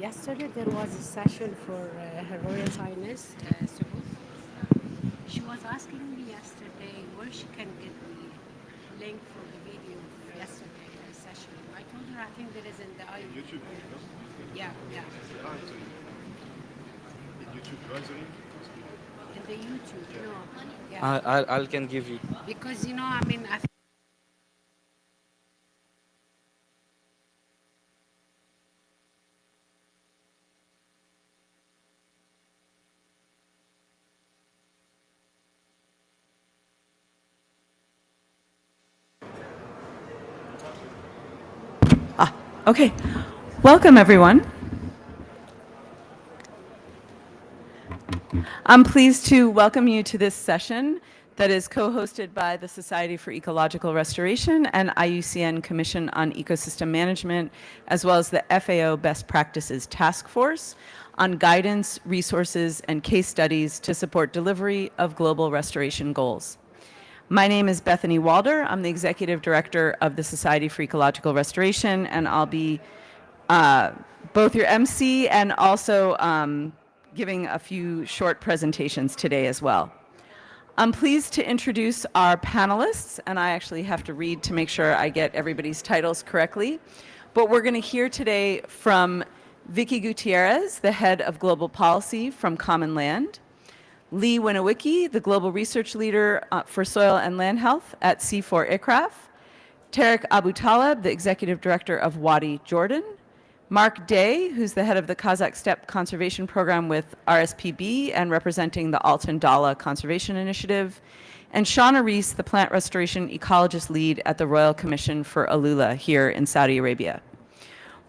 Yesterday there was a session for Her Royal Highness Saud. She was asking me yesterday where she can get the link for the video of yesterday session. I told her I think there is in the YouTube, no? yeah, yeah, Ah, it's in YouTube advisory. in the YouTube, yeah, I can give you. because I mean I Okay, welcome everyone. I'm pleased to welcome you to this session that is co-hosted by the Society for Ecological Restoration and IUCN Commission on Ecosystem Management, as well as the FAO Best Practices Task Force on guidance, resources, and case studies to support delivery of global restoration goals. My name is Bethany Walder. I'm the Executive Director of the Society for Ecological Restoration, and I'll be both your MC and also giving a few short presentations today as well. I'm pleased to introduce our panelists, and I actually have to read to make sure I get everybody's titles correctly. But we're going to hear today from Vicky Gutierrez, the head of global policy from Common Land, Lee Winowicki, the global research leader for soil and land health at C4ICRAF, Tarek Abu Taleb, the executive director of Wadi Jordan, Mark Day, who's the head of the Kazakh Steppe Conservation Program with RSPB and representing the Altan Dala Conservation Initiative, and Shauna Reese, the plant restoration ecologist lead at the Royal Commission for Alula here in Saudi Arabia.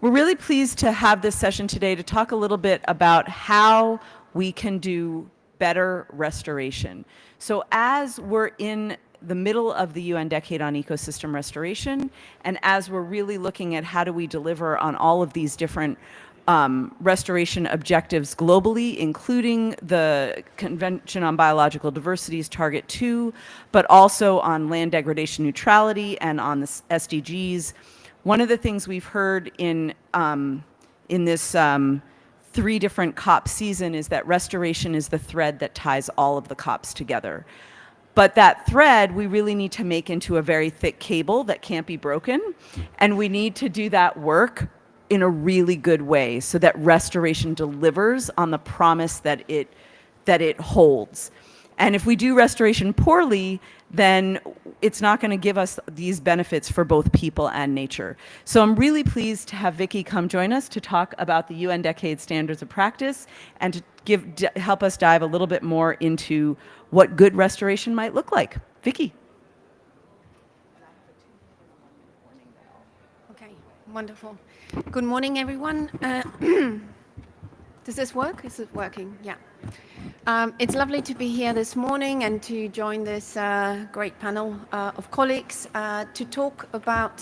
We're really pleased to have this session today to talk a little bit about how we can do better restoration. So as we're in the middle of the UN Decade on Ecosystem Restoration, and as we're really looking at how do we deliver on all of these different restoration objectives globally, including the Convention on Biological Diversity's Target 2, but also on land degradation neutrality and on the SDGs. One of the things we've heard in this 3 different COP season is that restoration is the thread that ties all of the COPs together. But that thread, we really need to make into a very thick cable that can't be broken. And we need to do that work in a really good way so that restoration delivers on the promise that it holds. And if we do restoration poorly, then it's not going to give us these benefits for both people and nature. So I'm really pleased to have Vicky come join us to talk about the UN Decade Standards of Practice and to help us dive a little bit more into what good restoration might look like. Vicky. Okay, wonderful. Good morning, everyone. Does this work? Is it working? Yeah. It's lovely to be here this morning and to join this great panel of colleagues to talk about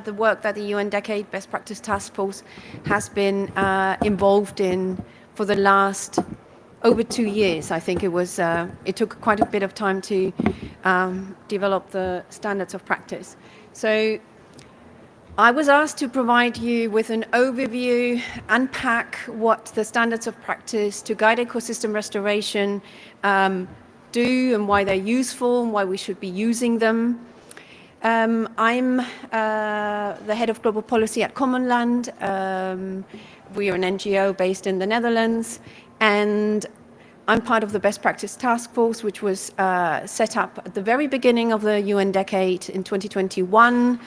the work that the UN Decade Best Practice Task Force has been involved in for the last over 2 years. I think it took quite a bit of time to develop the standards of practice. So I was asked to provide you with an overview, unpack what the standards of practice to guide ecosystem restoration do and why they're useful and why we should be using them. I'm the head of global policy at Common Land. We are an NGO based in the Netherlands, and I'm part of the Best Practice Task Force, which was set up at the very beginning of the UN Decade in 2021.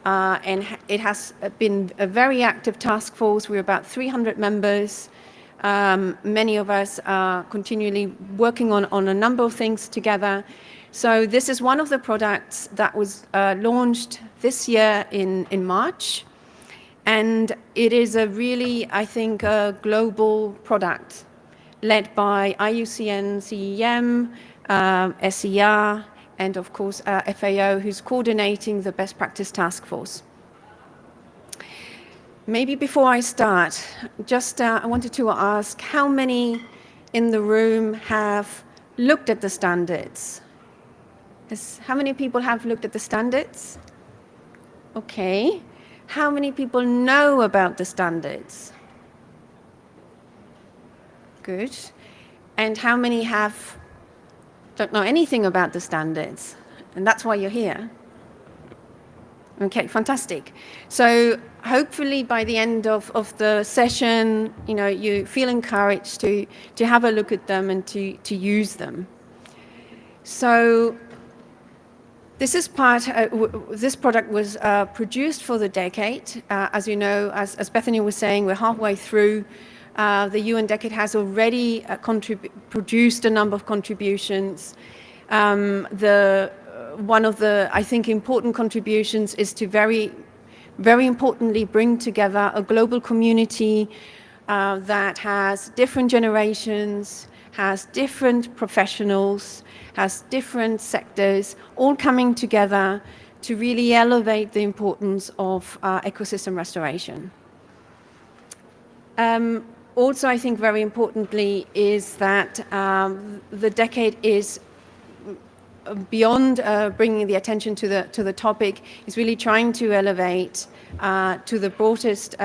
And it has been a very active task force. We're about 300 members. Many of us are continually working on a number of things together. So this is one of the products that was launched this year in March. And it is a really, I think, a global product led by IUCN, CEM, SER, and of course FAO, who's coordinating the Best Practice Task Force. Maybe before I start, just I wanted to ask how many in the room have looked at the standards? How many people have looked at the standards? Okay. How many people know about the standards? Good. And how many don't know anything about the standards? And that's why you're here. Okay, fantastic. So hopefully by the end of the session, you feel encouraged to have a look at them and to use them. So this product was produced for the decade. As you know, as Bethany was saying, we're halfway through. The UN Decade has already produced a number of contributions. One of the, I think, important contributions is to very, very importantly bring together a global community that has different generations, has different professionals, has different sectors, all coming together to really elevate the importance of ecosystem restoration. Also, I think very importantly is that the decade is beyond bringing the attention to the topic, is really trying to elevate to the broadest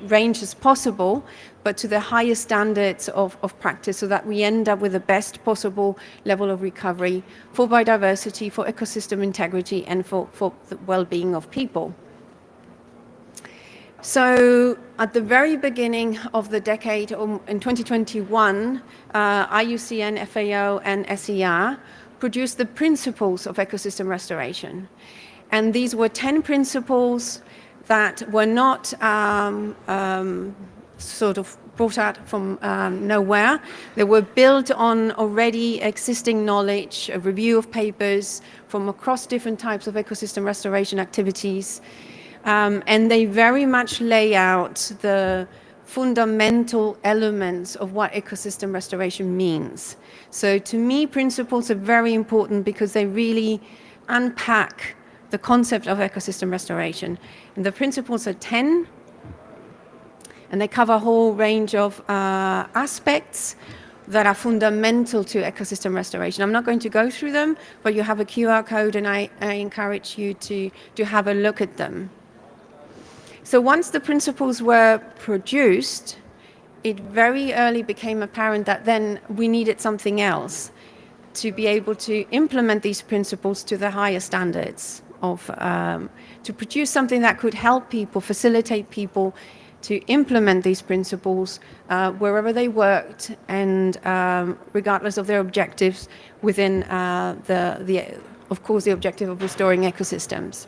range as possible, but to the highest standards of practice, so that we end up with the best possible level of recovery for biodiversity, for ecosystem integrity, and for the well-being of people. So at the very beginning of the decade, in 2021, IUCN, FAO, and SER produced the principles of ecosystem restoration. And these were 10 principles that were not sort of brought out from nowhere. They were built on already existing knowledge, a review of papers from across different types of ecosystem restoration activities. And they very much lay out the fundamental elements of what ecosystem restoration means. So to me, principles are very important because they really unpack the concept of ecosystem restoration. And the principles are 10, and they cover a whole range of aspects that are fundamental to ecosystem restoration. I'm not going to go through them, but you have a QR code, and I encourage you to have a look at them. So once the principles were produced, it very early became apparent that then we needed something else to be able to implement these principles to the higher standards to produce something that could help people, facilitate people to implement these principles wherever they worked, and regardless of their objectives within of course, the objective of restoring ecosystems.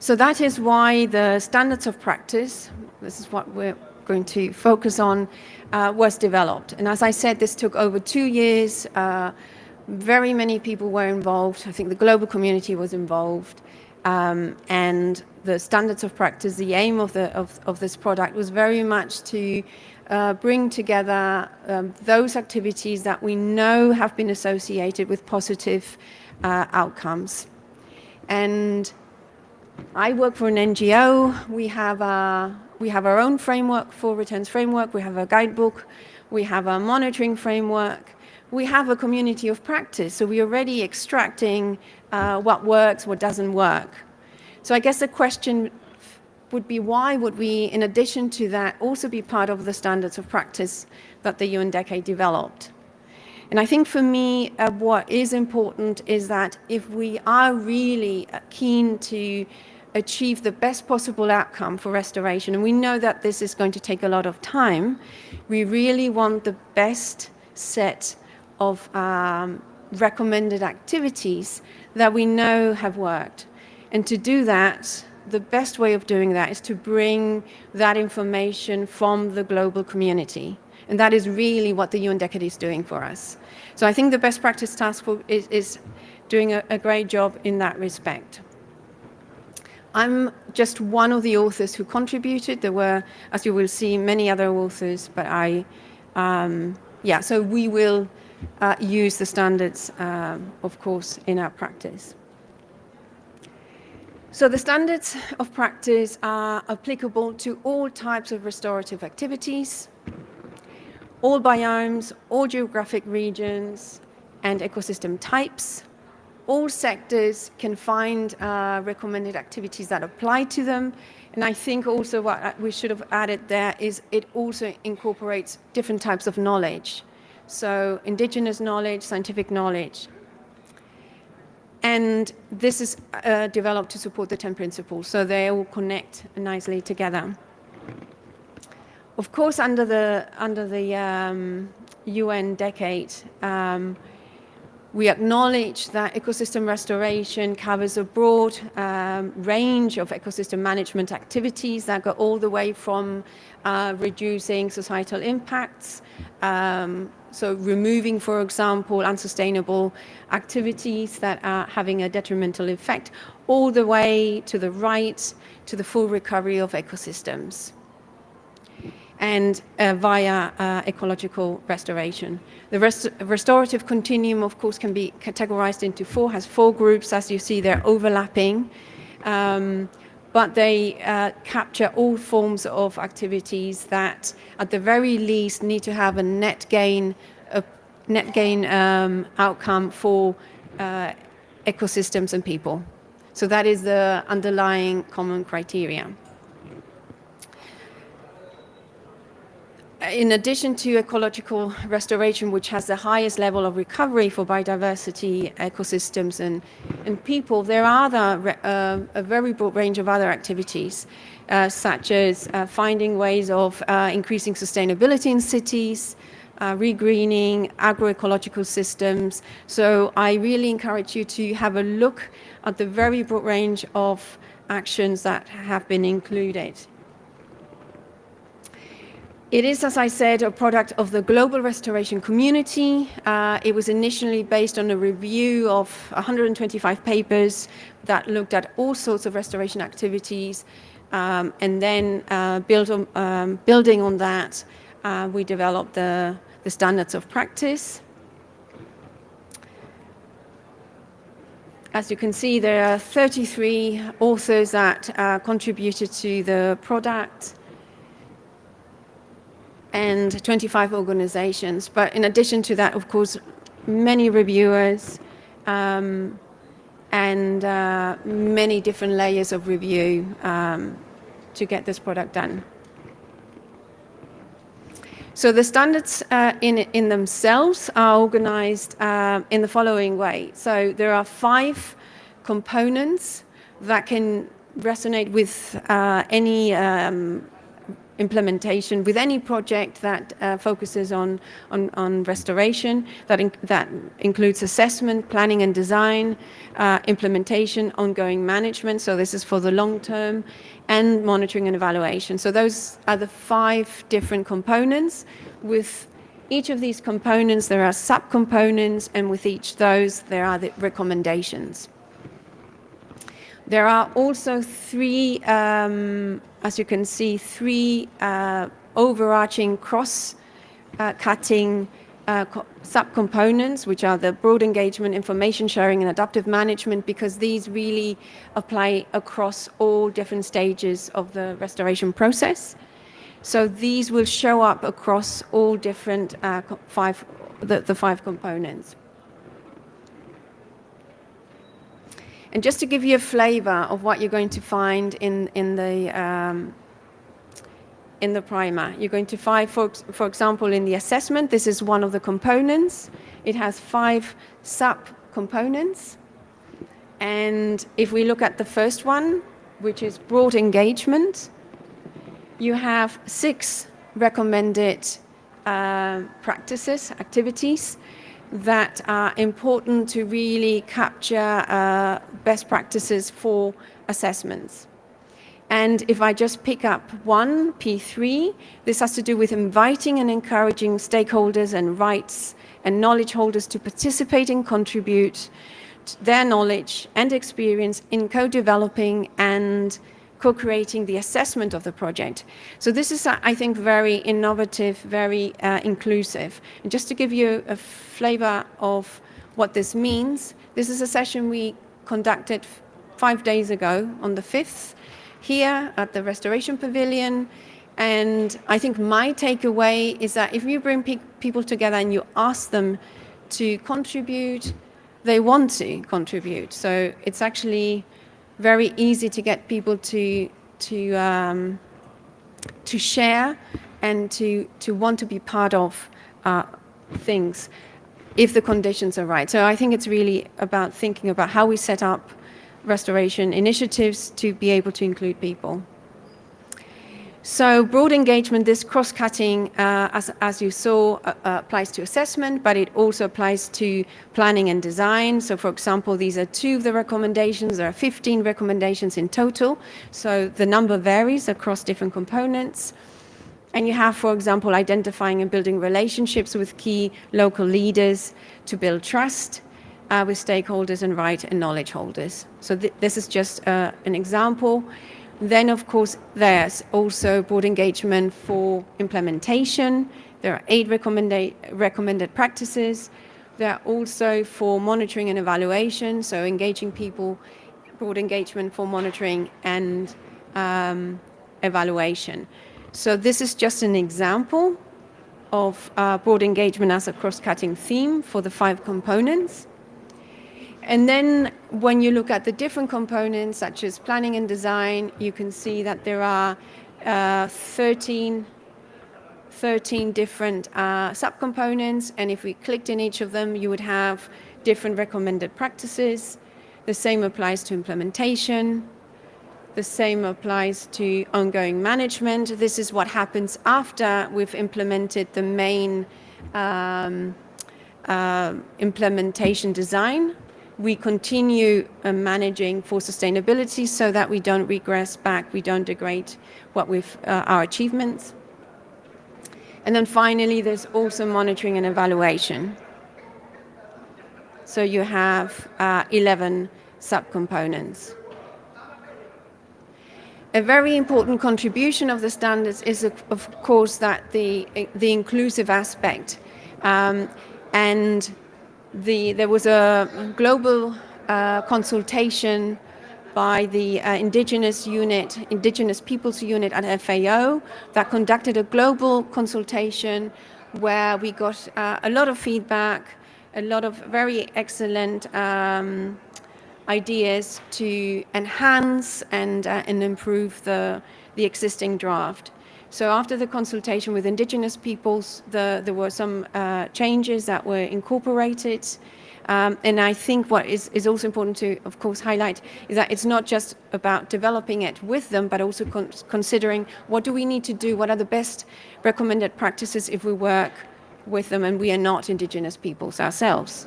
So that is why the standards of practice, this is what we're going to focus on, was developed. And as I said, this took over 2 years. Very many people were involved. I think the global community was involved. And the standards of practice, the aim of this product was very much to bring together those activities that we know have been associated with positive outcomes. And I work for an NGO. We have our own framework for returns framework. We have a guidebook. We have a monitoring framework. We have a community of practice. So we're already extracting what works, what doesn't work. So I guess the question would be, why would we, in addition to that, also be part of the standards of practice that the UN Decade developed? And I think for me, what is important is that if we are really keen to achieve the best possible outcome for restoration, and we know that this is going to take a lot of time, we really want the best set of recommended activities that we know have worked. And to do that, the best way of doing that is to bring that information from the global community. And that is really what the UN Decade is doing for us. So I think the Best Practice Task Force is doing a great job in that respect. I'm just one of the authors who contributed. There were, as you will see, many other authors, but so we will use the standards, of course, in our practice. So the standards of practice are applicable to all types of restorative activities, all biomes, all geographic regions, and ecosystem types. all sectors can find recommended activities that apply to them. And I think also what we should have added there is it also incorporates different types of knowledge. So indigenous knowledge, scientific knowledge. And this is developed to support the 10 principles, so they all connect nicely together. Of course, under the UN decade, we acknowledge that ecosystem restoration covers a broad range of ecosystem management activities that go all the way from reducing societal impacts, so removing, for example, unsustainable activities that are having a detrimental effect, all the way to the right to the full recovery of ecosystems, and via ecological restoration. The restorative continuum, of course, can be categorized into has four groups. As you see, they're overlapping, but they capture all forms of activities that, at the very least, need to have a net gain outcome for ecosystems and people. So that is the underlying common criteria. In addition to ecological restoration, which has the highest level of recovery for biodiversity, ecosystems, and people, there are a very broad range of other activities, such as finding ways of increasing sustainability in cities, regreening, agroecological systems. So I really encourage you to have a look at the very broad range of actions that have been included. It is, as I said, a product of the global restoration community. It was initially based on a review of 125 papers that looked at all sorts of restoration activities, and then building on that, we developed the standards of practice. As you can see, there are 33 authors that contributed to the product, and 25 organizations. But in addition to that, of course, many reviewers and many different layers of review to get this product done. So the standards in themselves are organized in the following way. So there are 5 components that can resonate with any implementation, with any project that focuses on restoration. That includes assessment, planning and design, implementation, ongoing management, so this is for the long term, and monitoring and evaluation. So those are the 5 different components. With each of these components, there are subcomponents, and with each of those, there are the recommendations. There are also 3, as you can see, 3 overarching cross-cutting subcomponents, which are the broad engagement, information sharing, and adaptive management, because these really apply across all different stages of the restoration process. So these will show up across all different the 5 components. And just to give you a flavor of what you're going to find in the primer, you're going to find, for example, in the assessment, this is one of the components. It has 5 sub-components. And if we look at the first one, which is broad engagement, you have 6 recommended practices, activities, that are important to really capture best practices for assessments. And if I just pick up one, P3, this has to do with inviting and encouraging stakeholders and rights and knowledge holders to participate and contribute their knowledge and experience in co-developing and co-creating the assessment of the project. So this is, I think, very innovative, very inclusive. And just to give you a flavor of what this means, this is a session we conducted 5 days ago on the 5th here at the Restoration Pavilion. And I think my takeaway is that if you bring people together and you ask them to contribute they want to contribute. So it's actually very easy to get people to share and to want to be part of things if the conditions are right. So I think it's really about thinking about how we set up restoration initiatives to be able to include people. So broad engagement, this cross-cutting, as you saw, applies to assessment, but it also applies to planning and design. So for example, these are 2 of the recommendations. There are 15 recommendations in total. So the number varies across different components. And you have, for example, identifying and building relationships with key local leaders to build trust with stakeholders and right and knowledge holders. So this is just an example. Then, of course, there's also broad engagement for implementation. There are 8 recommended practices. There are also for monitoring and evaluation, so engaging people, broad engagement for monitoring and evaluation. So this is just an example of broad engagement as a cross-cutting theme for the 5 components. And then when you look at the different components, such as planning and design, you can see that there are 13 different subcomponents. And if we clicked in each of them, you would have different recommended practices. The same applies to implementation. The same applies to ongoing management. This is what happens after we've implemented the main implementation design. We continue managing for sustainability so that we don't regress back, we don't degrade what our achievements. And then finally, there's also monitoring and evaluation. So you have 11 subcomponents. A very important contribution of the standards is, of course, that the inclusive aspect. And there was a global consultation by the Indigenous Peoples Unit at FAO that conducted a global consultation where we got a lot of feedback, a lot of very excellent ideas to enhance and improve the existing draft. So after the consultation with Indigenous peoples, there were some changes that were incorporated. And I think what is also important to, of course, highlight is that it's not just about developing it with them, but also considering what do we need to do, what are the best recommended practices if we work with them and we are not Indigenous peoples ourselves.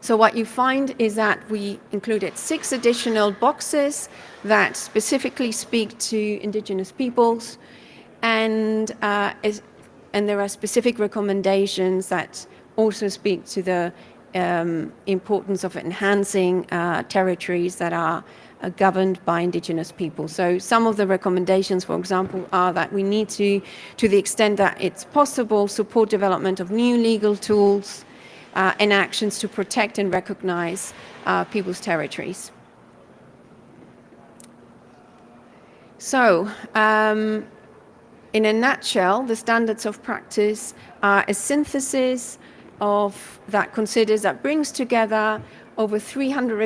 So what you find is that we included 6 additional boxes that specifically speak to Indigenous peoples, and there are specific recommendations that also speak to the importance of enhancing territories that are governed by Indigenous people. So some of the recommendations, for example, are that we need to the extent that it's possible, support development of new legal tools, and actions to protect and recognize people's territories. So, in a nutshell, the standards of practice are a synthesis that brings together over 300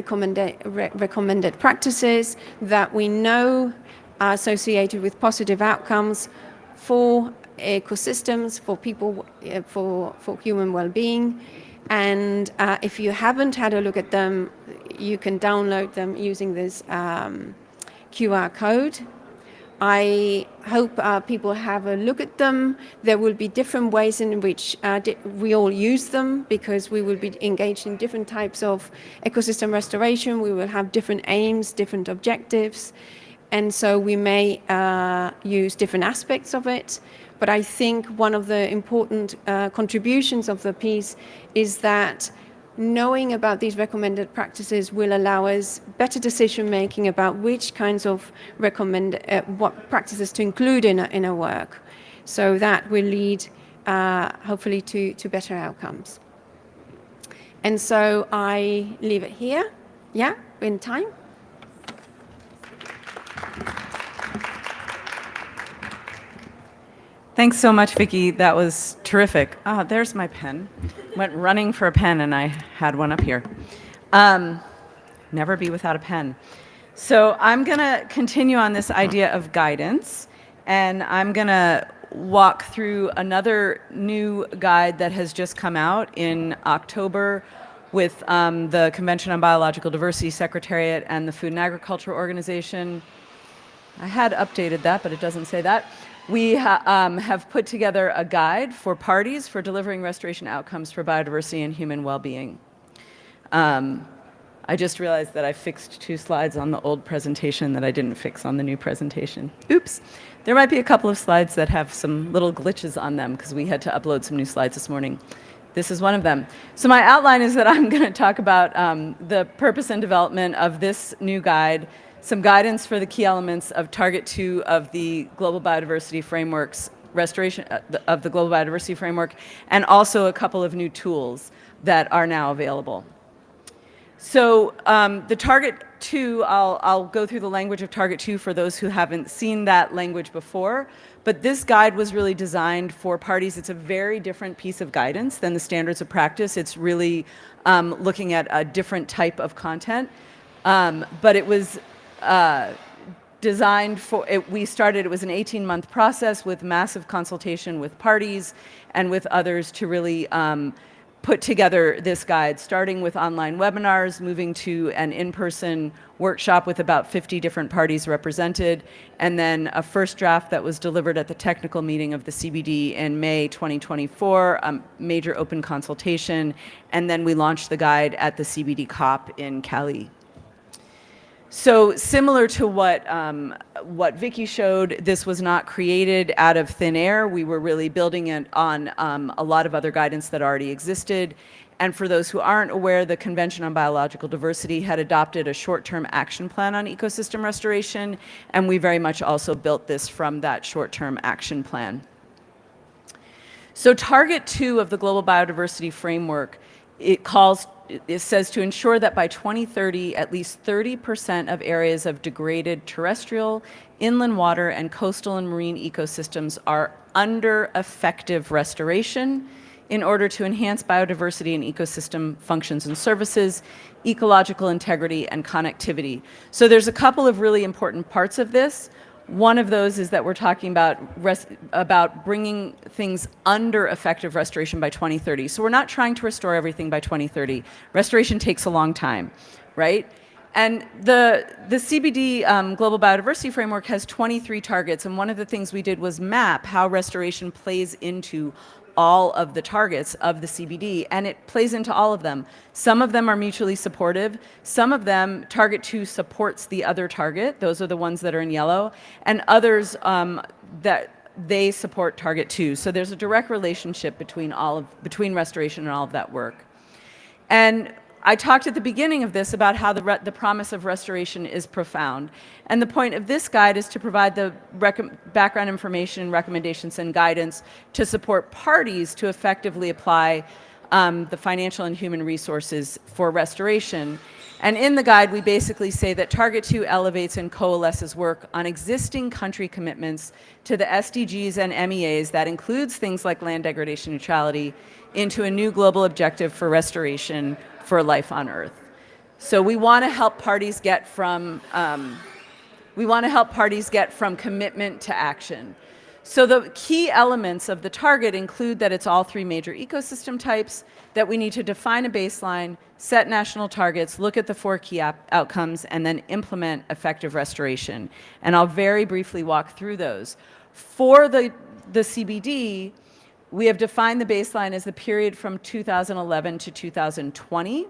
recommended practices that we know are associated with positive outcomes for ecosystems, for people, for human well-being. And if you haven't had a look at them, you can download them using this QR code. I hope people have a look at them. There will be different ways in which we all use them, because we will be engaged in different types of ecosystem restoration. We will have different aims, different objectives, and so we may use different aspects of it. But I think one of the important contributions of the piece is that knowing about these recommended practices will allow us better decision making about which kinds of what practices to include in our work. So that will lead hopefully to better outcomes. And so I leave it here. Yeah, in time. Thanks so much, Vicki. That was terrific. Ah, there's my pen. Went running for a pen, and I had one up here. Never be without a pen. So I'm going to continue on this idea of guidance, and I'm going to walk through another new guide that has just come out in October with the Convention on Biological Diversity Secretariat and the Food and Agriculture Organization. I had updated that, but it doesn't say that. We have put together a guide for parties for delivering restoration outcomes for biodiversity and human well-being. I just realized that I fixed 2 slides on the old presentation that I didn't fix on the new presentation. Oops. There might be a couple of slides that have some little glitches on them because we had to upload some new slides this morning. This is one of them. So my outline is that I'm going to talk about the purpose and development of this new guide, some guidance for the key elements of Target 2 of the Global Biodiversity Framework's restoration of the Global Biodiversity Framework, and also a couple of new tools that are now available. So the Target 2, I'll go through the language of Target 2 for those who haven't seen that language before, but this guide was really designed for parties. It's a very different piece of guidance than the standards of practice. It's really looking at a different type of content, but it was designed for, it was an 18-month process with massive consultation with parties and with others to really put together this guide, starting with online webinars, moving to an in-person workshop with about 50 different parties represented, and then a first draft that was delivered at the technical meeting of the CBD in May 2024, a major open consultation, and then we launched the guide at the CBD COP in Cali. So similar to what Vicki showed, this was not created out of thin air. We were really building it on a lot of other guidance that already existed. And for those who aren't aware, the Convention on Biological Diversity had adopted a short-term action plan on ecosystem restoration, and we very much also built this from that short-term action plan. So Target 2 of the Global Biodiversity Framework, it says to ensure that by 2030, at least 30% of areas of degraded terrestrial, inland water, and coastal and marine ecosystems are under effective restoration in order to enhance biodiversity and ecosystem functions and services, ecological integrity, and connectivity. So there's a couple of really important parts of this. One of those is that we're talking about bringing things under effective restoration by 2030. So we're not trying to restore everything by 2030. Restoration takes a long time, right? And the CBD Global Biodiversity Framework has 23 targets, and one of the things we did was map how restoration plays into all of the targets of the CBD, and it plays into all of them. Some of them are mutually supportive. Some of them, Target 2 supports the other target. Those are the ones that are in yellow, and others that they support Target 2. So there's a direct relationship between restoration and all of that work. And I talked at the beginning of this about how the promise of restoration is profound. And the point of this guide is to provide the background information, recommendations, and guidance to support parties to effectively apply the financial and human resources for restoration. And in the guide, we basically say that Target 2 elevates and coalesces work on existing country commitments to the SDGs and MEAs, that includes things like land degradation neutrality, into a new global objective for restoration for life on Earth. So we want to help parties get from commitment to action. So the key elements of the target include that it's all 3 major ecosystem types, that we need to define a baseline, set national targets, look at the 4 key outcomes, and then implement effective restoration. And I'll very briefly walk through those. For the CBD, we have defined the baseline as the period from 2011 to 2020,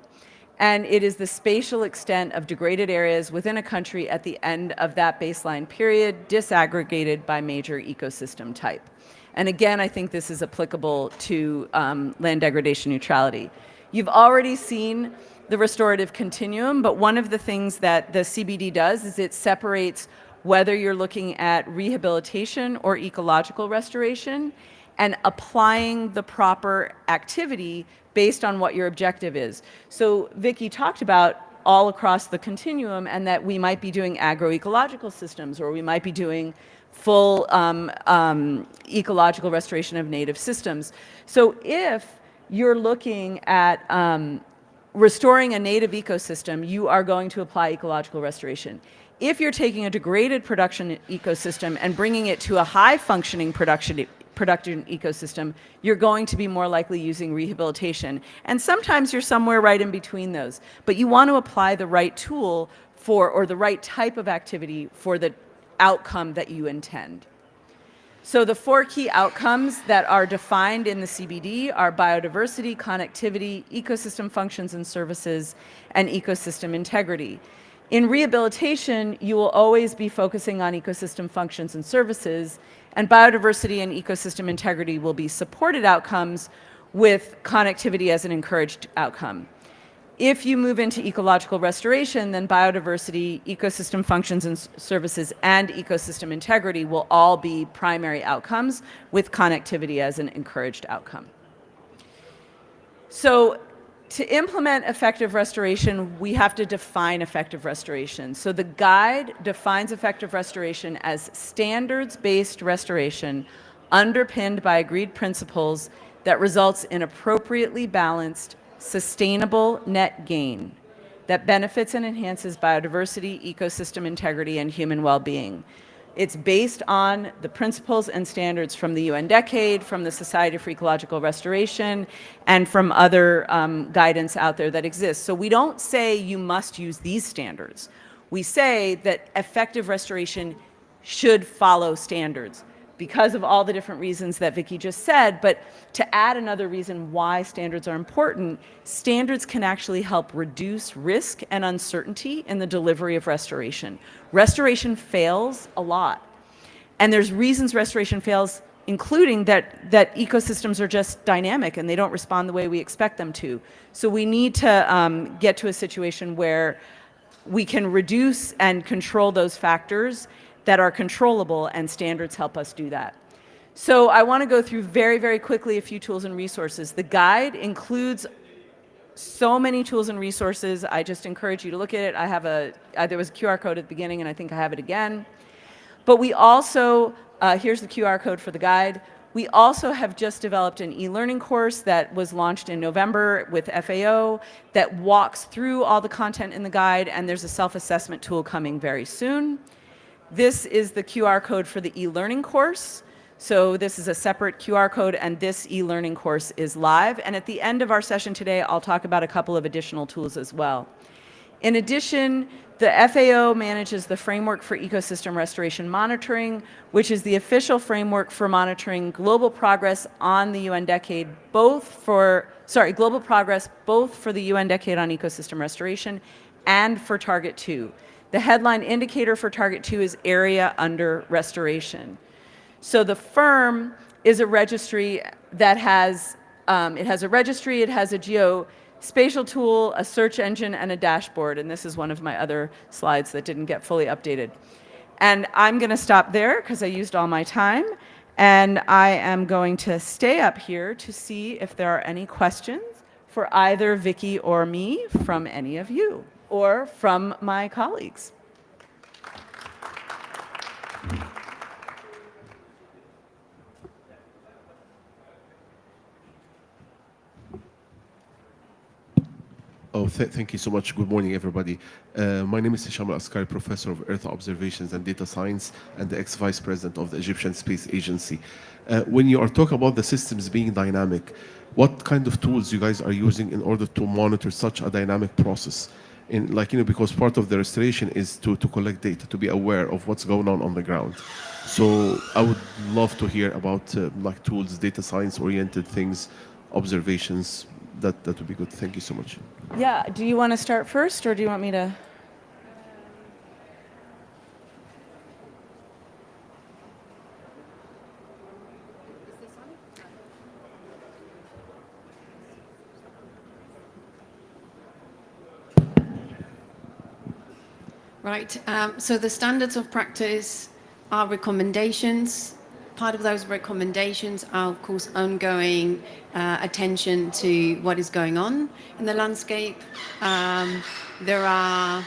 and it is the spatial extent of degraded areas within a country at the end of that baseline period, disaggregated by major ecosystem type. And again, I think this is applicable to land degradation neutrality. You've already seen the restorative continuum, but one of the things that the CBD does is it separates whether you're looking at rehabilitation or ecological restoration, and applying the proper activity based on what your objective is. So Vicki talked about all across the continuum, and that we might be doing agroecological systems, or we might be doing full ecological restoration of native systems. So if you're looking at restoring a native ecosystem, you are going to apply ecological restoration. If you're taking a degraded production ecosystem and bringing it to a high functioning production ecosystem, you're going to be more likely using rehabilitation. And sometimes you're somewhere right in between those. But you want to apply the right tool for, or the right type of activity for the outcome that you intend. So the 4 key outcomes that are defined in the CBD are biodiversity, connectivity, ecosystem functions and services, and ecosystem integrity. In rehabilitation, you will always be focusing on ecosystem functions and services, and biodiversity and ecosystem integrity will be supported outcomes with connectivity as an encouraged outcome. If you move into ecological restoration, then biodiversity, ecosystem functions and services, and ecosystem integrity will all be primary outcomes with connectivity as an encouraged outcome. So to implement effective restoration, we have to define effective restoration. So the guide defines effective restoration as standards-based restoration underpinned by agreed principles that results in appropriately balanced, sustainable net gain that benefits and enhances biodiversity, ecosystem integrity, and human well-being. It's based on the principles and standards from the UN Decade, from the Society for Ecological Restoration, and from other guidance out there that exists. So we don't say you must use these standards. We say that effective restoration should follow standards because of all the different reasons that Vicki just said. But to add another reason why standards are important, standards can actually help reduce risk and uncertainty in the delivery of restoration. Restoration fails a lot. And there's reasons restoration fails, including that ecosystems are just dynamic and they don't respond the way we expect them to. So we need to get to a situation where we can reduce and control those factors that are controllable, and standards help us do that. So I want to go through very, very quickly a few tools and resources. The guide includes so many tools and resources. I just encourage you to look at it. I have there was a QR code at the beginning, and I think I have it again. But we also, here's the QR code for the guide. We also have just developed an e-learning course that was launched in November with FAO that walks through all the content in the guide, and there's a self-assessment tool coming very soon. This is the QR code for the e-learning course. So this is a separate QR code, and this e-learning course is live. And at the end of our session today, I'll talk about a couple of additional tools as well. In addition, the FAO manages the Framework for Ecosystem Restoration Monitoring, which is the official framework for monitoring global progress on the UN Decade, global progress both for the UN Decade on Ecosystem Restoration and for Target 2. The headline indicator for Target 2 is Area Under Restoration. So the firm is a registry that has, it has a geospatial tool, a search engine, and a dashboard. And this is one of my other slides that didn't get fully updated. And I'm going to stop there because I used all my time. And I am going to stay up here to see if there are any questions for either Vicki or me from any of you, or from my colleagues. Thank you so much. Good morning, everybody. My name is Hisham Al-Askari, Professor of Earth Observations and Data Science and the ex-Vice President of the Egyptian Space Agency. When you are talking about the systems being dynamic, what kind of tools you guys are using in order to monitor such a dynamic process? Because part of the restoration is to collect data, to be aware of what's going on the ground. So I would love to hear about tools, data science-oriented things, observations. That would be good. Thank you so much. Yeah, do you want to start first, or do you want me to? Right, so the standards of practice are recommendations. Part of those recommendations are, of course, ongoing attention to what is going on in the landscape. There are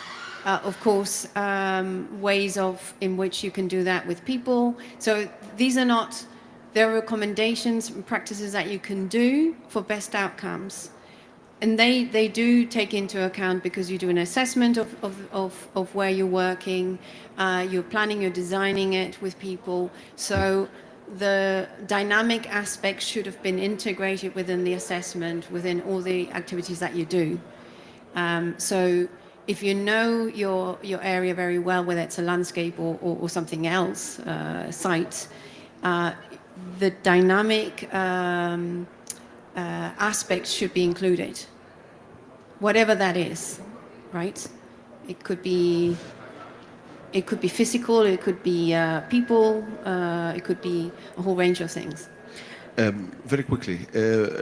Of course, ways in which you can do that with people. So these are not, there are recommendations and practices that you can do for best outcomes. And they do take into account, because you do an assessment of where you're working, you're planning, you're designing it with people. So the dynamic aspects should have been integrated within the assessment, within all the activities that you do. So if you know your area very well, whether it's a landscape or something else, site, the dynamic aspects should be included, whatever that is, right? It could be physical, it could be people, it could be a whole range of things. Very quickly,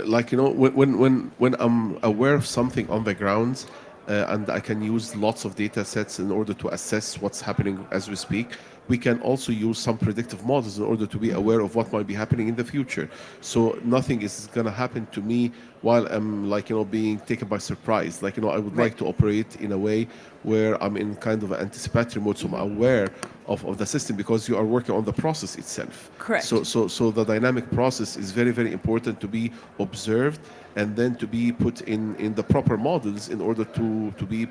like, you know, when I'm aware of something on the ground, and I can use lots of data sets in order to assess what's happening as we speak, we can also use some predictive models in order to be aware of what might be happening in the future. So nothing is going to happen to me while I'm, like, you know, being taken by surprise. Like, you know, I would like to operate in a way where I'm in kind of an anticipatory mode, so I'm aware of the system, because you are working on the process itself. Correct. So the dynamic process is very, very important to be observed, and then to be put in the proper models in order to be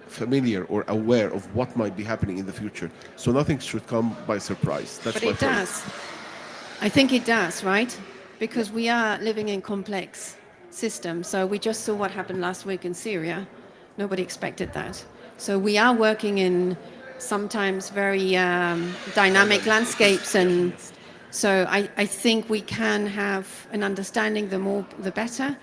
familiar or aware of what might be happening in the future. So nothing should come by surprise. That's But my it point. does. I think it does, right? Because we are living in complex systems. So we just saw what happened last week in Syria. Nobody expected that. So we are working in sometimes very dynamic landscapes, and so I think we can have an understanding, the more the better,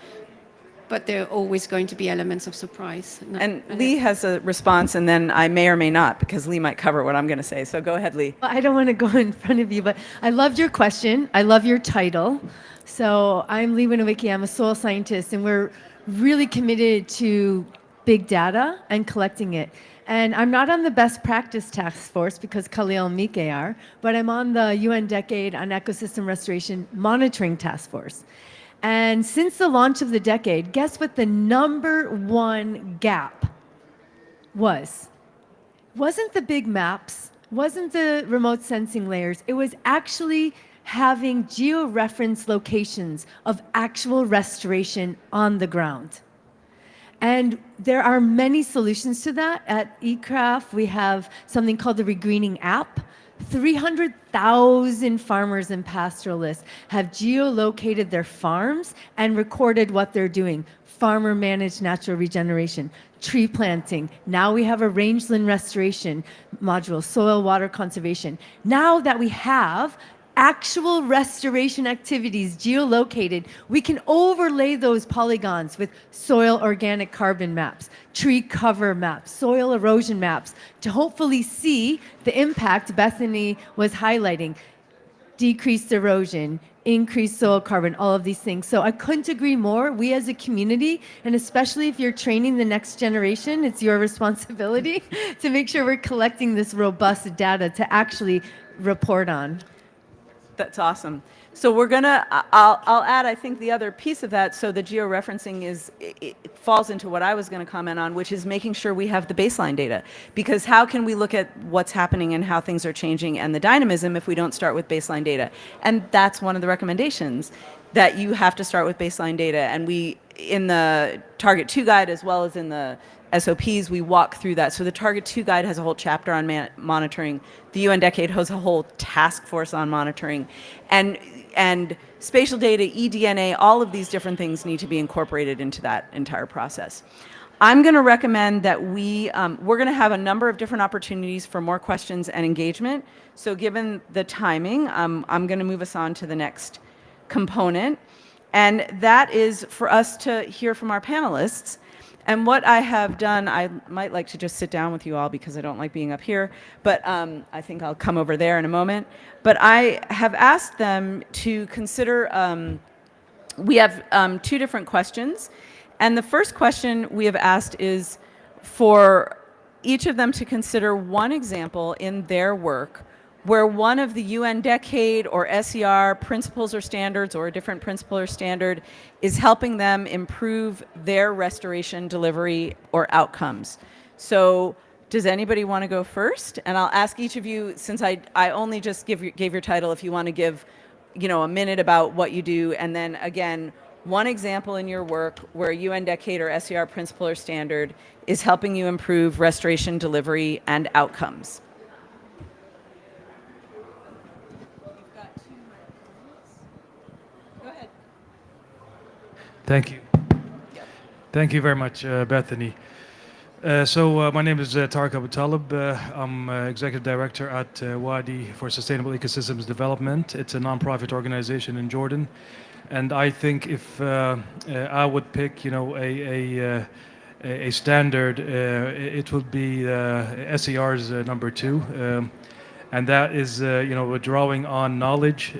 but there are always going to be elements of surprise. And Lee has a response, and then I may or may not, because Lee might cover what I'm going to say. So go ahead, Lee. Well, I don't want to go in front of you, but I loved your question. I love your title. So I'm Lee Winowicki. I'm a soil scientist, and we're really committed to big data and collecting it. And I'm not on the best practice task force, because Khalil and Mike are, but I'm on the UN Decade on Ecosystem Restoration Monitoring Task Force. And since the launch of the decade, guess what the #1 gap was? Wasn't the big maps, wasn't the remote sensing layers, it was actually having georeference locations of actual restoration on the ground. And there are many solutions to that. At eCraft, we have something called the Regreening app. 300,000 farmers and pastoralists have geolocated their farms and recorded what they're doing. Farmer managed natural regeneration, tree planting. Now we have a rangeland restoration module, soil water conservation. Now that we have actual restoration activities geolocated, we can overlay those polygons with soil organic carbon maps, tree cover maps, soil erosion maps, to hopefully see the impact Bethany was highlighting. Decreased erosion, increased soil carbon, all of these things. So I couldn't agree more. We as a community, and especially if you're training the next generation, it's your responsibility to make sure we're collecting this robust data to actually report on. That's awesome. So we're gonna, I'll add, I think, the other piece of that. So the georeferencing it falls into what I was going to comment on, which is making sure we have the baseline data. Because how can we look at what's happening and how things are changing and the dynamism if we don't start with baseline data? And that's one of the recommendations, that you have to start with baseline data. And we, in the Target 2 guide, as well as in the SOPs, we walk through that. So the Target 2 guide has a whole chapter on monitoring. The UN Decade has a whole task force on monitoring. And spatial data, eDNA, all of these different things need to be incorporated into that entire process. I'm going to recommend that we're going to have a number of different opportunities for more questions and engagement. So given the timing, I'm going to move us on to the next component. And that is for us to hear from our panelists. And what I have done, I might like to just sit down with you all because I don't like being up here, but I think I'll come over there in a moment. But I have asked them to consider, we have 2 different questions. And the first question we have asked is for each of them to consider one example in their work where one of the UN Decade or SER principles or standards, or a different principle or standard, is helping them improve their restoration delivery or outcomes. So Does anybody want to go first? And I'll ask each of you, since I only just gave your title, if you want to give, a minute about what you do, and then again, one example in your work where UN Decade or SER principle or standard is helping you improve restoration delivery and outcomes. You've got 2 microphones. Go ahead. Thank you. Thank you very much, Bethany. My name is Tariq Abu Talib. I'm Executive Director at WADI for Sustainable Ecosystems Development. It's a nonprofit organization in Jordan. And I think if I would pick, a standard, it would be SER's number 2. And that is, drawing on knowledge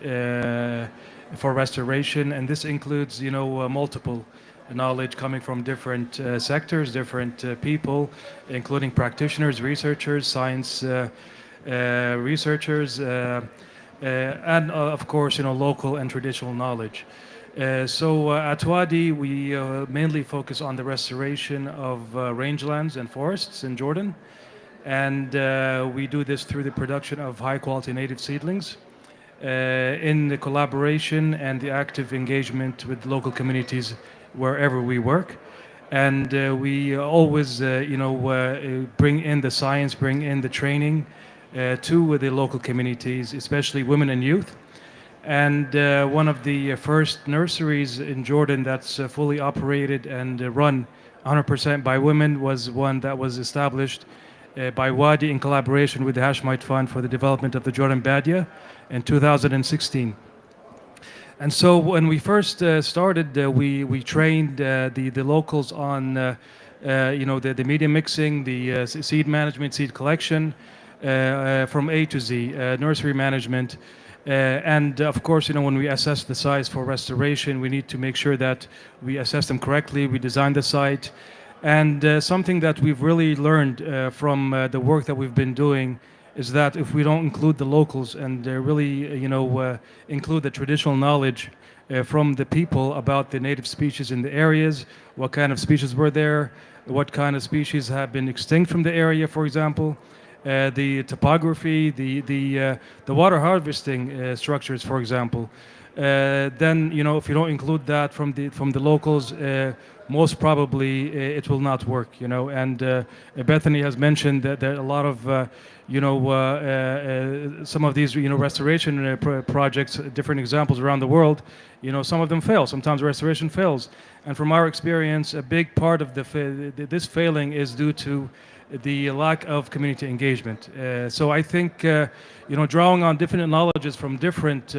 for restoration. And this includes, multiple knowledge coming from different sectors, different people, including practitioners, researchers, science researchers, and of course, local and traditional knowledge. At WADI, we mainly focus on the restoration of rangelands and forests in Jordan. And we do this through the production of high-quality native seedlings in the collaboration and the active engagement with local communities wherever we work. And we always, bring in the science, bring in the training to the local communities, especially women and youth. And one of the first nurseries in Jordan that's fully operated and run 100% by women was one that was established by WADI in collaboration with the Hashemite Fund for the Development of the Jordan Badia in 2016. And so when we first started, we trained the locals on the media mixing, the seed management, seed collection, from A to Z, nursery management. And of course, when we assess the sites for restoration, we need to make sure that we assess them correctly, we design the site. And something that we've really learned from the work that we've been doing is that if we don't include the locals and really, include the traditional knowledge from the people about the native species in the areas, what kind of species were there, what kind of species have been extinct from the area, for example, the topography, the water harvesting structures, for example. Then, if you don't include that from the locals, most probably it will not work, And Bethany has mentioned that there are a lot of, some of these, restoration projects, different examples around the world, some of them fail. Sometimes restoration fails. And from our experience, a big part of this failing is due to the lack of community engagement. So I think, drawing on different knowledges from different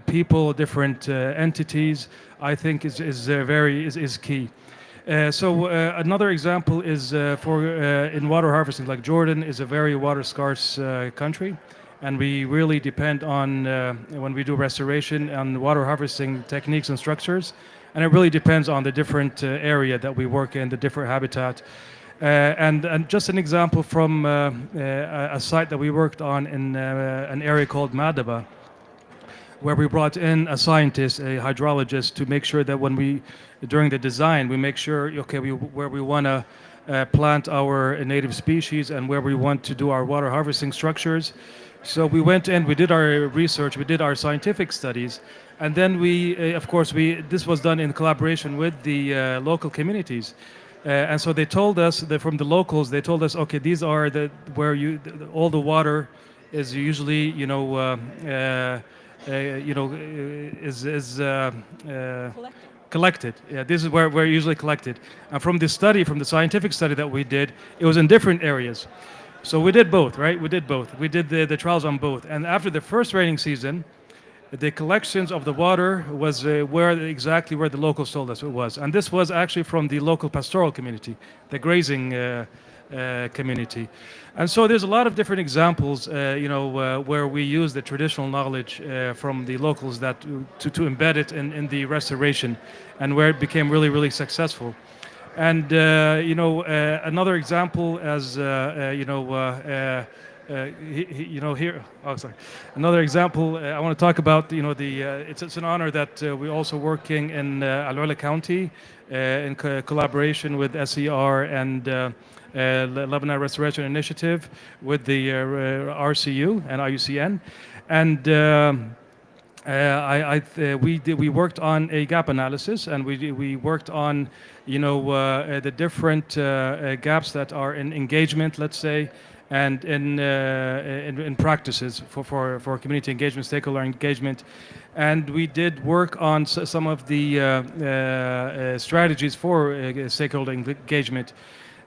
people, different entities, I think is key. Another example is in water harvesting, like Jordan is a very water scarce country, and we really depend on when we do restoration on water harvesting techniques and structures, and it really depends on the different area that we work in, the different habitat. And just an example from a site that we worked on in an area called Madaba, where we brought in a scientist, a hydrologist, to make sure that during the design, we make sure, where we want to plant our native species and where we want to do our water harvesting structures. So we went in, we did our research, we did our scientific studies, and then this was done in collaboration with the local communities. And so they told us that from the locals, they told us, okay, these are all the water is usually, collected. Yeah, this is where we're usually collected. And from the scientific study that we did, it was in different areas. So we did both, right? We did both. We did the trials on both. And after the first rainy season, the collections of the water was exactly where the locals told us it was. And this was actually from the local pastoral community, the grazing community. And so there's a lot of different examples, where we use the traditional knowledge from the locals to embed it in the restoration, and where it became really, really successful. And another example, as here. Oh, sorry. Another example. I want to talk about. It's an honor that we're also working in Al Ula County in collaboration with SER and Lebanon Restoration Initiative with the RCU and IUCN, and. We worked on a gap analysis, and we worked on the different gaps that are in engagement, let's say, and in practices for community engagement, stakeholder engagement, and we did work on some of the strategies for stakeholder engagement.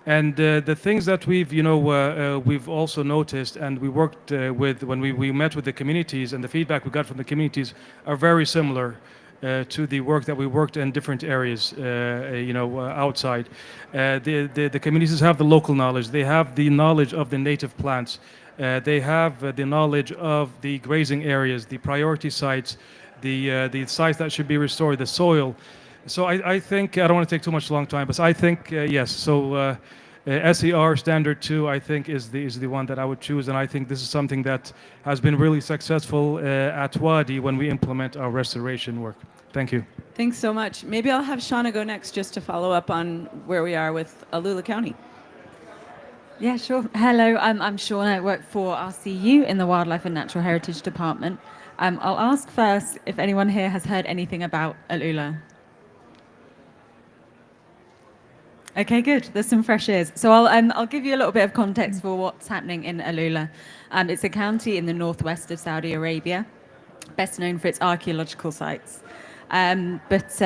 And the things that we've also noticed, and we worked with when we met with the communities, and the feedback we got from the communities are very similar to the work that we worked in different areas, outside. The communities have the local knowledge. They have the knowledge of the native plants. They have the knowledge of the grazing areas, the priority sites, the sites that should be restored, the soil. So I think, I don't want to take too much long time, but I think, yes. So SER Standard 2, I think, is the one that I would choose. And I think this is something that has been really successful at Wadi when we implement our restoration work. Thank you. Thanks so much. Maybe I'll have Shauna go next just to follow up on where we are with Al Ula County. Yeah, sure. Hello, I'm Shauna. I work for RCU in the Wildlife and Natural Heritage Department. I'll ask first if anyone here has heard anything about Al Ula. Okay, good. There's some fresh ears. So I'll give you a little bit of context for what's happening in Al Ula. It's a county in the northwest of Saudi Arabia, best known for its archaeological sites. It's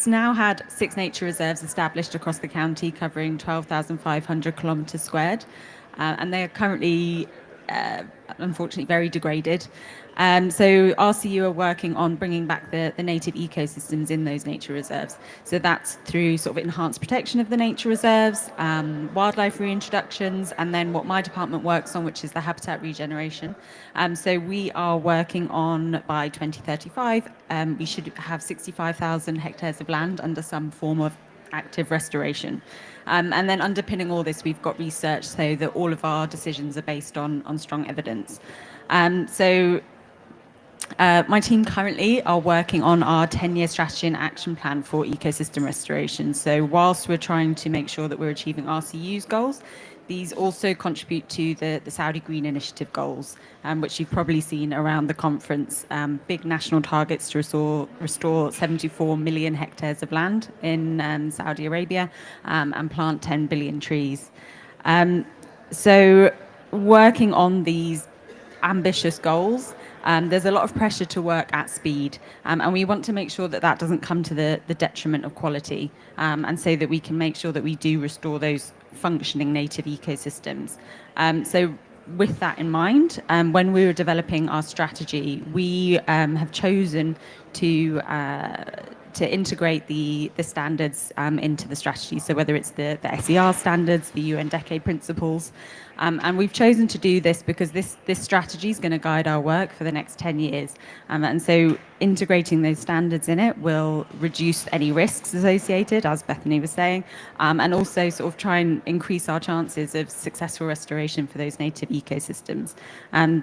now had 6 nature reserves established across the county, covering 12,500 kilometers squared, and they are currently, unfortunately, very degraded. So RCU are working on bringing back the native ecosystems in those nature reserves. So that's through sort of enhanced protection of the nature reserves, wildlife reintroductions, and then what my department works on, which is the habitat regeneration. So we are working on, by 2035, we should have 65,000 hectares of land under some form of active restoration. And then underpinning all this, we've got research so that all of our decisions are based on strong evidence. My team currently are working on our 10-year strategy and action plan for ecosystem restoration. So whilst we're trying to make sure that we're achieving RCU's goals, these also contribute to the Saudi Green Initiative goals, which you've probably seen around the conference. Big national targets to restore 74 million hectares of land in Saudi Arabia and plant 10 billion trees. So working on these ambitious goals, there's a lot of pressure to work at speed, and we want to make sure that that doesn't come to the detriment of quality, and so that we can make sure that we do restore those functioning native ecosystems. So with that in mind, when we were developing our strategy, we have chosen to integrate the standards into the strategy. So whether it's the SER standards, the UNCCD principles, and we've chosen to do this because this strategy is going to guide our work for the next 10 years. And so integrating those standards in it will reduce any risks associated, as Bethany was saying, and also sort of try and increase our chances of successful restoration for those native ecosystems.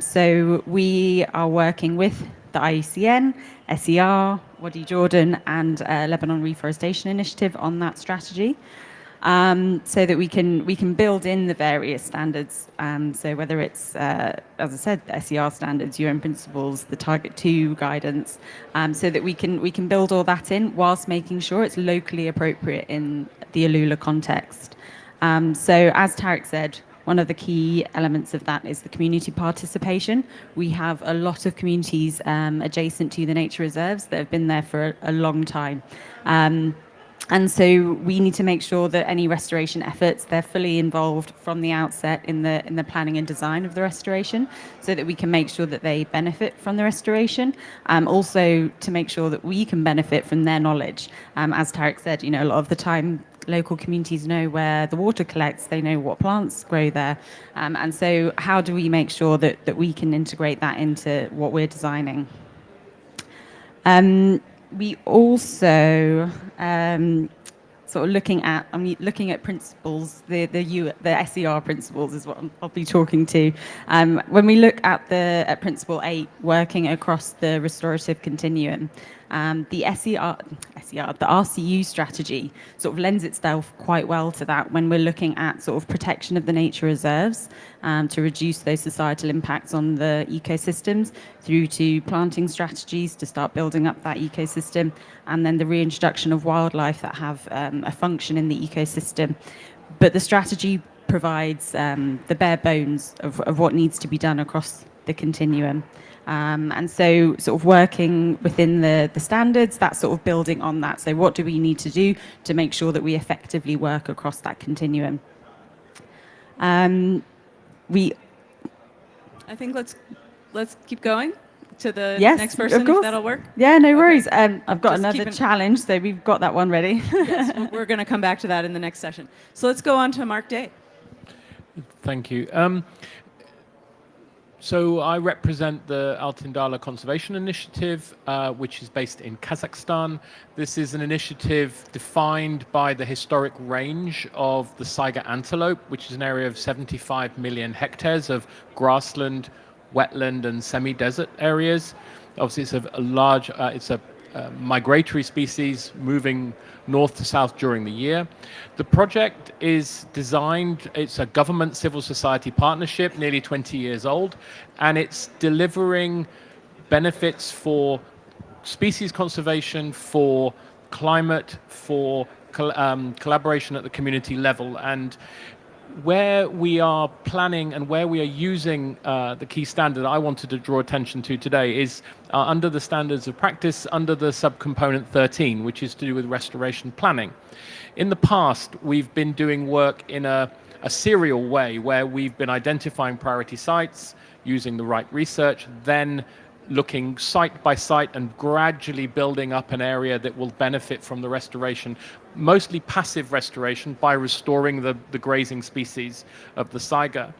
So we are working with the IUCN, SER, Wadi Jordan, and Lebanon Reforestation Initiative on that strategy, so that we can build in the various standards. So whether it's, as I said, the SER standards, UN principles, the Target 2 guidance, so that we can build all that in whilst making sure it's locally appropriate in the Al Ula context. So as Tarek said, one of the key elements of that is the community participation. We have a lot of communities adjacent to the nature reserves that have been there for a long time. And so we need to make sure that any restoration efforts, they're fully involved from the outset in the planning and design of the restoration, so that we can make sure that they benefit from the restoration. Also to make sure that we can benefit from their knowledge. As Tarek said, a lot of the time, local communities know where the water collects, they know what plants grow there. And so how do we make sure that we can integrate that into what we're designing? We also, sort of looking at principles, the SER principles is what I'll be talking to. When we look at Principle 8, working across the restorative continuum, the the RCU strategy sort of lends itself quite well to that when we're looking at sort of protection of the nature reserves to reduce those societal impacts on the ecosystems, through to planting strategies to start building up that ecosystem, and then the reintroduction of wildlife that have a function in the ecosystem. But the strategy provides the bare bones of what needs to be done across the continuum. And so sort of working within the standards, that's sort of building on that. So what do we need to do to make sure that we effectively work across that continuum? I think let's keep going to the Yes, next person, of course. if that'll work. Yeah, no worries. Okay. I've got Just another keep it- challenge, so we've got that one ready. Yes, we're going to come back to that in the next session. So let's go on to Mark Day. Thank you. So I represent the Altyn-Dala Conservation Initiative, which is based in Kazakhstan. This is an initiative defined by the historic range of the Saiga antelope, which is an area of 75 million hectares of grassland, wetland, and semi-desert areas. Obviously, it's a large, it's a migratory species moving north to south during the year. The project is designed, it's a government civil society partnership, nearly 20 years old, and it's delivering benefits for species conservation, for climate, for collaboration at the community level. And where we are planning and where we are using the key standard I wanted to draw attention to today is under the standards of practice, under the subcomponent 13, which is to do with restoration planning. In the past, we've been doing work in a serial way where we've been identifying priority sites, using the right research, then looking site by site and gradually building up an area that will benefit from the restoration, mostly passive restoration by restoring the grazing species of the saiga.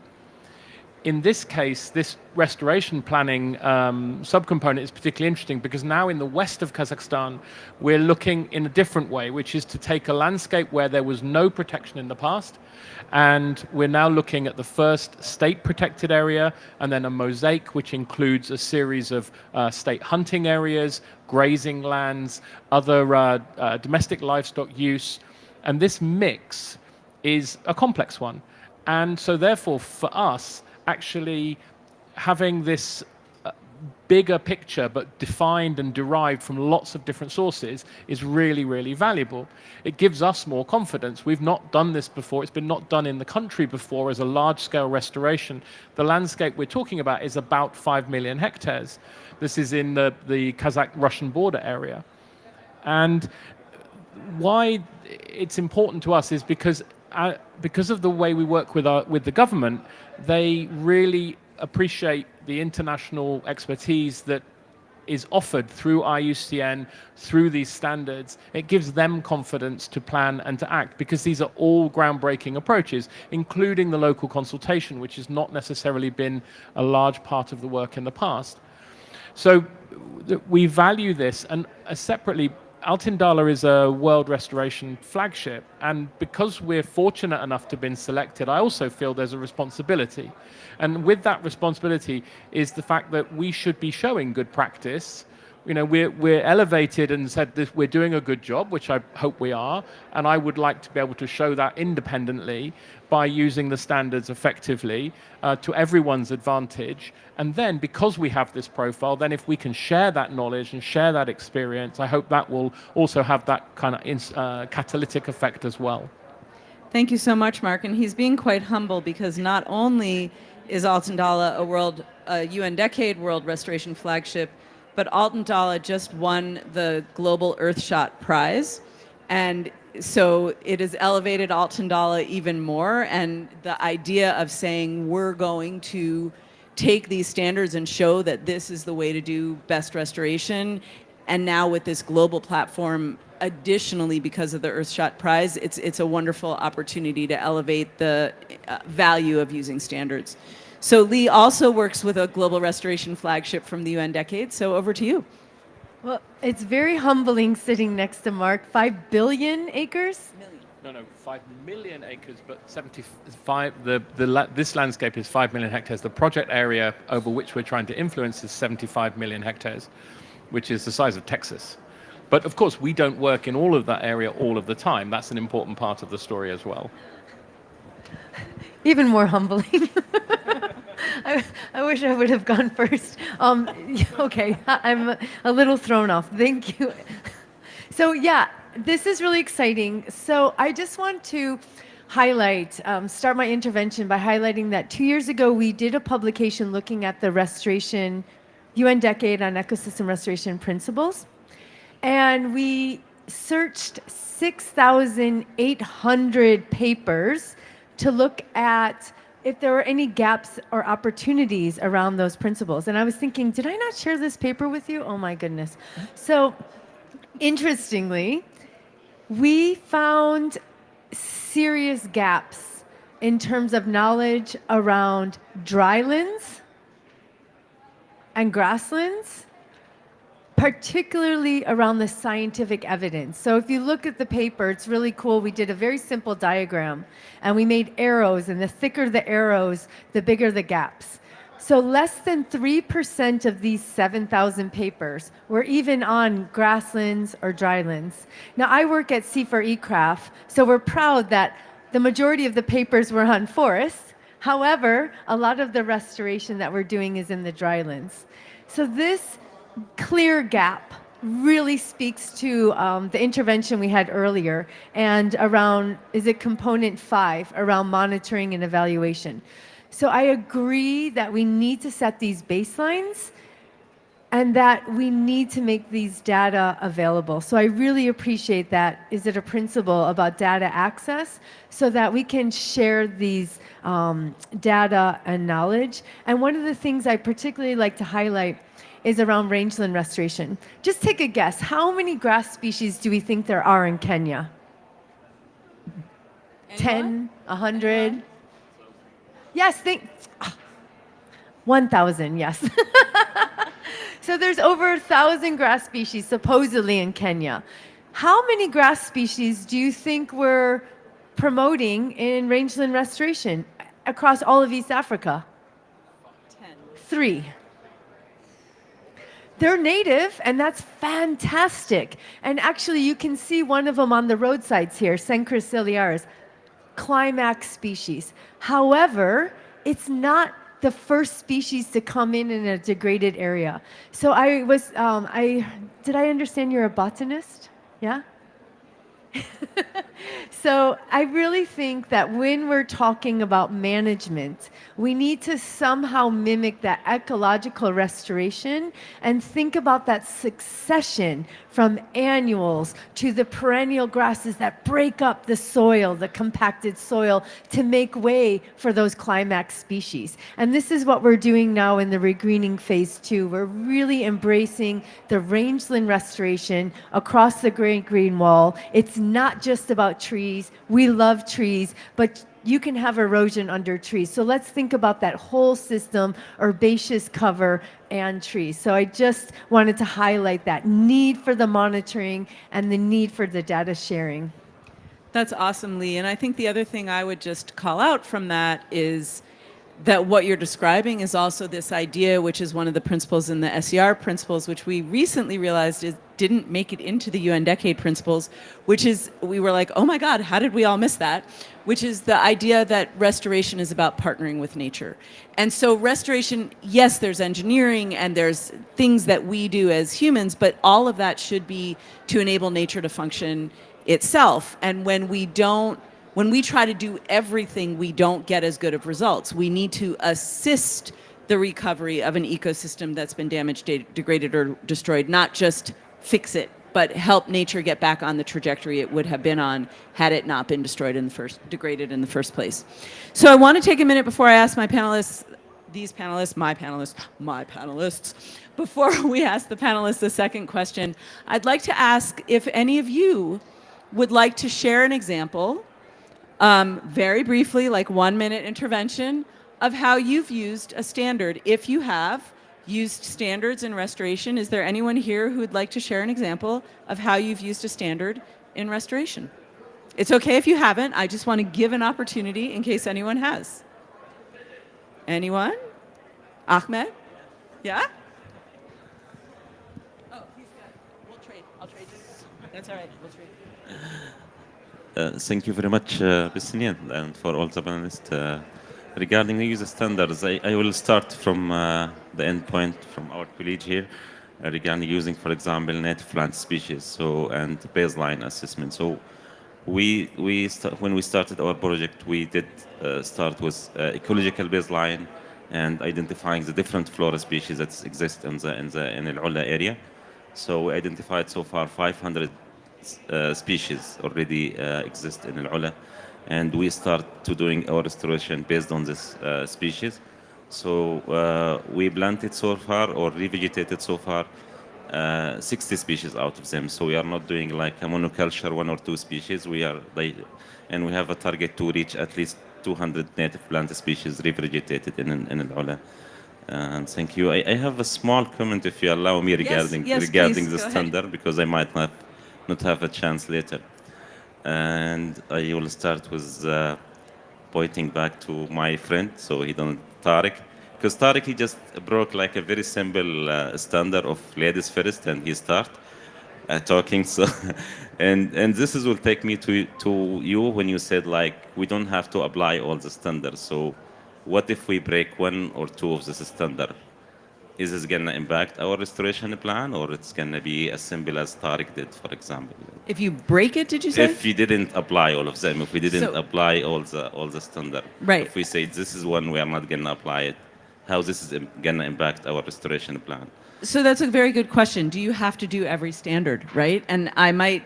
In this case, this restoration planning subcomponent is particularly interesting because now in the west of Kazakhstan, we're looking in a different way, which is to take a landscape where there was no protection in the past, and we're now looking at the first state protected area, and then a mosaic, which includes a series of state hunting areas, grazing lands, other domestic livestock use, and this mix is a complex one. And so therefore, for us, actually having this bigger picture but defined and derived from lots of different sources is really, really valuable. It gives us more confidence. We've not done this before. It's been not done in the country before as a large-scale restoration. The landscape we're talking about is about 5 million hectares. This is in the Kazakh-Russian border area. And why it's important to us is because of the way we work with the government, they really appreciate the international expertise that is offered through IUCN, through these standards. It gives them confidence to plan and to act because these are all groundbreaking approaches, including the local consultation, which has not necessarily been a large part of the work in the past. So we value this, and separately, Altyn-Dala is a World Restoration flagship, and because we're fortunate enough to have been selected, I also feel there's a responsibility. And with that responsibility is the fact that we should be showing good practice. You know, we're elevated and said that we're doing a good job, which I hope we are, and I would like to be able to show that independently by using the standards effectively to everyone's advantage. And then because we have this profile, then if we can share that knowledge and share that experience, I hope that will also have that kind of catalytic effect as well. Thank you so much, Mark. And he's being quite humble because not only is Altyn-Dala a UN Decade World Restoration flagship, but Altyn-Dala just won the Global Earthshot Prize. And so it has elevated Altyn-Dala even more. And the idea of saying we're going to take these standards and show that this is the way to do best restoration. And now with this global platform, additionally, because of the Earthshot Prize, it's a wonderful opportunity to elevate the value of using standards. So Lee also works with a global restoration flagship from the UN Decade. So over to you. Well, it's very humbling sitting next to Mark. 5 billion acres? No, 5 million acres, but 75. This landscape is 5 million hectares. The project area over which we're trying to influence is 75 million hectares, which is the size of Texas. But of course, we don't work in all of that area all of the time. That's an important part of the story as well. Even more humbling. I wish I would have gone first. Okay, I'm a little thrown off. Thank you. So yeah, this is really exciting. So I just want to highlight, start my intervention by highlighting that 2 years ago we did a publication looking at the restoration, UN Decade on Ecosystem Restoration Principles. And we searched 6,800 papers to look at if there were any gaps or opportunities around those principles. And I was thinking, did I not share this paper with you? Oh my goodness. So interestingly, we found serious gaps in terms of knowledge around drylands and grasslands, particularly around the scientific evidence. So if you look at the paper, it's really cool. We did a very simple diagram, and we made arrows, and the thicker the arrows, the bigger the gaps. So less than 3% of these 7,000 papers were even on grasslands or drylands. Now, I work at C4ECRAF, so we're proud that the majority of the papers were on forests. However, a lot of the restoration that we're doing is in the drylands. So this clear gap really speaks to the intervention we had earlier and around, is it component 5, around monitoring and evaluation. So I agree that we need to set these baselines and that we need to make these data available. So I really appreciate that. Is it a principle about data access so that we can share these data and knowledge? And one of the things I particularly like to highlight is around rangeland restoration. Just take a guess. How many grass species do we think there are in Kenya? Anyone? 10, 100? Yes, 1,000, yes. So there's over 1,000 grass species supposedly in Kenya. How many grass species do you think we're promoting in rangeland restoration across all of East Africa? 10. 3. They're native, and that's fantastic. And actually, you can see one of them on the roadsides here, Cenchrus ciliaris, climax species. However, it's not the first species to come in a degraded area. So did I understand you're a botanist? Yeah? So I really think that when we're talking about management, we need to somehow mimic that ecological restoration and think about that succession from annuals to the perennial grasses that break up the soil, the compacted soil, to make way for those climax species. And this is what we're doing now in the regreening phase 2. We're really embracing the rangeland restoration across the Great Green Wall. It's not just about trees. We love trees, but you can have erosion under trees. So let's think about that whole system, herbaceous cover and trees. So I just wanted to highlight that need for the monitoring and the need for the data sharing. That's awesome, Lee. And I think the other thing I would just call out from that is that what you're describing is also this idea, which is one of the principles in the SER principles, which we recently realized didn't make it into the UN Decade principles, which is, we were like, oh my God, how did we all miss that? Which is the idea that restoration is about partnering with nature. And so restoration, yes, there's engineering and there's things that we do as humans, but all of that should be to enable nature to function itself. And when we try to do everything, we don't get as good of results. We need to assist the recovery of an ecosystem that's been damaged, degraded, or destroyed, not just fix it, but help nature get back on the trajectory it would have been on had it not been degraded in the first place. So I want to take a minute before I ask my panelists, my panelists, before we ask the panelists the second question, I'd like to ask if any of you would like to share an example, very briefly, like 1-minute intervention, of how you've used a standard, if you have, used standards in restoration. Is there anyone here who would like to share an example of how you've used a standard in restoration? It's okay if you haven't. I just want to give an opportunity in case anyone has. Anyone? Ahmed? Yeah? Oh, he's good. We'll trade. I'll trade you. That's all right. We'll trade. Thank you very much, Bisnian, and for all the panelists. Regarding the user standards, I will start from the end point from our colleague here regarding using, for example, native plant species and baseline assessment. So when we started our project, we did start with ecological baseline and identifying the different flora species that exist in Al Ula area. So we identified so far 500 species already exist in Al Ula, and we start to doing our restoration based on this species. So we planted so far or revegetated so far 60 species out of them. So we are not doing like a monoculture, 1 or 2 species. And we have a target to reach at least 200 native plant species revegetated in Al Ula. And thank you. I have a small comment, if you allow me, regarding the standard, because I might not have a chance later. And I will start with pointing back to my friend, so he don't, Tariq. Because Tariq, he just broke like a very simple standard of ladies first, and he start talking. So, and this will take me to you when you said like we don't have to apply all the standards. So, what if we break 1 or 2 of this standard? Is this gonna impact our restoration plan, or it's gonna be as simple as Tariq did, for example? If you break it, did you say? If you didn't apply all of them, if we didn't apply all the standard, right? If we say this is one we are not gonna apply it, how this is gonna impact our restoration plan? So that's a very good question. Do you have to do every standard, right? And I might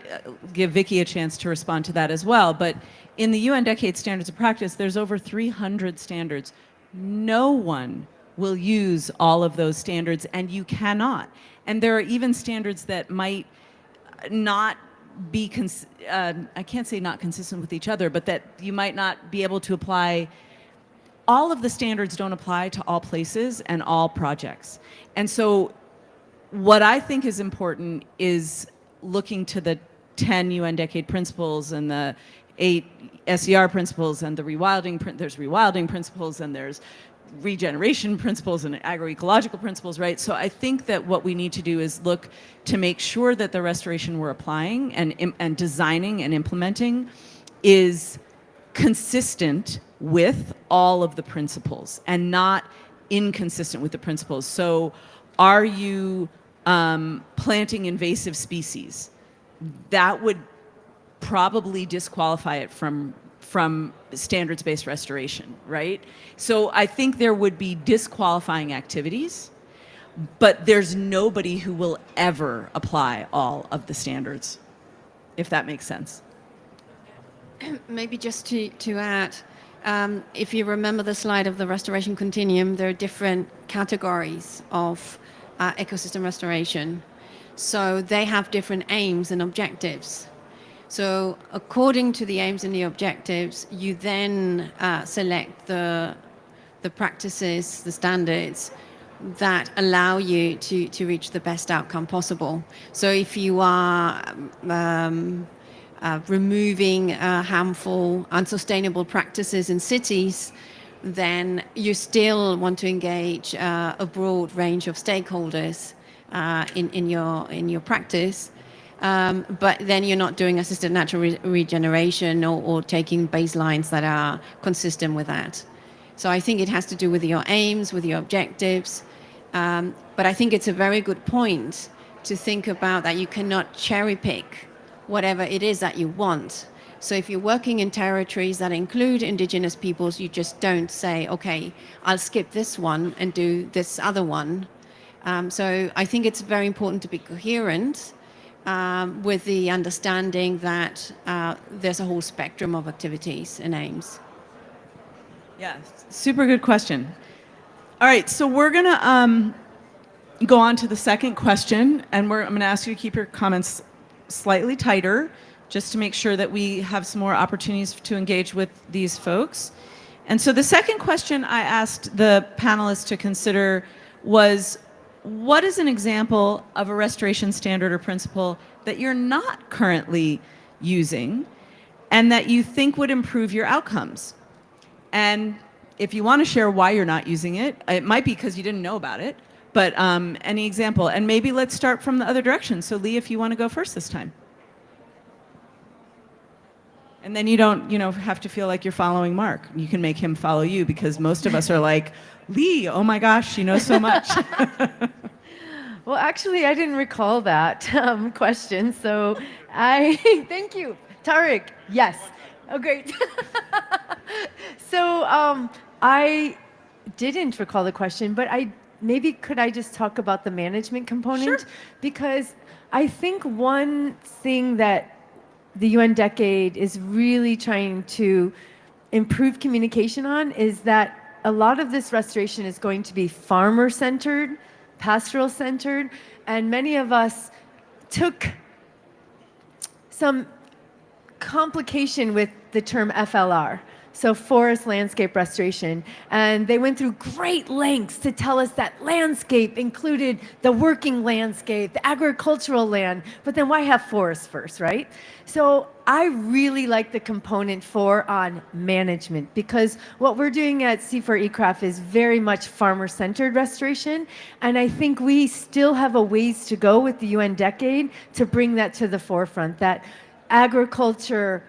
give Vicky a chance to respond to that as well. But in the UN Decade Standards of Practice, there's over 300 standards. No one will use all of those standards, and you cannot. And there are even standards that might not be, I can't say not consistent with each other, but that you might not be able to apply. All of the standards don't apply to all places and all projects. And so what I think is important is looking to the 10 UN Decade Principles and the 8 SER principles and the rewilding, there's rewilding principles and there's regeneration principles and agroecological principles, right? So I think that what we need to do is look to make sure that the restoration we're applying and designing and implementing is consistent with all of the principles and not inconsistent with the principles. So are you planting invasive species? That would probably disqualify it from standards-based restoration, right? So I think there would be disqualifying activities, but there's nobody who will ever apply all of the standards, if that makes sense. Maybe just to add, if you remember the slide of the restoration continuum, there are different categories of ecosystem restoration. So they have different aims and objectives. So according to the aims and the objectives, you then select the practices, the standards that allow you to reach the best outcome possible. So if you are removing harmful, unsustainable practices in cities, then you still want to engage a broad range of stakeholders in your practice. But then you're not doing assisted natural regeneration or taking baselines that are consistent with that. So I think it has to do with your aims, with your objectives. But I think it's a very good point to think about that you cannot cherry pick whatever it is that you want. So if you're working in territories that include indigenous peoples, you just don't say, okay, I'll skip this one and do this other one. So I think it's very important to be coherent with the understanding that there's a whole spectrum of activities and aims. Yeah, super good question. All right, so we're gonna go on to the second question, and I'm gonna ask you to keep your comments slightly tighter, just to make sure that we have some more opportunities to engage with these folks. And so the second question I asked the panelists to consider was, what is an example of a restoration standard or principle that you're not currently using and that you think would improve your outcomes? And if you want to share why you're not using it, it might be because you didn't know about it, but any example. And maybe let's start from the other direction. So Lee, if you want to go first this time. And then you don't, have to feel like you're following Mark. You can make him follow you, because most of us are like, Lee, oh my gosh, she knows so much. Well, actually, I didn't recall that question, so thank you. Tariq, yes. Oh, great. So I didn't recall the question, but maybe could I just talk about the management component? Sure. Because I think one thing that the UN Decade is really trying to improve communication on is that a lot of this restoration is going to be farmer-centered, pastoral-centered, and many of us took some complication with the term FLR, so forest landscape restoration, and they went through great lengths to tell us that landscape included the working landscape, the agricultural land, but then why have forests first, right? So I really like the component 4 on management, because what we're doing at C4ECRAF is very much farmer-centered restoration, and I think we still have a ways to go with the UN Decade to bring that to the forefront, that agriculture,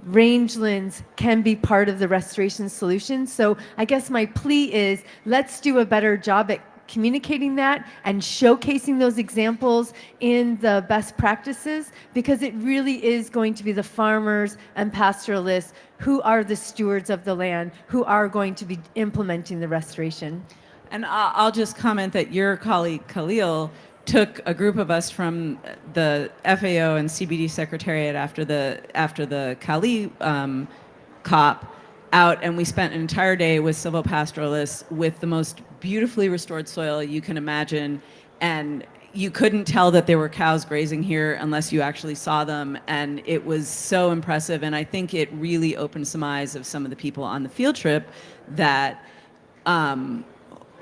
rangelands can be part of the restoration solution. So I guess my plea is, let's do a better job at communicating that and showcasing those examples in the best practices, because it really is going to be the farmers and pastoralists who are the stewards of the land, who are going to be implementing the restoration. And I'll just comment that your colleague Khalil took a group of us from the FAO and CBD Secretariat after the Cali COP out, and we spent an entire day with silvopastoralists with the most beautifully restored soil you can imagine, and you couldn't tell that there were cows grazing here unless you actually saw them, and it was so impressive. And I think it really opened some eyes of some of the people on the field trip that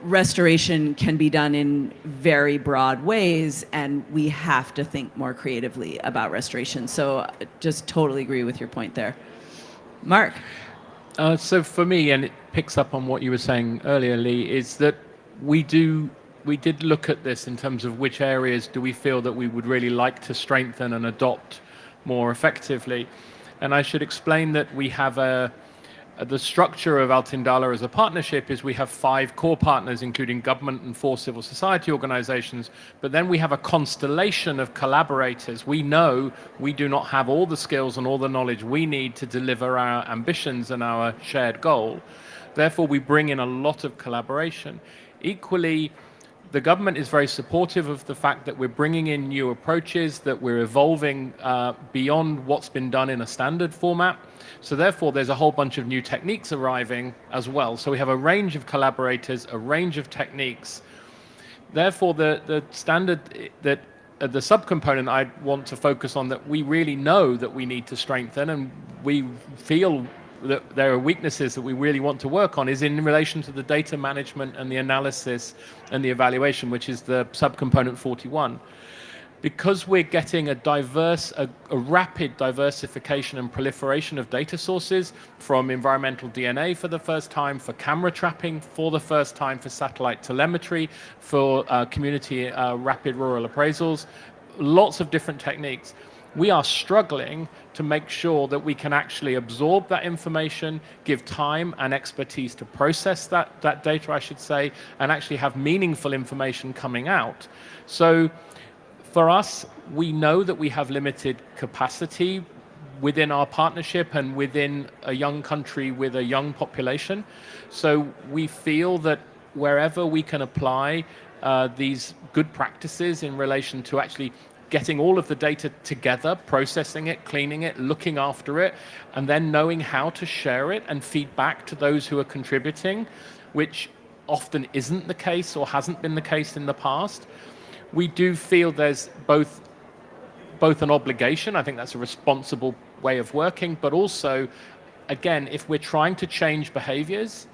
restoration can be done in very broad ways, and we have to think more creatively about restoration. So just totally agree with your point there. Mark? So for me, and it picks up on what you were saying earlier, Lee, is that we did look at this in terms of which areas do we feel that we would really like to strengthen and adopt more effectively. And I should explain that we have the structure of Altindala as a partnership is we have 5 core partners, including government and 4 civil society organizations, but then we have a constellation of collaborators. We know we do not have all the skills and all the knowledge we need to deliver our ambitions and our shared goal. Therefore, we bring in a lot of collaboration. Equally, the government is very supportive of the fact that we're bringing in new approaches, that we're evolving beyond what's been done in a standard format. So therefore, there's a whole bunch of new techniques arriving as well. So we have a range of collaborators, a range of techniques. Therefore, the standard, that the subcomponent I want to focus on that we really know that we need to strengthen, and we feel that there are weaknesses that we really want to work on, is in relation to the data management and the analysis and the evaluation, which is the subcomponent 41. Because we're getting a rapid diversification and proliferation of data sources, from environmental DNA for the first time, for camera trapping for the first time, for satellite telemetry, for community rapid rural appraisals, lots of different techniques. We are struggling to make sure that we can actually absorb that information, give time and expertise to process that data, I should say, and actually have meaningful information coming out. So for us, we know that we have limited capacity within our partnership and within a young country with a young population. So we feel that wherever we can apply these good practices in relation to actually getting all of the data together, processing it, cleaning it, looking after it, and then knowing how to share it and feed back to those who are contributing, which often isn't the case or hasn't been the case in the past. We do feel there's both an obligation, I think that's a responsible way of working, but also, again, if we're trying to change behaviors,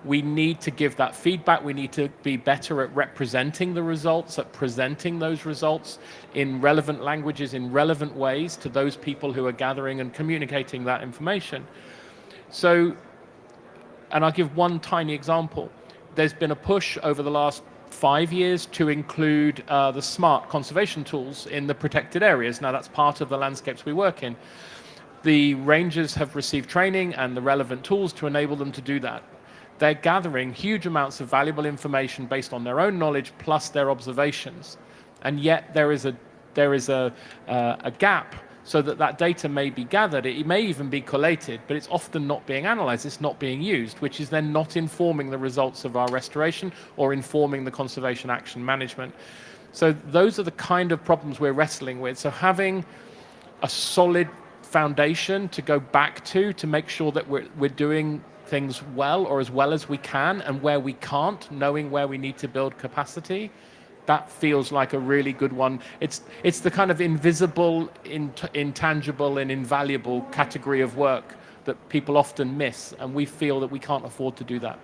We need to give that feedback. We need to be better at representing the results, at presenting those results in relevant languages, in relevant ways to those people who are gathering and communicating that information. So, and I'll give one tiny example. There's been a push over the last 5 years to include the smart conservation tools in the protected areas. Now that's part of the landscapes we work in. The rangers have received training and the relevant tools to enable them to do that. They're gathering huge amounts of valuable information based on their own knowledge plus their observations. And yet there is a gap so that data may be gathered. It may even be collated, but it's often not being analyzed, it's not being used, which is then not informing the results of our restoration or informing the conservation action management. So those are the kind of problems we're wrestling with. So having a solid foundation to go back to make sure that we're doing things well or as well as we can, and where we can't, knowing where we need to build capacity, that feels like a really good one. It's the kind of invisible, intangible and invaluable category of work that people often miss, and we feel that we can't afford to do that.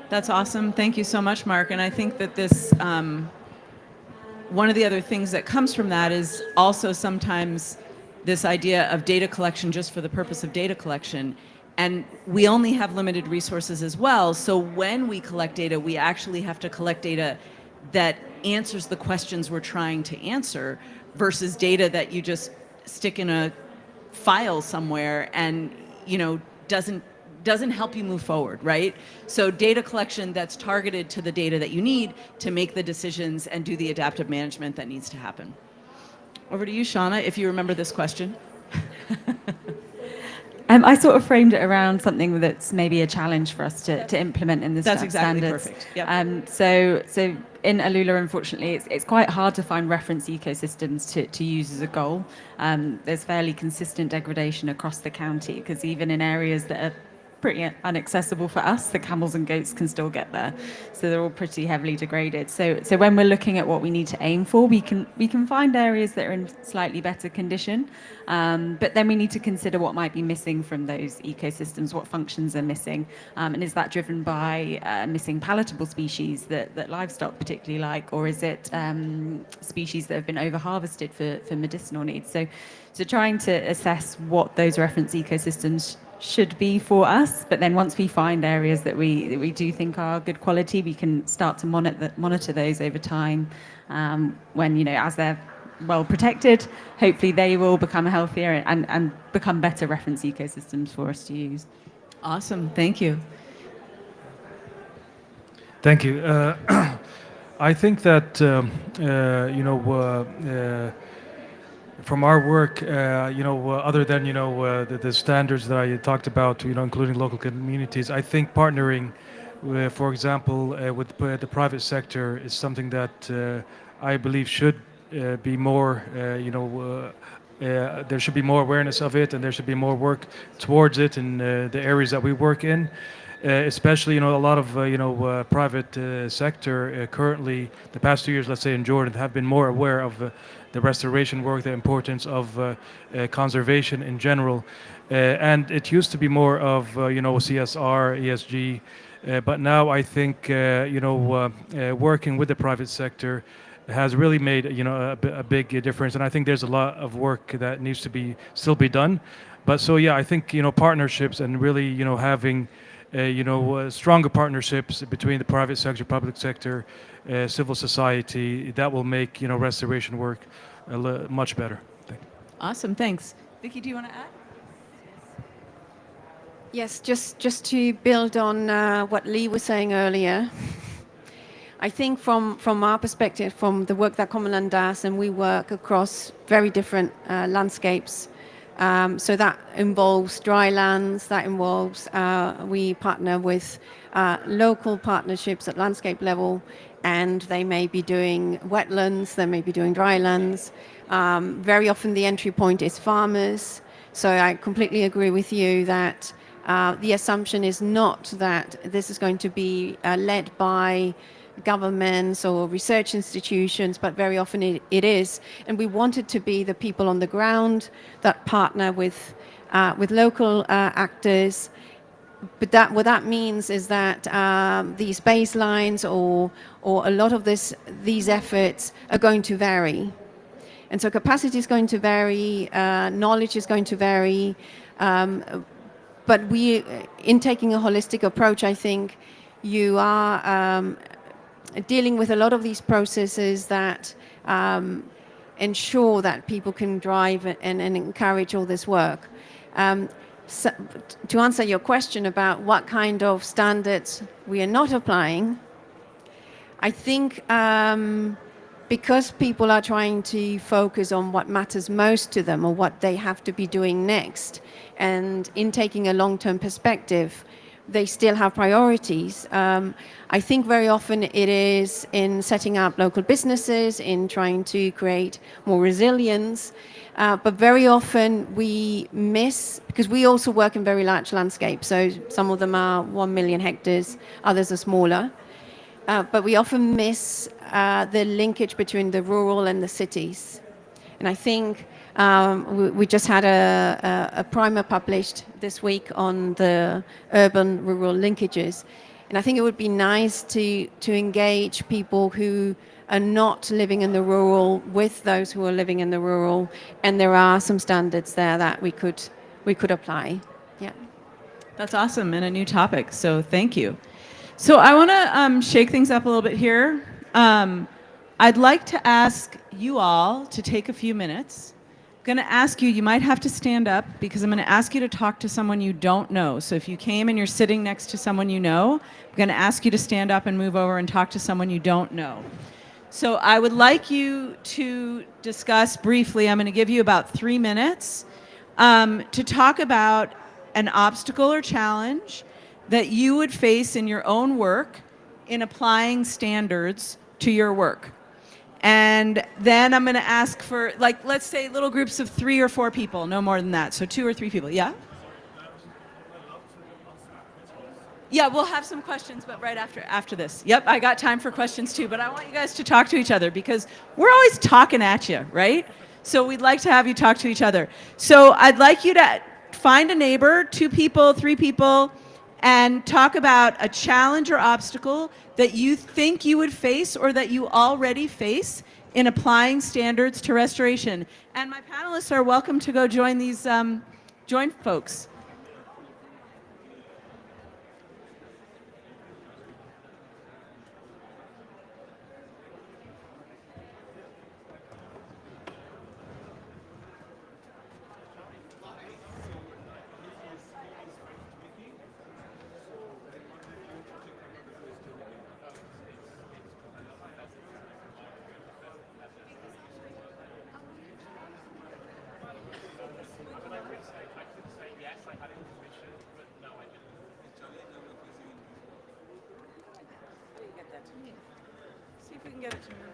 That's awesome. Thank you so much, Mark. And I think that this, one of the other things that comes from that is also sometimes this idea of data collection just for the purpose of data collection. And we only have limited resources as well. So when we collect data, we actually have to collect data that answers the questions we're trying to answer versus data that you just stick in a file somewhere and, you know, doesn't help you move forward, right? So data collection that's targeted to the data that you need to make the decisions and do the adaptive management that needs to happen. Over to you, Shauna, if you remember this question. I sort of framed it around something that's maybe a challenge for us to implement in the That's exactly standards. perfect. Yep. So in Alula, unfortunately, it's quite hard to find reference ecosystems to use as a goal. There's fairly consistent degradation across the county, because even in areas that are pretty inaccessible for us, the camels and goats can still get there. So they're all pretty heavily degraded. So when we're looking at what we need to aim for, we can find areas that are in slightly better condition, but then we need to consider what might be missing from those ecosystems, what functions are missing, and is that driven by missing palatable species that livestock particularly like, or is it species that have been over-harvested for medicinal needs? So trying to assess what those reference ecosystems should be for us, but then once we find areas that we do think are good quality, we can start to monitor those over time. When, you know, as they're well protected, hopefully they will become healthier and become better reference ecosystems for us to use. Awesome, thank you. Thank you. I think that you know, from our work, you know, other than, you know, the standards that I talked about, you know, including local communities, I think partnering, for example, with the private sector is something that I believe should be more, you know, there should be more awareness of it, and there should be more work towards it in the areas that we work in. Especially, you know, a lot of, you know, private sector currently, the past 2 years, let's say in Jordan, have been more aware of the restoration work, the importance of conservation in general. And it used to be more of, you know, CSR, ESG, but now I think, you know, working with the private sector has really made, you know, a big difference. And I think there's a lot of work that needs to still be done. But so, yeah, I think, you know, partnerships and really, you know, having you know, stronger partnerships between the private sector, public sector, civil society, that will make, you know, restoration work much better. Thank you. Awesome, thanks. Vicky, do you want to add? Yes, just to build on what Lee was saying earlier. I think from our perspective, from the work that Commonland does, and we work across very different landscapes. So that involves dry lands, that involves, we partner with local partnerships at landscape level, and they may be doing wetlands, they may be doing dry lands. Very often the entry point is farmers. So I completely agree with you that the assumption is not that this is going to be led by governments or research institutions, but very often it is. And we want it to be the people on the ground that partner with local actors but that what that means is that these baselines or a lot of these efforts are going to vary. And so capacity is going to vary, knowledge is going to vary, but in taking a holistic approach, I think you are dealing with a lot of these processes that ensure that people can drive and encourage all this work. So to answer your question about what kind of standards we are not applying, I think because people are trying to focus on what matters most to them or what they have to be doing next, and in taking a long-term perspective, they still have priorities. I think very often it is in setting up local businesses, in trying to create more resilience, but very often we miss, because we also work in very large landscapes, so some of them are 1 million hectares, others are smaller. But we often miss the linkage between the rural and the cities. And I think we just had a primer published this week on the urban-rural linkages. And I think it would be nice to engage people who are not living in the rural with those who are living in the rural. And there are some standards there that we could apply. Yeah. That's awesome and a new topic, so thank you. So I want to shake things up a little bit here. I'd like to ask you all to take a few minutes. I'm going to ask you, you might have to stand up because I'm going to ask you to talk to someone you don't know. So if you came and you're sitting next to someone you know, I'm going to ask you to stand up and move over and talk to someone you don't know. So I would like you to discuss briefly, I'm going to give you about 3 minutes, to talk about an obstacle or challenge that you would face in your own work in applying standards to your work. And then I'm going to ask for, like, let's say little groups of 3 or 4 people, no more than that. So 2 or 3 people. Yeah? Yeah, we'll have some questions, but right after this. Yep, I got time for questions too, but I want you guys to talk to each other because we're always talking at you, right? So we'd like to have you talk to each other. So I'd like you to find a neighbor, 2 people, 3 people, and talk about a challenge or obstacle that you think you would face or that you already face in applying standards to restoration. And my panelists are welcome to go join these join folks. See if we can get it to move.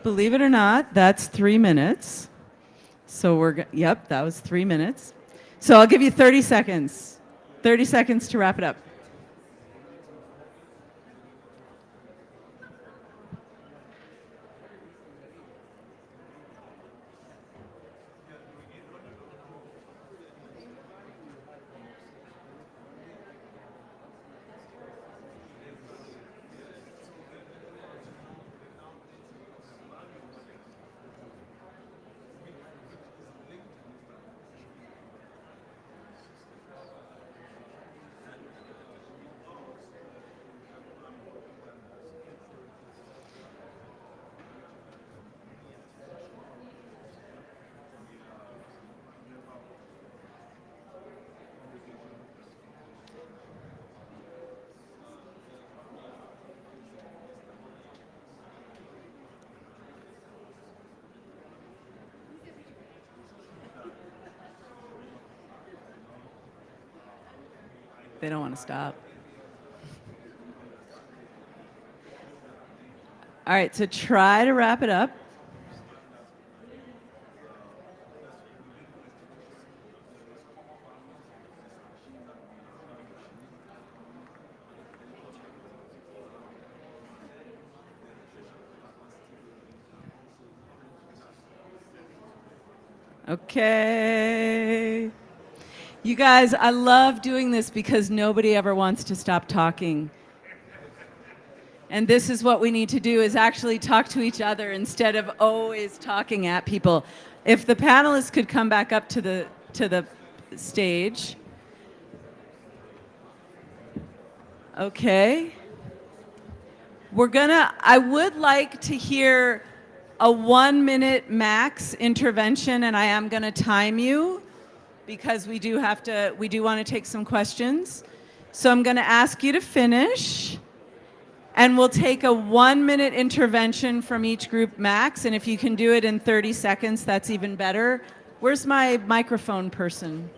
believe it or not, that's 3 minutes. So yep, that was 3 minutes. So I'll give you 30 seconds. 30 seconds to wrap it up. They don't want to stop. All right, so try to wrap it up. Okay. You guys, I love doing this because nobody ever wants to stop talking. And this is what we need to do, is actually talk to each other instead of always talking at people. If the panelists could come back up to the stage. Okay. I would like to hear a 1 minute max intervention, and I am gonna time you because we do want to take some questions. So I'm gonna ask you to finish, and we'll take a 1 minute intervention from each group max, and if you can do it in 30 seconds, that's even better. Where's my microphone person?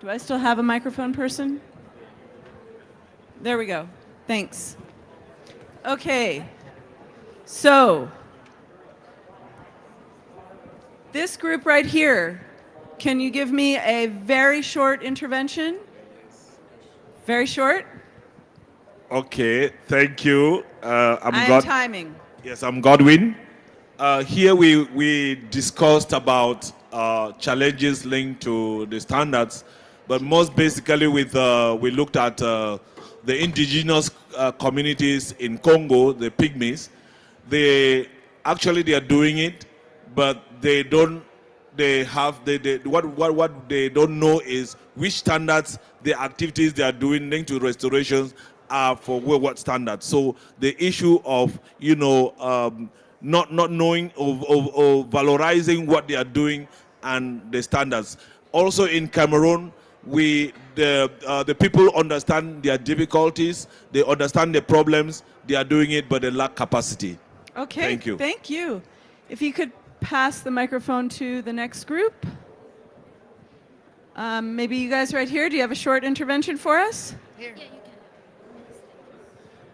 Do I still have a microphone person? There we go. Thanks. Okay. So, this group right here, can you give me a very short intervention? Very short? Okay, thank you. I'm timing. Yes, I'm Godwin. Here we discussed about challenges linked to the standards, but most basically we looked at the indigenous communities in Congo, the Pygmies. They are doing it, but what they don't know is which standards the activities they are doing linked to restorations are for what standards. So the issue of not knowing or valorizing what they are doing and the standards. Also in Cameroon, the people understand their difficulties, they understand the problems, they are doing it, but they lack capacity. Okay, thank you. Thank you. If you could pass the microphone to the next group. Maybe you guys right here, do you have a short intervention for us? Here.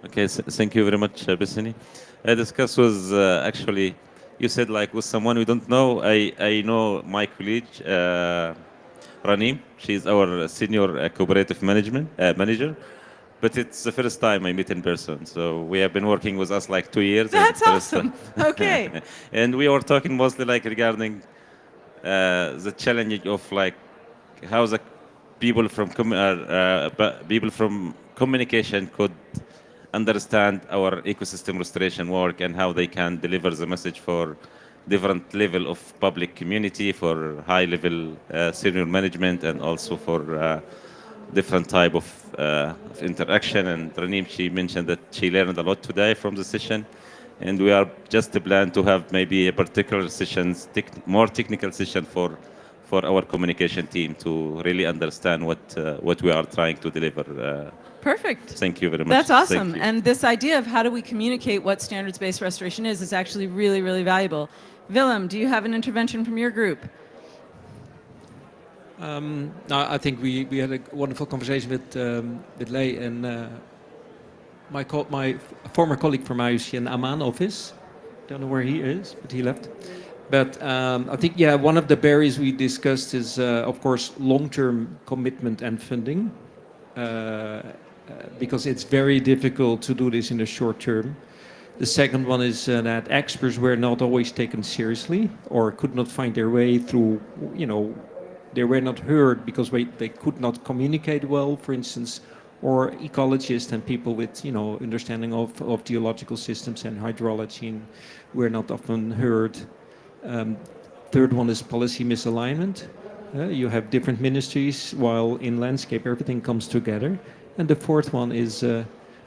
Okay, thank you very much, Bessini. I discussed was actually, you said like with someone we don't know. I know my colleague, Ranim. She's our senior cooperative manager. But it's the first time I meet in person. So we have been working with us like 2 years. That's awesome. Okay. And we were talking mostly like regarding the challenge of like how the people from communication could understand our ecosystem restoration work and how they can deliver the message for different level of public community, for high level senior management, and also for different type of interaction. And Ranim, she mentioned that she learned a lot today from the session, and we are just plan to have maybe a particular sessions, more technical session for our communication team to really understand what we are trying to deliver. Perfect. Thank you very much. That's awesome. And this idea of how do we communicate what standards-based restoration is actually really, really valuable. Willem, do you have an intervention from your group? I think we had a wonderful conversation with Lei and my former colleague from IUCN Amman office. Don't know where he is, but he left. But I think, yeah, one of the barriers we discussed is, of course, long-term commitment and funding, because it's very difficult to do this in the short term. The second one is that experts were not always taken seriously or could not find their way through, they were not heard because they could not communicate well, for instance, or ecologists and people with, understanding of geological systems and hydrology were not often heard. Third one is policy misalignment. You have different ministries, while in landscape everything comes together. And the fourth one is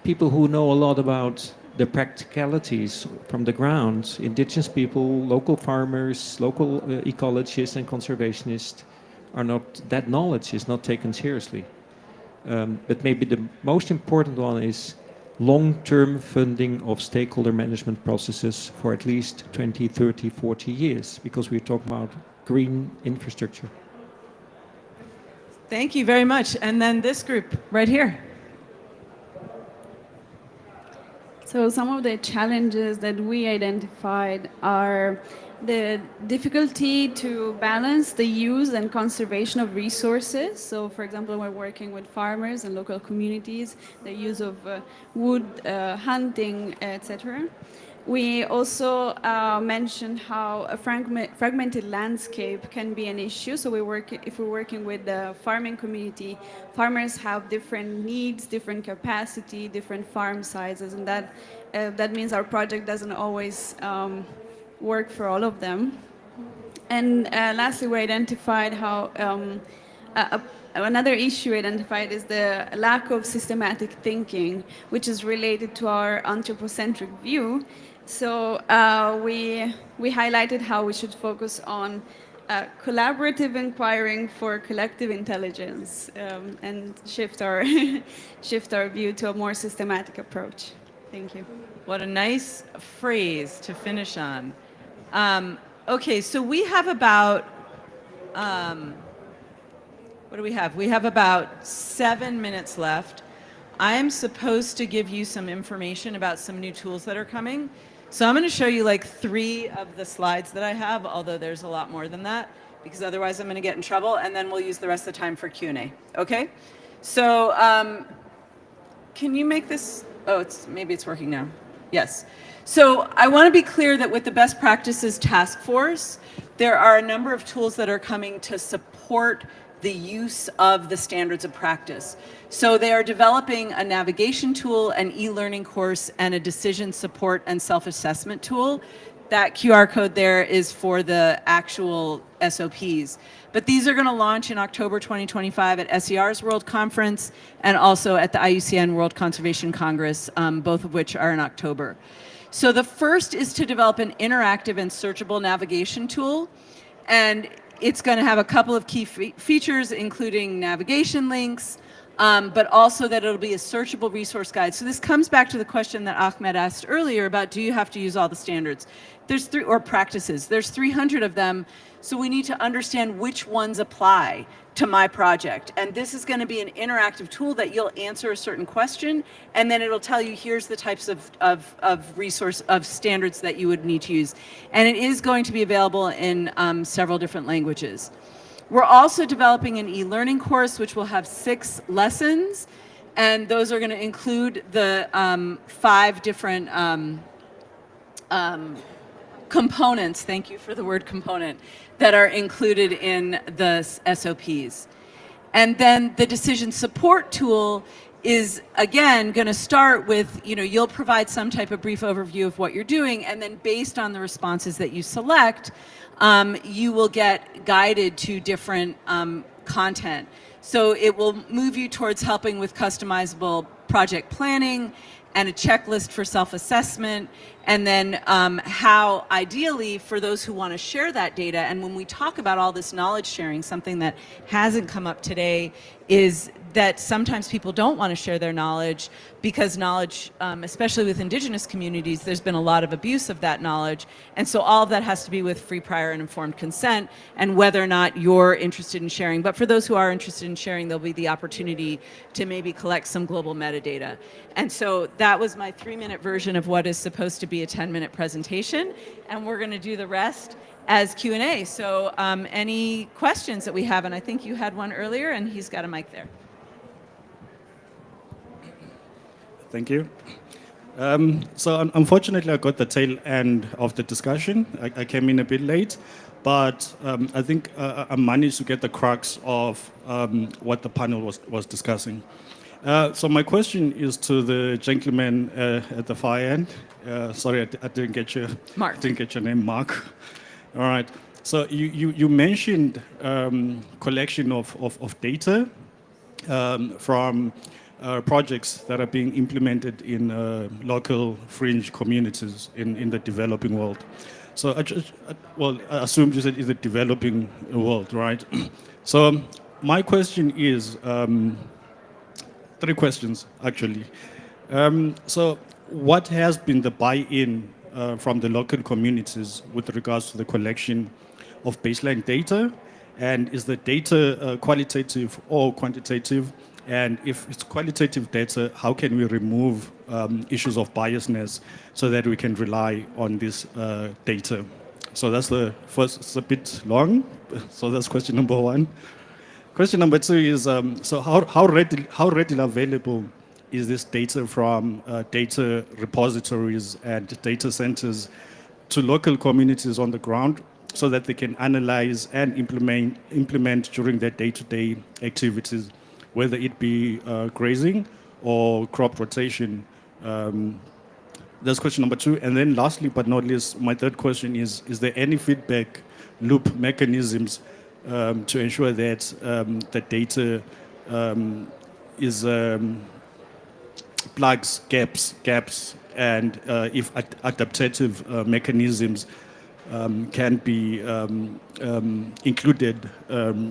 people who know a lot about the practicalities from the ground, indigenous people, local farmers, local ecologists and conservationists, that knowledge is not taken seriously. But maybe the most important one is long-term funding of stakeholder management processes for at least 20, 30, 40 years, because we're talking about green infrastructure. Thank you very much. And then this group right here. So some of the challenges that we identified are the difficulty to balance the use and conservation of resources. So for example, we're working with farmers and local communities, the use of wood, hunting, etc. We also mentioned how a fragmented landscape can be an issue. So if we're working with the farming community, farmers have different needs, different capacity, different farm sizes, and that means our project doesn't always work for all of them. And lastly, we identified how another issue identified is the lack of systematic thinking, which is related to our anthropocentric view. So we highlighted how we should focus on collaborative inquiring for collective intelligence and shift our view to a more systematic approach. Thank you. What a nice phrase to finish on. Okay, so we have about, what do we have? We have about 7 minutes left. I am supposed to give you some information about some new tools that are coming. So I'm going to show you like 3 of the slides that I have, although there's a lot more than that, because otherwise I'm going to get in trouble, and then we'll use the rest of the time for Q&A. Okay? So can you make this? Oh, maybe it's working now. Yes. So I want to be clear that with the Best Practices Task Force, there are a number of tools that are coming to support the use of the standards of practice. So they are developing a navigation tool, an e-learning course, and a decision support and self-assessment tool. That QR code there is for the actual SOPs. But these are going to launch in October 2025 at SER's World Conference and also at the IUCN World Conservation Congress, both of which are in October. So the first is to develop an interactive and searchable navigation tool. And it's going to have a couple of key features, including navigation links, but also that it'll be a searchable resource guide. So this comes back to the question that Ahmed asked earlier about, do you have to use all the standards? There's or practices. There's 300 of them, so we need to understand which ones apply to my project. And this is going to be an interactive tool that you'll answer a certain question, and then it'll tell you here's the types of standards that you would need to use. And it is going to be available in several different languages. We're also developing an e-learning course, which will have 6 lessons, and those are going to include the 5 different components, thank you for the word component, that are included in the SOPs. And then the decision support tool is, again, going to start with, you'll provide some type of brief overview of what you're doing, and then based on the responses that you select, you will get guided to different content. So it will move you towards helping with customizable project planning and a checklist for self-assessment, and then how ideally for those who want to share that data. And when we talk about all this knowledge sharing, something that hasn't come up today is that sometimes people don't want to share their knowledge because knowledge, especially with indigenous communities, there's been a lot of abuse of that knowledge. And so all of that has to be with free, prior, and informed consent and whether or not you're interested in sharing. But for those who are interested in sharing, there'll be the opportunity to maybe collect some global metadata. And so that was my 3-minute version of what is supposed to be a 10-minute presentation. And we're going to do the rest as Q&A. So any questions that we have, and I think you had one earlier, and he's got a mic there. Thank you. So unfortunately, I got the tail end of the discussion. I came in a bit late, but I think I managed to get the crux of what the panel was discussing. So my question is to the gentleman at the far end. Sorry, I didn't get your Mark. Didn't get your name, Mark. All right. So you mentioned collection of data from projects that are being implemented in local fringe communities in the developing world. So I assumed you said in the developing world, right? So my question is 3 questions actually. So what has been the buy-in from the local communities with regards to the collection of baseline data? And is the data qualitative or quantitative? And if it's qualitative data, how can we remove issues of biasness so that we can rely on this data? So that's the first, it's a bit long. So that's question number 1. Question number 2 is, so how readily available is this data from data repositories and data centers to local communities on the ground so that they can analyze and implement during their day-to-day activities, whether it be grazing or crop rotation? That's question number 2. And then lastly, but not least, my 3rd question is there any feedback loop mechanisms to ensure that the data is plugs gaps, and if adaptive mechanisms can be included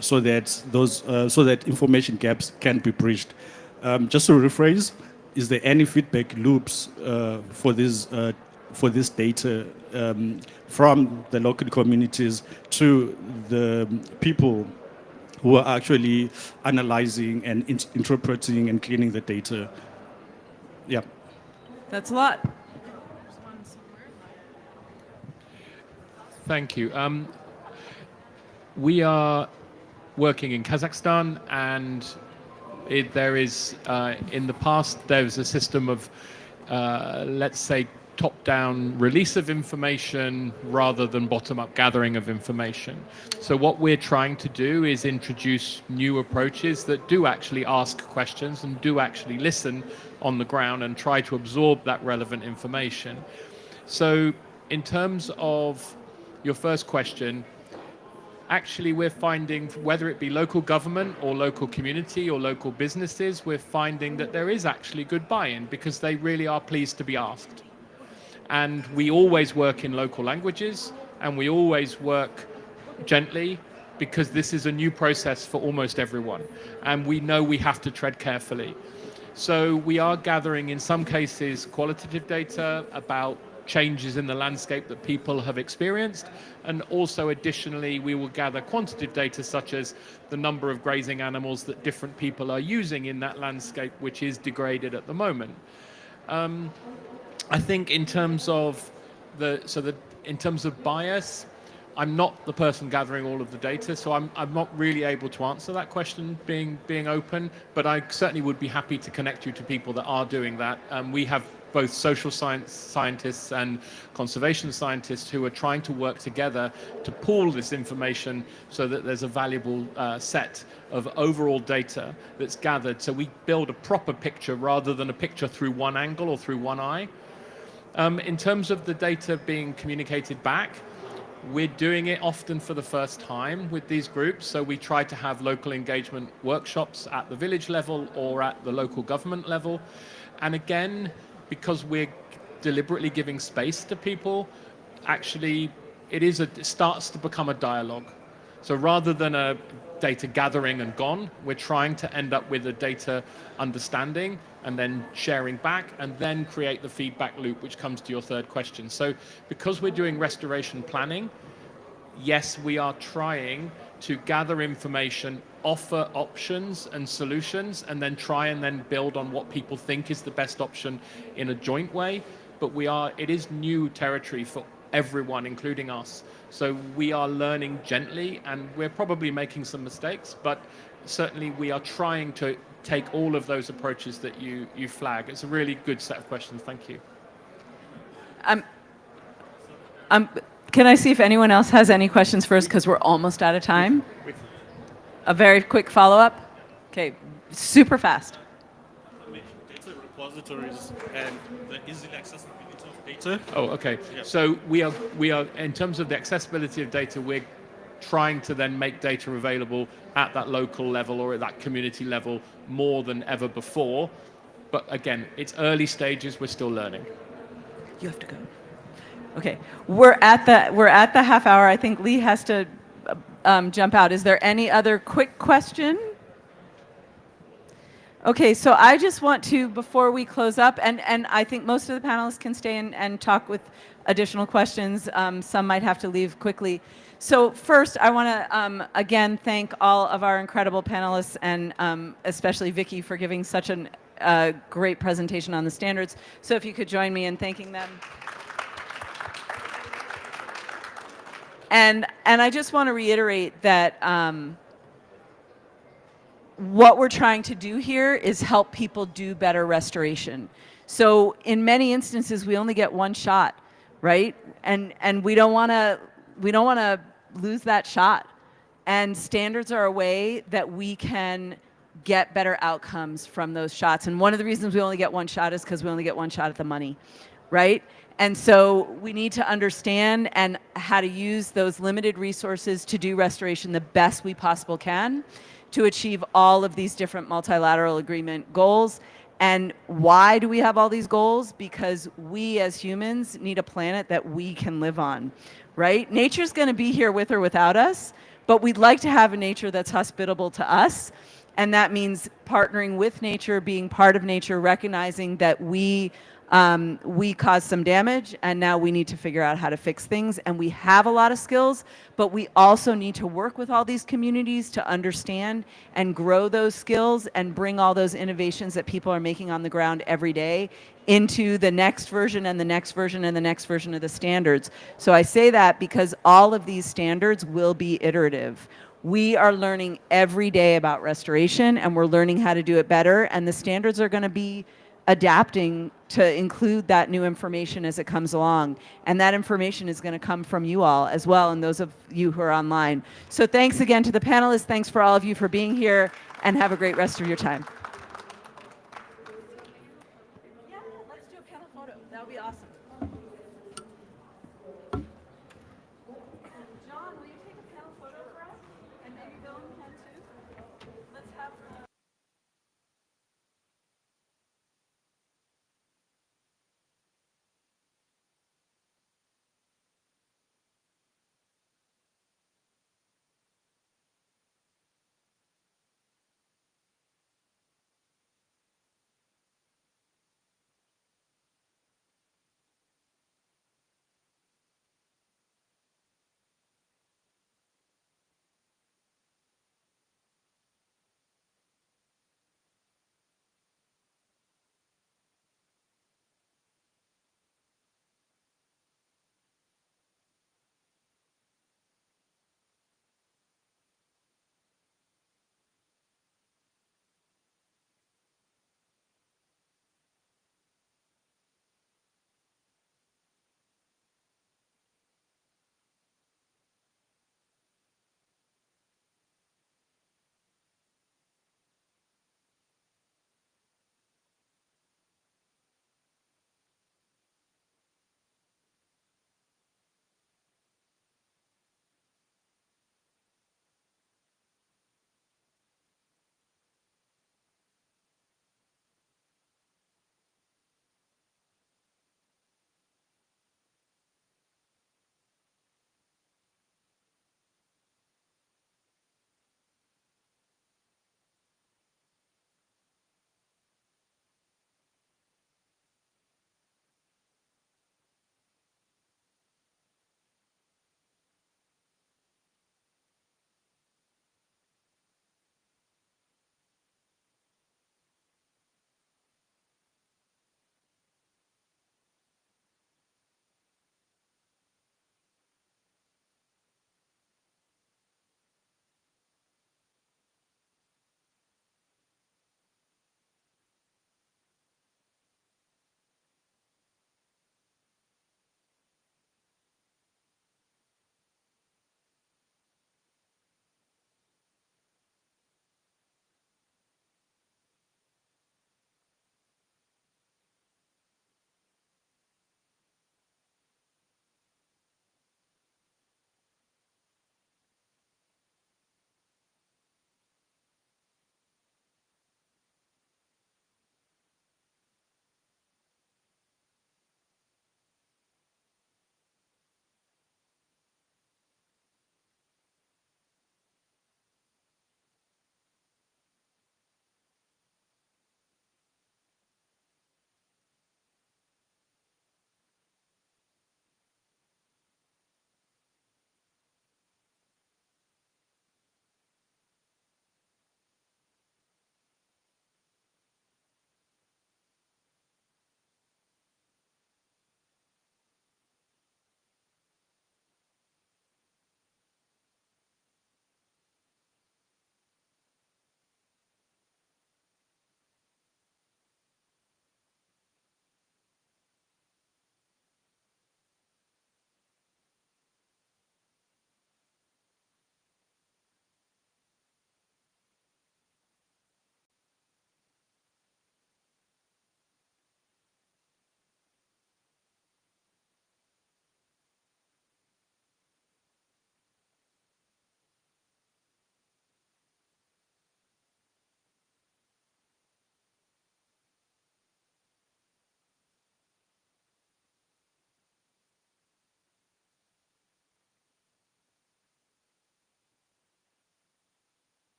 so that information gaps can be bridged. Just to rephrase, is there any feedback loops for this data from the local communities to the people who are actually analyzing and interpreting and cleaning the data? Yeah. That's a lot. Thank you. We are working in Kazakhstan, and there is, in the past, there was a system of, let's say, top-down release of information rather than bottom-up gathering of information. So what we're trying to do is introduce new approaches that do actually ask questions and do actually listen on the ground and try to absorb that relevant information. So in terms of your first question, actually we're finding, whether it be local government or local community or local businesses, we're finding that there is actually good buy-in because they really are pleased to be asked. And we always work in local languages, and we always work gently because this is a new process for almost everyone. And we know we have to tread carefully. So we are gathering, in some cases, qualitative data about changes in the landscape that people have experienced. And also, additionally, we will gather quantitative data such as the number of grazing animals that different people are using in that landscape, which is degraded at the moment. I think in terms of in terms of bias, I'm not the person gathering all of the data, so I'm not really able to answer that question being open, but I certainly would be happy to connect you to people that are doing that. We have both social scientists and conservation scientists who are trying to work together to pool this information so that there's a valuable set of overall data that's gathered, so we build a proper picture rather than a picture through one angle or through one eye. In terms of the data being communicated back, we're doing it often for the first time with these groups, so we try to have local engagement workshops at the village level or at the local government level. And again, because we're deliberately giving space to people, actually it starts to become a dialogue. So rather than data gathering and gone. We're trying to end up with a data understanding and then sharing back and then create the feedback loop, which comes to your third question. So because we're doing restoration planning, yes, we are trying to gather information, offer options and solutions, and then try and then build on what people think is the best option in a joint way. But it is new territory for everyone, including us. So we are learning gently, and we're probably making some mistakes, but certainly we are trying to take all of those approaches that you flag. It's a really good set of questions. Thank you. Can I see if anyone else has any questions first, because we're almost out of time? A very quick follow-up? Okay, super fast. Data repositories and the easy accessibility of data. Oh, okay. Yeah. So we are in terms of the accessibility of data, we're trying to then make data available at that local level or at that community level more than ever before. But again, it's early stages. We're still learning. You have to go. Okay, we're at the half hour. I think Lee has to jump out. Is there any other quick question? Okay, so I just want to, before we close up, and I think most of the panelists can stay and talk with additional questions. Some might have to leave quickly. So first, I want to, again, thank all of our incredible panelists, and especially Vicky for giving such a great presentation on the standards. So if you could join me in thanking them. And I just want to reiterate that what we're trying to do here is help people do better restoration. So in many instances, we only get one shot, right? And we don't want to lose that shot. And standards are a way that we can get better outcomes from those shots. And one of the reasons we only get one shot is because we only get one shot at the money, right? And so we need to understand and how to use those limited resources to do restoration the best we possibly can to achieve all of these different multilateral agreement goals. And why do we have all these goals? Because we as humans need a planet that we can live on, right? Nature's going to be here with or without us, but we'd like to have a nature that's hospitable to us. And that means partnering with nature, being part of nature, recognizing that we caused some damage, and now we need to figure out how to fix things. And we have a lot of skills, but we also need to work with all these communities to understand and grow those skills and bring all those innovations that people are making on the ground every day into the next version and the next version and the next version of the standards. So I say that because all of these standards will be iterative. We are learning every day about restoration, and we're learning how to do it better, and the standards are going to be adapting to include that new information as it comes along. And that information is going to come from you all as well, and those of you who are online. So thanks again to the panelists. Thanks for all of you for being here, and have a great rest of your time. Yeah, let's do a panel photo. That would be awesome. John, will you take a panel photo for us? And maybe Bill can too? Let's have...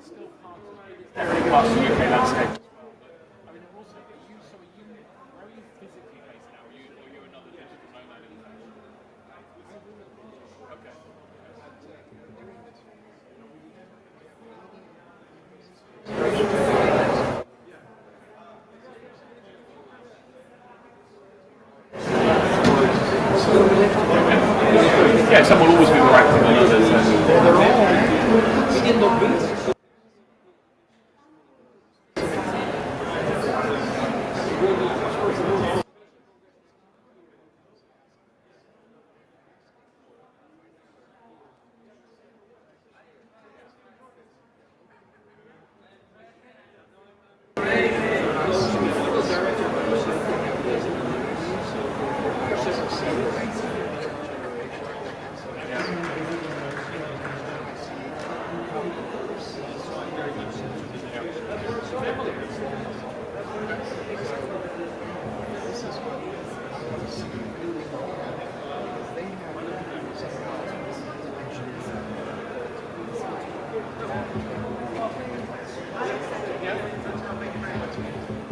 still part of the UK landscape. I mean, also, where are you physically based now? Or you another digital nomad in fact? Okay. Yeah, some will always be more active than others.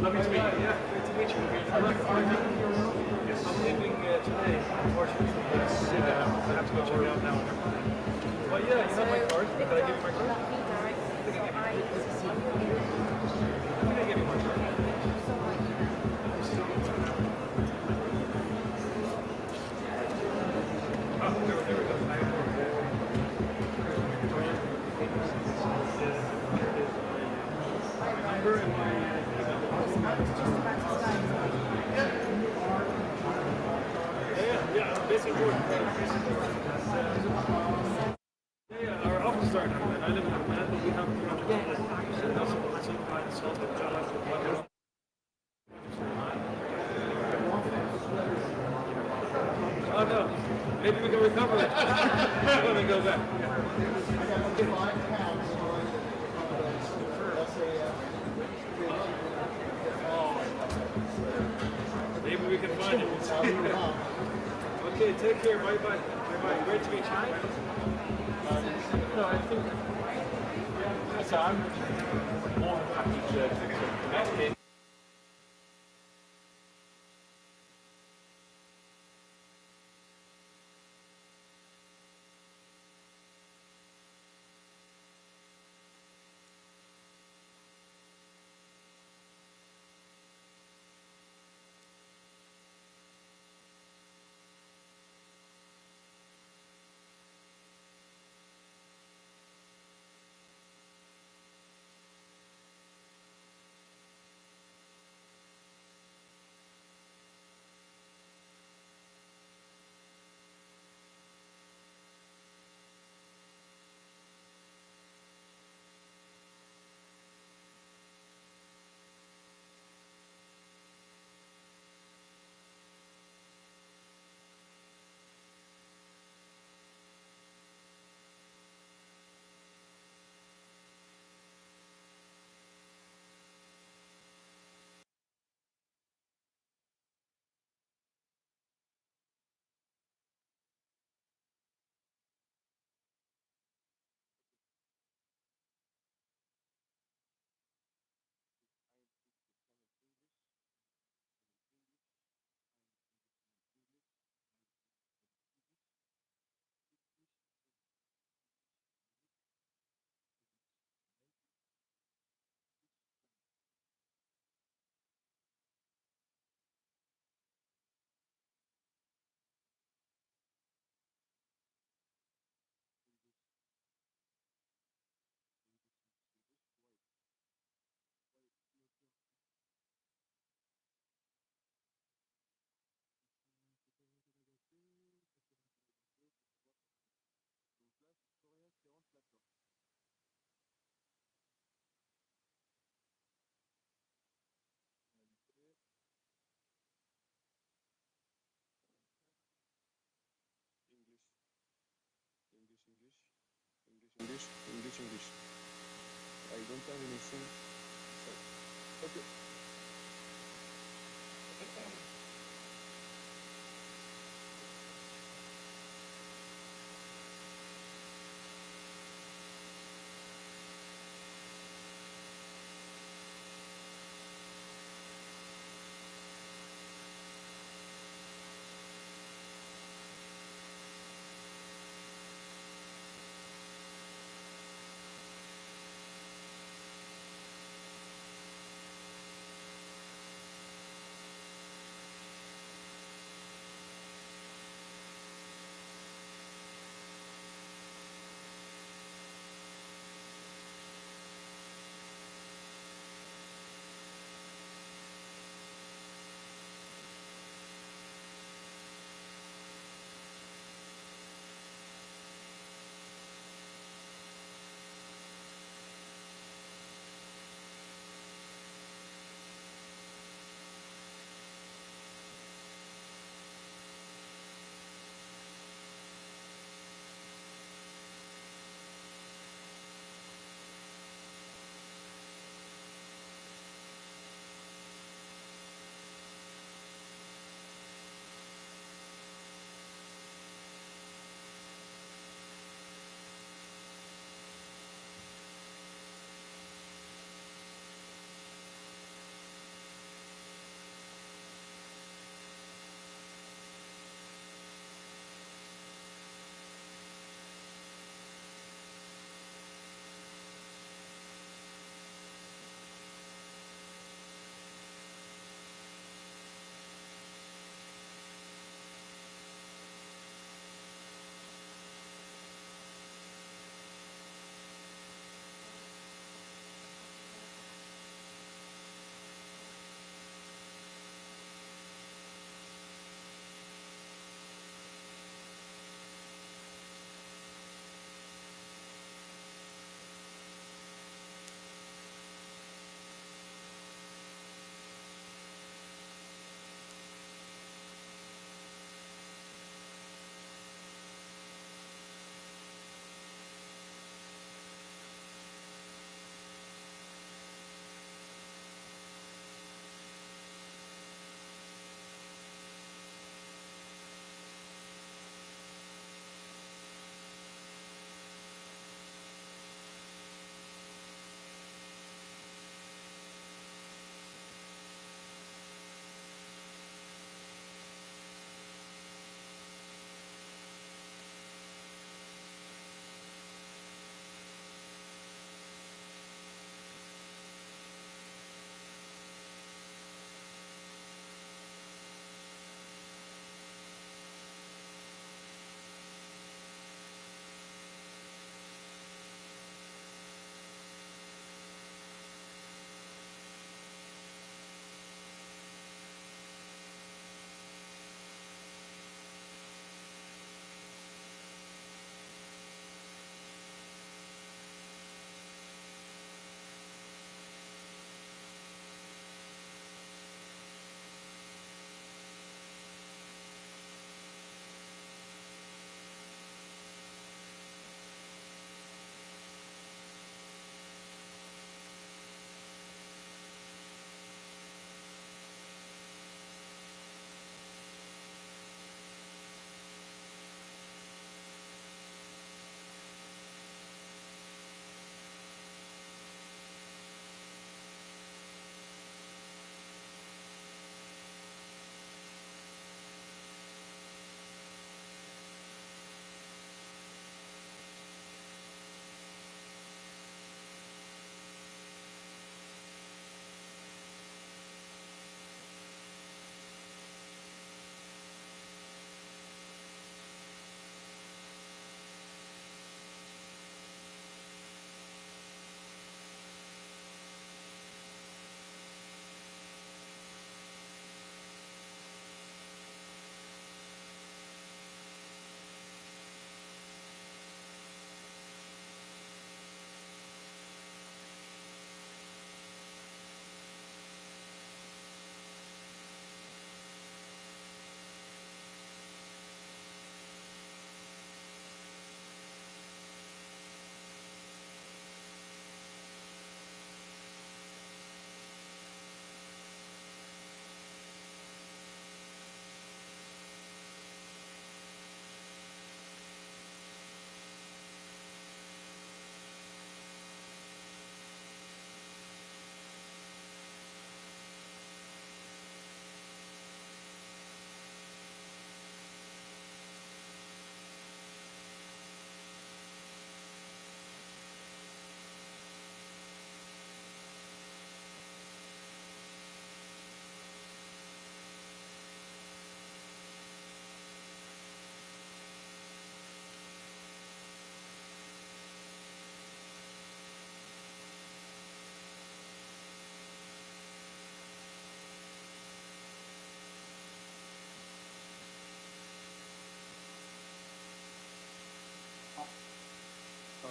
Lovely to meet you. Yeah, great to meet you. I'm leaving today, unfortunately. I have to go check it out now. Well, yeah, you have my card. Did I give you my card? I think I gave you my card. Oh, there we go. Yeah, our office is starting. I live in Atlanta, but we have oh no, maybe we can recover it when we go back. Maybe we can find it. Okay, take care. Bye bye. Bye bye. Great to meet you. No, I think. So I'm more than happy to connect. English. I don't have anything. Okay.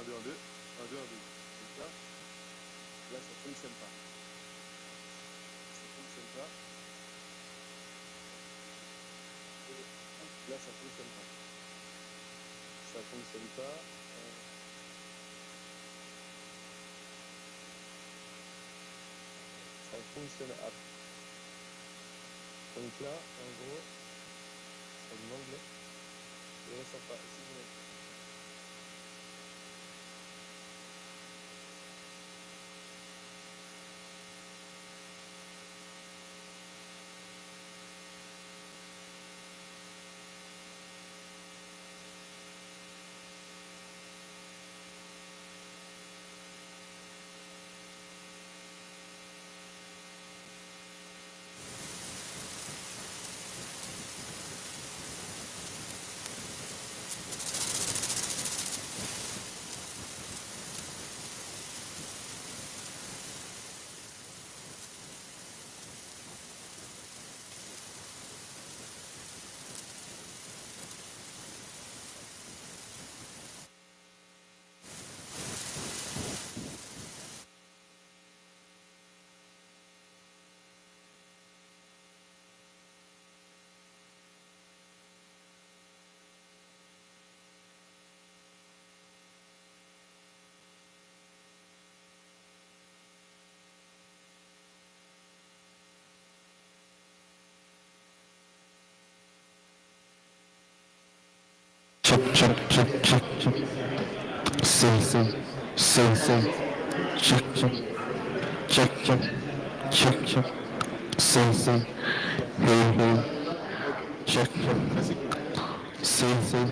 1, 2, 1, 2. 1, 2, 1, 2. Donc là, ça ne fonctionne pas. Ça ne fonctionne pas. Là, ça ne fonctionne pas. Ça ne fonctionne pas. Ça fonctionne à... Donc là, en gros, ça me manque. Et là, ça pas. Si je mets... check, check, check, check, check. See, see, see, see. Check, check, check, check, check, check. See, see. Hey, hey. Check, check. See, see.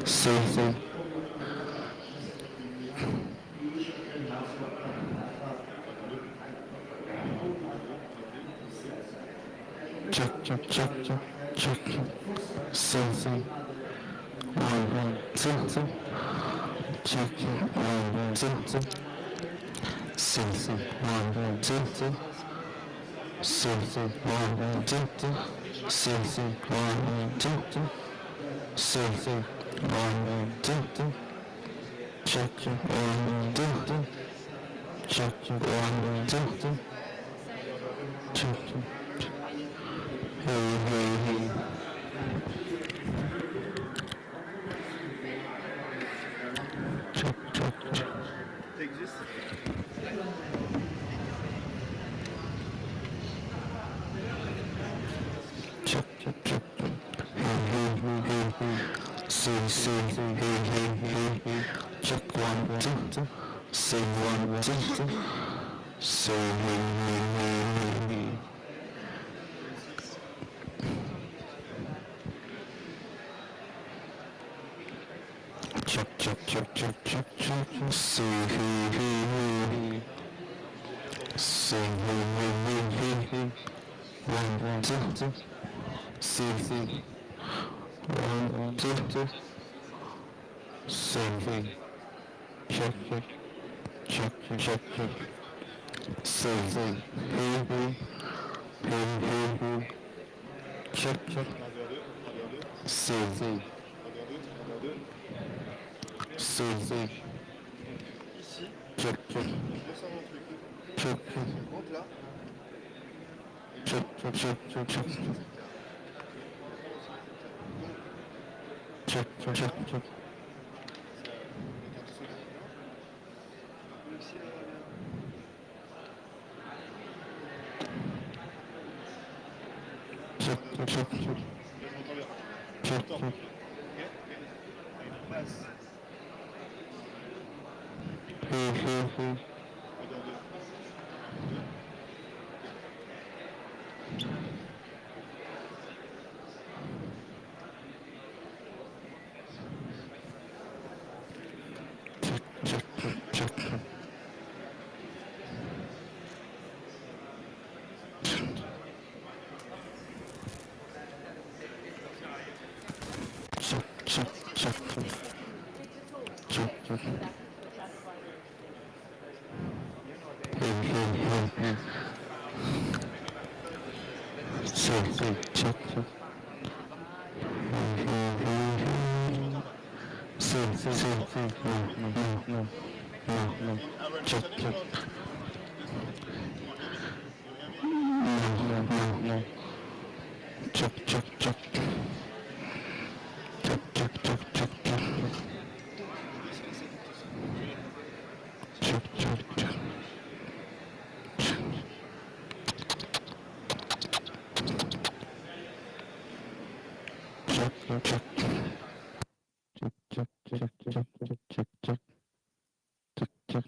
See, see. Check, check, check, check, check, check. See, see. 1, 1, 2, 2. Check, check. 1, 1, 2, 2. See, see. 1, 1, 2, 2. See, see. 1, 1, 2, 2. See, see. 1, 1, 2, 2. See, see. 1, 1, 2, 2. Check, check. 1, 1, 2, 2. Check, check. 1, 1, 2, 2. Check, check. Hey, hey, hey. Check, check, check. Check, check, check, check. Hey, hey, hey, hey, hey. Say, say, hey, hey, hey, hey. Check 1, 2, 2. Say 1, 2, 2. Say hey, hey, hey, hey, hey. Check, check, check, check, check, check. Say hey, hey, hey, hey. Say hey, hey, hey, hey, hey. 1, 1, 2, 2. Say hey. 1, 1, 2, 2. Say hey. Check, check, check, check, check, check. Say hey, hey, hey, hey, hey, hey. Check, check. Say hey. Say hey. Check, check. Check, check. Check, check, check, check, check. Check, check, check, check. Check, check, check, check. Check, check. Hey, hey, hey. Check, check, check, check. Check, check, check, check. Check, check. Hey, hey, hey, hey. Check, check, check, check. Hey, hey, hey, hey. Say, say, say, hey, hey, hey. check, check, check. Check, check, check, check, check. Check, check, check. Check, check, check. Check, check, check, check, check, check, check. Check, check.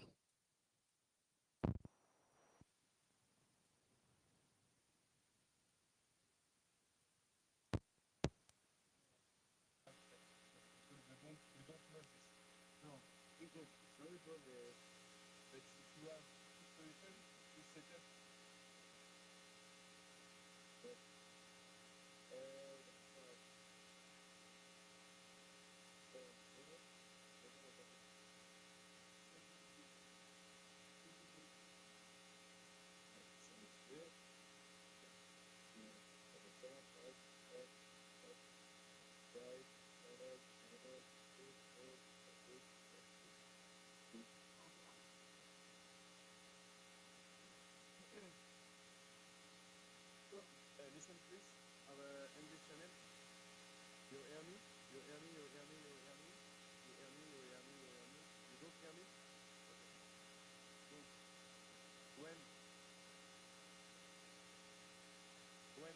Listen, please. Our English channel. You hear me? You hear me? You hear me? You hear me? You hear me? You hear me? You hear me? You don't hear me? Okay. Good. When fine.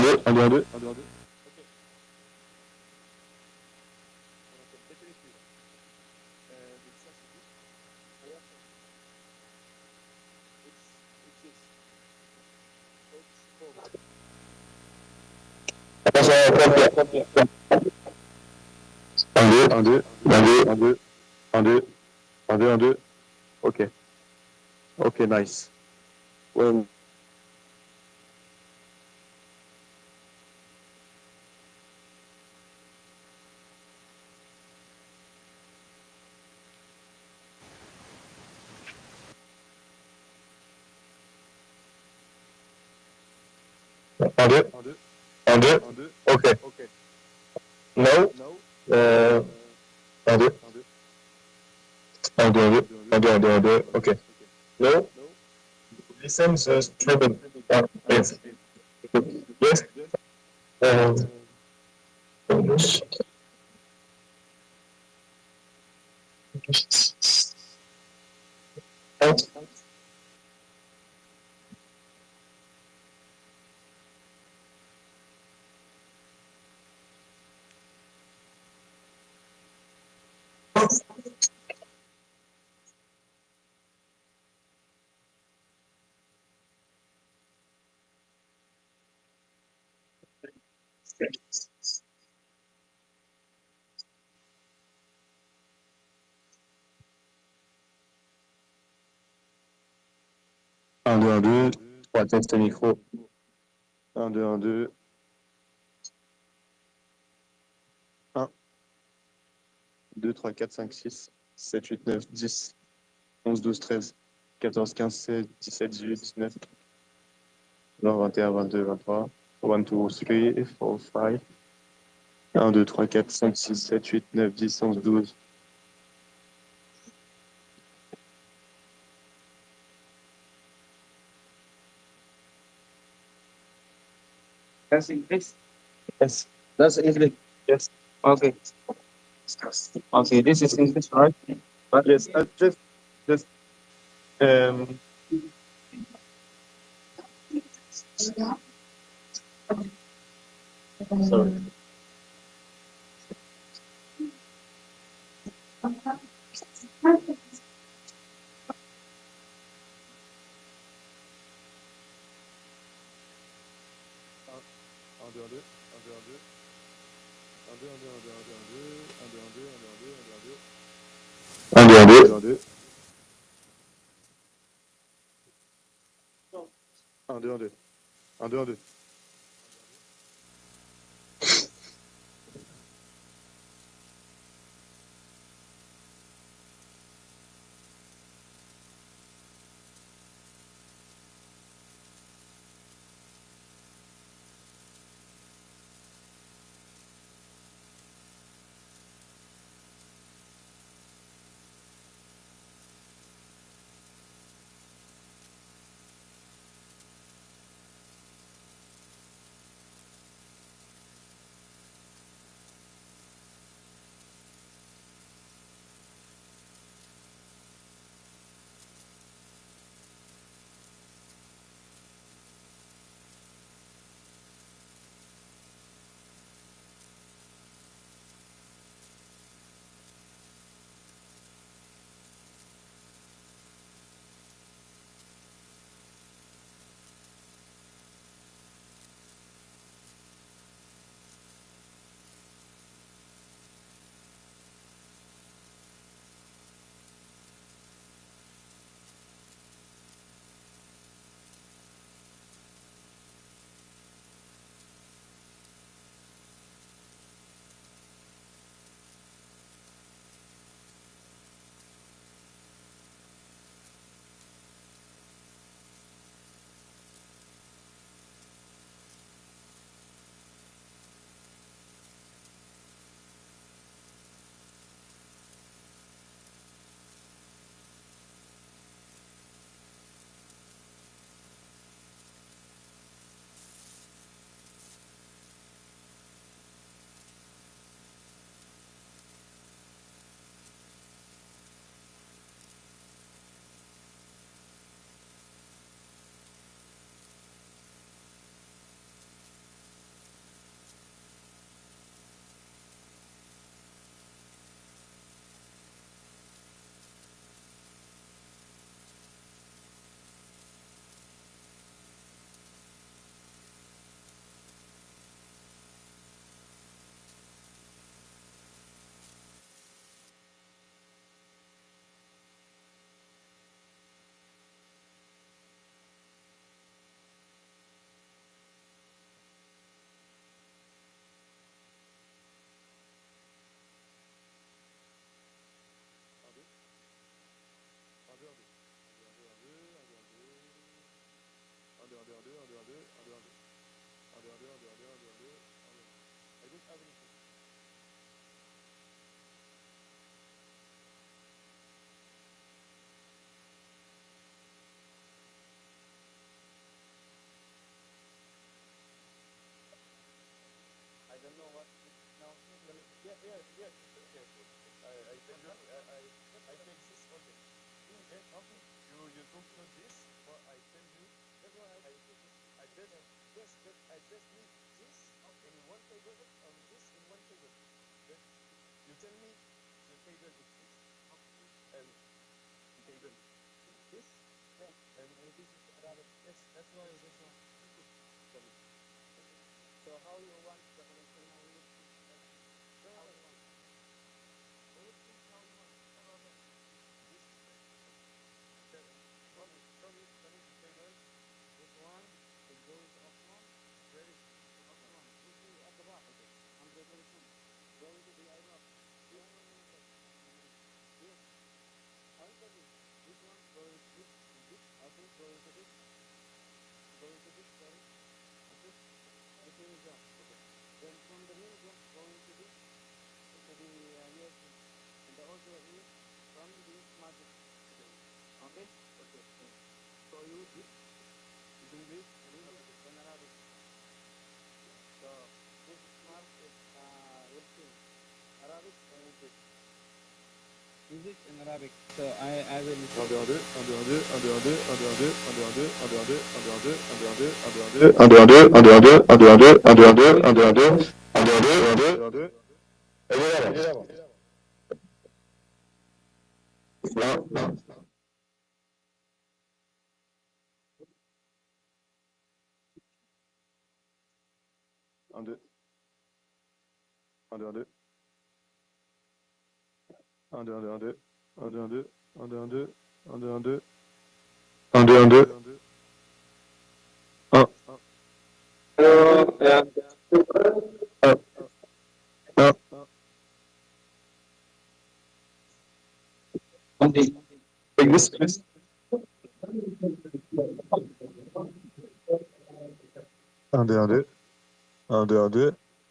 Yes. Okay. Definitely. Un, deux, un, deux, un, deux, un, deux, un, deux, un, deux, un, deux. Ok. Ok, nice. Well, un, deux, un, deux. Ok. No. Un, deux. Un, deux, un, deux. Un, deux, un, deux, un, deux. Ok. No. Listen the trouble. Yes. Yes. Um, 1, 2, 1, 2. 3 test micro. 1, 2, 1, 2. 1, 2, 3, 4, 5, 6, 7, 8, 9, 10, 11, 12, 13, 14, 15, 16, 17, 18, 19, 20, 21, 22, 23. 1, 2, 3, 4, 5. 1, 2, 3, 4, 5, 6, 7, 8, 9, 10, 11, 12. That's English? Yes. That's English. Yes. Okay. Okay, this is English, right? Yes, just, um, sorry. Un, deux, un, deux, un, deux, un, deux. Un, deux, un, deux, un, deux, un, deux, un, deux, un, deux, un, deux, un, deux, un, deux, un, deux, un, deux. Un, deux, un, deux. Un, deux, un, deux. Un, deux, un, deux. Go into this. Go into this, sorry. Okay. This is jump. Okay. Then from the main jump, go into this, to the USD. And the audio is from the magic. Okay? Okay. So you this is English, and English and Arabic. So this smart is will change. Arabic and English. English and Arabic. So I will.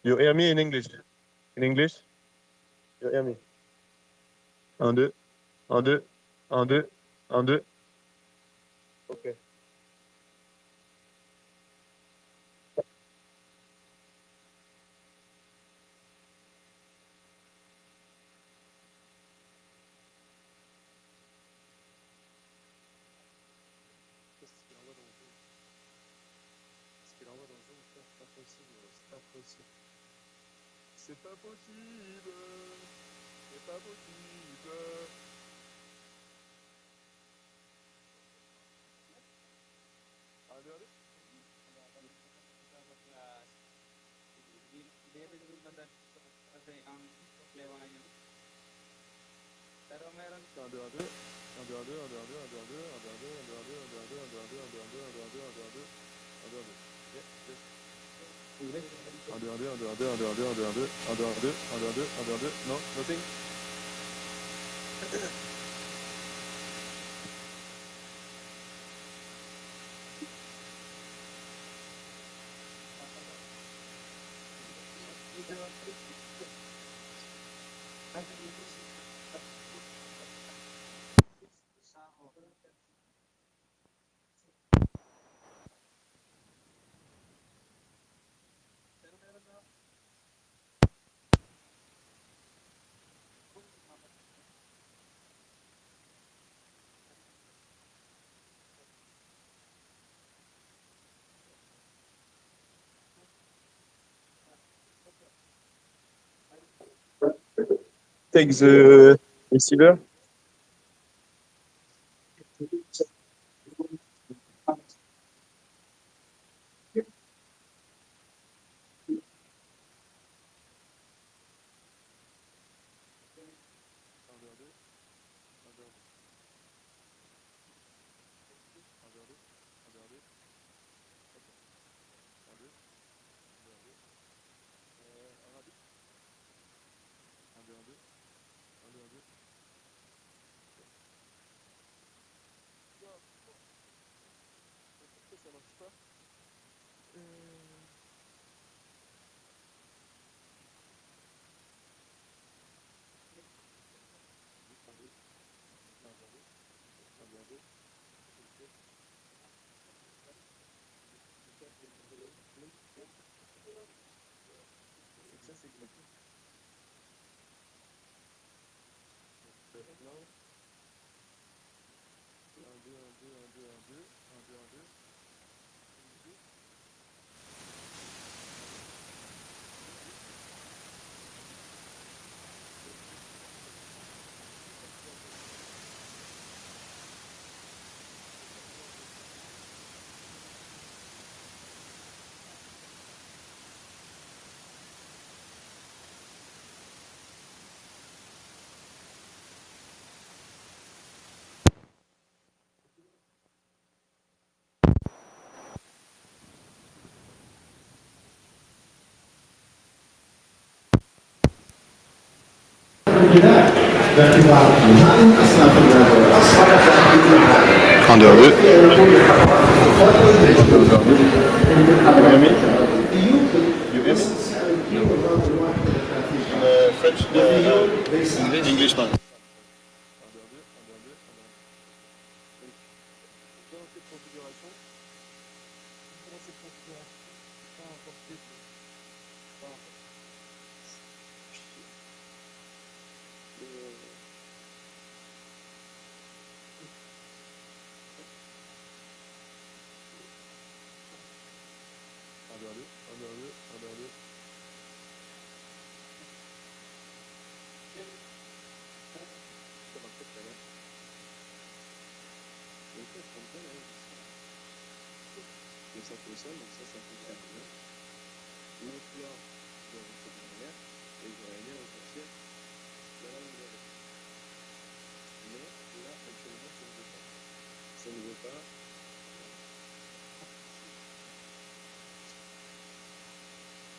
You hear me in English? In English? You hear me? Un, deux, un, deux, un, deux, un, deux. Okay. C'est pas possible. C'est pas possible. Allez, allez. No, nothing. Take the receiver. Ça marche pas. Ça, c'est exact. Non. 1, 2, 1, 2, 1, 2, 1, 2, 1, 2, 1, 2. dari keluarga asal keluarga Un, deux, un, deux. French, English man. Ça fonctionne, donc ça fonctionne bien. Donc là, je vais rentrer derrière et je vais aller ressortir la langue de reste. Mais là, actuellement, ça ne veut pas. Ça ne veut pas.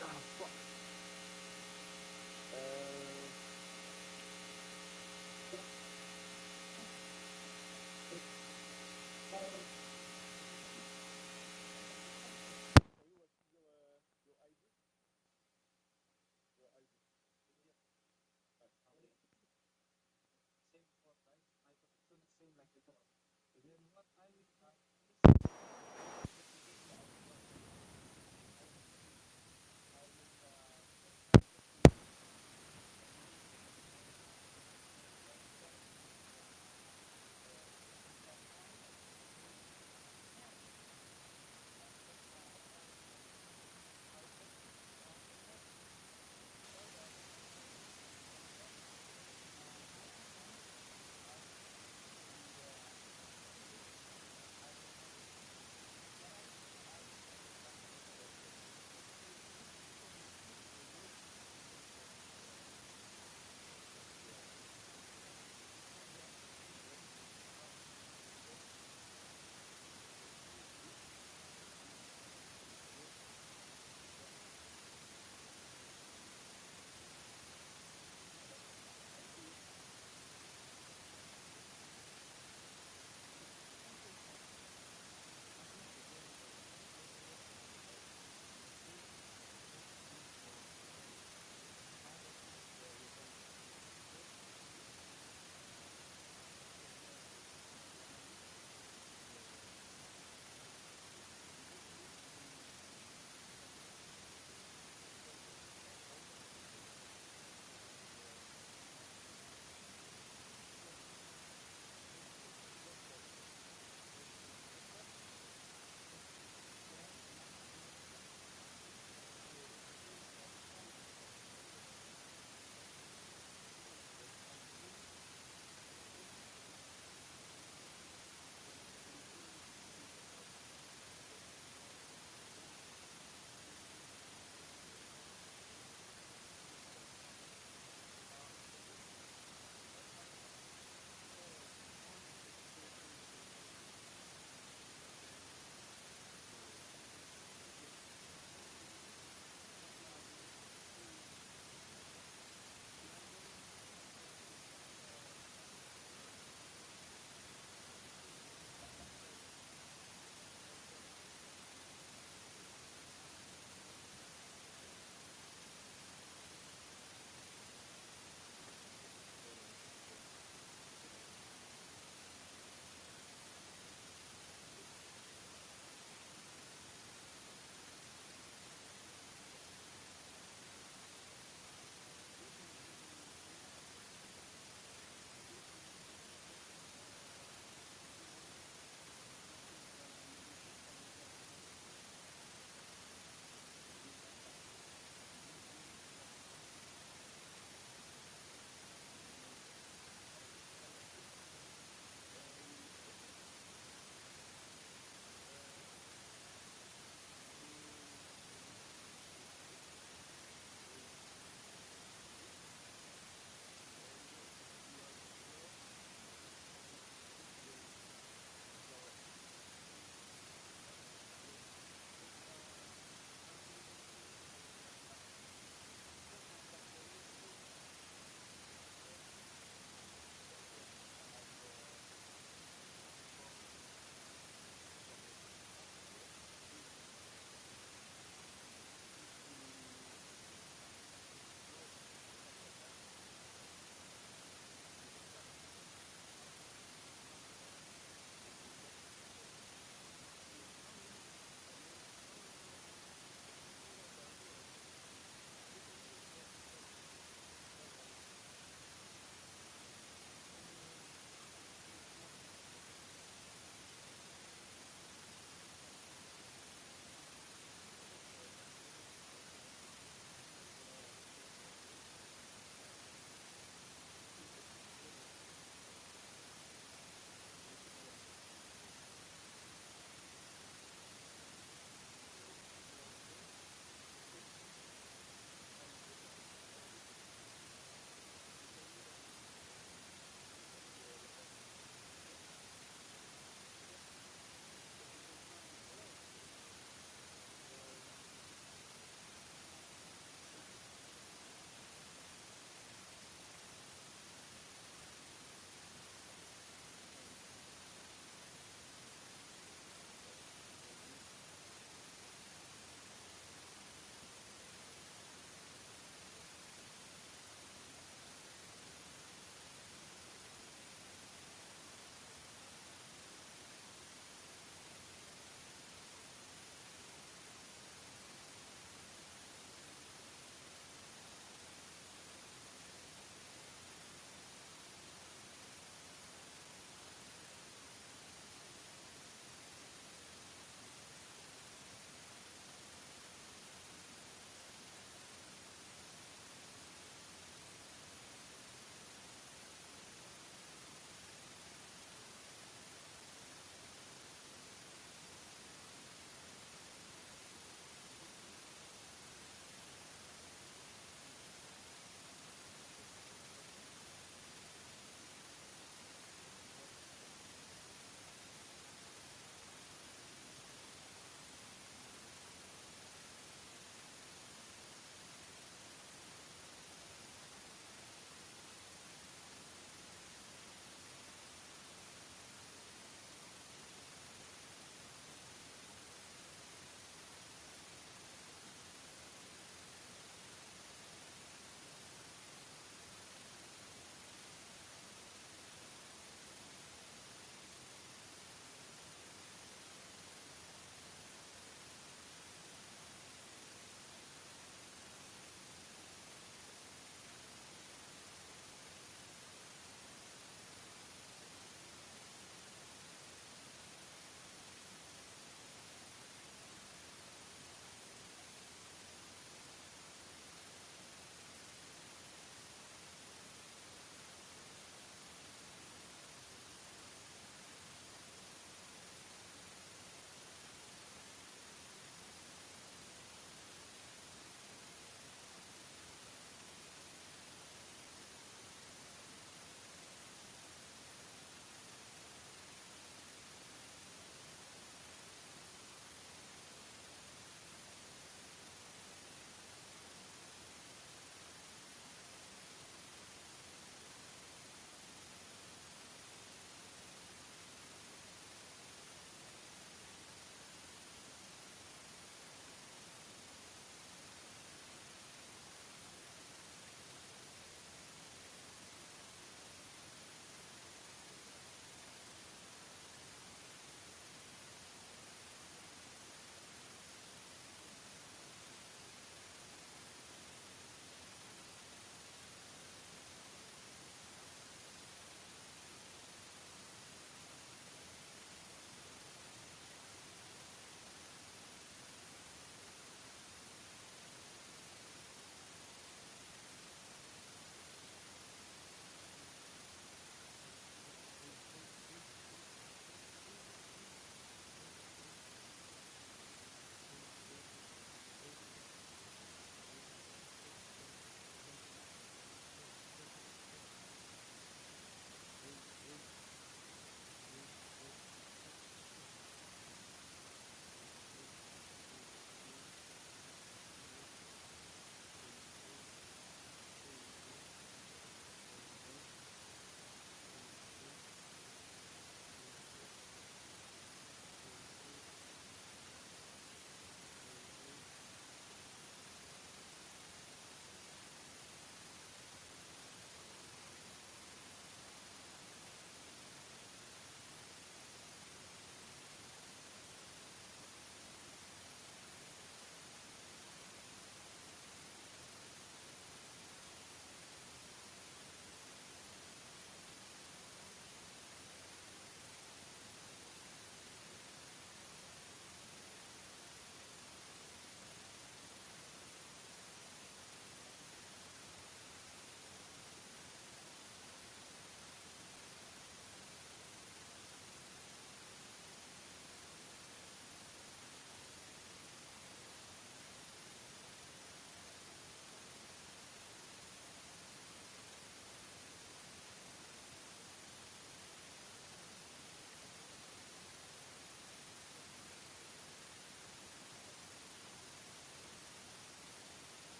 Ah, fuck.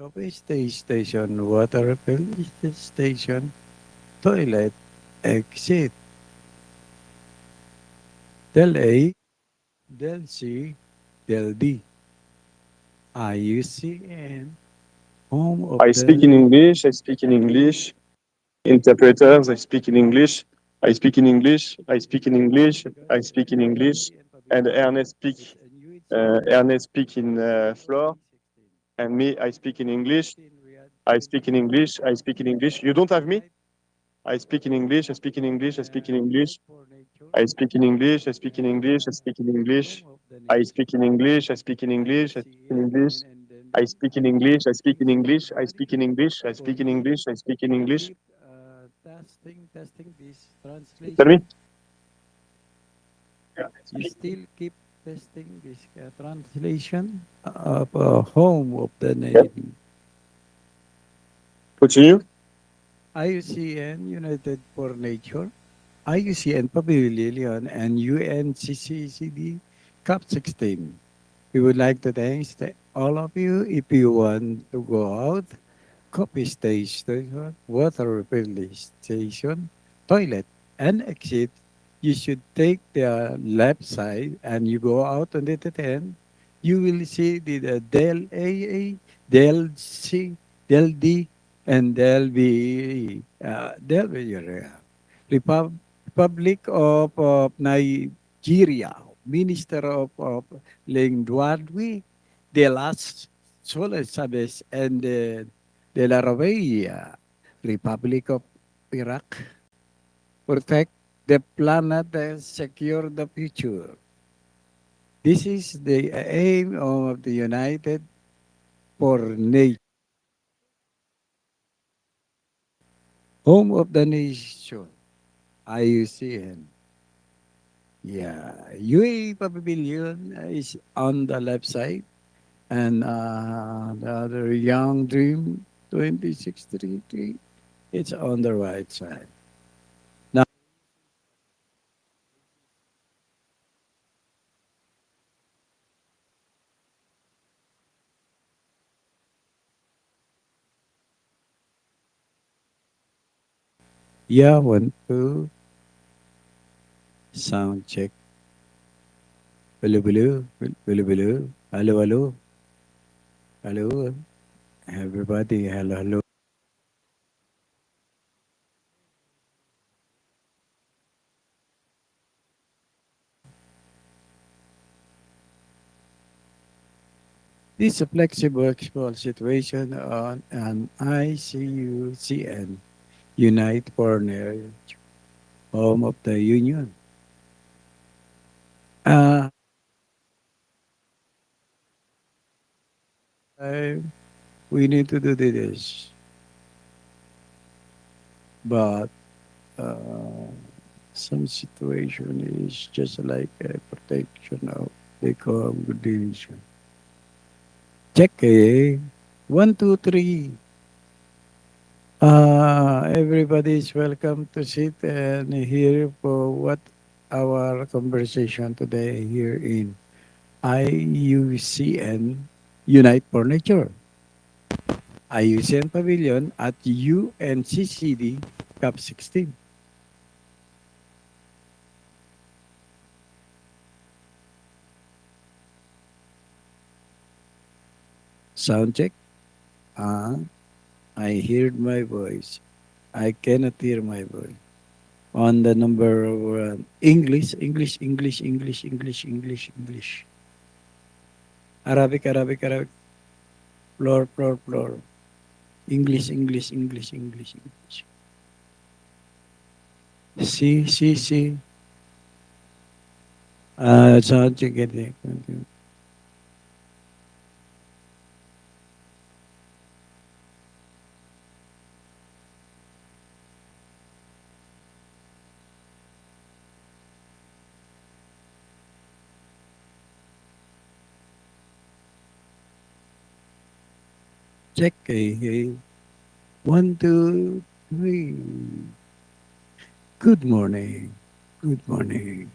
Coffee station, water refill station, toilet, exit, del A, del C, del D, IUCN, home of I speak in the English. I speak in English. Interpreters. I speak in English. I speak in English. I speak in English. I speak in English. And Ernest speak in floor. And me, I speak in English. I speak in English. I speak in English. You don't have me? I speak in English. I speak in English. I speak in English. I speak in English. I speak in English. I speak in English. I speak in English. I speak in English. I speak in English. I speak in English. I speak in English. I speak in English. I speak in English. I speak in English. testing this Tell me. translation. You still keep testing this translation of home of the Navy. Continue. IUCN United for Nature, IUCN Pavilion, and UNCCD COP16. We would like to thank all of you. If you want to go out, coffee station, water refill station, toilet, and exit, you should take the left side and you go out on the 10. You will see the Del AA, Del C, Del D, and Del B. Del B. Republic of Nigeria, Minister of Linguadwi, de las Soles Sabes, and de la Rabia, Republic of Iraq, protect the planet and secure the future. This is the aim of the United for Nature, home of the nation, IUCN. Yeah, UAE Pavilion is on the left side, and the other Young Dream 2063, it's on the right side. Now, yeah, 1, 2, sound check. Hello, hello, hello, hello, hello, hello, hello, everybody, hello, hello. This is a flexible export situation on an ICUCN, Unite Partner, home of the Union. Uh, we need to do this, but some situation is just like a protection of the congregation. Check eh? 1, 2, 3. Everybody is welcome to sit and hear for what our conversation today here in IUCN Unite for Nature. IUCN Pavilion at UNCCD COP16. Sound check. I heard my voice. I cannot hear my voice. On the number of English, English, English, English, English, English, English. Arabic, Arabic, Arabic. Floor, floor, floor. English, English, English, English, English. See, see, see. Sound check. Check. 1, 2, 3. Good morning. Good morning.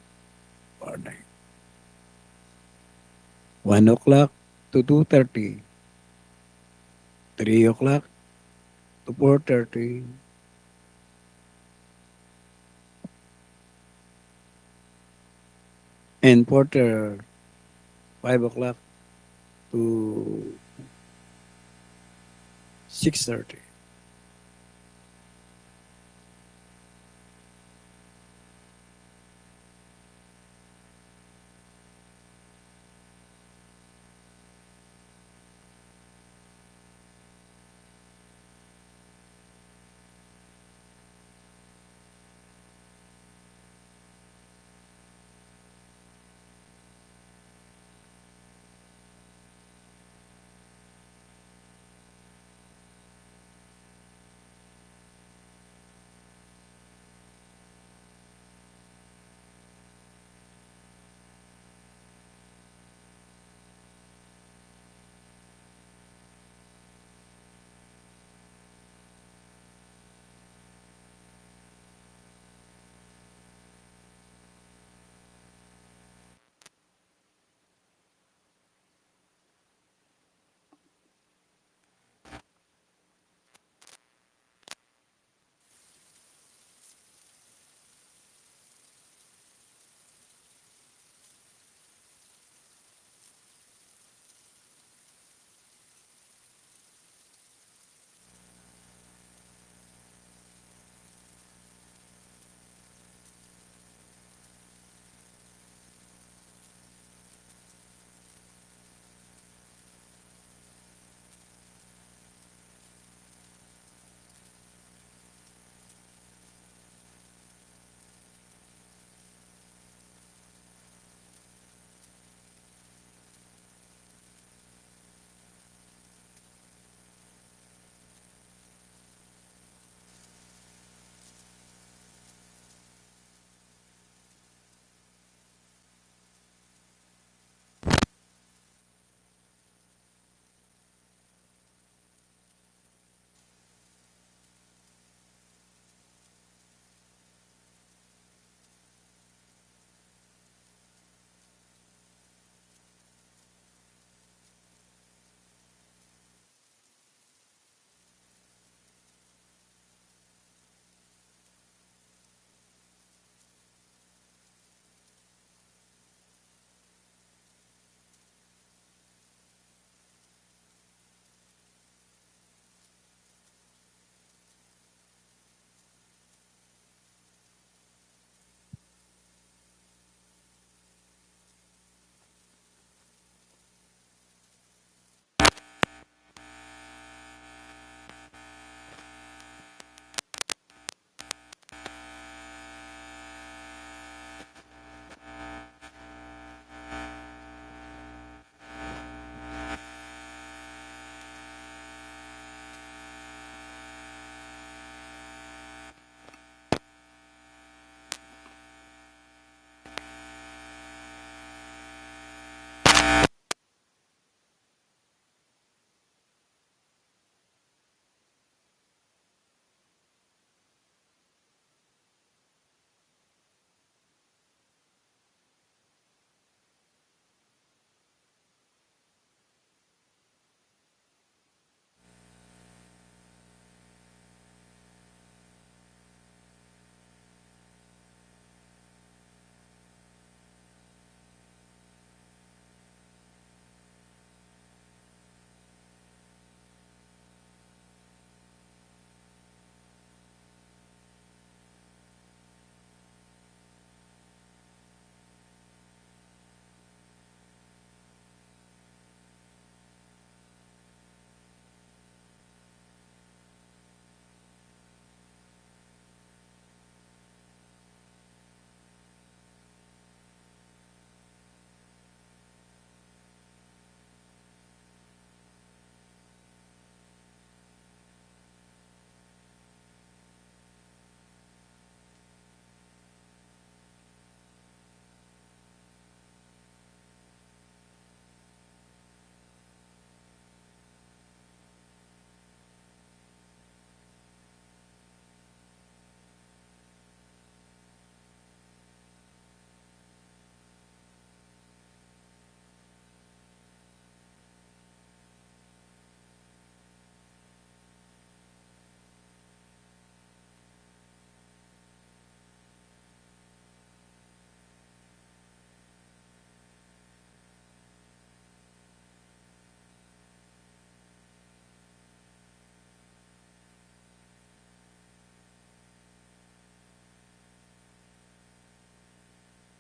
Morning. 1 o'clock to 2:30. 3 o'clock to 4:30. And 5 o'clock to 6:30.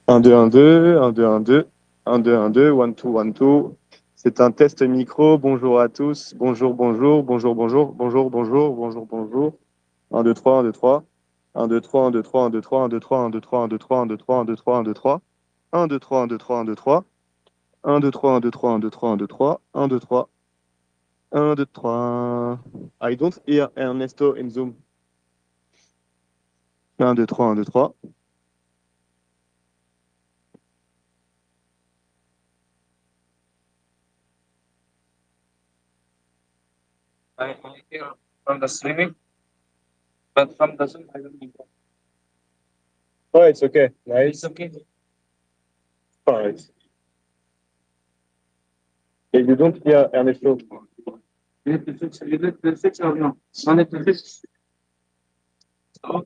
Un 2 1 2 1 2 1 2 1 2 1 2 1 2 1 2. C'est un test micro. Bonjour à tous. Bonjour, bonjour, bonjour, bonjour, bonjour, bonjour, bonjour, bonjour. 1 2 3 1 2 3. 1 2 3 1 2 3 1 2 3 1 2 3 1 2 3 1 2 3 1 2 3 1 2 3 1 2 3. 1 2 3 1 2 3 1 2 3. 1 2 3 1 2 3 1 2 3 1 2 3. 1 2 3 1 2 3. I don't hear Ernesto in Zoom. 1 2 3 1 2 3. I hear from the streaming, but from the Zoom, I don't know. Oh, it's okay. Nice. It's okay. All right. You don't hear Ernesto. You need to fix. You need to fix or no? I need to fix. So,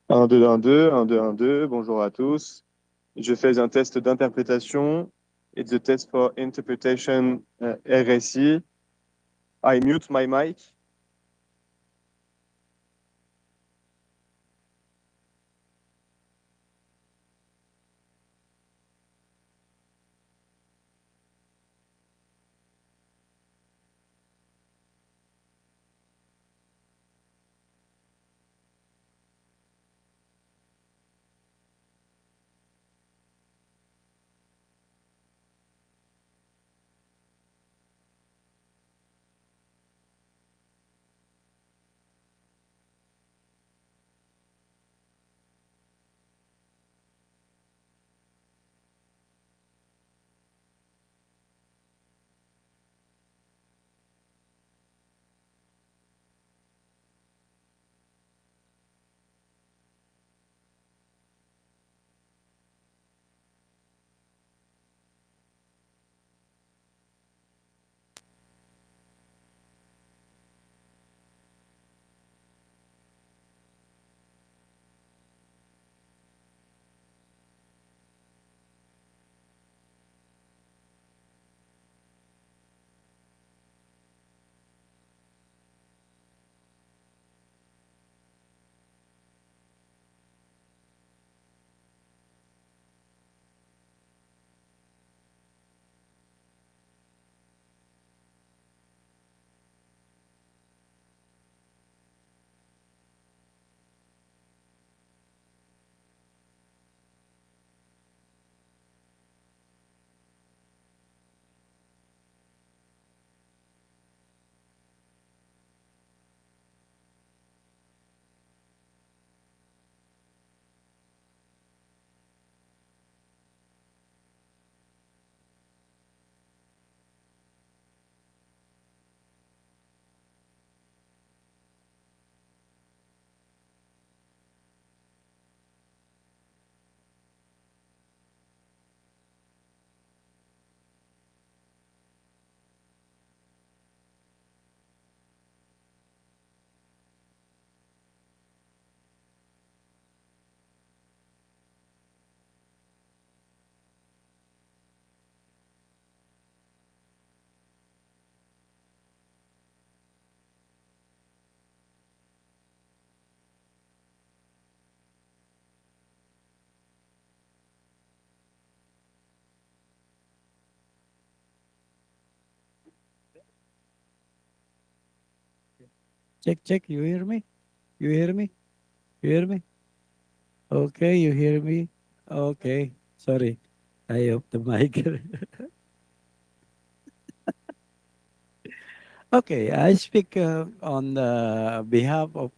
1 2 1 2 1 2 1 2. Bonjour à tous. Je fais un test d'interprétation. It's a test for interpretation RSI. I mute my mic. Check, check. You hear me? You hear me? You hear me? Okay, you hear me? Okay. Sorry. I off the mic. Okay, I speak on the behalf of.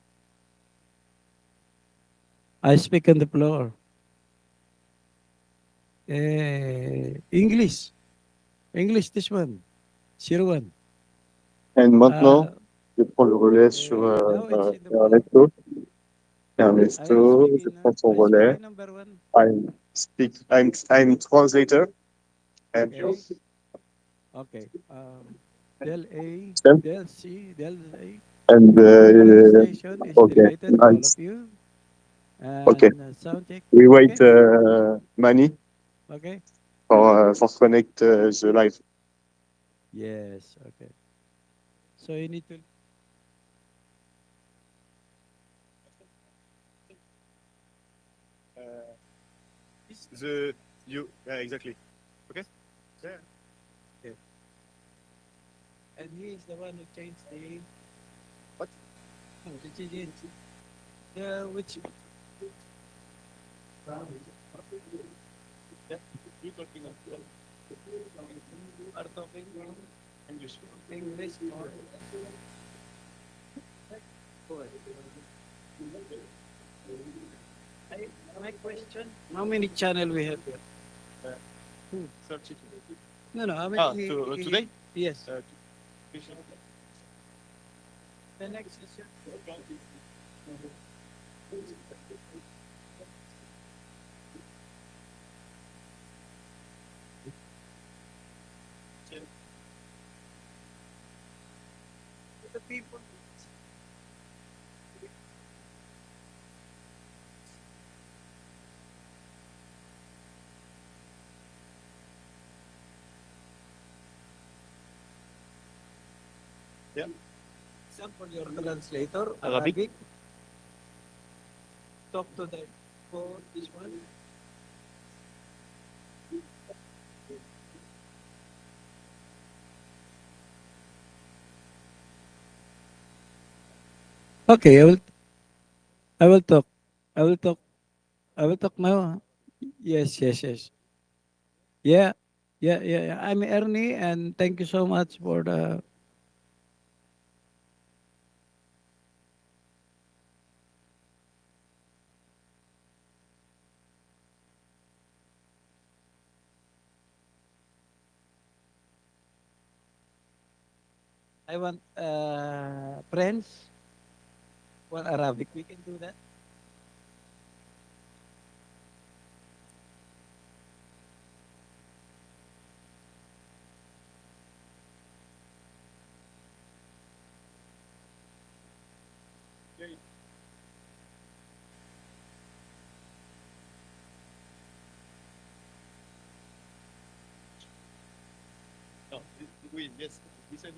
I speak on the floor. English. English, this one. 01. Et Uh, maintenant, je prends le relais sur now it's in the floor. Ernesto. I Ernesto, speak je in. prends son I speak relais. in number one. I'm translator. And Okay. Okay. Del A, Sam? Del C, Del A. And Pronunciation is okay, related to all of nice. you. Okay, And sound check. we wait Okay. Manny Okay. for connect the live. Yes. Okay. So you need to. The you exactly. Okay. Yeah. Okay. And he is the one who changed the. What? No, the change. The which. Yeah. You talking Are talking English? English or. Go ahead. My question. How many channel we have here? Search it. No, no. How many? Today? Yes. The next session. The people. Yeah. Example, your translator, Arabic. Arabic. Talk to the for this one. Okay, I will talk. I will talk. I will talk now. Yes, yes, yes. Yeah, yeah. I'm Ernie, and thank you so much for the. I want friends. One Arabic. We can do that. No, oui, yes. He said.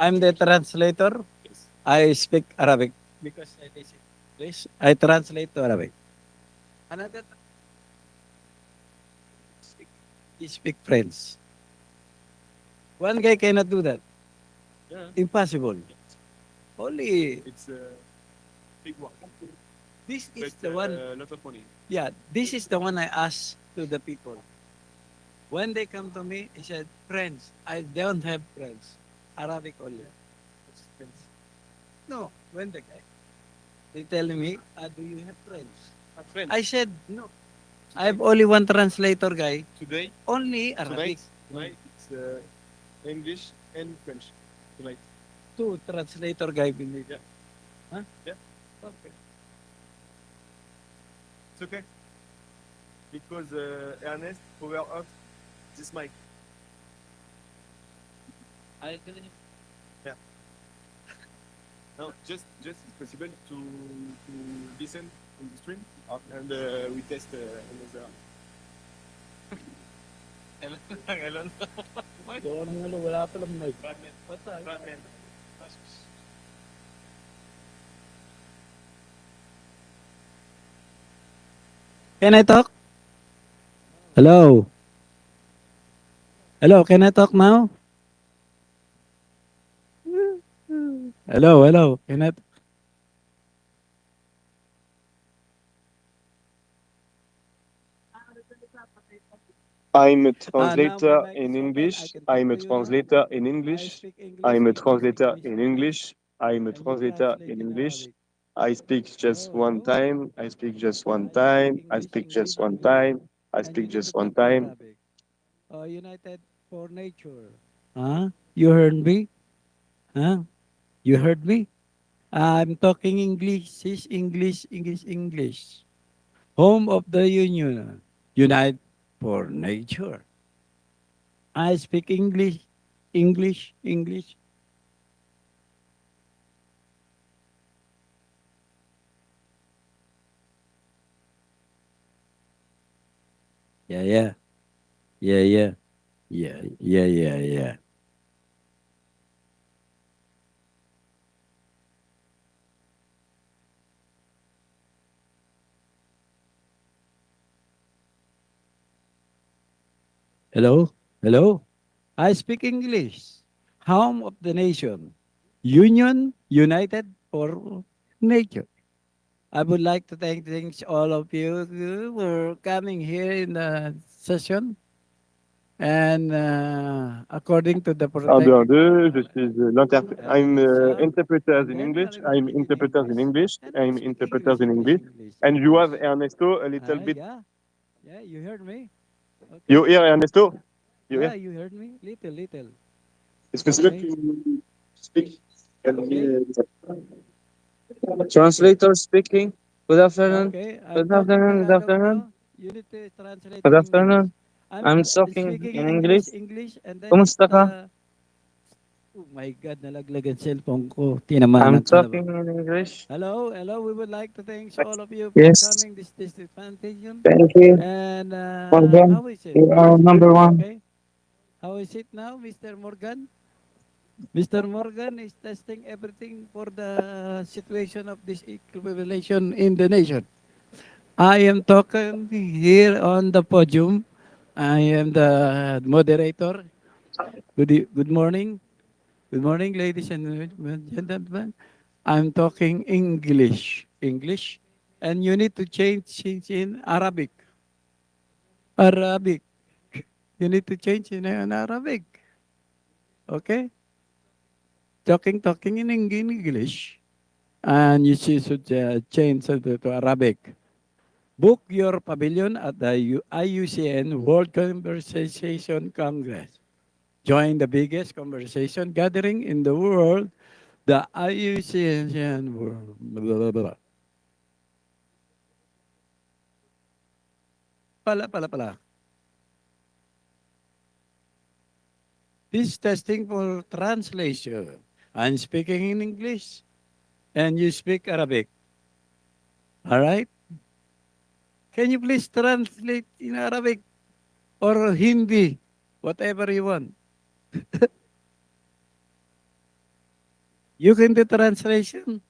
I'm the translator. Yes. I speak Arabic because I listen English. I translate to Arabic. Another. He speak French. One guy cannot do that. Yeah. Impossible. Only It's big one. this is But the one. lot of money. Yeah, this is the one I asked to the people. When they come to me, he said, friends, I don't have friends. Arabic only. What's friends? No, when the guy, they tell me, do you have friends? Friends. I said, no. I have only one translator guy, Today. only Arabic. Tonight it's English and French. Tonight. Two translator guy we need. Yeah. Huh? Yeah. Okay. It's okay. Because Ernest power off this mic. I agree. Yeah. No, just it's possible to listen on the stream and we test another. Elon. Doon nga wala pa lang mic. Fragment. Can I talk? Hello. Hello, can I talk now? Hello. Can I? I'm a Now my translator mic in is open. I English. can talk I'm a to you now. translator in I English. speak English. I'm a You speak translator English. in English. I'm a And you translator translate in in English. Arabic. I speak just Hello, one hello. time. I speak just one You speak time. I English, speak English, just one English. time. I And you speak need to just one talk to time. Arabic. United for Nature. Huh? You heard me? Huh? You heard me? I'm talking English. This English, English, English. Home of the Union. Unite for Nature. I speak English, English, English. Yeah, yeah, yeah, yeah, yeah, yeah, yeah, yeah. Hello, hello. I speak English. Home of the nation. Union, united for nature. I would like to thanks all of you for coming here in the session. And according to the Un, deux, protect, un, deux. Je suis I'm Sam, interpreters you in heard me? English. I will I'm speak in interpreters in English. English. And I I'm speak interpreters English, in English, English. English, And you have English. Ernesto a little bit. Yeah, yeah, you heard me? You Okay. hear Ernesto? You Yeah, hear? you heard me? Little, little. Est-ce que c'est vrai Okay. que tu speak? Okay. Translator speaking. Good afternoon. Okay, I'm Good talking afternoon. Good Tagalog afternoon. now. You need to translate Good in English. afternoon. I'm talking Speaking in in English. English, English, and then Kumusta ka? oh my God, nalaglag ang cellphone ko. I'm Tinamanan ko na ba? talking in English. Hello, hello. We would like to thank all of you for Yes. coming this presentation. Thank you. And Morgan, how is it? you are Is number everything one. okay? How is it now, Mr. Morgan? Mr. Morgan is testing everything for the situation of this equivalation in the nation. I am talking here on the podium. I am the moderator. Good morning. Good morning, ladies and gentlemen. I'm talking English. English. And you need to change in Arabic. Arabic. You need to change in Arabic. Okay? Talking in English. And you should change to Arabic. Book your pavilion at the IUCN World Conversation Congress. Join the biggest conversation gathering in the world, the IUCN World. Blah, blah, blah. Pala. This testing for translation. I'm speaking in English and you speak Arabic. All right? Can you please translate in Arabic or Hindi, whatever you want? You can do translation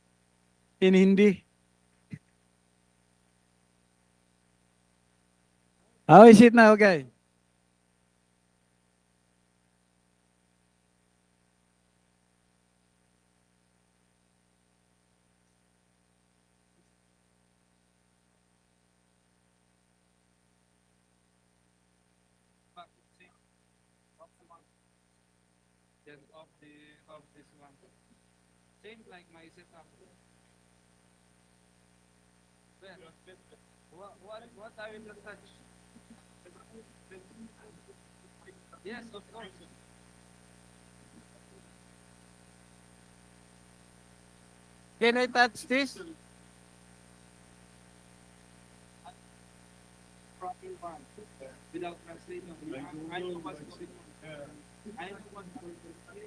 in Hindi. How is it now, guys? Of this one. Same like my setup. What I will touch? Yes, of course. Can I touch this? Without translating. I know what's going on. I know what's going on.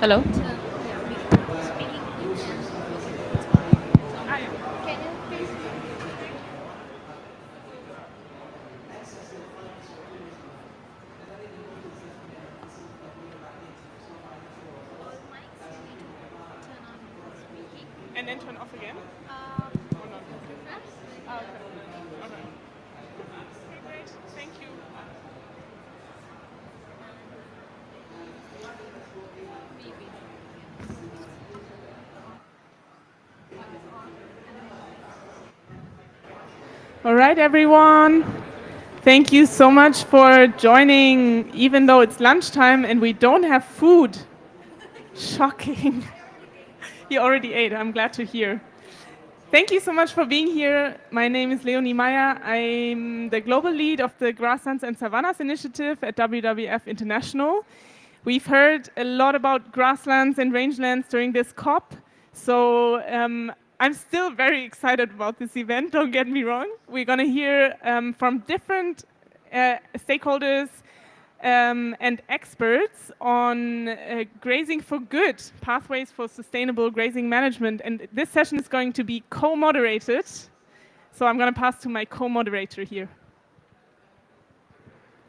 Hello. And then turn off again? Or not? Okay. Okay. Okay, great. Thank you. All right, everyone. Thank you so much for joining, even though it's lunchtime and we don't have food. Shocking. You already ate, I'm glad to hear. Thank you so much for being here. My name is Leonie Meyer. I'm the global lead of the Grasslands and Savannas Initiative at WWF International. We've heard a lot about grasslands and rangelands during this COP, so I'm still very excited about this event, don't get me wrong. We're going to hear from different stakeholders and experts on grazing for good, pathways for sustainable grazing management. And this session is going to be co-moderated. So I'm going to pass to my co-moderator here.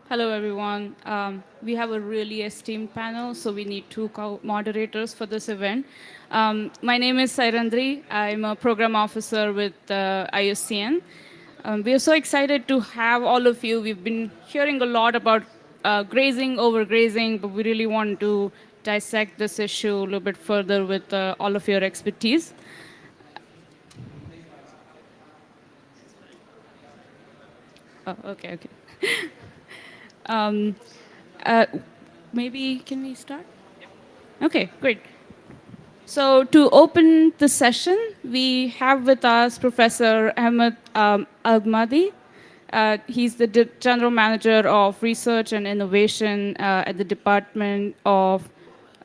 Hello, everyone. We have a really esteemed panel, so we need two co-moderators for this event. My name is Sairandri. I'm a program officer with IUCN. We are so excited to have all of you. We've been hearing a lot about grazing, overgrazing, but we really want to dissect this issue a little bit further with all of your expertise. Oh, okay. Maybe can we start? Okay, great. So to open the session, we have with us Professor Ahmed Al-Mahdi. He's the General Manager of Research and Innovation at the Department of,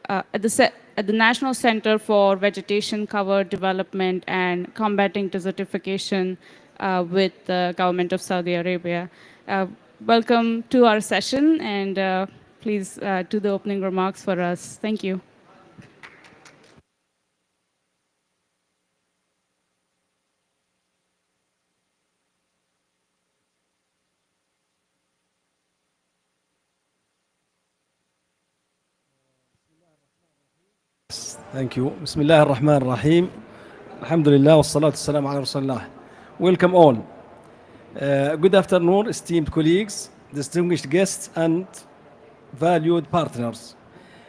at the National Center for Vegetation Cover Development and Combating Desertification with the government of Saudi Arabia. Welcome to our session, and please do the opening remarks for us. Thank you. Thank you. Bismillah ar-Rahman ar-Rahim. Alhamdulillah wa salatu salam ala Rasulullah. Welcome all. Good afternoon, esteemed colleagues, distinguished guests, and valued partners.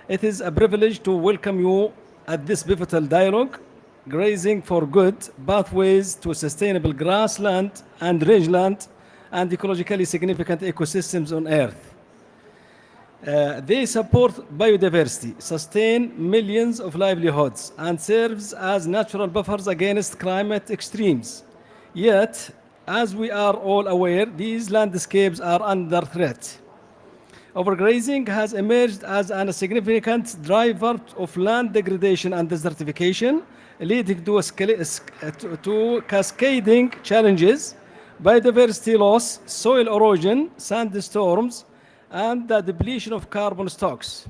It is a privilege to welcome you at this pivotal dialogue, Grazing for Good, Pathways to Sustainable Grassland and Rangeland and Ecologically Significant Ecosystems on Earth. They support biodiversity, sustain millions of livelihoods, and serves as natural buffers against climate extremes. Yet, as we are all aware, these landscapes are under threat. Overgrazing has emerged as a significant driver of land degradation and desertification, leading to cascading challenges, biodiversity loss, soil erosion, sandstorms, and the depletion of carbon stocks.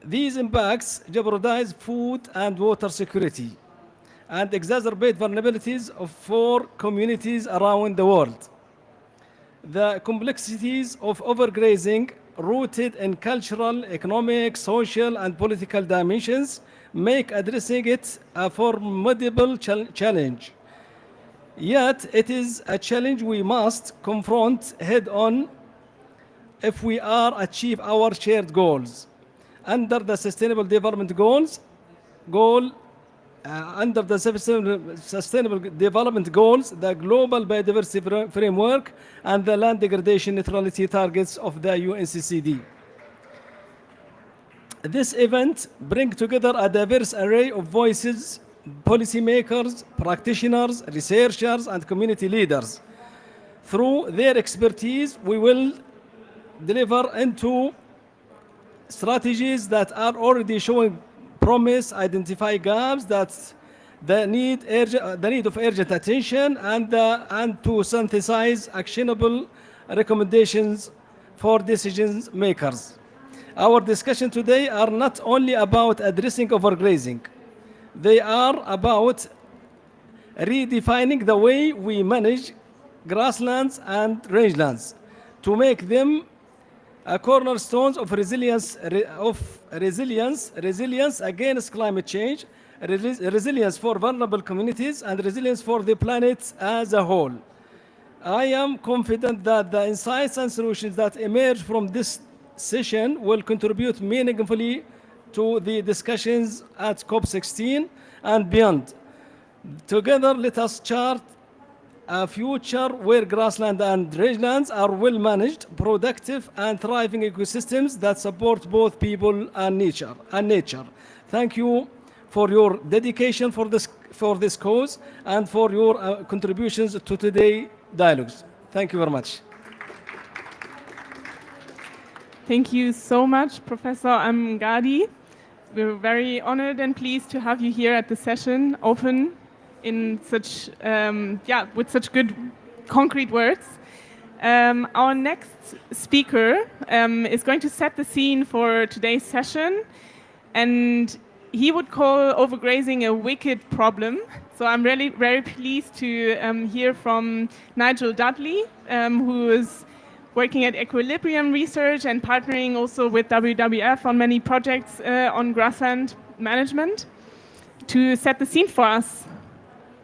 These impacts jeopardize food and water security and exacerbate vulnerabilities for communities around the world. The complexities of overgrazing, rooted in cultural, economic, social, and political dimensions, make addressing it a formidable challenge. Yet, it is a challenge we must confront head-on if we are achieve our shared goals. Under the Sustainable Development Goals, under the Sustainable Development Goals, the Global Biodiversity Framework, and the Land Degradation Neutrality Targets of the UNCCD. This event brings together a diverse array of voices, policymakers, practitioners, researchers, and community leaders. Through their expertise, we will deliver into strategies that are already showing promise, identify gaps, that the need of urgent attention, and to synthesize actionable recommendations for decision makers. Our discussion today are not only about addressing overgrazing, they are about redefining the way we manage grasslands and rangelands to make them cornerstones of resilience against climate change, resilience for vulnerable communities, and resilience for the planet as a whole. I am confident that the insights and solutions that emerge from this session will contribute meaningfully to the discussions at COP16 and beyond. Together, let us chart a future where grassland and rangelands are well managed, productive, and thriving ecosystems that support both people and nature. Thank you for your dedication for this cause and for your contributions to today's dialogues. Thank you very much. Thank you so much, Professor Amgadi. We're very honored and pleased to have you here at the session, open in such, with such good concrete words. Our next speaker is going to set the scene for today's session, and he would call overgrazing a wicked problem. So I'm really very pleased to hear from Nigel Dudley, who is working at Equilibrium Research and partnering also with WWF on many projects on grassland management, to set the scene for us.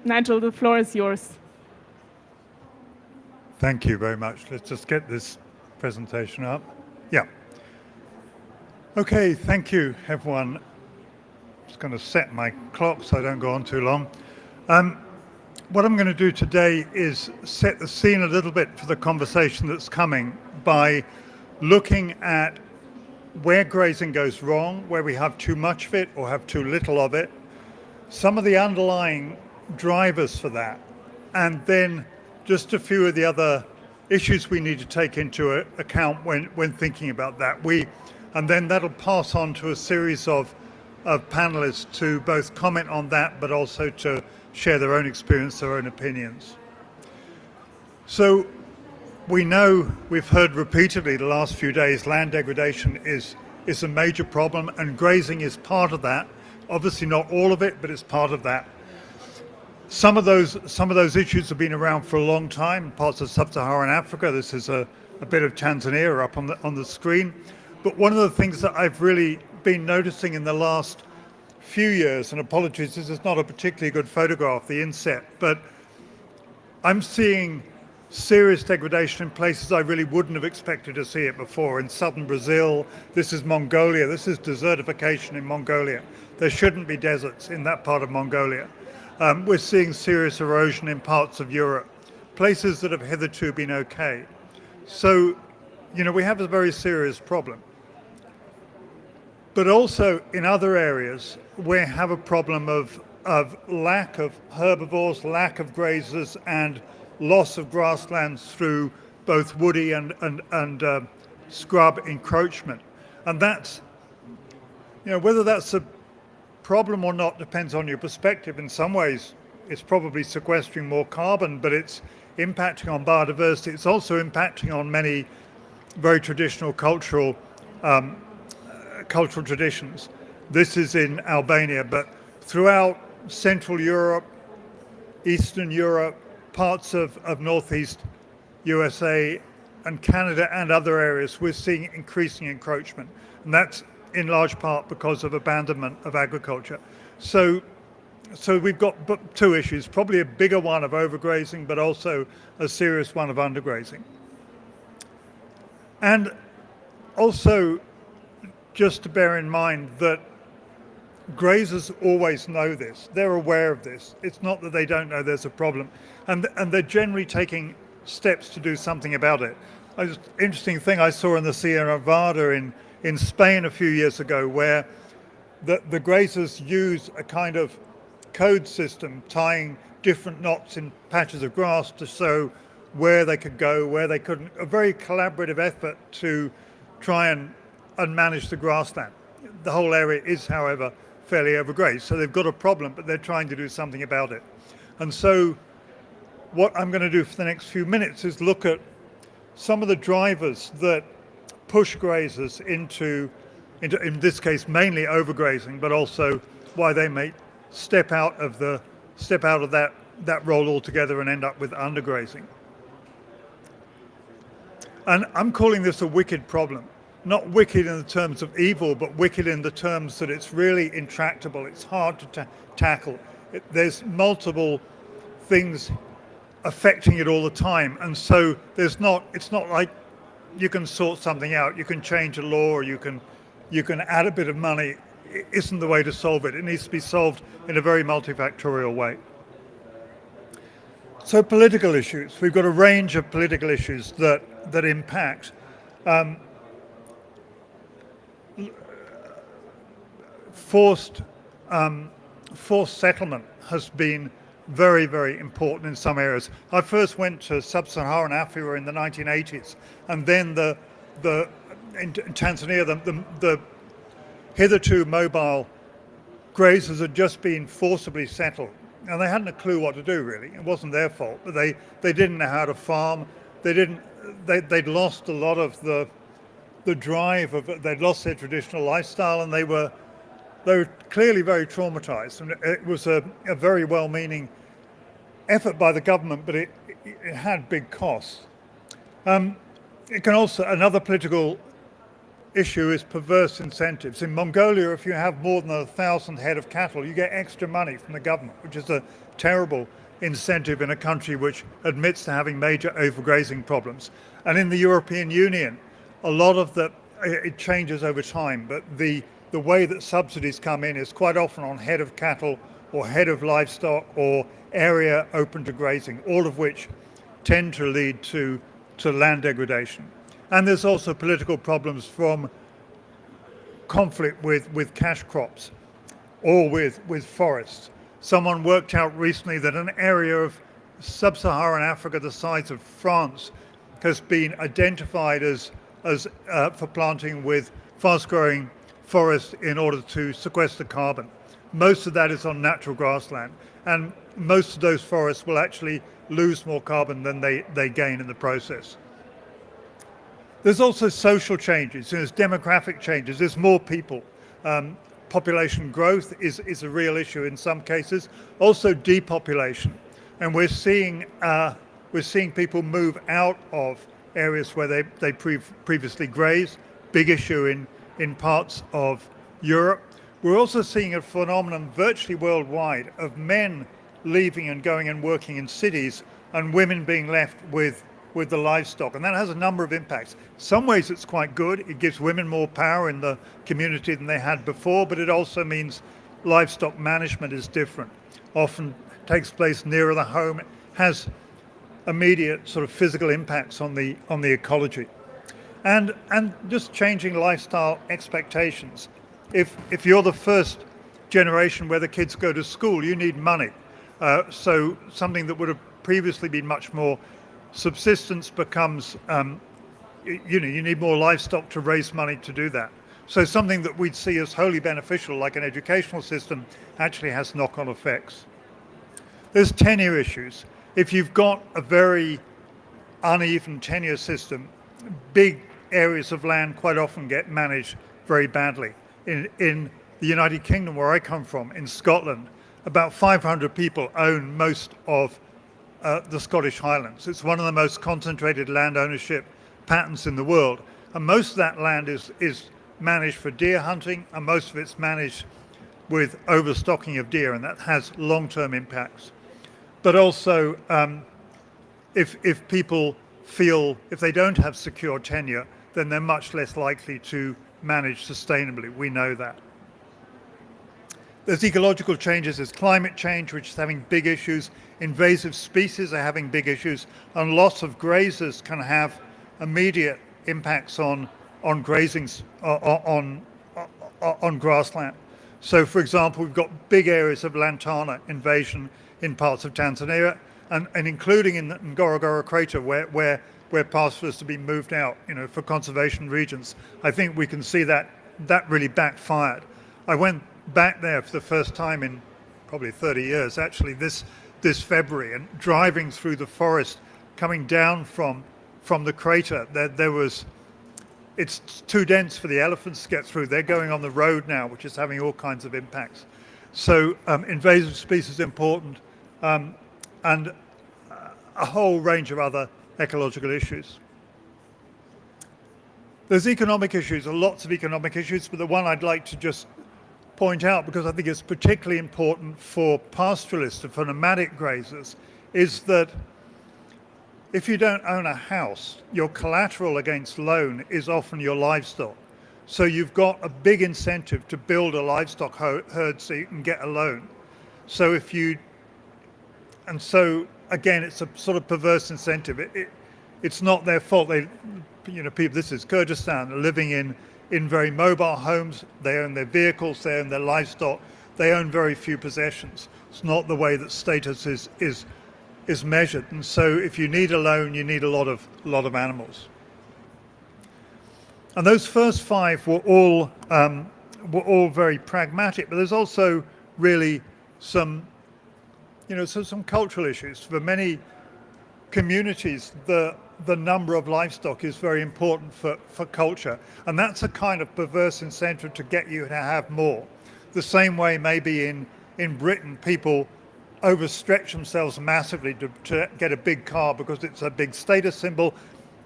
Nigel, the floor is yours. Thank you very much. Let's just get this presentation up. Yeah. Okay, thank you, everyone. I'm just going to set my clock so I don't go on too long. What I'm going to do today is set the scene a little bit for the conversation that's coming by looking at where grazing goes wrong, where we have too much of it or have too little of it, some of the underlying drivers for that, and then just a few of the other issues we need to take into account when thinking about that. And then that'll pass on to a series of panelists to both comment on that, but also to share their own experience, their own opinions. So we know, we've heard repeatedly the last few days, land degradation is a major problem, and grazing is part of that. Obviously not all of it, but it's part of that. Some of those issues have been around for a long time, parts of sub-Saharan Africa. This is a bit of Tanzania up on the screen. But one of the things that I've really been noticing in the last few years, and apologies, this is not a particularly good photograph, the inset, but I'm seeing serious degradation in places I really wouldn't have expected to see it before. In southern Brazil, this is Mongolia, this is desertification in Mongolia. There shouldn't be deserts in that part of Mongolia. We're seeing serious erosion in parts of Europe, places that have hitherto been okay. So, we have a very serious problem. But also in other areas, we have a problem of lack of herbivores, lack of grazers, and loss of grasslands through both woody and scrub encroachment. And that's, whether that's a problem or not depends on your perspective. In some ways, it's probably sequestering more carbon, but it's impacting on biodiversity. It's also impacting on many very traditional cultural traditions. This is in Albania, but throughout Central Europe, Eastern Europe, parts of Northeast USA and Canada and other areas, we're seeing increasing encroachment. And that's in large part because of abandonment of agriculture. So we've got two issues, probably a bigger one of overgrazing, but also a serious one of undergrazing. And also, just to bear in mind that grazers always know this. They're aware of this. It's not that they don't know there's a problem. And they're generally taking steps to do something about it. Interesting thing I saw in the Sierra Nevada in Spain a few years ago, where the grazers use a kind of code system tying different knots in patches of grass to show where they could go, where they couldn't. A very collaborative effort to try and manage the grassland. The whole area is, however, fairly overgrazed. So they've got a problem, but they're trying to do something about it. And so what I'm going to do for the next few minutes is look at some of the drivers that push grazers into in this case mainly overgrazing, but also why they may step out of that role altogether and end up with undergrazing. And I'm calling this a wicked problem. Not wicked in the terms of evil, but wicked in the terms that it's really intractable. It's hard to tackle. There's multiple things affecting it all the time, and so it's not like you can sort something out. You can change a law, or you can add a bit of money. It isn't the way to solve it. It needs to be solved in a very multifactorial way. So political issues. We've got a range of political issues that impact. Forced settlement has been very, very important in some areas. I first went to sub-Saharan Africa in the 1980s, and then in Tanzania, the hitherto mobile grazers had just been forcibly settled, and they hadn't a clue what to do, really. It wasn't their fault, but they didn't know how to farm. They'd lost a lot of the drive they'd lost their traditional lifestyle, and they were clearly very traumatized. And it was a very well-meaning effort by the government, but it had big costs. It can also, another political issue is perverse incentives. In Mongolia, if you have more than 1,000 head of cattle, you get extra money from the government, which is a terrible incentive in a country which admits to having major overgrazing problems. And in the European Union, a lot of it changes over time, but the way that subsidies come in is quite often on head of cattle or head of livestock or area open to grazing, all of which tend to lead to land degradation. And there's also political problems from conflict with cash crops or with forests. Someone worked out recently that an area of sub-Saharan Africa the size of France has been identified as for planting with fast-growing forests in order to sequester carbon. Most of that is on natural grassland, and most of those forests will actually lose more carbon than they gain in the process. There's also social changes, there's demographic changes, there's more people. Population growth is a real issue in some cases, also depopulation. And we're seeing people move out of areas where they previously grazed, big issue in parts of Europe. We're also seeing a phenomenon virtually worldwide of men leaving and going and working in cities and women being left with the livestock. And that has a number of impacts. Some ways it's quite good. It gives women more power in the community than they had before, but it also means livestock management is different. Often takes place nearer the home, has immediate sort of physical impacts on the ecology. And just changing lifestyle expectations. If you're the first generation where the kids go to school, you need money. So something that would have previously been much more subsistence becomes, you need more livestock to raise money to do that. So something that we'd see as wholly beneficial, like an educational system, actually has knock-on effects. There's tenure issues. If you've got a very uneven tenure system, big areas of land quite often get managed very badly. In the United Kingdom, where I come from, in Scotland, about 500 people own most of the Scottish Highlands. It's one of the most concentrated land ownership patterns in the world. And most of that land is managed for deer hunting, and most of it's managed with overstocking of deer, and that has long-term impacts. But also, if people feel, if they don't have secure tenure, then they're much less likely to manage sustainably. We know that. There's ecological changes, there's climate change, which is having big issues. Invasive species are having big issues, and loss of grazers can have immediate impacts on grazing, on grassland. So, for example, we've got big areas of lantana invasion in parts of Tanzania, and including in the Ngorongoro crater, where pastoralists have been moved out, for conservation regions. I think we can see that really backfired. I went back there for the first time in probably 30 years, actually, this February, and driving through the forest, coming down from the crater, there was it's too dense for the elephants to get through. They're going on the road now, which is having all kinds of impacts. So invasive species important, and a whole range of other ecological issues. There's economic issues, lots of economic issues, but the one I'd like to just point out, because I think it's particularly important for pastoralists and for nomadic grazers, is that if you don't own a house, your collateral against loan is often your livestock. So you've got a big incentive to build a livestock herd so you can get a loan. So and so again, it's a sort of perverse incentive. It's not their fault. People, this is Kyrgyzstan, are living in very mobile homes. They own their vehicles, they own their livestock, they own very few possessions. It's not the way that status is measured. And so if you need a loan, you need a lot of animals. And those first 5 were all very pragmatic, but there's also really some cultural issues. For many communities, the number of livestock is very important for culture, and that's a kind of perverse incentive to get you to have more. The same way maybe in Britain, people overstretch themselves massively to get a big car because it's a big status symbol.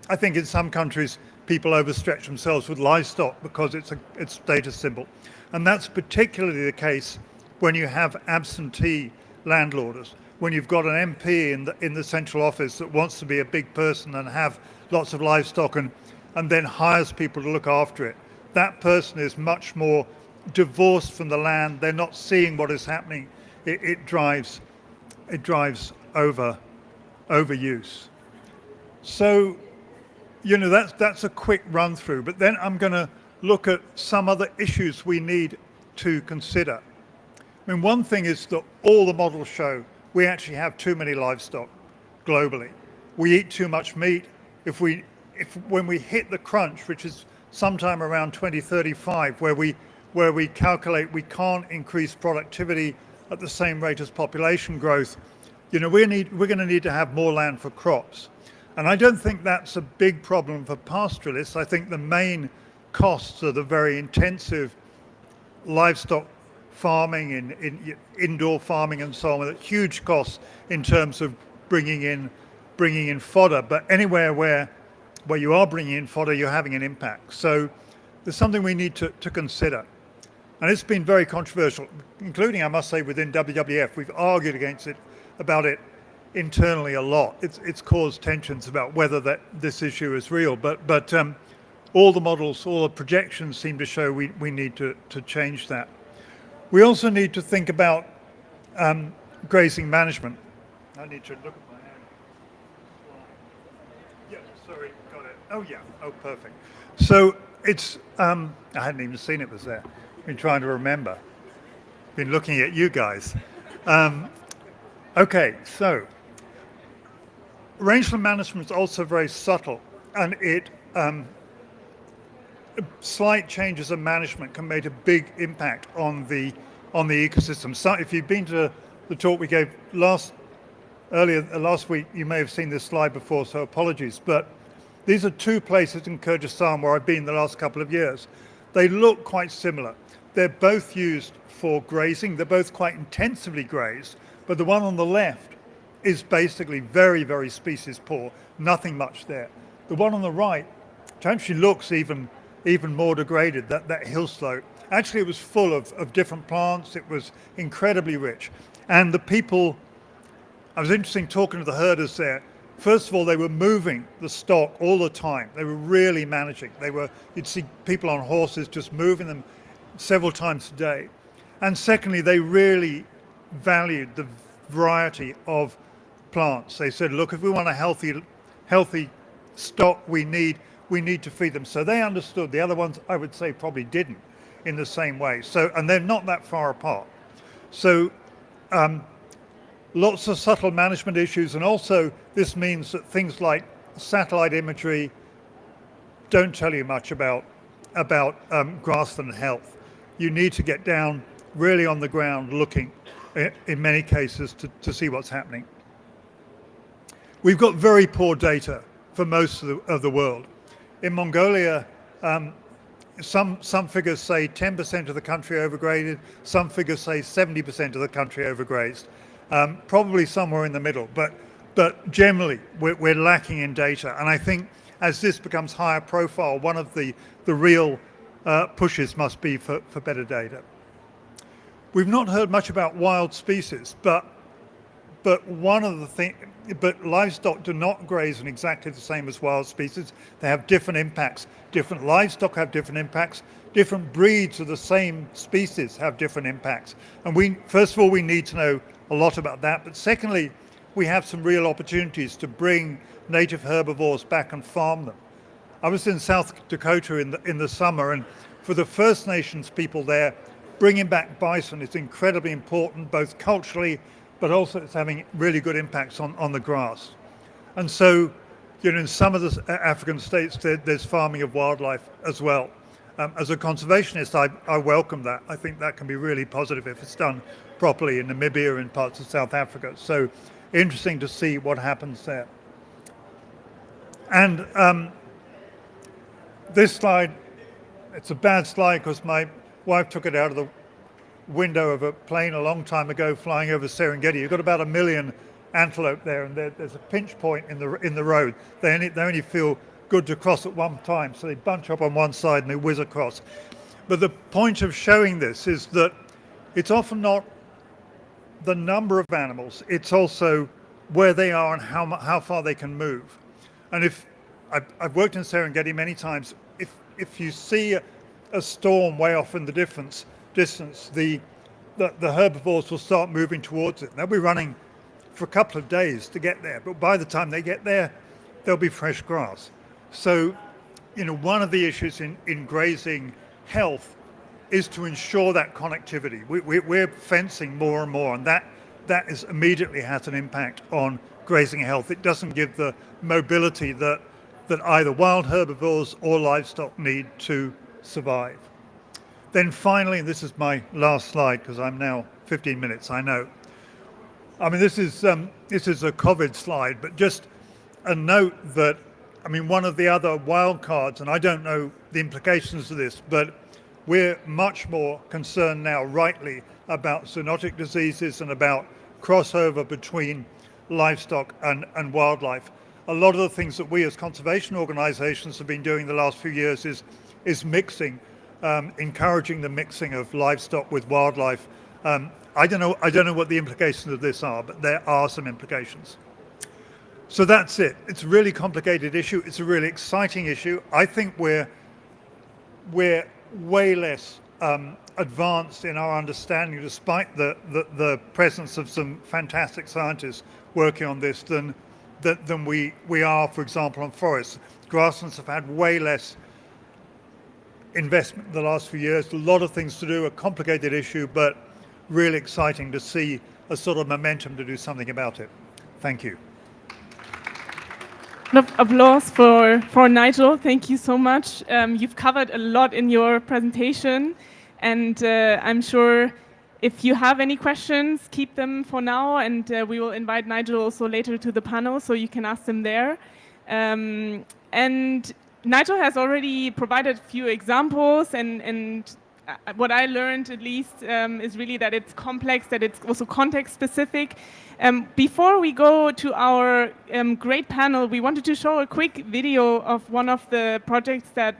I think in some countries people overstretch themselves with livestock because it's a status symbol. And that's particularly the case when you have absentee landlords, when you've got an MP in the central office that wants to be a big person and have lots of livestock and then hires people to look after it. That person is much more divorced from the land. They're not seeing what is happening. It drives overuse. So, that's a quick run through, but then I'm going to look at some other issues we need to consider. I mean, one thing is that all the models show we actually have too many livestock globally. We eat too much meat. When we hit the crunch, which is sometime around 2035, where we calculate we can't increase productivity at the same rate as population growth, we're going to need to have more land for crops. And I don't think that's a big problem for pastoralists. I think the main costs are the very intensive livestock farming, in indoor farming and so on, with huge costs in terms of bringing in fodder. But anywhere where you are bringing in fodder, you're having an impact. So there's something we need to consider. And it's been very controversial, including, I must say, within WWF. We've argued about it internally a lot. It's caused tensions about whether this issue is real. But all the models, all the projections seem to show we need to change that. We also need to think about grazing management. I need to look at my hand. Yeah, sorry, got it. Oh yeah, oh perfect. So it's, I hadn't even seen it was there. Been trying to remember. Been looking at you guys. Okay, so rangeland management is also very subtle, and slight changes in management can make a big impact on the ecosystem. So if you've been to the talk we gave last week, you may have seen this slide before, so apologies. But these are 2 places in Kyrgyzstan where I've been the last couple of years. They look quite similar. They're both used for grazing. They're both quite intensively grazed, but the one on the left is basically very, very species poor, nothing much there. The one on the right, which actually looks even more degraded, that hill slope, actually it was full of different plants. It was incredibly rich. And the people, I was interested talking to the herders there. First of all, they were moving the stock all the time. They were really managing. You'd see people on horses just moving them several times a day. And secondly, they really valued the variety of plants. They said, look, if we want a healthy stock, we need to feed them. So they understood. The other ones, I would say, probably didn't in the same way. So, and they're not that far apart. So lots of subtle management issues. And also this means that things like satellite imagery don't tell you much about grassland health. You need to get down really on the ground looking in many cases to see what's happening. We've got very poor data for most of the world. In Mongolia, Some figures say 10% of the country overgraded, some figures say 70% of the country overgrazed. Probably somewhere in the middle, but generally we're lacking in data. And I think as this becomes higher profile, one of the real pushes must be for better data. We've not heard much about wild species, but one of the things, but livestock do not graze in exactly the same as wild species. They have different impacts. Different livestock have different impacts. Different breeds of the same species have different impacts. And first of all, we need to know a lot about that. But secondly, we have some real opportunities to bring native herbivores back and farm them. I was in South Dakota in the summer, and for the First Nations people there, bringing back bison is incredibly important, both culturally, but also it's having really good impacts on the grass. And so, in some of the African states, there's farming of wildlife as well. As a conservationist, I welcome that. I think that can be really positive if it's done properly in Namibia and parts of South Africa. So interesting to see what happens there. And this slide, it's a bad slide because my wife took it out of the window of a plane a long time ago flying over Serengeti. You've got about 1 million antelope there, and there's a pinch point in the road. They only feel good to cross at one time, so they bunch up on one side and they whiz across. But the point of showing this is that it's often not the number of animals, it's also where they are and how far they can move. And if I've worked in Serengeti many times, if you see a storm way off in the distance, the herbivores will start moving towards it. They'll be running for a couple of days to get there, but by the time they get there, there'll be fresh grass. So, one of the issues in grazing health is to ensure that connectivity. We're fencing more and more, and that is immediately has an impact on grazing health. It doesn't give the mobility that either wild herbivores or livestock need to survive. Then finally, and this is my last slide because I'm now 15 minutes, I know. I mean, this is a COVID slide, but just a note that, one of the other wild cards, and I don't know the implications of this, but we're much more concerned now, rightly, about zoonotic diseases and about crossover between livestock and wildlife. A lot of the things that we as conservation organizations have been doing the last few years is mixing, encouraging the mixing of livestock with wildlife. I don't know what the implications of this are, but there are some implications. So that's it. It's a really complicated issue. It's a really exciting issue. I think we're way less advanced in our understanding, despite the presence of some fantastic scientists working on this, than we are, for example, on forests. Grasslands have had way less investment in the last few years. A lot of things to do, a complicated issue, but really exciting to see a sort of momentum to do something about it. Thank you. Applause for Nigel. Thank you so much. You've covered a lot in your presentation, and I'm sure if you have any questions, keep them for now, and we will invite Nigel also later to the panel so you can ask them there. And Nigel has already provided a few examples, and what I learned at least is really that it's complex, that it's also context specific. Before we go to our great panel, we wanted to show a quick video of one of the projects that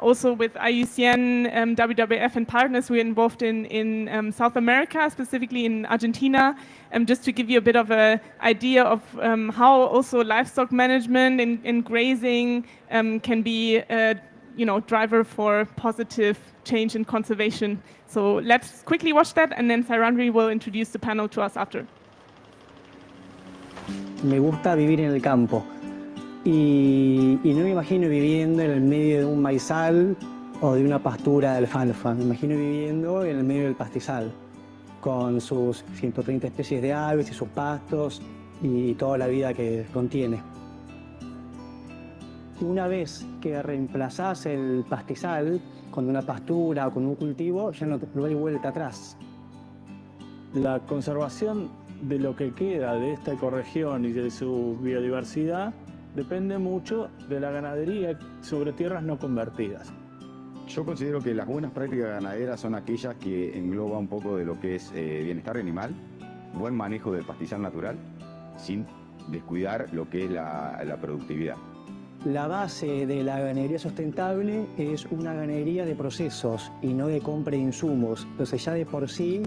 also with IUCN, WWF and partners we're involved in South America, specifically in Argentina, just to give you a bit of an idea of how also livestock management and grazing can be a driver for positive change in conservation. So let's quickly watch that, and then Sairandri will introduce the panel to us after. Me gusta vivir en el campo y no me imagino viviendo en el medio de un maizal o de una pastura de alfalfa. Me imagino viviendo en el medio del pastizal con sus 130 especies de aves y sus pastos y toda la vida que contiene. Una vez que reemplazás el pastizal con una pastura o con un cultivo, ya no hay vuelta atrás. La conservación de lo que queda de esta ecorregión y de su biodiversidad depende mucho de la ganadería sobre tierras no convertidas. Yo considero que las buenas prácticas ganaderas son aquellas que engloban un poco de lo que es bienestar animal, buen manejo del pastizal natural, sin descuidar lo que es la productividad. La base de la ganadería sustentable es una ganadería de procesos y no de compra de insumos. Entonces ya de por sí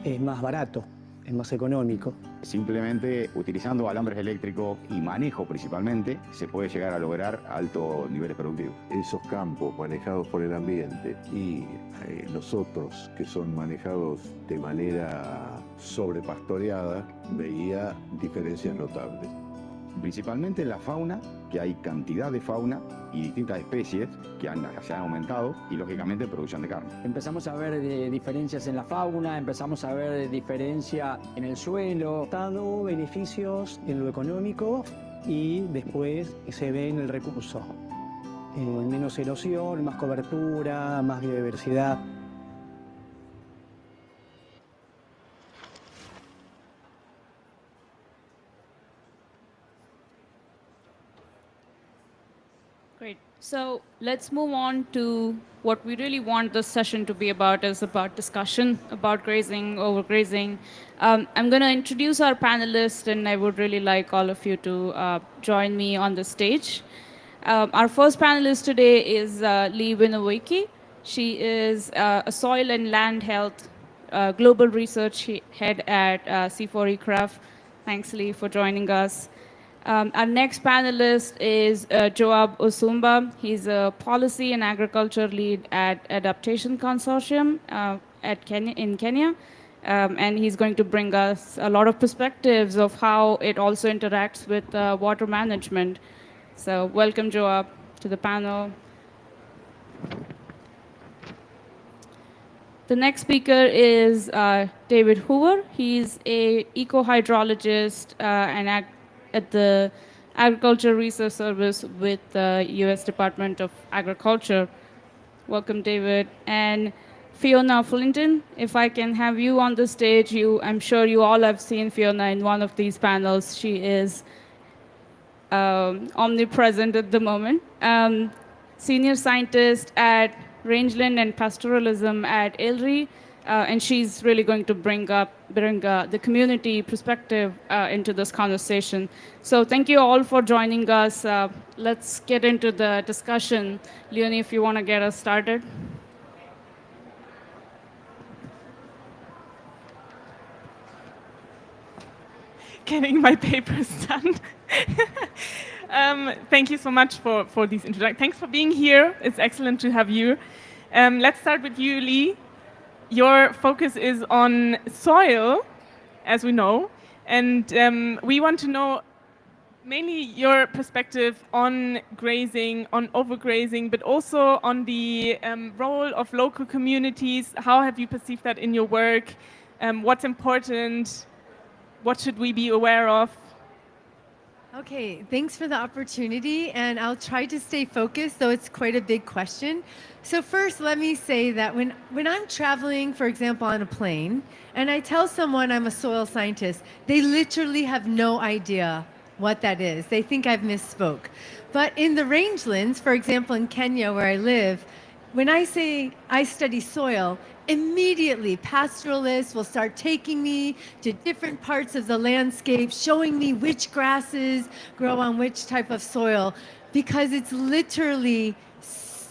es más barato, es más económico. Simplemente utilizando alambres eléctricos y manejo principalmente, se puede llegar a lograr altos niveles productivos. Esos campos manejados por el ambiente y nosotros que son manejados de manera sobrepastoreada, veía diferencias notables. Principalmente en la fauna, que hay cantidad de fauna y distintas especies que se han aumentado y lógicamente producción de carne. Empezamos a ver diferencias en la fauna, empezamos a ver diferencia en el suelo. Dado beneficios en lo económico y después se ve en el recurso. Menos erosión, más cobertura, más biodiversidad. Great. So let's move on to what we really want this session to be about, is about discussion about grazing, overgrazing. I'm going to introduce our panelists, and I would really like all of you to join me on the stage. Our first panelist today is Lee Winowicki. She is a soil and land health global research head at C4ECRAF. Thanks, Lee, for joining us. Our next panelist is Joab Osumba. He's a policy and agriculture lead at Adaptation Consortium in Kenya. And he's going to bring us a lot of perspectives of how it also interacts with water management. So welcome, Joab, to the panel. The next speaker is David Hoover. He's a eco-hydrologist at the Agriculture Research Service with the U.S. Department of Agriculture. Welcome, David. And Fiona Flinton, if I can have you on the stage. I'm sure you all have seen Fiona in one of these panels. She is omnipresent at the moment. Senior scientist at Rangeland and Pastoralism at ILRI. And she's really going to bring the community perspective into this conversation. So thank you all for joining us. Let's get into the discussion. Leonie, if you want to get us started. Getting my papers done. Thank you so much for these introductions. Thanks for being here. It's excellent to have you. Let's start with you, Lee. Your focus is on soil, as we know, and we want to know mainly your perspective on grazing, on overgrazing, but also on the role of local communities. How have you perceived that in your work? What's important? What should we be aware of? Okay, thanks for the opportunity, and I'll try to stay focused, though it's quite a big question. So first, let me say that when I'm traveling, for example, on a plane, and I tell someone I'm a soil scientist, they literally have no idea what that is. They think I've misspoke. But in the rangelands, for example, in Kenya, where I live, when I say I study soil, immediately pastoralists will start taking me to different parts of the landscape, showing me which grasses grow on which type of soil, because it's literally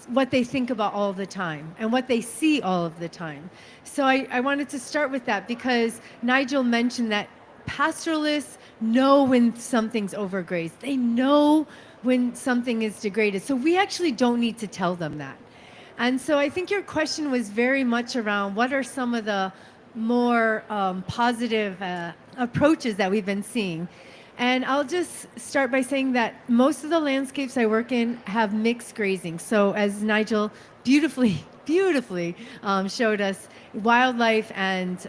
what they think about all the time and what they see all of the time. So I wanted to start with that because Nigel mentioned that pastoralists know when something's overgrazed. They know when something is degraded. So we actually don't need to tell them that. And so I think your question was very much around what are some of the more positive approaches that we've been seeing. And I'll just start by saying that most of the landscapes I work in have mixed grazing. So as Nigel beautifully showed us, wildlife and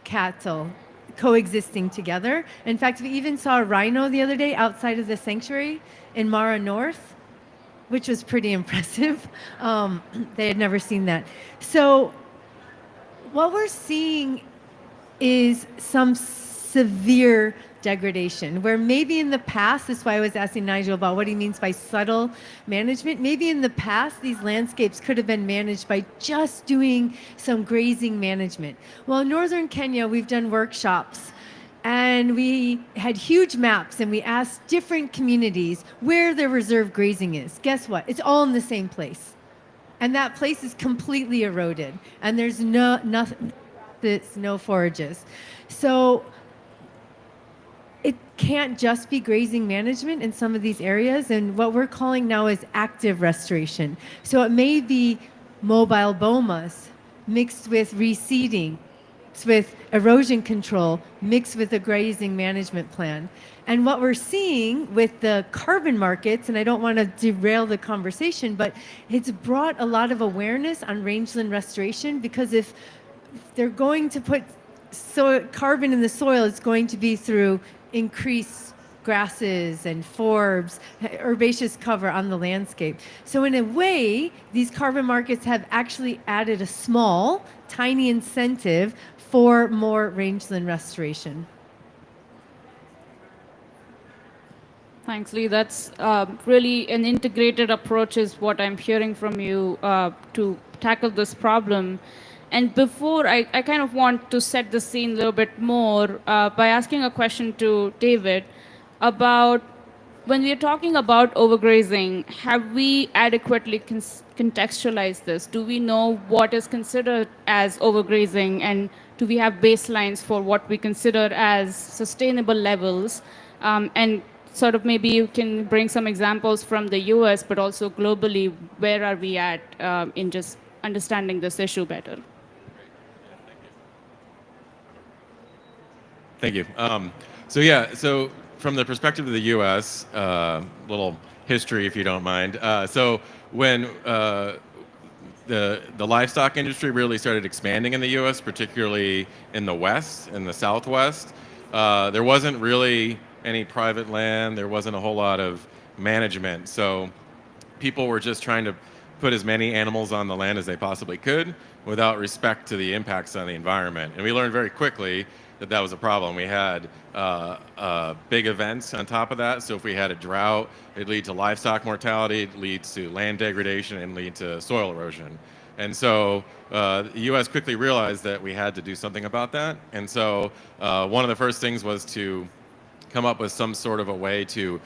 cattle coexisting together. In fact, we even saw a rhino the other day outside of the sanctuary in Mara North, which was pretty impressive. They had never seen that. So what we're seeing is some severe degradation, where maybe in the past, that's why I was asking Nigel about what he means by subtle management, maybe in the past these landscapes could have been managed by just doing some grazing management. Well, in northern Kenya, we've done workshops and we had huge maps and we asked different communities where their reserve grazing is. Guess what? It's all in the same place. And that place is completely eroded and there's nothing, there's no forages. So it can't just be grazing management in some of these areas, and what we're calling now is active restoration. So it may be mobile bomas mixed with reseeding, mixed with erosion control, mixed with a grazing management plan. And what we're seeing with the carbon markets, and I don't want to derail the conversation, but it's brought a lot of awareness on rangeland restoration, because if they're going to put carbon in the soil, it's going to be through increased grasses and forbs, herbaceous cover on the landscape. So in a way, these carbon markets have actually added a small, tiny incentive for more rangeland restoration. Thanks, Lee. That's really an integrated approach is what I'm hearing from you to tackle this problem. And before, I kind of want to set the scene a little bit more by asking a question to David about when we are talking about overgrazing, have we adequately contextualized this? Do we know what is considered as overgrazing, and do we have baselines for what we consider as sustainable levels? And sort of maybe you can bring some examples from the US, but also globally, where are we at in just understanding this issue better? Thank you. So from the perspective of the U.S., little history, if you don't mind. So when the livestock industry really started expanding in the U.S., particularly in the West, in the Southwest, there wasn't really any private land. There wasn't a whole lot of management. So people were just trying to put as many animals on the land as they possibly could without respect to the impacts on the environment. And we learned very quickly that that was a problem. We had big events on top of that. So if we had a drought, it'd lead to livestock mortality, it leads to land degradation, and lead to soil erosion. And so the U.S. quickly realized that we had to do something about that. And so one of the first things was to come up with some sort of a way to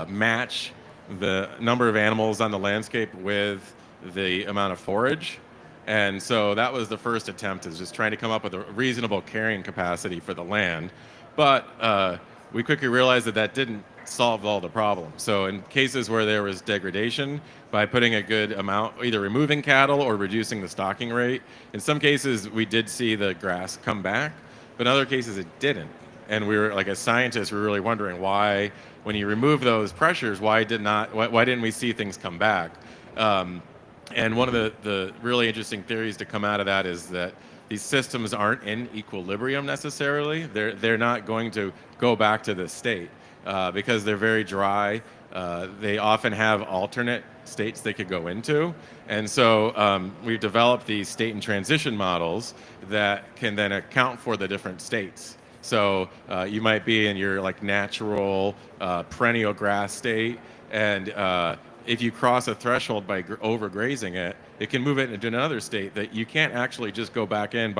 match the number of animals on the landscape with the amount of forage. And so that was the first attempt, is just trying to come up with a reasonable carrying capacity for the land. But we quickly realized that that didn't solve all the problems. So in cases where there was degradation, by putting a good amount, either removing cattle or reducing the stocking rate, in some cases we did see the grass come back, but in other cases it didn't. And we were, like, as scientists, we were really wondering why, when you remove those pressures, why didn't we see things come back? And one of the really interesting theories to come out of that is that these systems aren't in equilibrium necessarily. They're not going to go back to this state because they're very dry. They often have alternate states they could go into. And so we've developed these state and transition models that can then account for the different states. So you might be in your natural perennial grass state, and if you cross a threshold by overgrazing it, it can move it into another state that you can't actually just go back in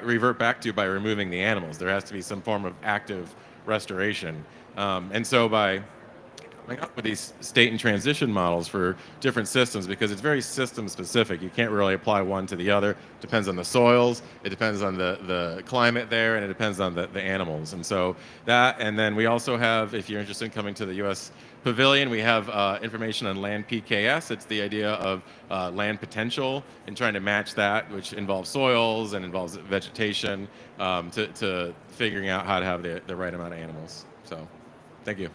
revert back to by removing the animals. There has to be some form of active restoration. And so by coming up with these state and transition models for different systems, because it's very system specific. You can't really apply one to the other. It depends on the soils, it depends on the climate there, and it depends on the animals. And so that, and then we also have, if you're interested in coming to the US Pavilion, we have information on land PKS. It's the idea of land potential and trying to match that, which involves soils and involves vegetation, to figuring out how to have the right amount of animals. So, thank you.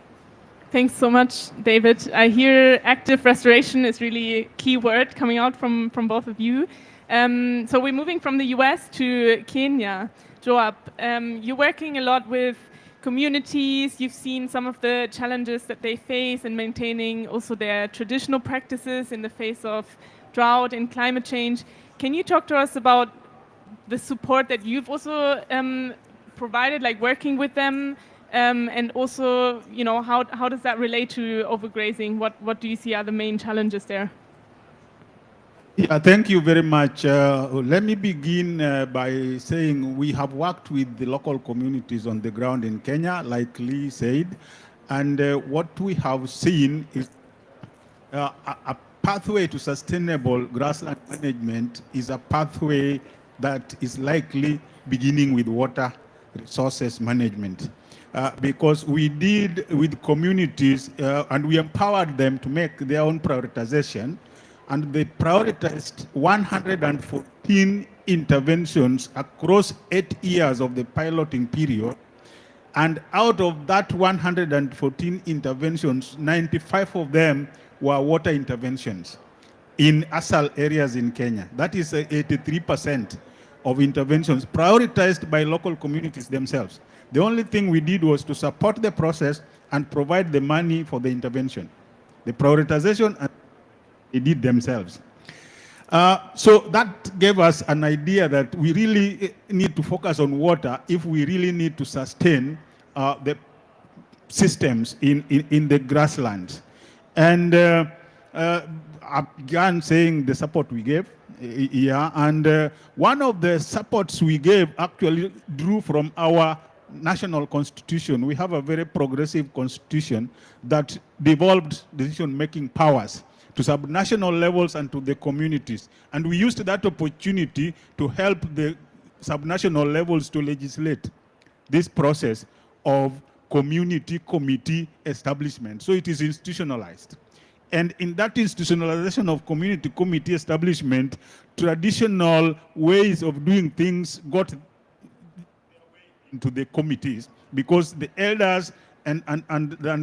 Thanks so much, David. I hear active restoration is really a key word coming out from both of you. So we're moving from the US to Kenya. Joab, you're working a lot with communities. You've seen some of the challenges that they face in maintaining also their traditional practices in the face of drought and climate change. Can you talk to us about the support that you've also provided, like working with them And also, how does that relate to overgrazing? What do you see are the main challenges there? Yeah, thank you very much. Let me begin by saying we have worked with the local communities on the ground in Kenya, like Lee said, and what we have seen is a pathway to sustainable grassland management is a pathway that is likely beginning with water resources management. Because we did with communities and we empowered them to make their own prioritization, and they prioritized 114 interventions across 8 years of the piloting period. And out of that 114 interventions, 95 of them were water interventions in ASAL areas in Kenya. That is 83% of interventions prioritized by local communities themselves. The only thing we did was to support the process and provide the money for the intervention. The prioritization, they did themselves. So that gave us an idea that we really need to focus on water if we really need to sustain the systems in the grasslands. And again, saying the support we gave, and one of the supports we gave actually drew from our national constitution. We have a very progressive constitution that devolved decision-making powers to subnational levels and to the communities. And we used that opportunity to help the subnational levels to legislate this process of community committee establishment. So it is institutionalized. And in that institutionalization of community committee establishment, traditional ways of doing things got into the committees because the elders and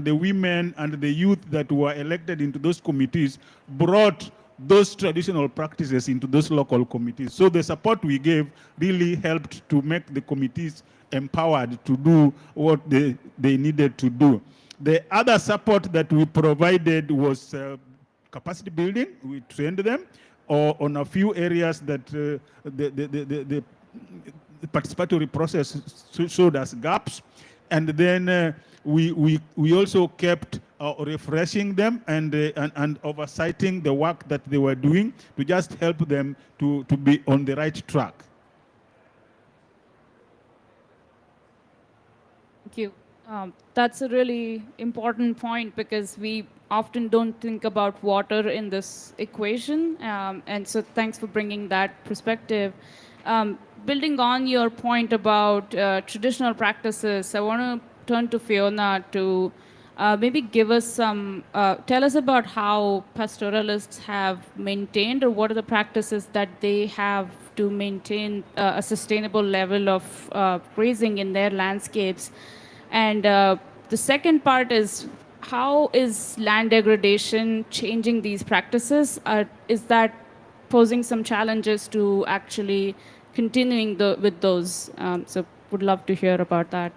the women and the youth that were elected into those committees brought those traditional practices into those local committees. So the support we gave really helped to make the committees empowered to do what they needed to do. The other support that we provided was capacity building. We trained them on a few areas that the participatory process showed us gaps. And then we also kept refreshing them and oversighting the work that they were doing to just help them to be on the right track. Thank you. That's a really important point because we often don't think about water in this equation. And so thanks for bringing that perspective. Building on your point about traditional practices, I want to turn to Fiona to maybe give us some, tell us about how pastoralists have maintained or what are the practices that they have to maintain a sustainable level of grazing in their landscapes. And the second part is, how is land degradation changing these practices? Is that posing some challenges to actually continuing with those? So would love to hear about that.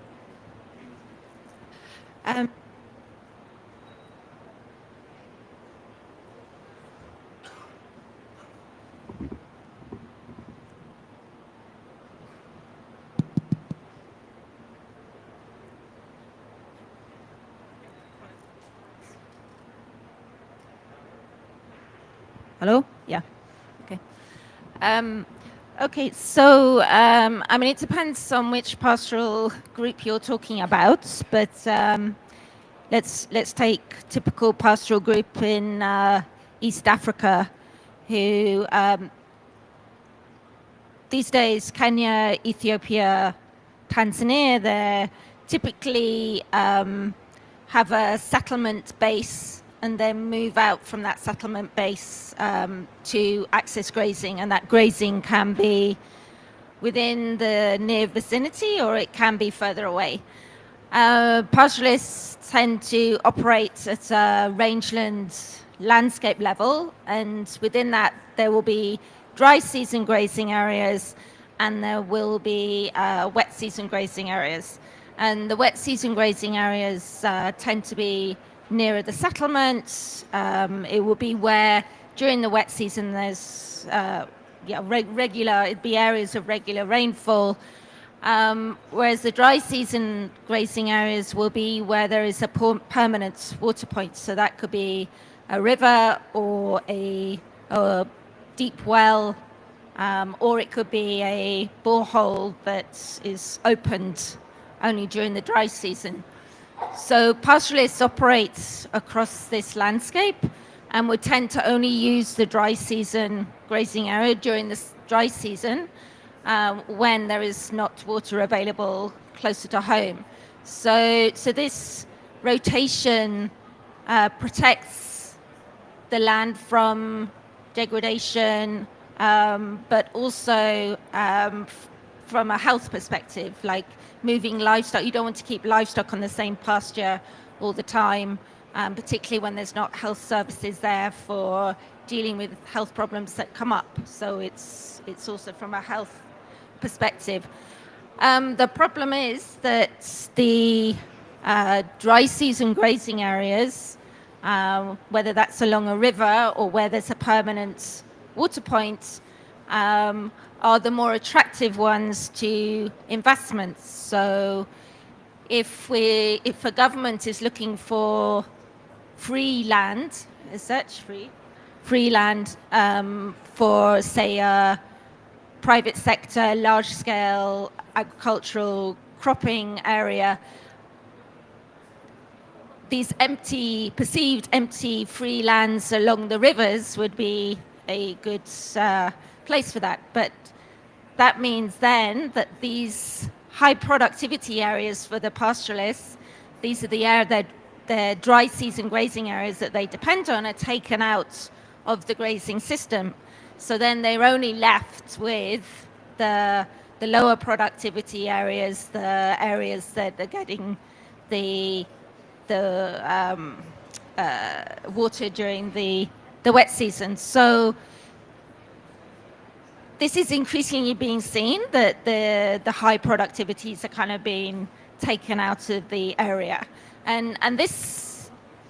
Hello? Yeah. Okay. Okay, so I mean, it depends on which pastoral group you're talking about, but let's take typical pastoral group in East Africa, who these days Kenya, Ethiopia, Tanzania, they typically have a settlement base and then move out from that settlement base to access grazing, and that grazing can be within the near vicinity or it can be further away. Pastoralists tend to operate at a rangeland landscape level, and within that there will be dry season grazing areas and there will be wet season grazing areas. And the wet season grazing areas tend to be nearer the settlement. It will be where during the wet season there's regular, it'd be areas of regular rainfall, Whereas the dry season grazing areas will be where there is a permanent water point. So that could be a river or a deep well, or it could be a borehole that is opened only during the dry season. So pastoralists operate across this landscape and would tend to only use the dry season grazing area during this dry season when there is not water available closer to home. So this rotation protects the land from degradation, but also from a health perspective, like moving livestock. You don't want to keep livestock on the same pasture all the time, particularly when there's not health services there for dealing with health problems that come up. So it's also from a health perspective. The problem is that the dry season grazing areas, whether that's along a river or where there's a permanent water point, are the more attractive ones to investments. So if a government is looking for free land, as such, free land for, say, a private sector, large-scale agricultural cropping area, these perceived empty free lands along the rivers would be a good place for that. But that means then that these high productivity areas for the pastoralists, these are the dry season grazing areas that they depend on, are taken out of the grazing system. So then they're only left with the lower productivity areas, the areas that are getting the water during the wet season. So this is increasingly being seen, that the high productivities are kind of being taken out of the area. And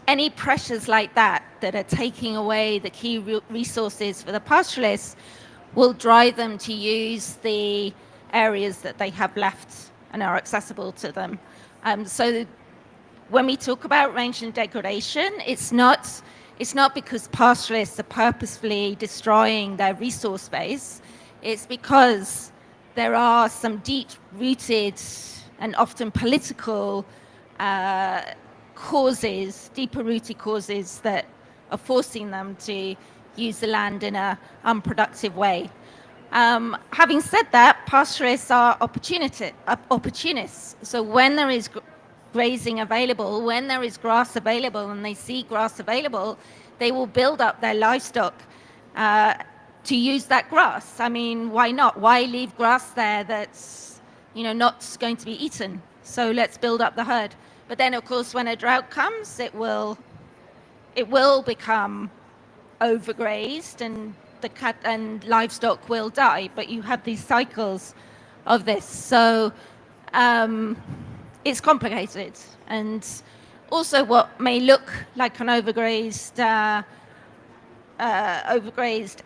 any pressures like that are taking away the key resources for the pastoralists will drive them to use the areas that they have left and are accessible to them. So when we talk about rangeland degradation, it's not because pastoralists are purposefully destroying their resource base. It's because there are some deep-rooted and often political causes, deeper-rooted causes that are forcing them to use the land in an unproductive way. Having said that, pastoralists are opportunists. So when there is grazing available, when there is grass available and they see grass available, they will build up their livestock to use that grass. I mean, why not? Why leave grass there that's not going to be eaten? So let's build up the herd. But then, of course, when a drought comes, it will become overgrazed and livestock will die. But you have these cycles of this. So it's complicated. And also what may look like an overgrazed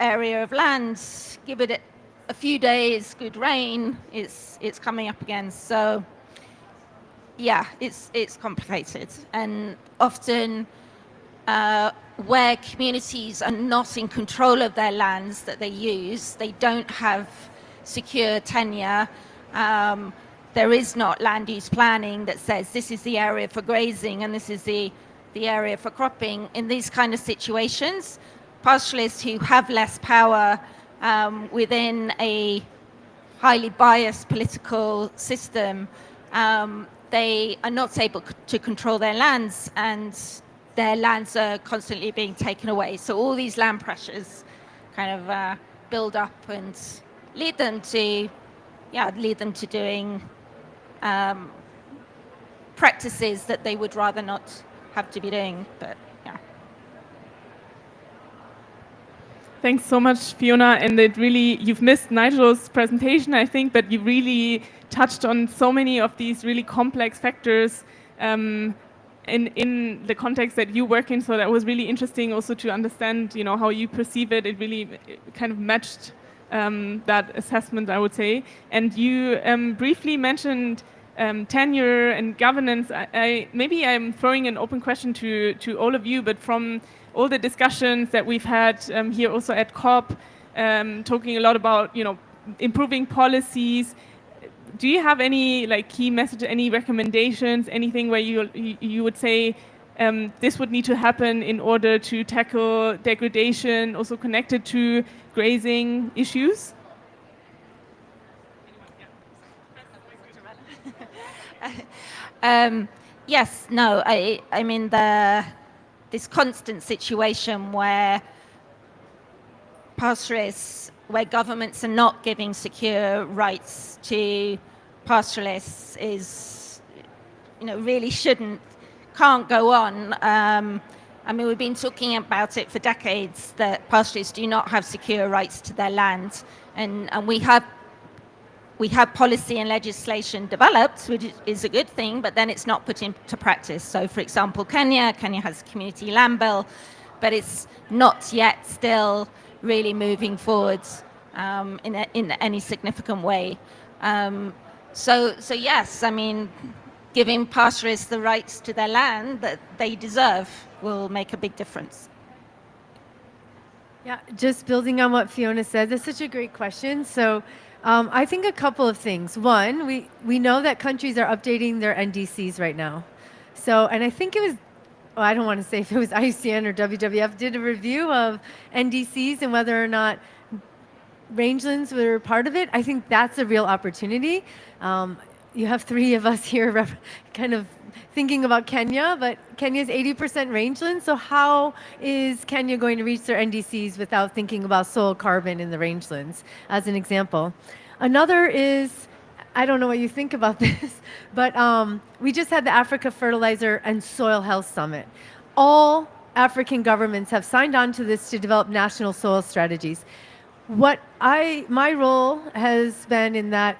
area of land, give it a few days, good rain, it's coming up again. So yeah, it's complicated. And often where communities are not in control of their lands that they use, they don't have secure tenure. There is not land use planning that says this is the area for grazing and this is the area for cropping. In these kind of situations, pastoralists who have less power within a highly biased political system, they are not able to control their lands, and their lands are constantly being taken away. So all these land pressures kind of build up and lead them to doing practices that they would rather not have to be doing. But yeah. Thanks so much, Fiona. And you've missed Nigel's presentation, I think, but you really touched on so many of these really complex factors in the context that you work in. So that was really interesting also to understand, how you perceive it. It really kind of matched that assessment, I would say. And you briefly mentioned tenure and governance. Maybe I'm throwing an open question to all of you, but from all the discussions that we've had here also at COP, talking a lot about, you know, improving policies, do you have any like key message, any recommendations, anything where you would say this would need to happen in order to tackle degradation, also connected to grazing issues? Yes, no, I mean this constant situation where pastoralists, where governments are not giving secure rights to pastoralists is, you know, really can't go on. I mean, we've been talking about it for decades, that pastoralists do not have secure rights to their land, and we have policy and legislation developed, which is a good thing, but then it's not put into practice. So, for example, Kenya has a community land bill, but it's not yet still really moving forwards in any significant way. So yes, I mean, giving pastoralists the rights to their land that they deserve will make a big difference. Yeah, just building on what Fiona said, that's such a great question. So I think a couple of things. One, we know that countries are updating their NDCs right now. So, and I think it was, well, I don't want to say if it was IUCN or WWF did a review of NDCs and whether or not rangelands were part of it. I think that's a real opportunity. You have three of us here kind of thinking about Kenya, but Kenya's 80% rangeland. So how is Kenya going to reach their NDCs without thinking about soil carbon in the rangelands, as an example? Another is, I don't know what you think about this, but we just had the Africa Fertilizer and Soil Health Summit. All African governments have signed on to this to develop national soil strategies. My role has been in that,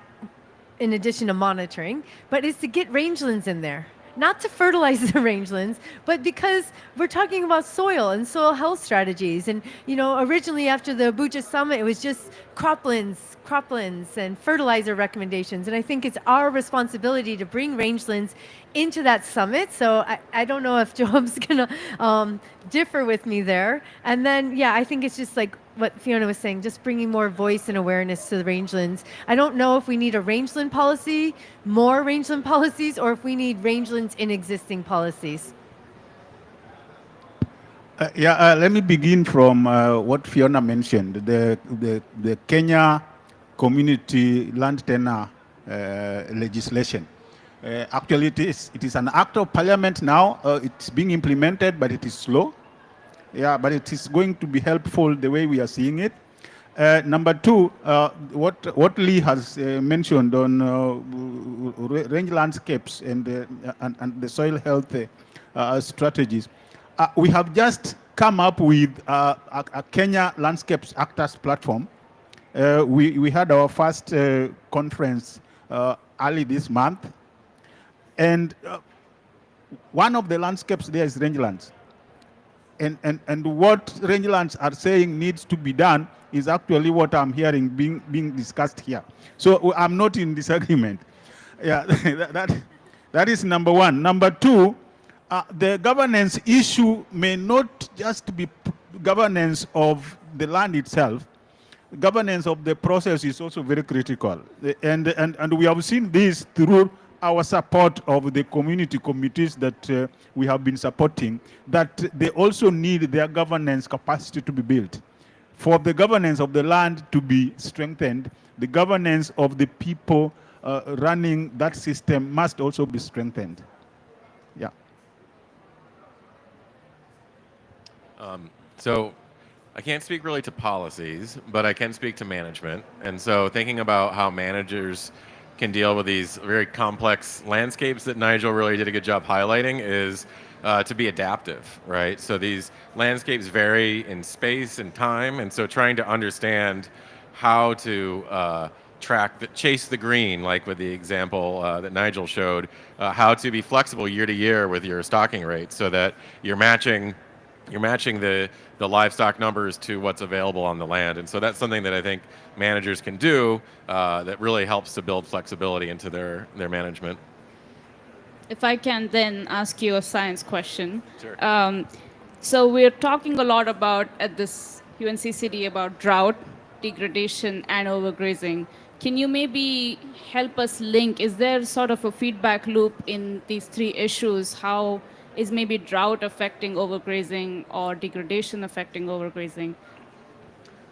in addition to monitoring, but is to get rangelands in there. Not to fertilize the rangelands, but because we're talking about soil and soil health strategies. And, you know, originally after the Abuja summit, it was just croplands and fertilizer recommendations. And I think it's our responsibility to bring rangelands into that summit. So I don't know if Job's gonna differ with me there. And then, yeah, I think it's just like what Fiona was saying, just bringing more voice and awareness to the rangelands. I don't know if we need a rangeland policy, more rangeland policies, or if we need rangelands in existing policies. Let me begin from what Fiona mentioned, the Kenya Community Land Tenure legislation. Actually, it is an act of parliament now. It's being implemented, but it is slow. Yeah, but it is going to be helpful the way we are seeing it. Number two, what Lee has mentioned on range landscapes and the soil health strategies. We have just come up with a Kenya Landscapes Actors platform. We had our first conference early this month. And one of the landscapes there is rangelands. And what rangelands are saying needs to be done is actually what I'm hearing being discussed here. So I'm not in disagreement. Yeah, that is number one. Number two, the governance issue may not just be governance of the land itself. Governance of the process is also very critical. And we have seen this through our support of the community committees that we have been supporting, that they also need their governance capacity to be built. For the governance of the land to be strengthened, the governance of the people running that system must also be strengthened. Yeah. So I can't speak really to policies, but I can speak to management. And so thinking about how managers can deal with these very complex landscapes that Nigel really did a good job highlighting is to be adaptive, right? So these landscapes vary in space and time, and so trying to understand how to chase the green, like with the example that Nigel showed, how to be flexible year to year with your stocking rates so that you're matching you're matching the livestock numbers to what's available on the land. And so that's something that I think managers can do that really helps to build flexibility into their management. If I can then ask you a science question. Sure. So we're talking a lot about at this UNCCD about drought, degradation, and overgrazing. Can you maybe help us link? Is there sort of a feedback loop in these three issues? How is maybe drought affecting overgrazing or degradation affecting overgrazing?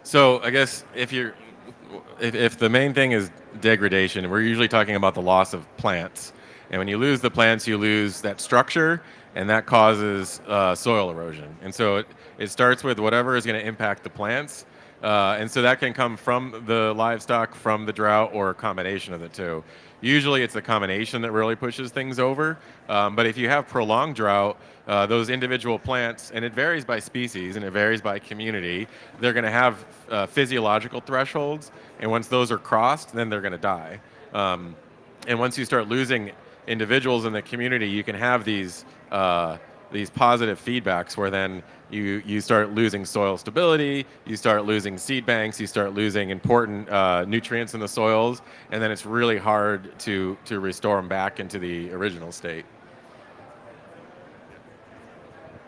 So I guess if the main thing is degradation, we're usually talking about the loss of plants. And when you lose the plants, you lose that structure, and that causes soil erosion. And so it starts with whatever is going to impact the plants. And so that can come from the livestock, from the drought, or a combination of the two. Usually it's a combination that really pushes things over. But if you have prolonged drought, those individual plants, and it varies by species and it varies by community, they're going to have physiological thresholds. And once those are crossed, then they're going to die. And once you start losing individuals in the community, you can have these positive feedbacks where then you start losing soil stability, you start losing seed banks, you start losing important nutrients in the soils, and then it's really hard to restore them back into the original state.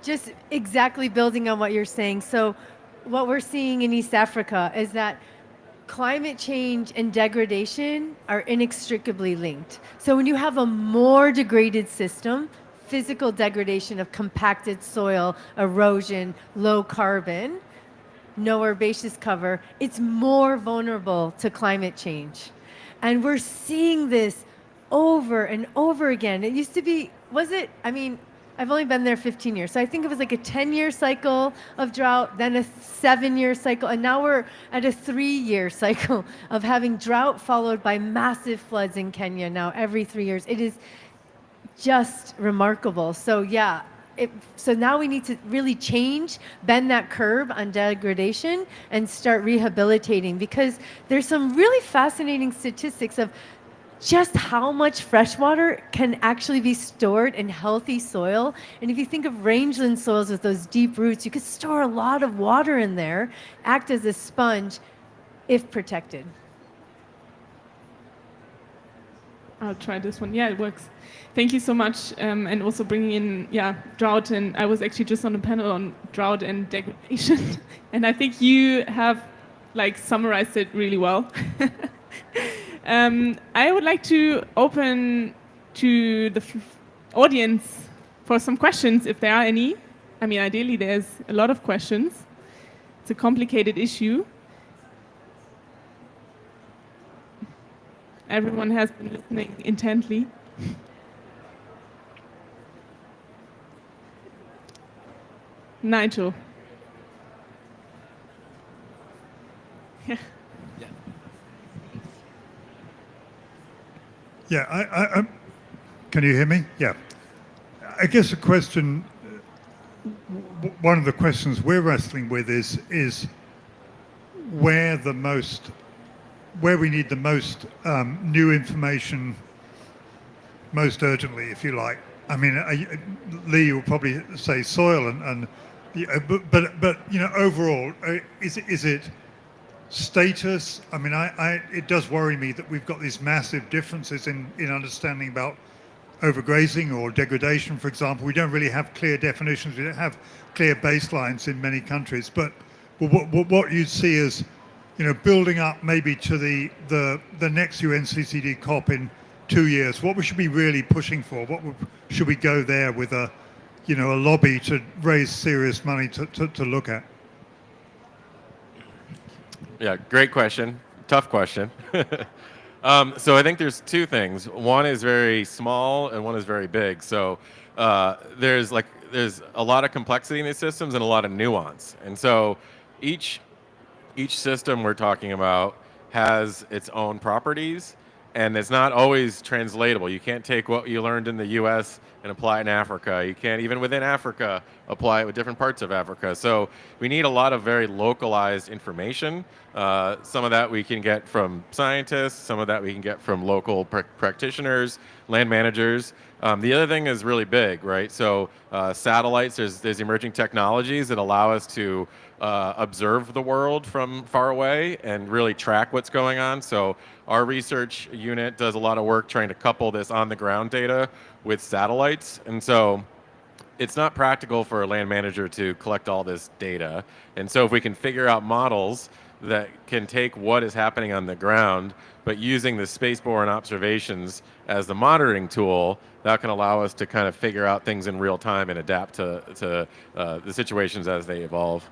Just exactly building on what you're saying. So what we're seeing in East Africa is that climate change and degradation are inextricably linked. So when you have a more degraded system, physical degradation of compacted soil, erosion, low carbon, no herbaceous cover, it's more vulnerable to climate change. And we're seeing this over and over again. It used to be, I've only been there 15 years, so I think it was like a 10-year cycle of drought, then a 7-year cycle, and now we're at a 3-year cycle of having drought followed by massive floods in Kenya now every 3 years. It is just remarkable. So yeah, so now we need to really bend that curve on degradation and start rehabilitating, because there's some really fascinating statistics of just how much fresh water can actually be stored in healthy soil. And if you think of rangeland soils with those deep roots, you could store a lot of water in there, act as a sponge if protected. I'll try this one. Yeah, it works. Thank you so much. And also bringing in, drought. And I was actually just on a panel on drought and degradation. And I think you have summarized it really well. I would like to open to the audience for some questions, if there are any. I mean, ideally, there's a lot of questions. It's a complicated issue. Everyone has been listening intently. Nigel. Yeah. Yeah, can you hear me? Yeah. I guess the question, one of the questions we're wrestling with is where we need the most new information most urgently, if you like. I mean, Lee will probably say soil, but overall, is it status? I mean, it does worry me that we've got these massive differences in understanding about overgrazing or degradation, for example. We don't really have clear definitions. We don't have clear baselines in many countries. But what you'd see is, building up maybe to the next UNCCD COP in 2 years, what we should be really pushing for. Should we go there with a lobby to raise serious money to look at? Yeah, great question. Tough question. So I think there's two things. One is very small and one is very big. So there's a lot of complexity in these systems and a lot of nuance. And so each system we're talking about has its own properties, and it's not always translatable. You can't take what you learned in the US and apply it in Africa. You can't, even within Africa, apply it with different parts of Africa. So we need a lot of very localized information. Some of that we can get from scientists, some of that we can get from local practitioners, land managers. The other thing is really big, right? So satellites, there's emerging technologies that allow us to observe the world from far away and really track what's going on. So our research unit does a lot of work trying to couple this on the ground data with satellites. And so it's not practical for a land manager to collect all this data. And so if we can figure out models that can take what is happening on the ground, but using the spaceborne observations as the monitoring tool, that can allow us to kind of figure out things in real time and adapt to the situations as they evolve.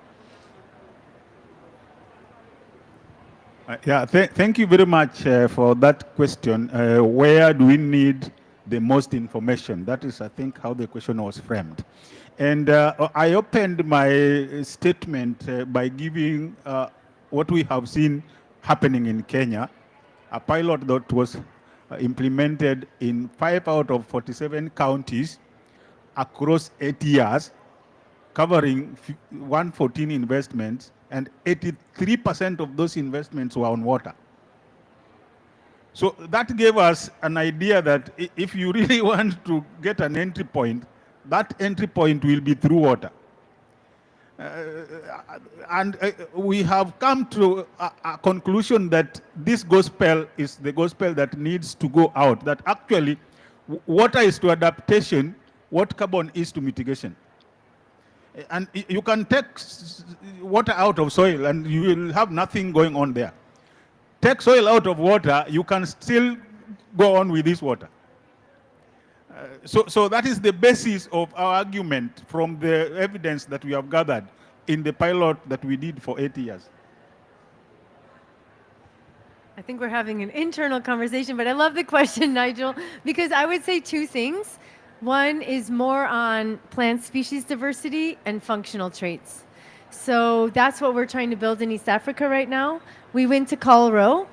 Thank you very much for that question. Where do we need the most information? That is, I think, how the question was framed. And I opened my statement by giving what we have seen happening in Kenya, a pilot that was implemented in 5 out of 47 counties across 8 years, covering 114 investments, and 83% of those investments were on water. So that gave us an idea that if you really want to get an entry point, that entry point will be through water. And we have come to a conclusion that this gospel is the gospel that needs to go out, that actually water is to adaptation what carbon is to mitigation. And you can take water out of soil and you will have nothing going on there. Take soil out of water, you can still go on with this water. So that is the basis of our argument from the evidence that we have gathered in the pilot that we did for 8 years. I think we're having an internal conversation, but I love the question, Nigel, because I would say two things. One is more on plant species diversity and functional traits. So that's what we're trying to build in East Africa right now. We went to Kalro,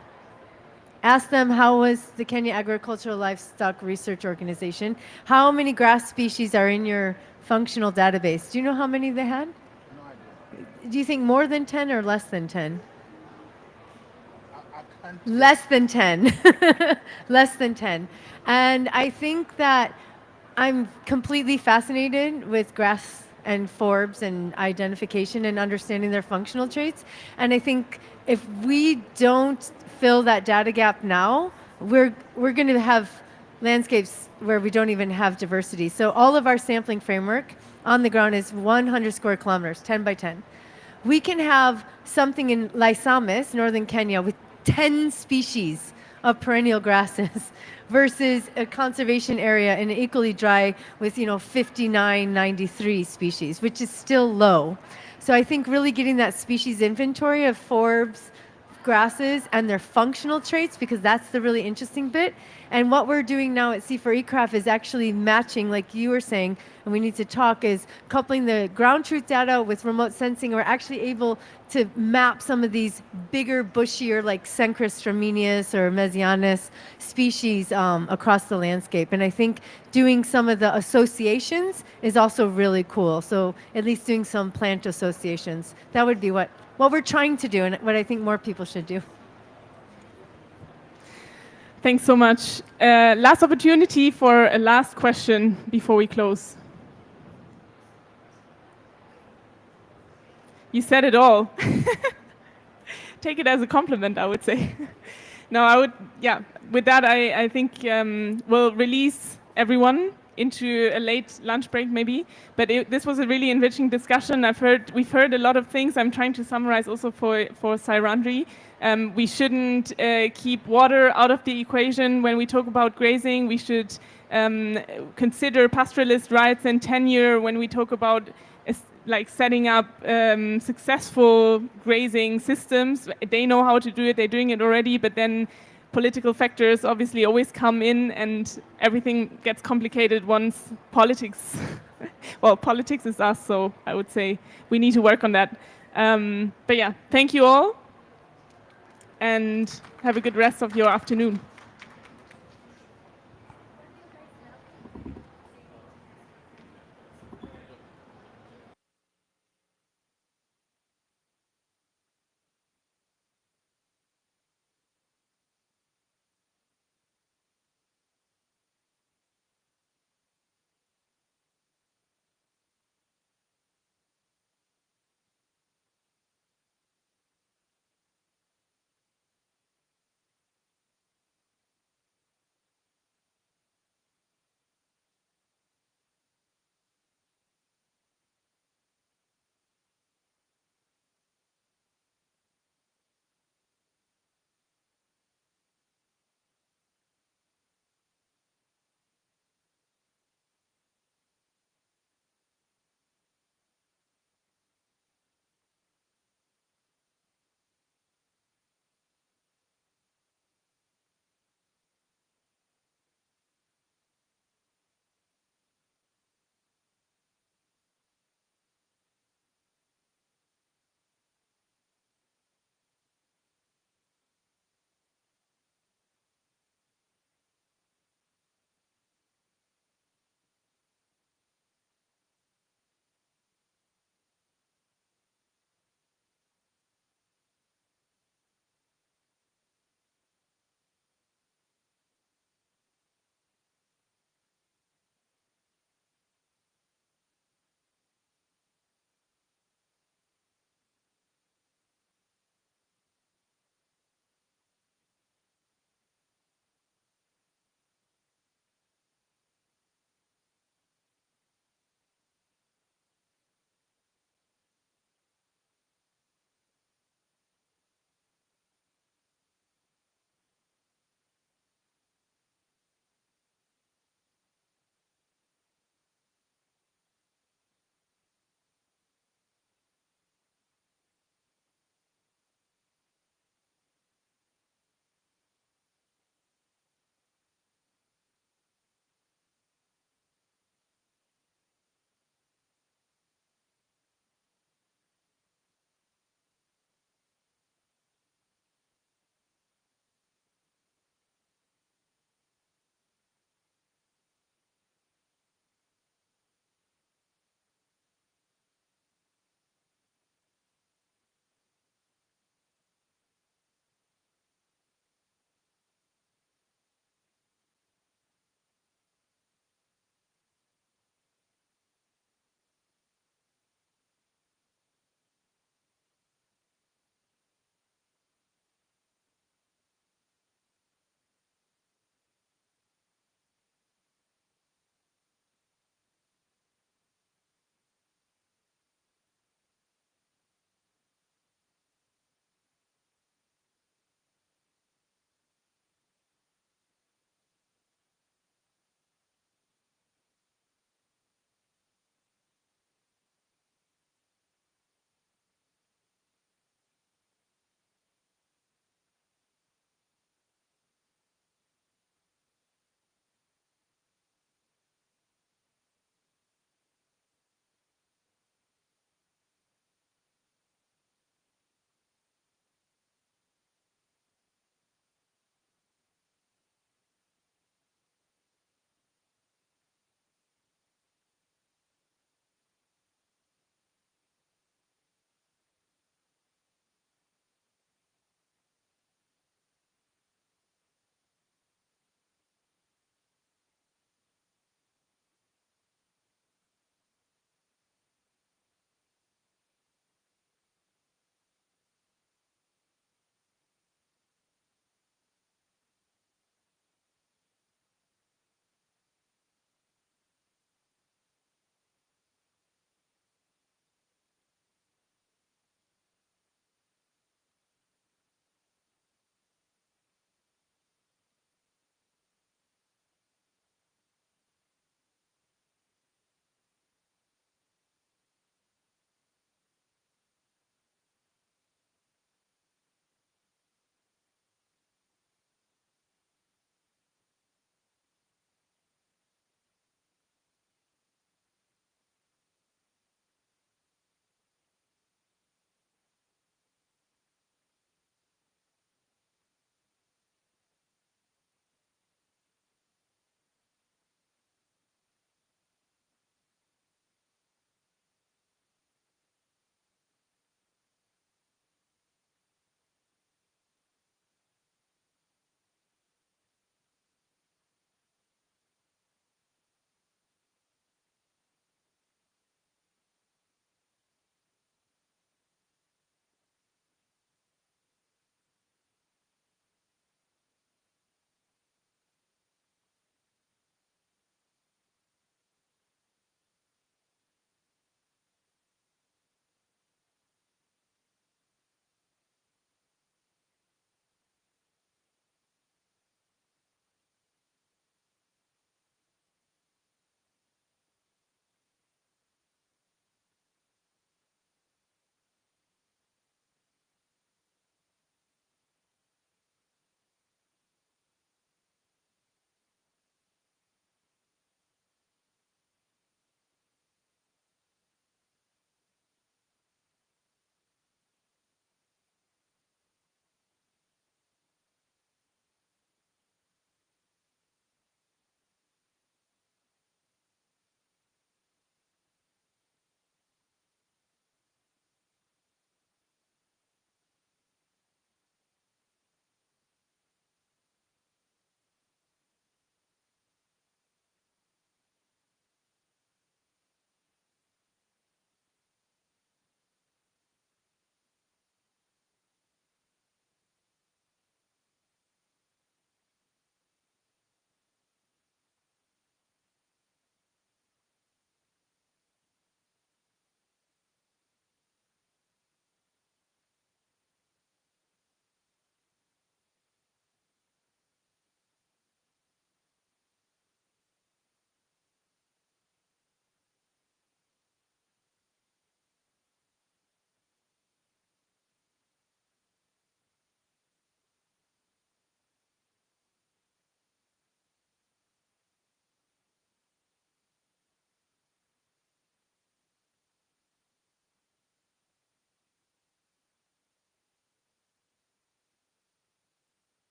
asked them how was the Kenya Agricultural Livestock Research Organization, how many grass species are in your functional database? Do you know how many they had? No idea. Do you think more than 10 or less than 10? Less than 10. Less than 10. And I think that I'm completely fascinated with grass and forbs and identification and understanding their functional traits. And I think if we don't fill that data gap now, we're going to have landscapes where we don't even have diversity. So all of our sampling framework on the ground is 100 square kilometers, 10 by 10. We can have something in Laisamis, northern Kenya, with 10 species of perennial grasses versus a conservation area in equally dry with 59, 93 species, which is still low. So I think really getting that species inventory of forbs, grasses, and their functional traits, because that's the really interesting bit. And what we're doing now at C4ECRAF is actually matching, like you were saying, and we need to talk, is coupling the ground truth data with remote sensing. We're actually able to map some of these bigger, bushier, like Cenchrus stramenius or Mesianus species across the landscape. And I think doing some of the associations is also really cool. So at least doing some plant associations. That would be what we're trying to do and what I think more people should do. Thanks so much. Last opportunity for a last question before we close. You said it all. Take it as a compliment, I would say. No, with that, I think we'll release everyone into a late lunch break maybe. But this was a really enriching discussion. We've heard a lot of things. I'm trying to summarize also for Sairandri. We shouldn't keep water out of the equation when we talk about grazing. We should consider pastoralist rights and tenure when we talk about like setting up successful grazing systems. They know how to do it. They're doing it already, but then political factors obviously always come in and everything gets complicated once politics, well, politics is us, so I would say we need to work on that. But yeah, thank you all and have a good rest of your afternoon.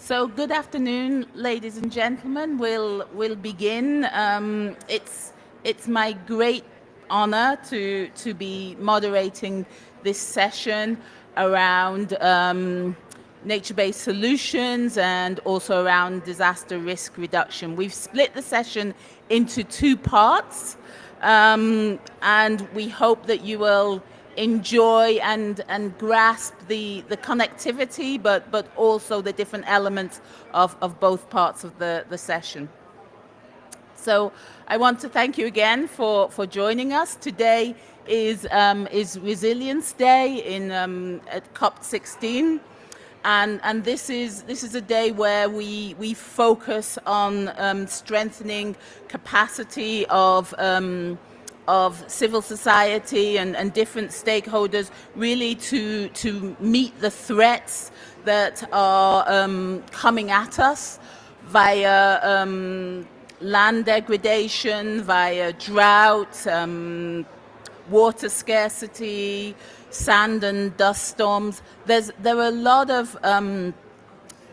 So good afternoon, ladies and gentlemen. We'll begin. It's my great honor to be moderating this session around nature-based solutions and also around disaster risk reduction. We've split the session into two parts, and we hope that you will enjoy and grasp the connectivity, but also the different elements of both parts of the session. So I want to thank you again for joining us. Today is Resilience Day at COP16. And this is a day where we focus on strengthening capacity of civil society and different stakeholders, really to meet the threats that are coming at us via land degradation, via drought, water scarcity, sand and dust storms. There are a lot of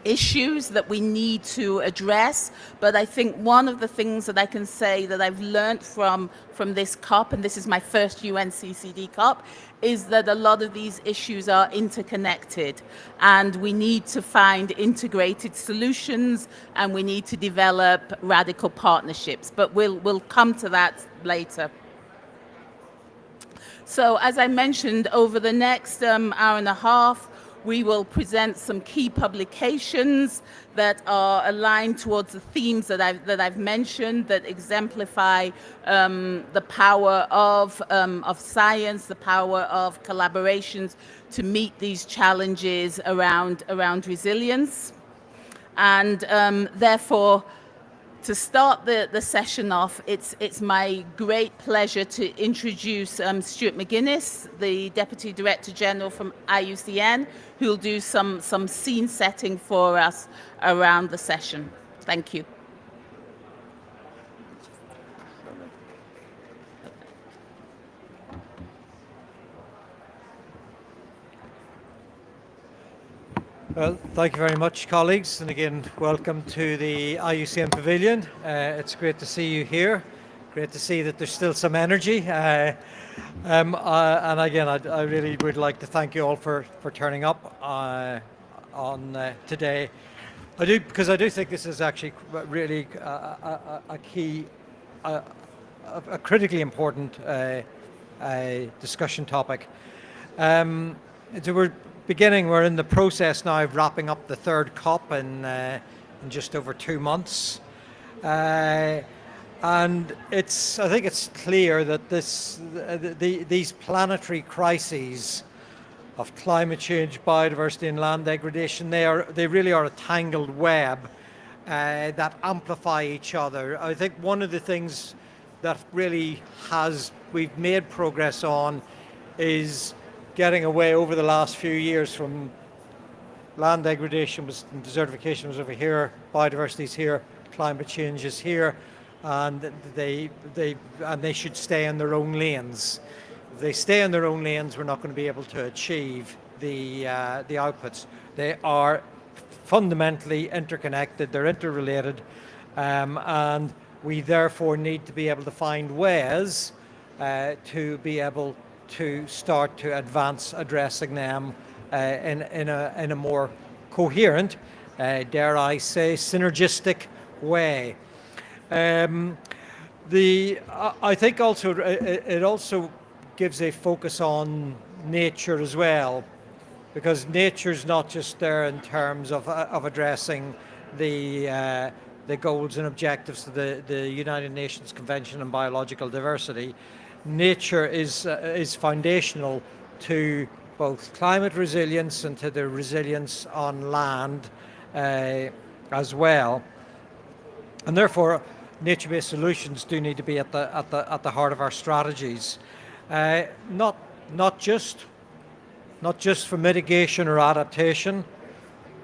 issues that we need to address, but I think one of the things that I can say that I've learned from this COP, and this is my first UNCCD COP, is that a lot of these issues are interconnected, and we need to find integrated solutions, and we need to develop radical partnerships, but we'll come to that later. So as I mentioned, over the next hour and a half, we will present some key publications that are aligned towards the themes that I've mentioned, that exemplify the power of science, the power of collaborations to meet these challenges around resilience. And therefore, to start the session off, it's my great pleasure to introduce Stuart McGuinness, the Deputy Director General from IUCN, who'll do some scene setting for us around the session. Thank you. Well, thank you very much, colleagues, and again, welcome to the IUCN Pavilion. It's great to see you here. Great to see that there's still some energy. And again, I really would like to thank you all for turning up on today. Because I do think this is actually really a key, a critically important discussion topic. We're in the process now of wrapping up the third COP in just over 2 months. And I think it's clear that these planetary crises of climate change, biodiversity and land degradation, they really are a tangled web that amplify each other. I think one of the things that really we've made progress on is getting away over the last few years from land degradation and desertification was over here, biodiversity is here, climate change is here, and they should stay in their own lanes. If they stay in their own lanes, we're not going to be able to achieve the outputs. They are fundamentally interconnected, they're interrelated, and we therefore need to be able to find ways to be able to start to advance addressing them in a more coherent, dare I say, synergistic way. I think also it also gives a focus on nature as well, because nature's not just there in terms of addressing the goals and objectives of the United Nations Convention on Biological Diversity. Nature is foundational to both climate resilience and to the resilience on land as well, and therefore nature-based solutions do need to be at the heart of our strategies, not just for mitigation or adaptation,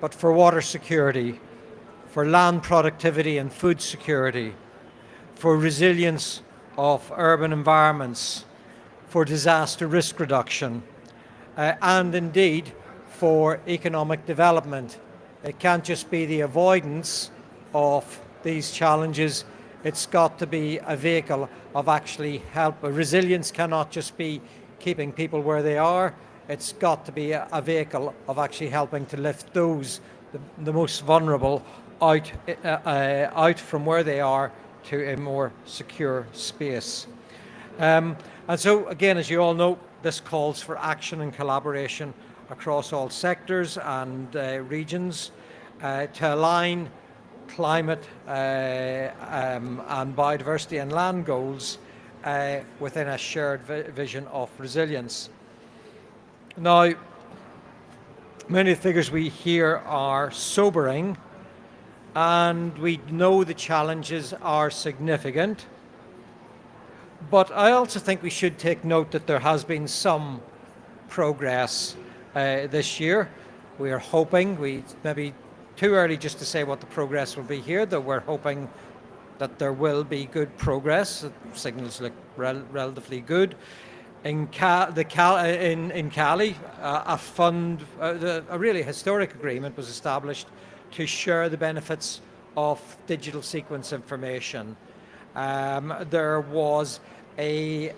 but for water security, for land productivity and food security, for resilience of urban environments, for disaster risk reduction, and indeed for economic development It can't just be the avoidance of these challenges. It's got to be a vehicle of actually help. Resilience cannot just be keeping people where they are. It's got to be a vehicle of actually helping to lift those, the most vulnerable, out from where they are to a more secure space. And so, again, as you all know, this calls for action and collaboration across all sectors and regions to align climate and biodiversity and land goals within a shared vision of resilience. Now, many of the figures we hear are sobering, and we know the challenges are significant. But I also think we should take note that there has been some progress this year. We are hoping, maybe too early just to say what the progress will be here, though we're hoping that there will be good progress. Signals look relatively good. In Cali, a fund, a really historic agreement was established to share the benefits of digital sequence information. There was a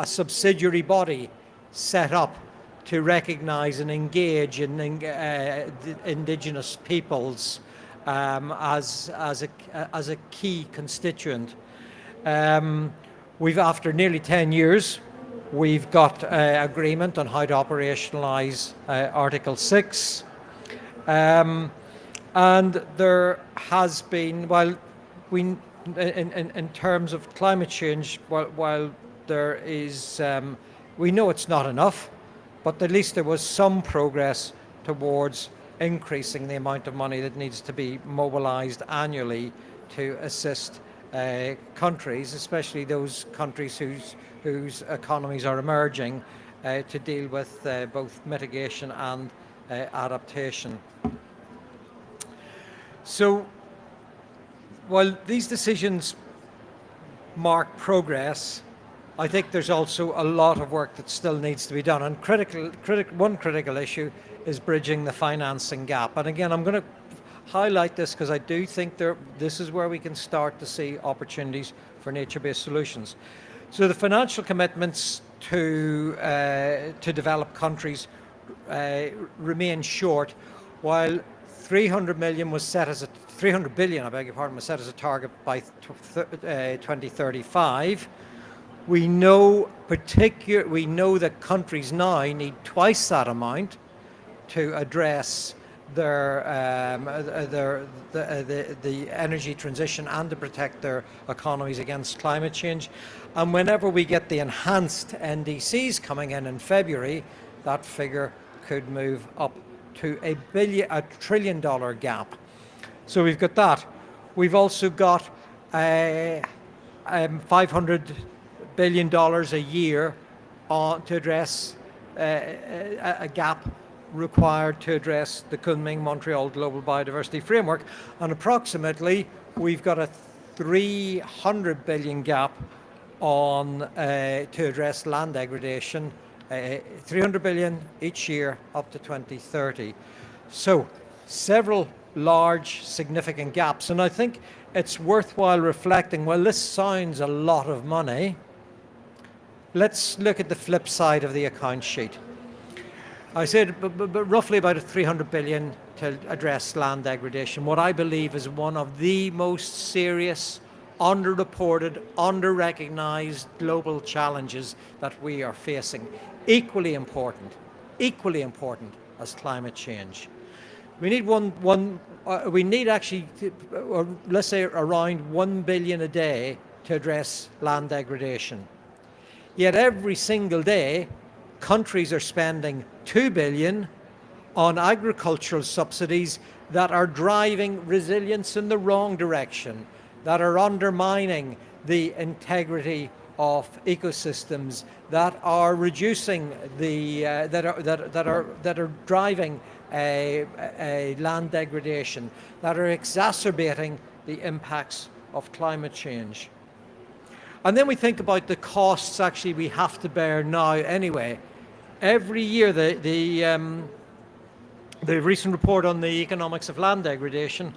subsidiary body set up to recognize and engage in indigenous peoples as a key constituent. After nearly 10 years, we've got agreement on how to operationalize Article 6. And there has been, in terms of climate change, while there is, we know it's not enough, but at least there was some progress towards increasing the amount of money that needs to be mobilized annually to assist countries, especially those countries whose economies are emerging, to deal with both mitigation and adaptation. So, while these decisions mark progress, I think there's also a lot of work that still needs to be done. And one critical issue is bridging the financing gap. And again, I'm going to highlight this because I do think this is where we can start to see opportunities for nature-based solutions. So the financial commitments to developed countries remain short, while 300 billion was set as a target by 2035. We know that countries now need twice that amount to address the energy transition and to protect their economies against climate change. And whenever we get the enhanced NDCs coming in February, that figure could move up to a $1 trillion gap. So we've got that. We've also got $500 billion a year to address a gap required to address the Kunming-Montreal Global Biodiversity Framework, and approximately we've got a 300 billion gap on to address land degradation, 300 billion each year up to 2030. So several large significant gaps, and I think it's worthwhile reflecting, well, this sounds a lot of money. Let's look at the flip side of the account sheet. I said roughly about 300 billion to address land degradation, what I believe is one of the most serious, underreported, under-recognized global challenges that we are facing. Equally important as climate change. We need we need actually, let's say around 1 billion a day to address land degradation. Yet every single day, countries are spending 2 billion on agricultural subsidies that are driving resilience in the wrong direction, that are undermining the integrity of ecosystems, that are reducing the that are driving a land degradation, that are exacerbating the impacts of climate change. And then we think about the costs actually we have to bear now anyway. Every year the the recent report on the economics of land degradation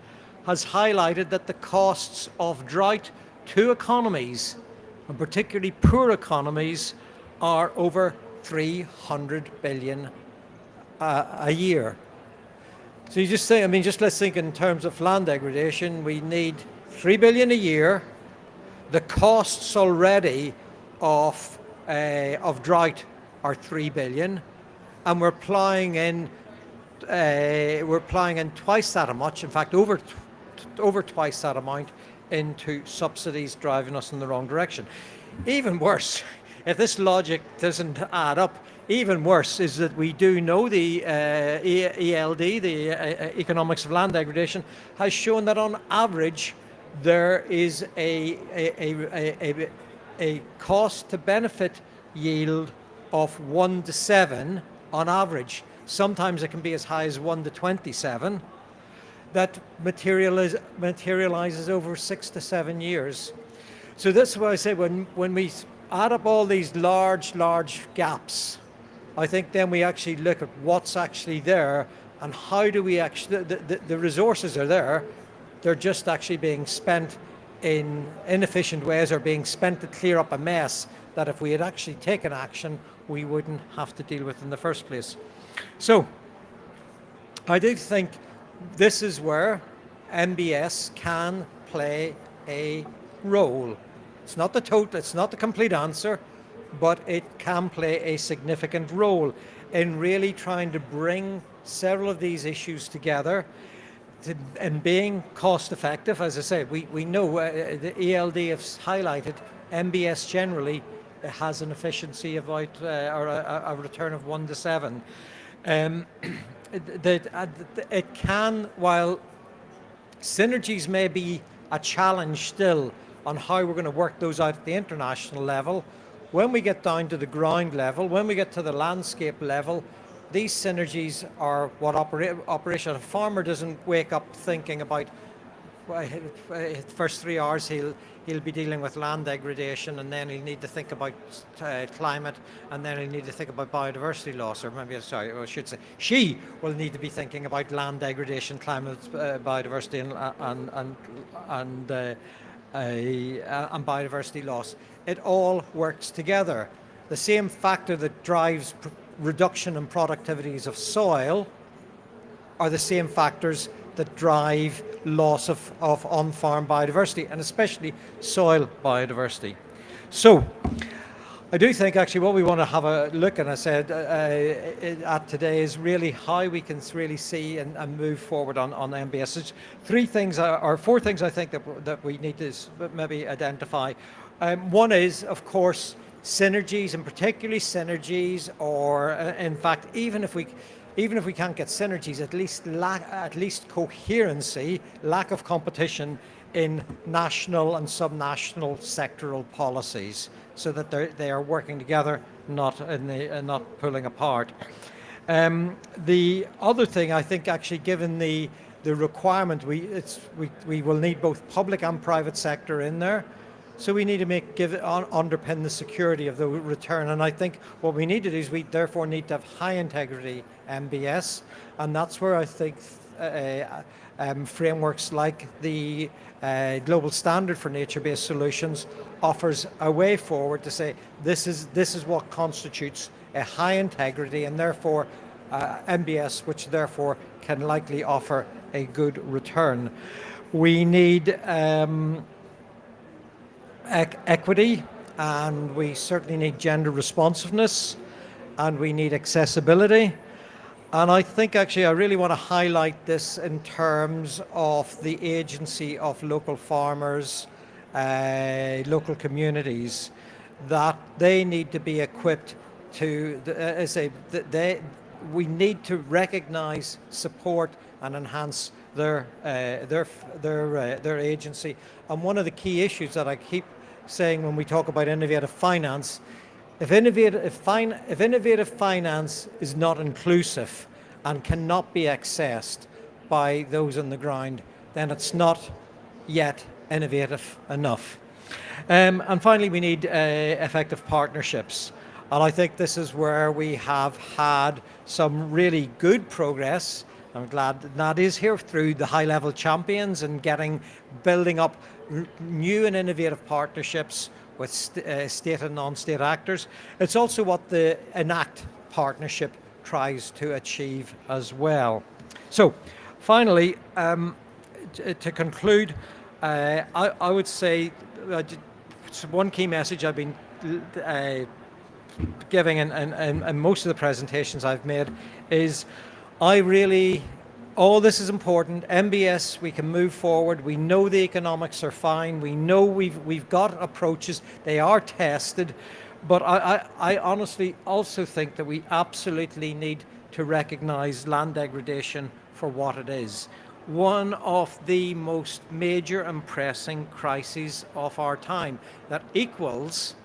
has highlighted that the costs of drought to economies, and particularly poor economies, are over 300 billion a year. So you just think, I mean, just let's think in terms of land degradation. We need 3 billion a year. The costs already of drought are 3 billion, and we're applying in twice that much. In fact, over twice that amount into subsidies, driving us in the wrong direction. Even worse, if this logic doesn't add up, even worse is that we do know the ELD, the economics of land degradation, has shown that on average there is a cost to benefit yield of 1 to 7 on average. Sometimes it can be as high as 1 to 27. That materializes over 6 to 7 years. So this is why I say when we add up all these large gaps, I think then we actually look at what's actually there and how do we actually, the resources are there, they're just actually being spent in inefficient ways or being spent to clear up a mess that if we had actually taken action, we wouldn't have to deal with in the first place. So I do think this is where MBS can play a role. It's not the total, it's not the complete answer, but it can play a significant role in really trying to bring several of these issues together and being cost effective. As I say, we know the ELD has highlighted MBS generally has an efficiency of about or a return of 1 to 7. It can, while synergies may be a challenge still on how we're going to work those out at the international level, when we get down to the ground level, when we get to the landscape level, these synergies are what operation. A farmer doesn't wake up thinking about, well, the first 3 hours he'll be dealing with land degradation, and then he'll need to think about climate, and then he'll need to think about biodiversity loss, or maybe, sorry, I should say, she will need to be thinking about land degradation, climate, biodiversity, and biodiversity loss. It all works together. The same factor that drives reduction in productivities of soil are the same factors that drive loss of on-farm biodiversity, and especially soil biodiversity. So I do think actually what we want to have a look, and I said at today, is really how we can really see and move forward on MBS. There's 3 things or 4 things I think that we need to maybe identify. One is, of course, synergies, and particularly synergies, or in fact, even if we can't get synergies, at least coherency, lack of competition in national and subnational sectoral policies, so that they are working together, not pulling apart. The other thing, I think, actually, given the requirement, we will need both public and private sector in there. So we need to underpin the security of the return. And I think what we need to do is we therefore need to have high integrity MBS. And that's where I think frameworks like the Global Standard for Nature-Based Solutions offers a way forward to say this is what constitutes a high integrity, and therefore MBS, which therefore can likely offer a good return. We need equity, and we certainly need gender responsiveness, and we need accessibility. And I think actually I really want to highlight this in terms of the agency of local farmers, local communities, that they need to be equipped to, we need to recognize, support, and enhance their agency. And one of the key issues that I keep saying when we talk about innovative finance, if innovative finance is not inclusive and cannot be accessed by those on the ground, then it's not yet innovative enough. And finally, we need effective partnerships. And I think this is where we have had some really good progress I'm glad that Nadia is here through the high-level champions and building up new and innovative partnerships with state and non-state actors. It's also what the ENACT partnership tries to achieve as well. So, finally, to conclude, I would say one key message I've been giving in most of the presentations I've made is all this is important. MBS, we can move forward. We know the economics are fine. We know we've got approaches. They are tested. But I honestly also think that we absolutely need to recognize land degradation for what it is. One of the most major and pressing crises of our time that equals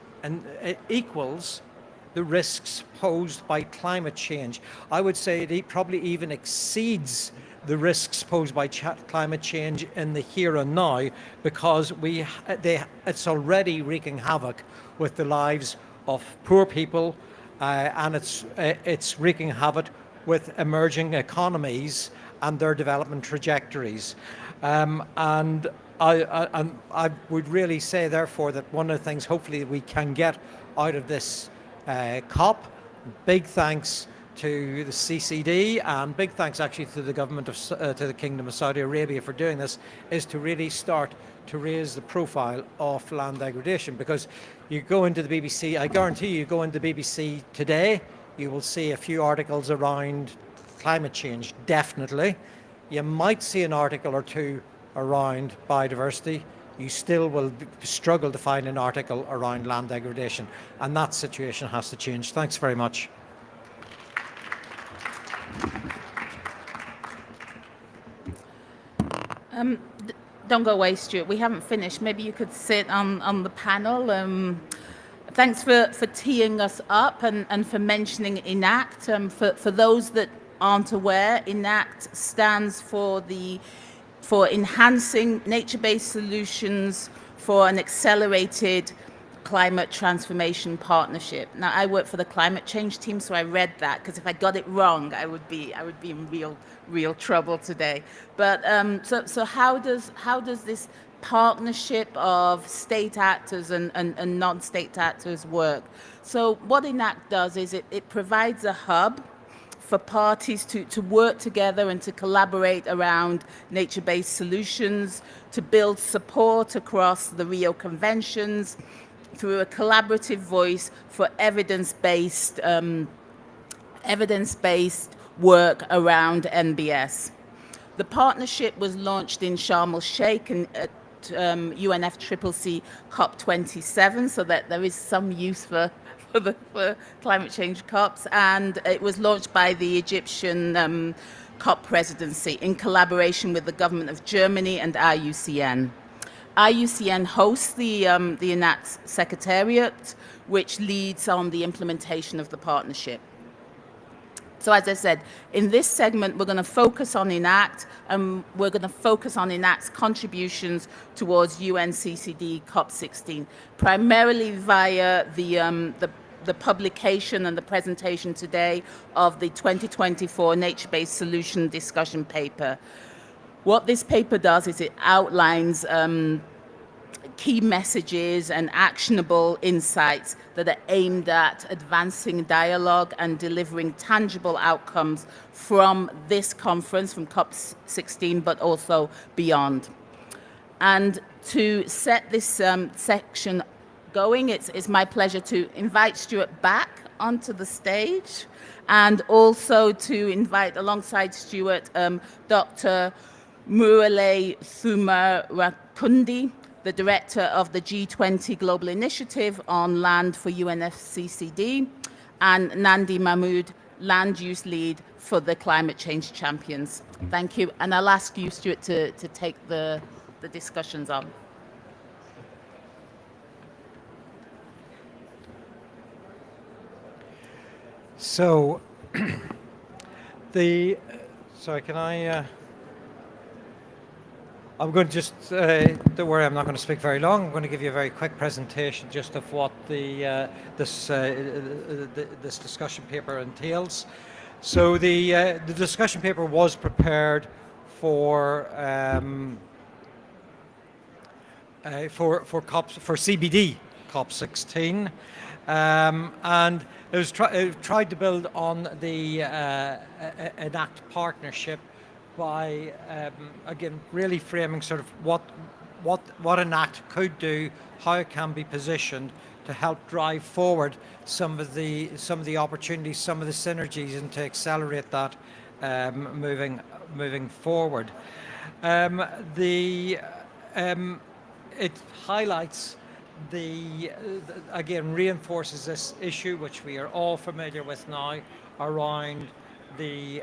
the risks posed by climate change. I would say it probably even exceeds the risks posed by climate change in the here and now, because it's already wreaking havoc with the lives of poor people, and it's wreaking havoc with emerging economies and their development trajectories. And I would really say, therefore, that one of the things hopefully we can get out of this COP, big thanks to the CCD and big thanks actually to the government to the Kingdom of Saudi Arabia for doing this, is to really start to raise the profile of land degradation. Because you go into the BBC, I guarantee you go into the BBC today, you will see a few articles around climate change, definitely. You might see an article or two around biodiversity. You still will struggle to find an article around land degradation, and that situation has to change. Thanks very much. Don't go away, Stuart. We haven't finished. Maybe you could sit on the panel. Thanks for teeing us up and for mentioning ENACT. For those that aren't aware, ENACT stands for Enhancing Nature-Based Solutions for an Accelerated Climate Transformation Partnership. Now, I work for the climate change team, so I read that, because if I got it wrong, I would be in real trouble today. But so how does this partnership of state actors and non-state actors work? So what ENACT does is it provides a hub for parties to work together and to collaborate around nature-based solutions, to build support across the Rio Conventions through a collaborative voice for evidence-based work around NBS. The partnership was launched in Sharm el-Sheikh at UNFCCC COP27, so that there is some use for climate change COPs, and it was launched by the Egyptian COP presidency in collaboration with the government of Germany and IUCN. IUCN hosts the ENACT Secretariat, which leads on the implementation of the partnership. So as I said, in this segment, we're going to focus on ENACT, and we're going to focus on ENACT's contributions towards UNCCD COP16, primarily via the publication and the presentation today of the 2024 Nature-Based Solution Discussion Paper. What this paper does is it outlines key messages and actionable insights that are aimed at advancing dialogue and delivering tangible outcomes from this conference, from COP16, but also beyond. And to set this section going, it's my pleasure to invite Stuart back onto the stage, and also to invite alongside Stuart Dr. Murale Thumarakundi, the director of the G20 Global Initiative on Land for UNFCCD, and Nandi Mahmood, land use lead for the Climate Change Champions. Thank you, and I'll ask you, Stuart, to take the discussions on. So, sorry, can I? I'm going to just, don't worry, I'm not going to speak very long. I'm going to give you a very quick presentation just of what this discussion paper entails. So the discussion paper was prepared for CBD COP16, and it tried to build on the ENACT partnership by again really framing sort of what ENACT could do, how it can be positioned to help drive forward some of the opportunities, some of the synergies, and to accelerate that moving forward. It highlights again reinforces this issue, which we are all familiar with now, around the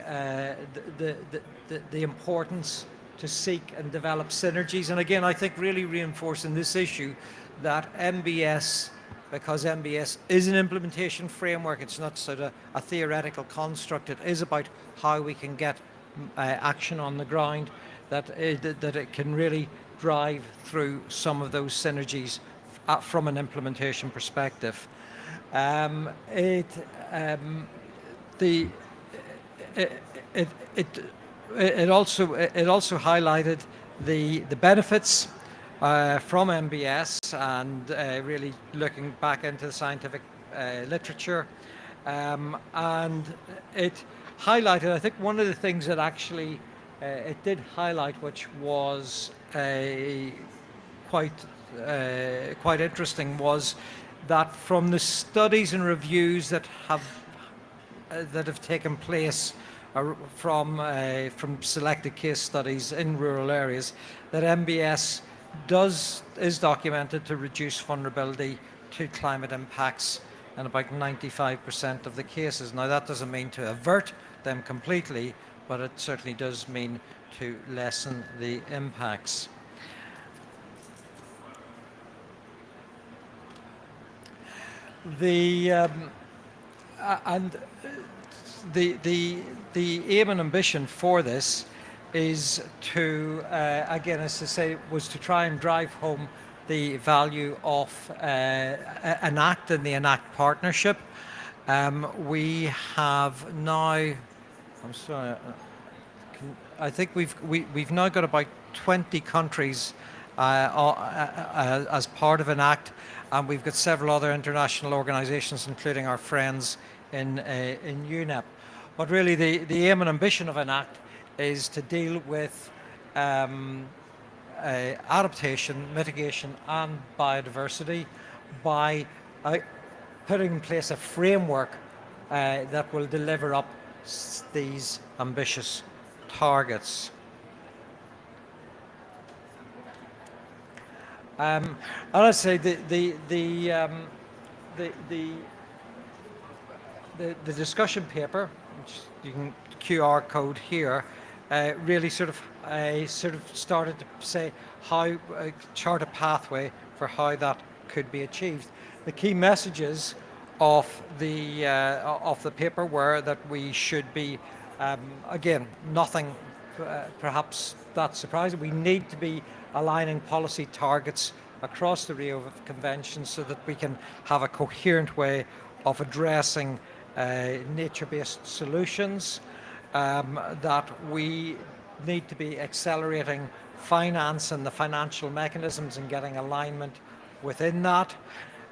importance to seek and develop synergies. And again, I think really reinforcing this issue that MBS, because MBS is an implementation framework, it's not sort of a theoretical construct, it is about how we can get action on the ground, that it can really drive through some of those synergies from an implementation perspective. It also highlighted the benefits from MBS, and really looking back into the scientific literature, and it highlighted, I think one of the things that actually it did highlight, which was quite interesting, was that from the studies and reviews that have taken place from selected case studies in rural areas, that MBS is documented to reduce vulnerability to climate impacts in about 95% of the cases. Now, that doesn't mean to avert them completely, but it certainly does mean to lessen the impacts. The aim and ambition for this is to, again, as I say, was to try and drive home the value of ENACT and the ENACT partnership. We have now, I'm sorry, I think we've now got about 20 countries as part of ENACT, and we've got several other international organizations, including our friends in UNEP. But really the aim and ambition of ENACT is to deal with adaptation, mitigation and biodiversity by putting in place a framework that will deliver up these ambitious targets. And I say the discussion paper, which you can QR code here, really sort of started to say how chart a pathway for how that could be achieved. The key messages of the paper were that we should be, again, nothing perhaps that surprising. We need to be aligning policy targets across the Rio Convention so that we can have a coherent way of addressing nature-based solutions, that we need to be accelerating finance and the financial mechanisms and getting alignment within that,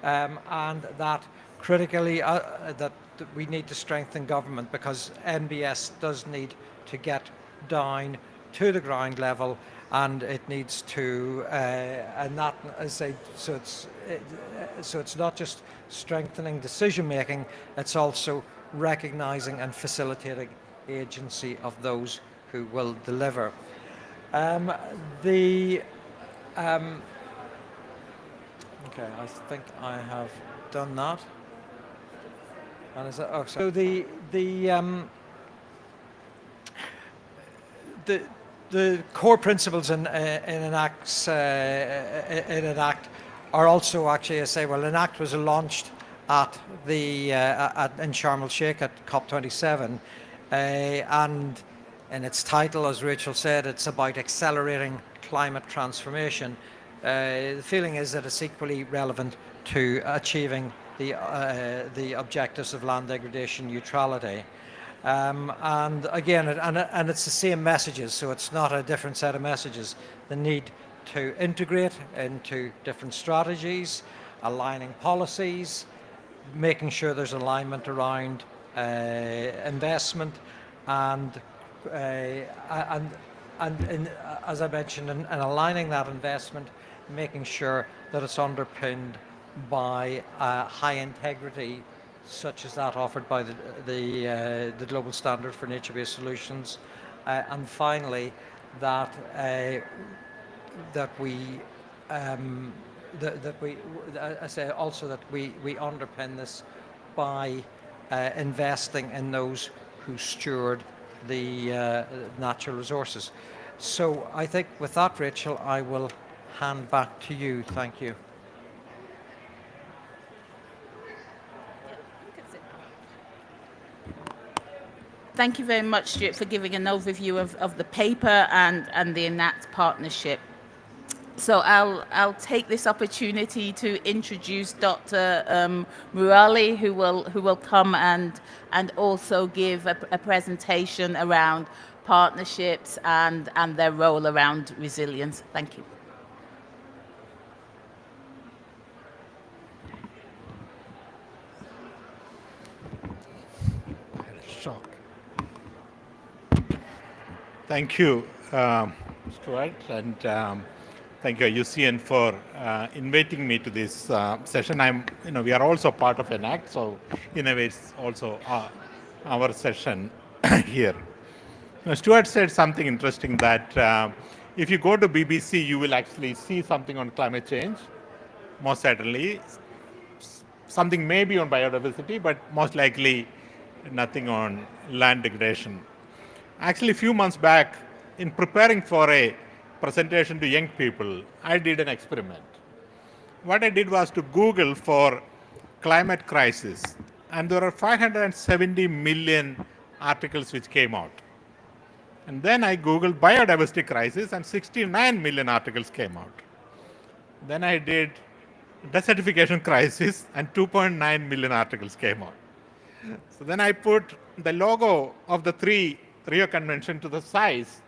and that critically that we need to strengthen government, because NBS does need to get down to the ground level, and it needs to, and that, as I say, so it's not just strengthening decision making, it's also recognizing and facilitating agency of those who will deliver. Okay, I think I have done that. And is that, oh, so the core principles in ENACT are also actually, I say, well, ENACT was launched at in Sharm el-Sheikh at COP27, and in its title, as Rachel said, it's about accelerating climate transformation. The feeling is that it's equally relevant to achieving the objectives of land degradation neutrality. And again, and it's the same messages, so it's not a different set of messages. The need to integrate into different strategies, aligning policies, making sure there's alignment around investment, and as I mentioned, in aligning that investment, making sure that it's underpinned by high integrity, such as that offered by the global standard for nature-based solutions, and finally, that we I say also that we underpin this by investing in those who steward the natural resources. So I think with that, Rachel, I will hand back to you. Thank you. Thank you very much, Stuart, for giving an overview of the paper and the ENACT partnership. So I'll take this opportunity to introduce Dr. Murali, who will come and also give a presentation around partnerships and their role around resilience. Thank you. Shock. Thank you, Stuart, and thank you, IUCN, for inviting me to this session. We are also part of ENACT, so in a way, it's also our session here. Now, Stuart said something interesting that if you go to BBC, you will actually see something on climate change, most certainly. Something maybe on biodiversity, but most likely nothing on land degradation. Actually, a few months back, in preparing for a presentation to young people, I did an experiment. What I did was to Google for climate crisis, and there are 570 million articles which came out. And then I Googled biodiversity crisis, and 69 million articles came out. Then I did desertification crisis, and 2.9 million articles came out. So then I put the logo of the Rio Convention to the size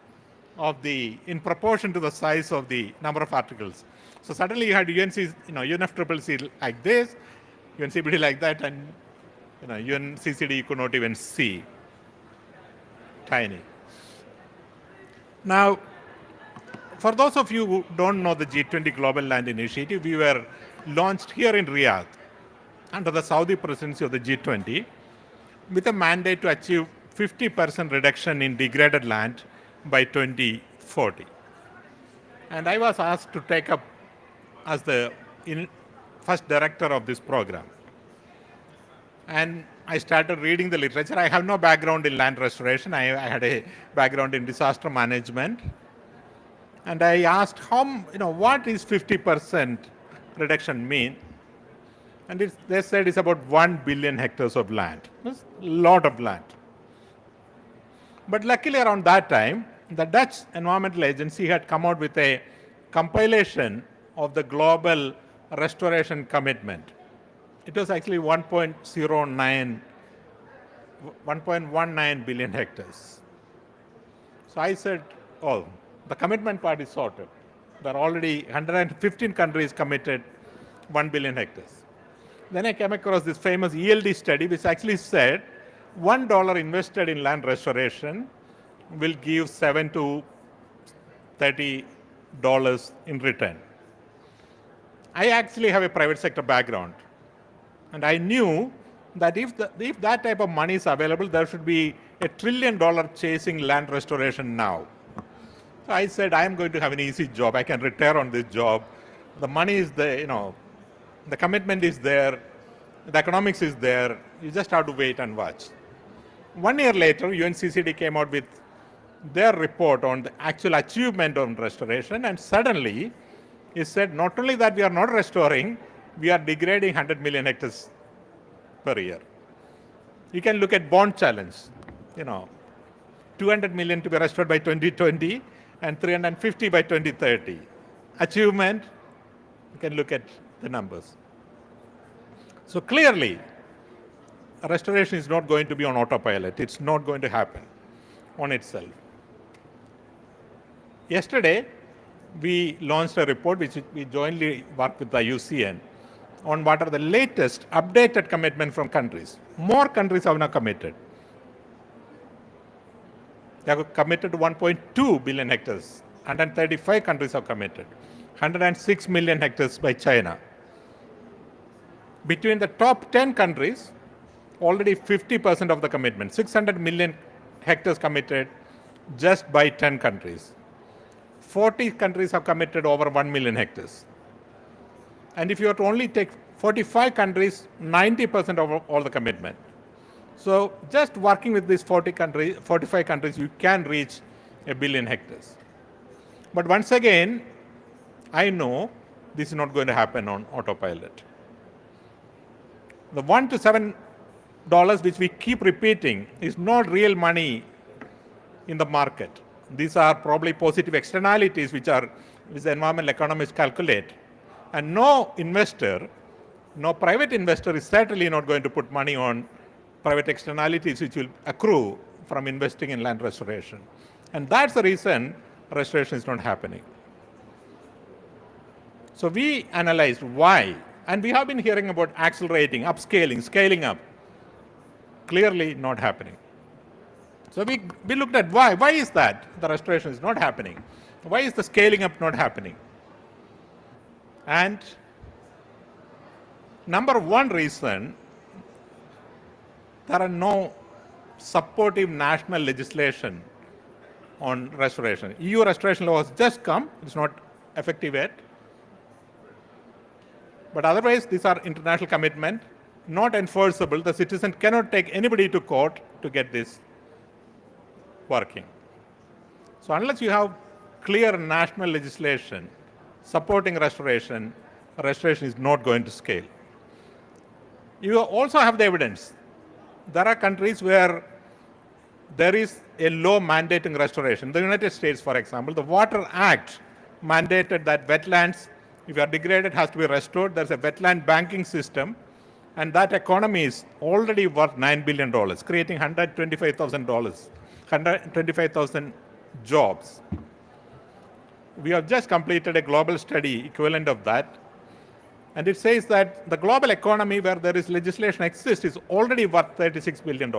of in proportion to the size of the number of articles. So suddenly you had UNFCCC like this, UNCCD like that, and UNCCD you could not even see. Tiny. Now, for those of you who don't know the G20 Global Land Initiative, we were launched here in Riyadh under the Saudi presidency of the G20 with a mandate to achieve 50% reduction in degraded land by 2040. And I was asked to take up as the first director of this program. And I started reading the literature. I have no background in land restoration. I had a background in disaster management. And I asked, what is 50% reduction mean? And they said it's about 1 billion hectares of land. That's a lot of land. But luckily around that time, the Dutch Environmental Agency had come out with a compilation of the global restoration commitment. It was actually 1.19 billion hectares. So I said, the commitment part is sorted. There are already 115 countries committed 1 billion hectares. Then I came across this famous ELD study, which actually said $1 invested in land restoration will give $7 to $30 in return. I actually have a private sector background, and I knew that if that type of money is available, there should be $1 trillion chasing land restoration now. So I said, I am going to have an easy job. I can retire on this job. The money is there, the commitment is there, the economics is there. You just have to wait and watch. 1 year later, UNCCD came out with their report on the actual achievement on restoration, and suddenly it said not only that we are not restoring, we are degrading 100 million hectares per year. You can look at bond challenge, 200 million to be restored by 2020 and 350 by 2030. Achievement, you can look at the numbers. So clearly, restoration is not going to be on autopilot. It's not going to happen on itself. Yesterday, we launched a report which we jointly worked with the IUCN on what are the latest updated commitments from countries. More countries have now committed. They have committed to 1.2 billion hectares. 135 countries have committed. 106 million hectares by China. Between the top 10 countries, already 50% of the commitment, 600 million hectares committed just by 10 countries. 40 countries have committed over 1 million hectares. And if you were to only take 45 countries, 90% of all the commitment. So just working with these 45 countries, you can reach 1 billion hectares. But once again, I know this is not going to happen on autopilot. The $1 to $7 which we keep repeating is not real money in the market. These are probably positive externalities which the environmental economists calculate. And no investor, no private investor is certainly not going to put money on private externalities which will accrue from investing in land restoration. And that's the reason restoration is not happening. So we analyzed why, and we have been hearing about accelerating, upscaling, scaling up. Clearly not happening. So we looked at why. Why is that the restoration is not happening? Why is the scaling up not happening? And number one reason, there are no supportive national legislation on restoration. EU restoration law has just come. It's not effective yet. But otherwise, these are international commitment, not enforceable. The citizen cannot take anybody to court to get this working. So unless you have clear national legislation supporting restoration, restoration is not going to scale. You also have the evidence. There are countries where there is a law mandating restoration. The United States, for example, the Water Act mandated that wetlands, if they are degraded, has to be restored. There's a wetland banking system, and that economy is already worth $9 billion, creating 125,000 jobs. We have just completed a global study equivalent of that, and it says that the global economy where there is legislation exists is already worth $36 billion.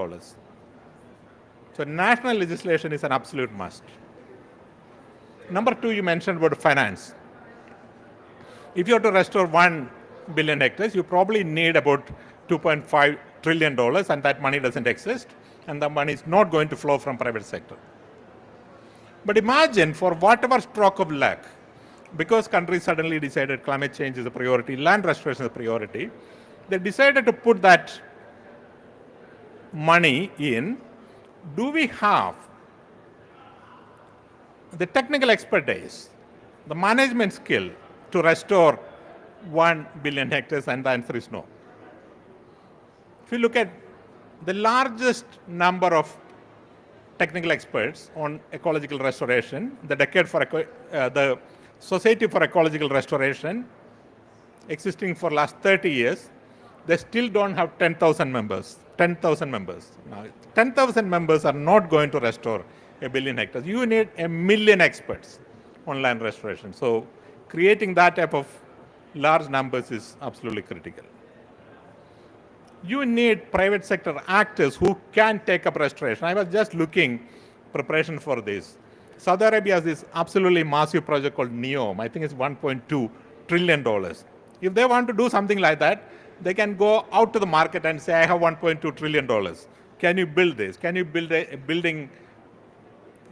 So national legislation is an absolute must. Number two, you mentioned about finance. If you have to restore 1 billion hectares, you probably need about $2.5 trillion, and that money doesn't exist, and the money is not going to flow from private sector. But imagine, for whatever stroke of luck, because countries suddenly decided climate change is a priority, land restoration is a priority, they decided to put that money in. Do we have the technical expertise, the management skill to restore 1 billion hectares? And the answer is no. If you look at the largest number of technical experts on ecological restoration, the Society for Ecological Restoration, existing for last 30 years, they still don't have 10,000 members. 10,000 members. Now, 10,000 members are not going to restore 1 billion hectares. You need 1 million experts on land restoration. So creating that type of large numbers is absolutely critical. You need private sector actors who can take up restoration. I was just looking preparation for this. Saudi Arabia has this absolutely massive project called NEOM. I think it's $1.2 trillion. If they want to do something like that, they can go out to the market and say, I have $1.2 trillion. Can you build this? Can you build a building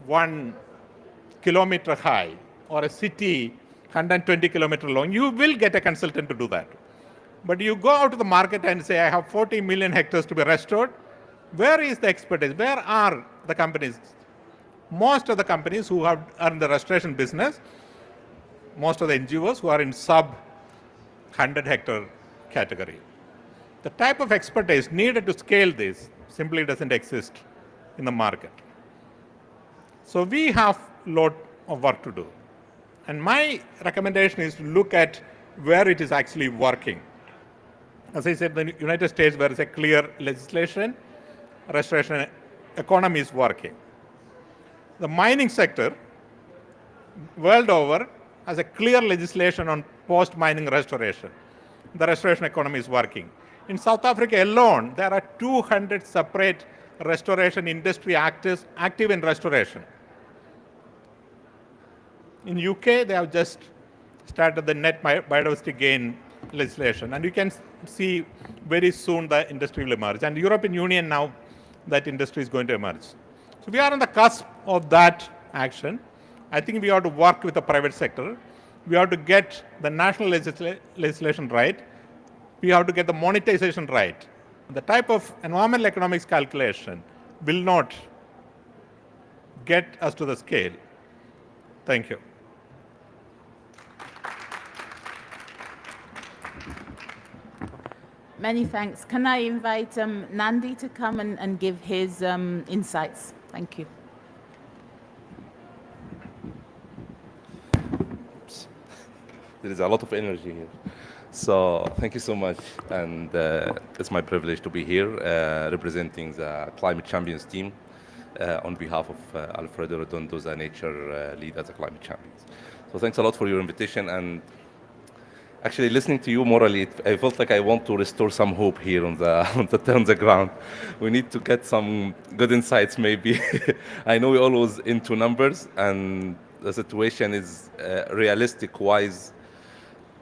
1 kilometer high or a city 120 kilometers long? You will get a consultant to do that. But you go out to the market and say, I have 40 million hectares to be restored. Where is the expertise? Where are the companies? Most of the companies who are in the restoration business, most of the NGOs who are in sub 100 hectare category. The type of expertise needed to scale this simply doesn't exist in the market. So we have a lot of work to do. And my recommendation is to look at where it is actually working. As I said, the United States, where there is a clear legislation, restoration economy is working. The mining sector, world over, has a clear legislation on post-mining restoration. The restoration economy is working. In South Africa alone, there are 200 separate restoration industry actors active in restoration. In UK, they have just started the net biodiversity gain legislation, and you can see very soon the industry will emerge. And European Union now, that industry is going to emerge. So we are on the cusp of that action. I think we have to work with the private sector. We have to get the national legislation right. We have to get the monetization right. The type of environmental economics calculation will not get us to the scale. Thank you. Many thanks. Can I invite Nandi to come and give his insights? Thank you. There is a lot of energy here. So thank you so much. And it's my privilege to be here representing the Climate Champions team on behalf of Alfredo Redondo, the nature lead at the Climate Champions. So thanks a lot for your invitation. And actually, listening to you morally, I felt like I want to restore some hope here on the ground. We need to get some good insights, maybe. I know we're always into numbers, and the situation is realistic-wise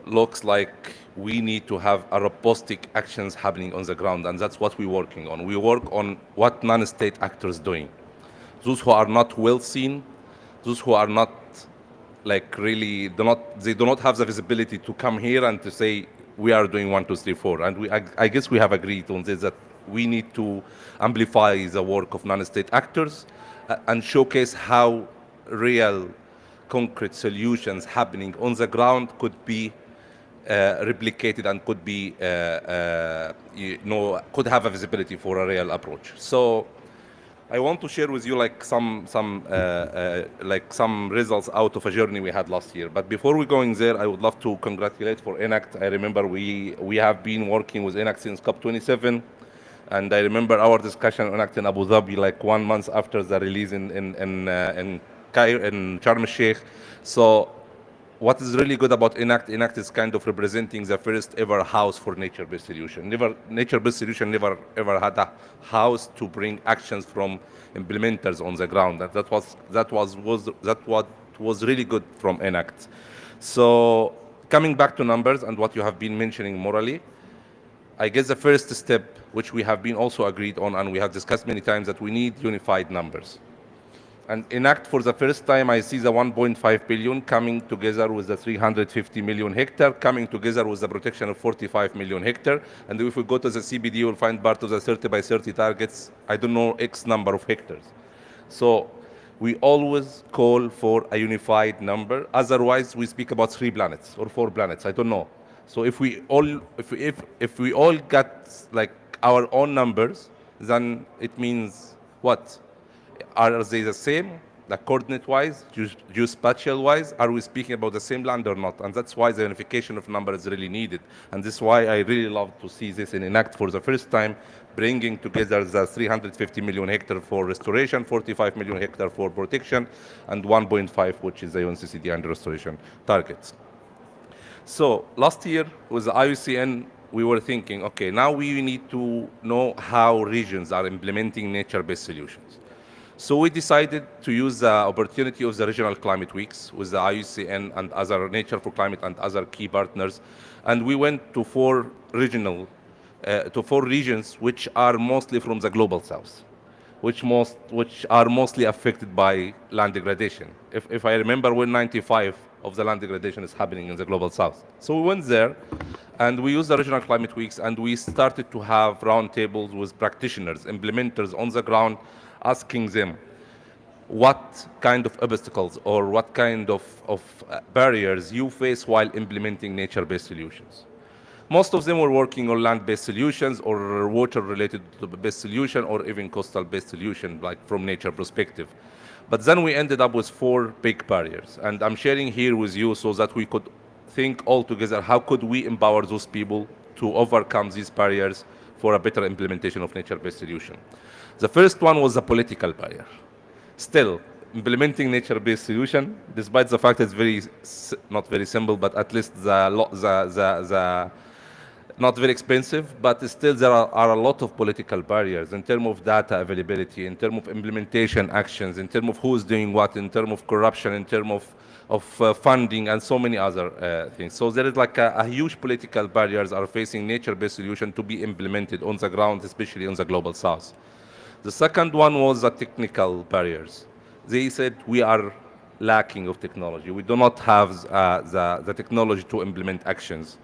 looks like we need to have a robust actions happening on the ground, and that's what we're working on. We work on what non-state actors doing. Those who are not well seen, those who are not like really they do not have the visibility to come here and to say we are doing 1, 2, 3, 4. And I guess we have agreed on this, that we need to amplify the work of non-state actors and showcase how real concrete solutions happening on the ground could be replicated and could be could have a visibility for a real approach. So I want to share with you like some results out of a journey we had last year. But before we going there, I would love to congratulate for ENACT. I remember we have been working with ENACT since COP27, and I remember our discussion on ENACT in Abu Dhabi like 1 month after the release in Sharm el-Sheikh. So what is really good about ENACT is kind of representing the first ever house for nature-based solution. Nature-based solution never ever had a house to bring actions from implementers on the ground. That what was really good from ENACT. So coming back to numbers and what you have been mentioning morally, I guess the first step, which we have been also agreed on and we have discussed many times, that we need unified numbers. And ENACT, for the first time, I see the 1.5 billion coming together with the 350 million hectare, coming together with the protection of 45 million hectare. And if we go to the CBD, you'll find part of the 30 by 30 targets, I don't know, X number of hectares. So we always call for a unified number. Otherwise, we speak about 3 planets or 4 planets, I don't know. So if we all got like our own numbers, then it means what? Are they the same, like coordinate-wise, geospatial-wise? Are we speaking about the same land or not? And that's why the unification of numbers is really needed. And this is why I really love to see this in ENACT for the first time, bringing together the 350 million hectare for restoration, 45 million hectare for protection, and 1.5, which is the UNCCD and restoration targets. So last year with the IUCN, we were thinking, okay, now we need to know how regions are implementing nature-based solutions. So we decided to use the opportunity of the regional climate weeks with the IUCN and other Nature for Climate and other key partners. And we went to 4 regions which are mostly from the global south, which are mostly affected by land degradation. If I remember, when 95 of the land degradation is happening in the global south. So we went there and we used the regional climate weeks, and we started to have roundtables with practitioners, implementers on the ground, asking them what kind of obstacles or what kind of barriers you face while implementing nature-based solutions. Most of them were working on land-based solutions or water-related based solution or even coastal-based solution, like from nature perspective. But then we ended up with 4 big barriers, and I'm sharing here with you so that we could think all together, how could we empower those people to overcome these barriers for a better implementation of nature-based solution. The first one was a political barrier. Still, implementing nature-based solution, despite the fact it's not very simple, but at least not very expensive, but still there are a lot of political barriers in terms of data availability, in terms of implementation actions, in terms of who's doing what, in terms of corruption, in terms of funding, and so many other things. So there is like a huge political barriers are facing nature-based solution to be implemented on the ground, especially in the global south. The second one was the technical barriers. They said we are lacking of technology. We do not have the technology to implement actions.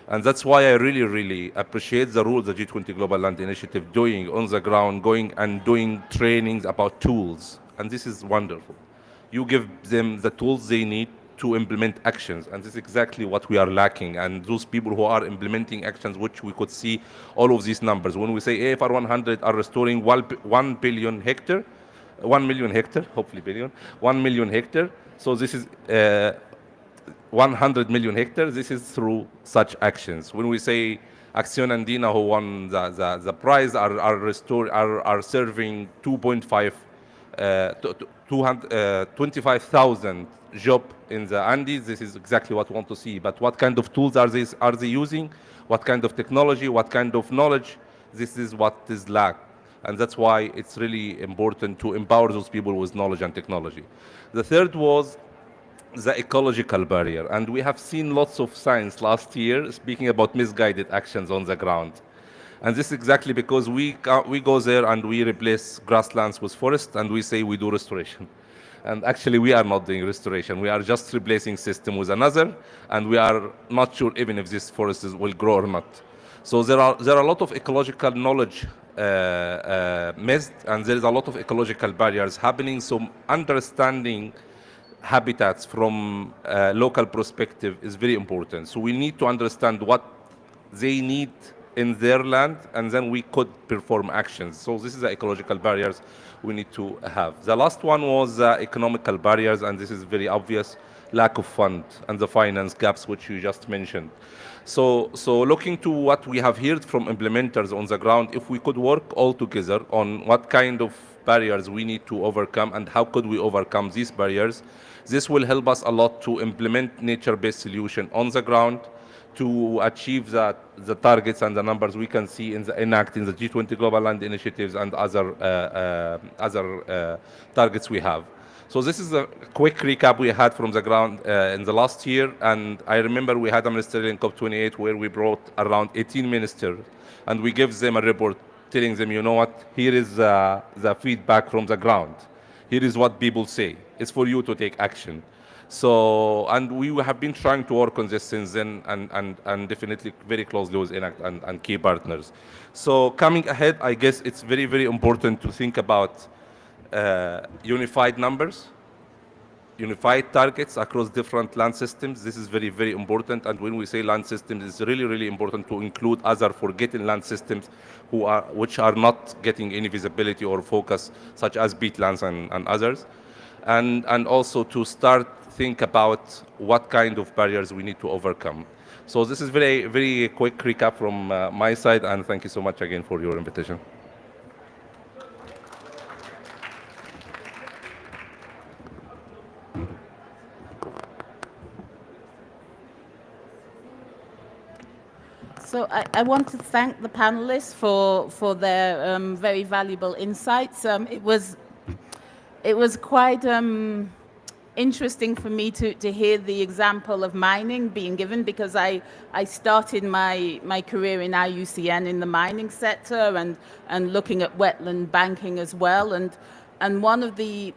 And that's why I really, really appreciate the role the G20 Global Land Initiative doing on the ground, going and doing trainings about tools. And this is wonderful. You give them the tools they need to implement actions. And this is exactly what we are lacking. And those people who are implementing actions, which we could see all of these numbers. When we say AFR 100 are restoring 1 billion hectare, 1 million hectare, hopefully billion, 1 million hectare. So this is 100 million hectares. This is through such actions. When we say IUCN Andina, who won the prize, are serving 25,000 jobs in the Andes. This is exactly what we want to see. But what kind of tools are they using? What kind of technology? What kind of knowledge? This is what is lacked. And that's why it's really important to empower those people with knowledge and technology. The third was the ecological barrier. And we have seen lots of signs last year speaking about misguided actions on the ground. And this is exactly because we go there and we replace grasslands with forest and we say we do restoration. And actually we are not doing restoration. We are just replacing system with another, and we are not sure even if these forests will grow or not. So there are a lot of ecological knowledge missed, and there is a lot of ecological barriers happening. So understanding habitats from a local perspective is very important. So we need to understand what they need in their land, and then we could perform actions. So this is the ecological barriers we need to have. The last one was economical barriers, and this is very obvious: lack of fund and the finance gaps, which you just mentioned. So looking to what we have heard from implementers on the ground, if we could work all together on what kind of barriers we need to overcome and how could we overcome these barriers, this will help us a lot to implement nature-based solution on the ground, to achieve the targets and the numbers we can see in the ENACT, in the G20 Global Land Initiatives, and other targets we have. So this is a quick recap we had from the ground in the last year. And I remember we had a ministerial COP28 where we brought around 18 ministers, and we gave them a report telling them, you know what, here is the feedback from the ground. Here is what people say. It's for you to take action. So, and we have been trying to work on this since then, and definitely very closely with ENACT and key partners. So coming ahead, I guess it's very, very important to think about unified numbers, unified targets across different land systems. This is very, very important. And when we say land systems, it's really, really important to include other forgotten land systems which are not getting any visibility or focus, such as peatlands and others. And also to start think about what kind of barriers we need to overcome. So this is very, very quick recap from my side, and thank you so much again for your invitation. So I want to thank the panelists for their very valuable insights. It was quite interesting for me to hear the example of mining being given, because I started my career in IUCN in the mining sector and looking at wetland banking as well. And one of the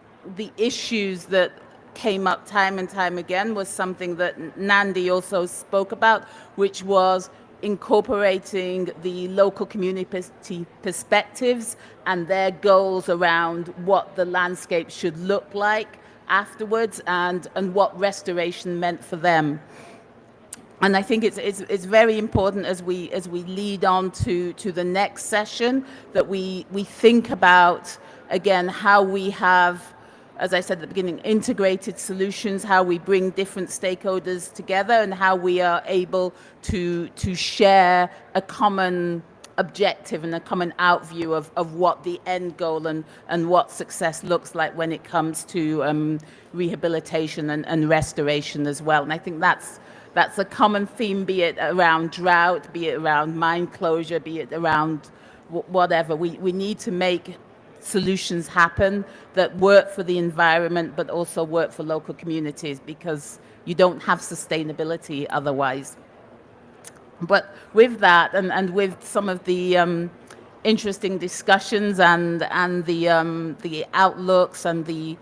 issues that came up time and time again was something that Nandi also spoke about, which was incorporating the local community perspectives and their goals around what the landscape should look like afterwards and what restoration meant for them. And I think it's very important as we lead on to the next session that we think about again how we have as I said at the beginning, integrated solutions, how we bring different stakeholders together and how we are able to share a common objective and a common outview of what the end goal and what success looks like when it comes to rehabilitation and restoration as well. And I think that's a common theme, be it around drought, be it around mine closure, be it around whatever. We need to make solutions happen that work for the environment but also work for local communities, because you don't have sustainability otherwise. But with that and with some of the interesting discussions and the outlooks and the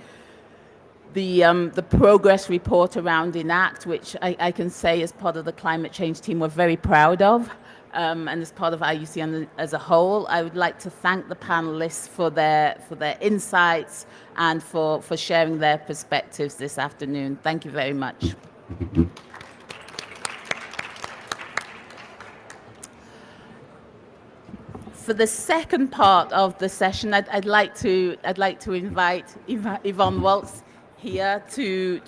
progress report around ENACT, which I can say as part of the climate change team we're very proud of, and as part of IUCN as a whole, I would like to thank the panelists for their insights and for sharing their perspectives this afternoon. Thank you very much. For the second part of the session, I'd like to invite Yvonne Waltz here to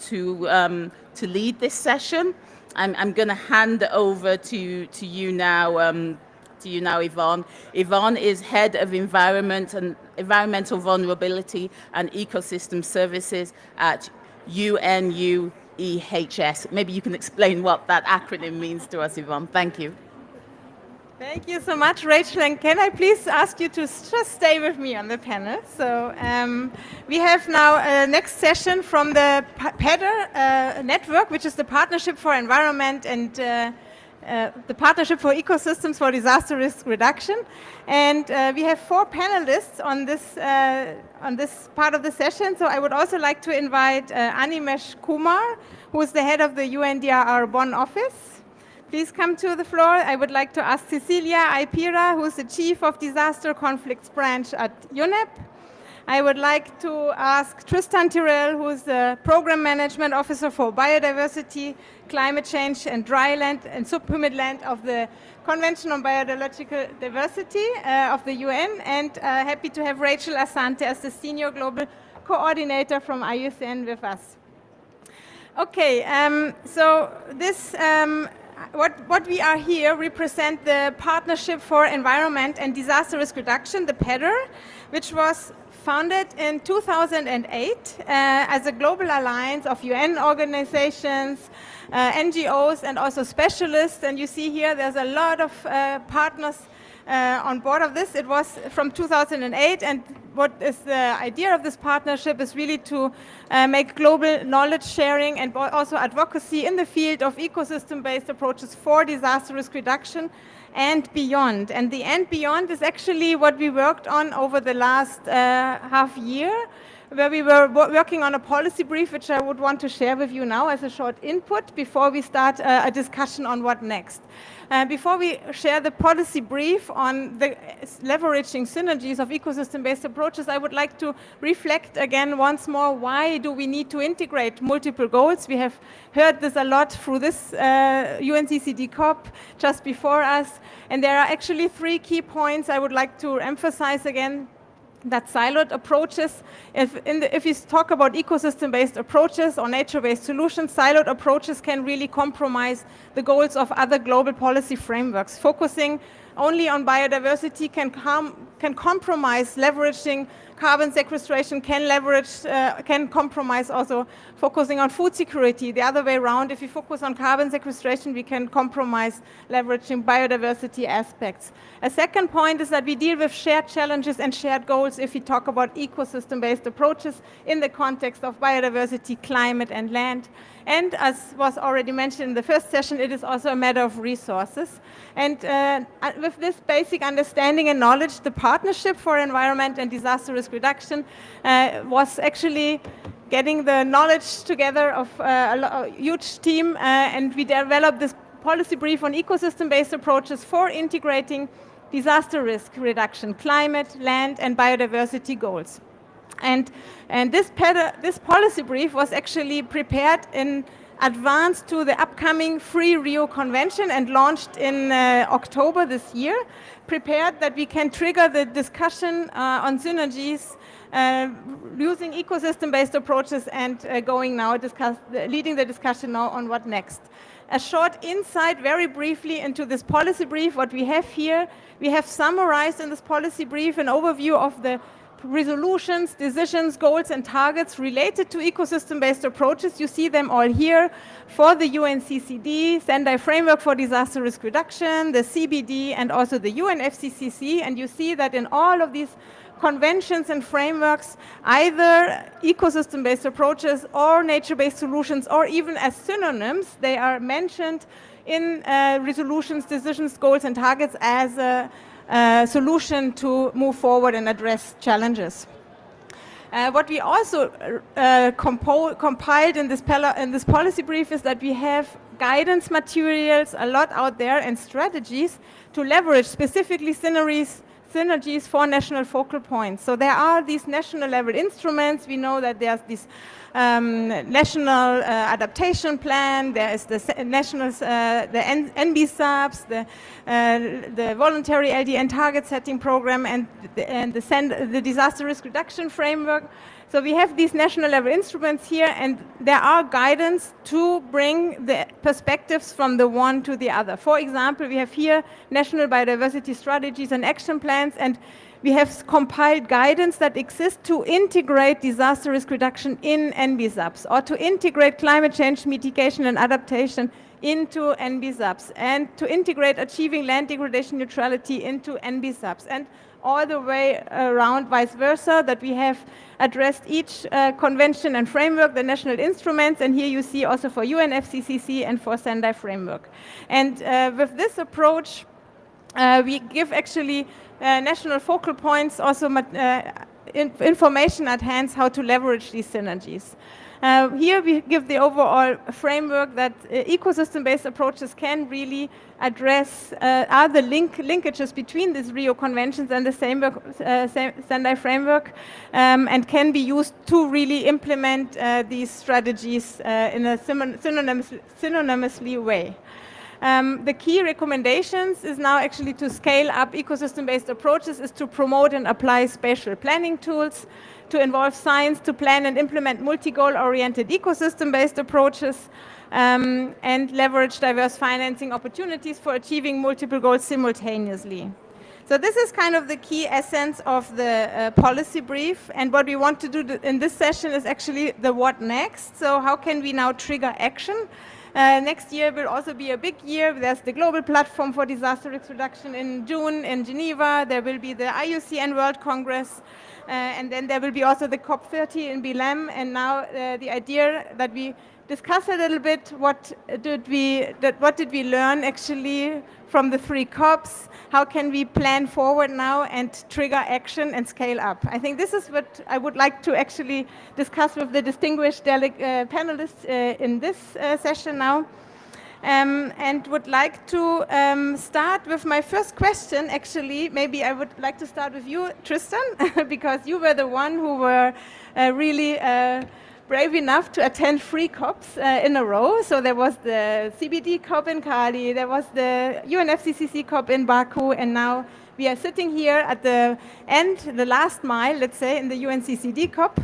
lead this session. I'm going to hand over to you now, Yvonne. Yvonne is head of environmental vulnerability and ecosystem services at UNUEHS. Maybe you can explain what that acronym means to us, Yvonne. Thank you. Thank you so much, Rachel. And can I please ask you to just stay with me on the panel? So we have now a next session from the PEDR network, which is the Partnership for Environment and the Partnership for Ecosystems for Disaster Risk Reduction. And we have 4 panelists on this part of the session. So I would also like to invite Animesh Kumar, who is the head of the UNDRR Bonn office. Please come to the floor. I would like to ask Cecilia Aipira, who is the Chief of Disaster Conflicts Branch at UNEP. I would like to ask Tristan Tyrrell, who is the Program Management Officer for Biodiversity, Climate Change and Dryland and Subhumid Land of the Convention on Biological Diversity of the UN. And happy to have Rachel Asante as the Senior Global Coordinator from IUCN with us. Okay, so this what we are here represent the Partnership for Environment and Disaster Risk Reduction, the PEDR, which was founded in 2008 as a global alliance of UN organizations, NGOs, and also specialists. And you see here there's a lot of partners on board of this. It was from 2008, and what is the idea of this partnership is really to make global knowledge sharing and also advocacy in the field of ecosystem-based approaches for disaster risk reduction and beyond. And the and beyond is actually what we worked on over the last half year, where we were working on a policy brief, which I would want to share with you now as a short input before we start a discussion on what next. Before we share the policy brief on the leveraging synergies of ecosystem-based approaches, I would like to reflect again once more, why do we need to integrate multiple goals? We have heard this a lot through this UNCCD COP just before us, and there are actually 3 key points I would like to emphasize again. That siloed approaches, if you talk about ecosystem-based approaches or nature-based solutions, siloed approaches can really compromise the goals of other global policy frameworks. Focusing only on biodiversity can compromise leveraging carbon sequestration, can compromise also focusing on food security. The other way around, if you focus on carbon sequestration, we can compromise leveraging biodiversity aspects. A second point is that we deal with shared challenges and shared goals if we talk about ecosystem-based approaches in the context of biodiversity, climate, and land. And as was already mentioned in the first session, it is also a matter of resources. And with this basic understanding and knowledge, the Partnership for Environment and Disaster Risk Reduction was actually getting the knowledge together of a huge team, and we developed this policy brief on ecosystem-based approaches for integrating disaster risk reduction, climate, land, and biodiversity goals. And this policy brief was actually prepared in advanced to the upcoming Free Rio Convention and launched in October this year, prepared that we can trigger the discussion on synergies using ecosystem-based approaches and leading the discussion now on what next. A short insight very briefly into this policy brief. What we have here, we have summarized in this policy brief an overview of the resolutions, decisions, goals and targets related to ecosystem-based approaches. You see them all here for the UNCCD, Sendai Framework for Disaster Risk Reduction, the CBD and also the UNFCCC, and you see that in all of these conventions and frameworks, either ecosystem-based approaches or nature-based solutions or even as synonyms, they are mentioned in resolutions, decisions, goals and targets as a solution to move forward and address challenges. What we also compiled in this policy brief is that we have guidance materials a lot out there and strategies to leverage specifically synergies for national focal points. So there are these national level instruments. We know that there's this national adaptation plan, there is the national, the NBSAPs, the voluntary LDN target setting program and the disaster risk reduction framework. So we have these national level instruments here, and there are guidance to bring the perspectives from the one to the other. For example, we have here national biodiversity strategies and action plans, and we have compiled guidance that exists to integrate disaster risk reduction in NBSAPs or to integrate climate change mitigation and adaptation into NBSAPs and to integrate achieving land degradation neutrality into NBSAPs and all the way around vice versa, that we have addressed each convention and framework, the national instruments, and here you see also for UNFCCC and for Sendai Framework. And with this approach, we give actually national focal points, also information at hand how to leverage these synergies. Here we give the overall framework that ecosystem-based approaches can really address other linkages between these Rio Conventions and the Sendai Framework and can be used to really implement these strategies in a synonymously way. The key recommendations is now actually to scale up ecosystem-based approaches, is to promote and apply spatial planning tools, to involve science to plan and implement multi-goal oriented ecosystem-based approaches, and leverage diverse financing opportunities for achieving multiple goals simultaneously. So this is kind of the key essence of the policy brief, and what we want to do in this session is actually the what next. So how can we now trigger action? Next year will also be a big year. There's the Global Platform for Disaster Risk Reduction in June in Geneva. There will be the IUCN World Congress. And then there will be also the COP30 in Belém. And now the idea that we discuss a little bit what did we learn actually from the 3 COPs? How can we plan forward now and trigger action and scale up? I think this is what I would like to actually discuss with the distinguished panelists in this session now. And would like to start with my first question. Actually, maybe I would like to start with you, Tristan, because you were the one who were really brave enough to attend 3 COPs in a row. So there was the CBD COP in Cali, there was the UNFCCC COP in Baku, and now we are sitting here at the end, the last mile, let's say, in the UNCCD COP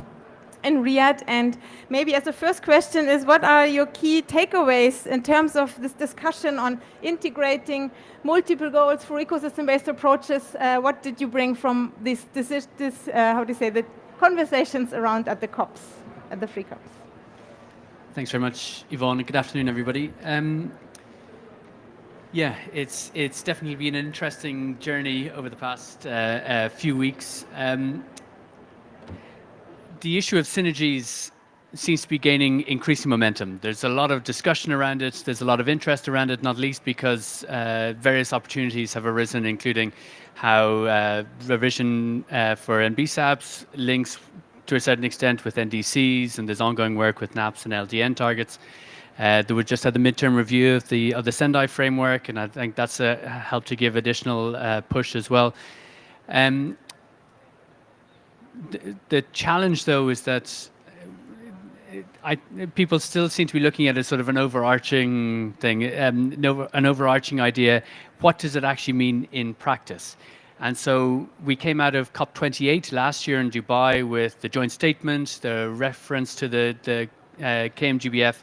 in Riyadh. And maybe as a first question is, what are your key takeaways in terms of this discussion on integrating multiple goals for ecosystem-based approaches? What did you bring from this how do you say, the conversations around at the COPs, at the 3 COPs? Thanks very much, Yvonne. Good afternoon, everybody. Yeah, it's definitely been an interesting journey over the past few weeks. The issue of synergies seems to be gaining increasing momentum. There's a lot of discussion around it. There's a lot of interest around it, not least because various opportunities have arisen, including how revision for NBSAPs links to a certain extent with NDCs, and there's ongoing work with NAPs and LDN targets. We just had the midterm review of the Sendai framework, and I think that's helped to give additional push as well. The challenge, though, is that people still seem to be looking at it as sort of an overarching thing, an overarching idea. What does it actually mean in practice? And so we came out of COP28 last year in Dubai with the joint statement, the reference to the KMGBF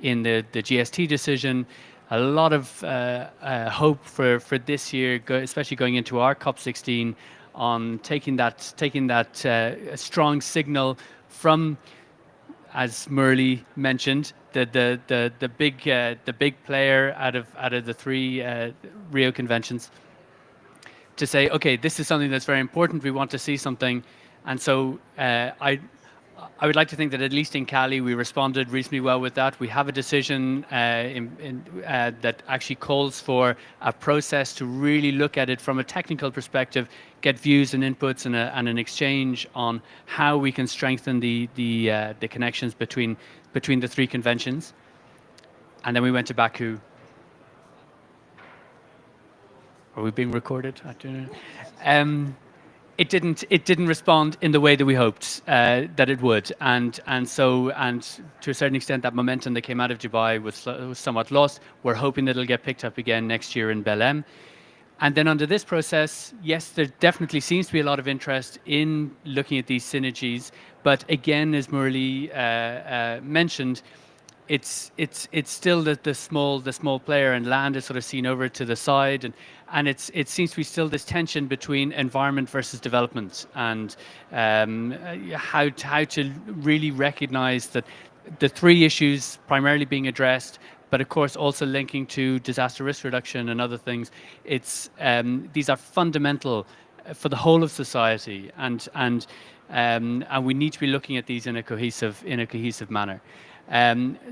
in the GST decision, a lot of hope for this year, especially going into our COP16, on taking that strong signal from, as Murli mentioned, the big player out of the three Rio conventions, to say, okay, this is something that's very important. We want to see something, and so I would like to think that at least in Cali we responded reasonably well with that. We have a decision that actually calls for a process to really look at it from a technical perspective, get views and inputs and an exchange on how we can strengthen the connections between the three conventions. And then we went to Baku. Are we being recorded? I don't know. It didn't respond in the way that we hoped that it would, and to a certain extent that momentum that came out of Dubai was somewhat lost. We're hoping that it'll get picked up again next year in Belém. And then under this process, yes, there definitely seems to be a lot of interest in looking at these synergies, but again, as Murli mentioned, it's still the small player, and land is sort of seen over to the side, and it seems to be still this tension between environment versus development, and how to really recognize that the three issues primarily being addressed, but of course also linking to disaster risk reduction and other things. These are fundamental for the whole of society, and we need to be looking at these in a cohesive manner.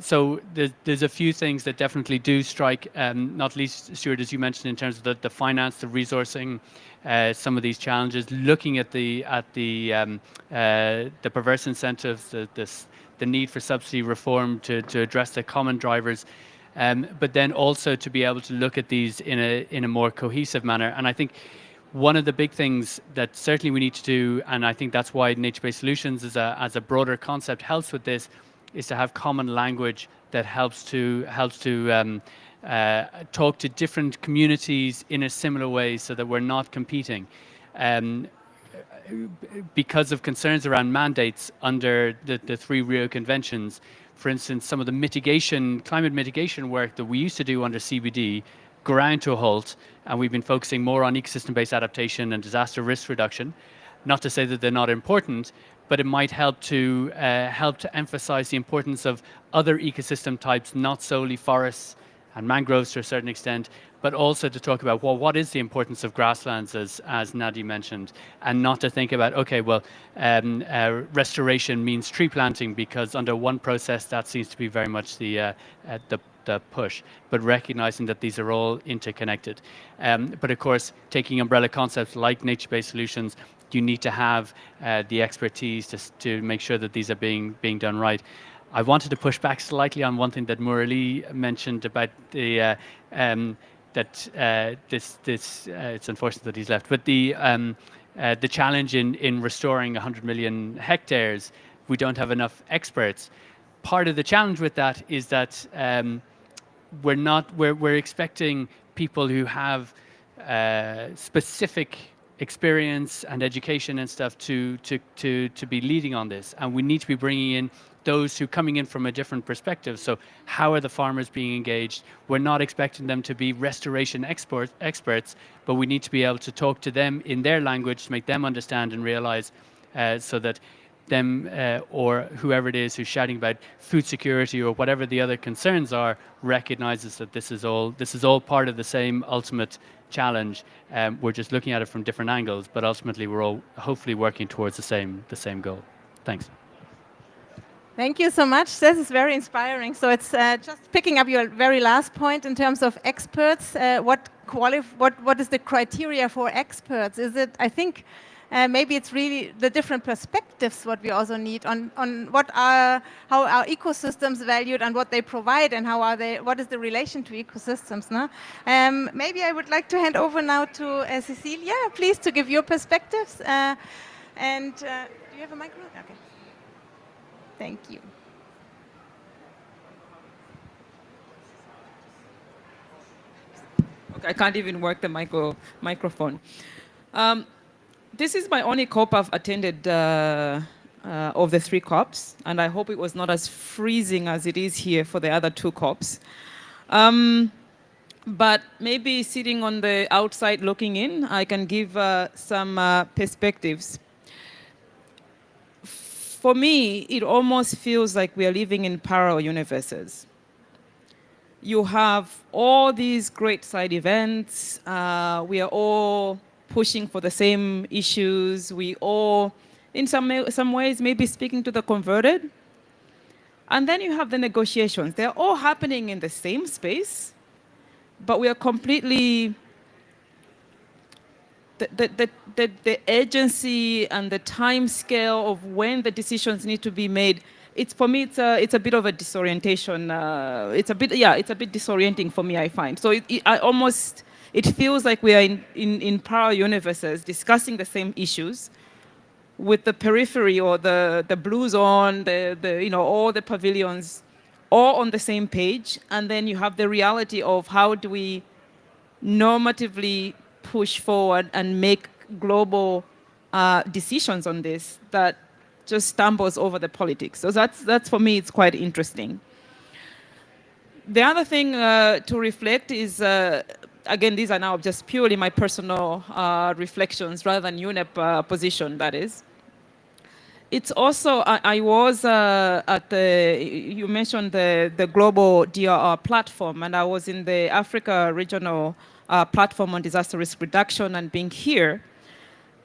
So there's a few things that definitely do strike, not least, Stuart, as you mentioned, in terms of the finance, the resourcing, some of these challenges, looking at the perverse incentives, the need for subsidy reform to address the common drivers, but then also to be able to look at these in a more cohesive manner. And I think one of the big things that certainly we need to do, and I think that's why nature-based solutions as a broader concept helps with this, is to have common language that helps to talk to different communities in a similar way, so that we're not competing. Because of concerns around mandates under the three Rio conventions, for instance, some of the climate mitigation work that we used to do under CBD ground to a halt, and we've been focusing more on ecosystem-based adaptation and disaster risk reduction. Not to say that they're not important, but it might help to emphasize the importance of other ecosystem types, not solely forests and mangroves to a certain extent, but also to talk about, well, what is the importance of grasslands, as Nadi mentioned, and not to think about, okay, well, restoration means tree planting, because under one process that seems to be very much the push, but recognizing that these are all interconnected. But of course, taking umbrella concepts like nature-based solutions, you need to have the expertise to make sure that these are being done right. I wanted to push back slightly on one thing that Murli mentioned about the it's unfortunate that he's left, but the challenge in restoring 100 million hectares, we don't have enough experts. Part of the challenge with that is that we're expecting people who have specific experience and education and stuff to be leading on this, and we need to be bringing in those who coming in from a different perspective. So how are the farmers being engaged? We're not expecting them to be restoration experts, but we need to be able to talk to them in their language to make them understand and realize, so that them or whoever it is who's shouting about food security or whatever the other concerns are, recognizes that this is all part of the same ultimate challenge. We're just looking at it from different angles, but ultimately we're all hopefully working towards the same goal. Thanks. Thank you so much. This is very inspiring. So it's just picking up your very last point in terms of experts. What is the criteria for experts? Is it, I think, maybe it's really the different perspectives what we also need on how are ecosystems valued and what they provide, and what is the relation to ecosystems. No? Maybe I would like to hand over now to Cecilia, please, to give your perspectives. Do you have a microphone? Okay. Thank you. I can't even work the microphone. This is my only COP I've attended of the 3 COPs, and I hope it was not as freezing as it is here for the other 2 COPs. But maybe sitting on the outside looking in, I can give some perspectives. For me, it almost feels like we are living in parallel universes. You have all these great side events. We are all pushing for the same issues. We all, in some ways, maybe speaking to the converted. And then you have the negotiations. They're all happening in the same space, but we are completely, the agency and the time scale of when the decisions need to be made, for me, it's a bit of a disorientation. It's a bit disorienting for me, I find. So it feels like we are in parallel universes discussing the same issues with the periphery or the blue zone, all the pavilions, all on the same page. And then you have the reality of how do we normatively push forward and make global decisions on this that just stumbles over the politics. So that's for me, it's quite interesting. The other thing to reflect is, again, these are now just purely my personal reflections rather than UNEP position, that is. It's also, I was at you mentioned the global DRR platform, and I was in the Africa regional platform on disaster risk reduction and being here.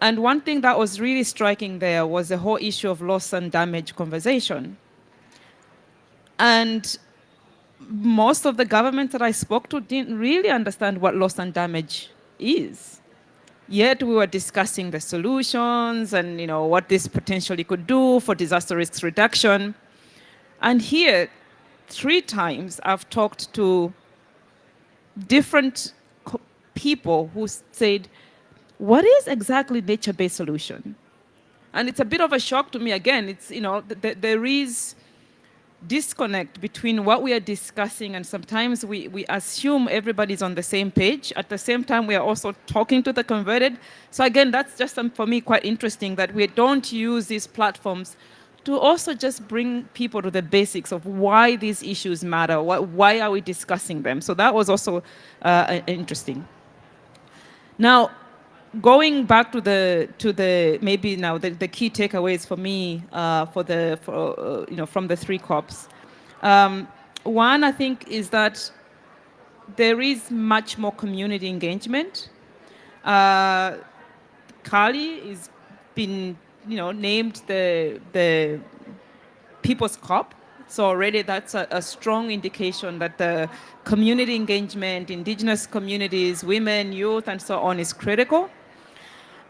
And one thing that was really striking there was the whole issue of loss and damage conversation. And most of the governments that I spoke to didn't really understand what loss and damage is. Yet we were discussing the solutions and what this potentially could do for disaster risk reduction. And here, 3 times I've talked to different people who said, what is exactly nature-based solution? And it's a bit of a shock to me. Again, it's, there is disconnect between what we are discussing, and sometimes we assume everybody's on the same page. At the same time, we are also talking to the converted. So again, that's just for me quite interesting that we don't use these platforms to also just bring people to the basics of why these issues matter, why are we discussing them. So that was also interesting. Now, going back to the maybe now the key takeaways for me from the 3 COPs. One, I think, is that there is much more community engagement. Cali is been named the People's COP. So already that's a strong indication that the community engagement, indigenous communities, women, youth, and so on is critical.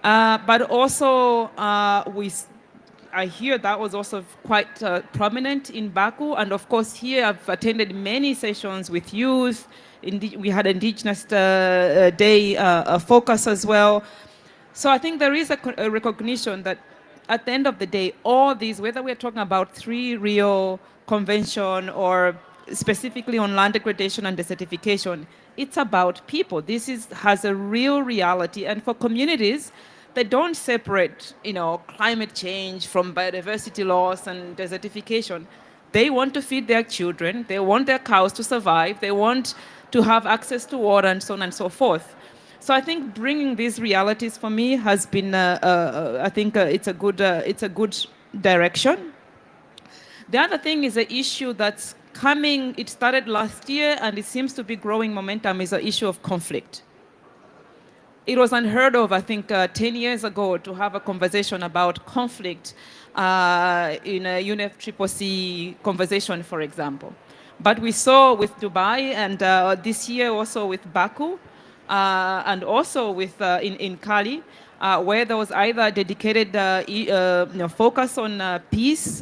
But also, I hear that was also quite prominent in Baku. And of course, here I've attended many sessions with youth. We had Indigenous Day focus as well. So I think there is a recognition that at the end of the day, all these, whether we're talking about 3 Rio Convention or specifically on land degradation and desertification, it's about people. This has a real reality. And for communities, they don't separate, climate change from biodiversity loss and desertification. They want to feed their children. They want their cows to survive. They want to have access to water and so on and so forth. So I think bringing these realities for me has been, I think it's a good direction. The other thing is an issue that's coming. It started last year and it seems to be growing momentum, is the issue of conflict. It was unheard of, I think, 10 years ago to have a conversation about conflict in a UNFCCC conversation, for example. But we saw with Dubai and this year also with Baku and also with in Cali, where there was either dedicated focus on peace,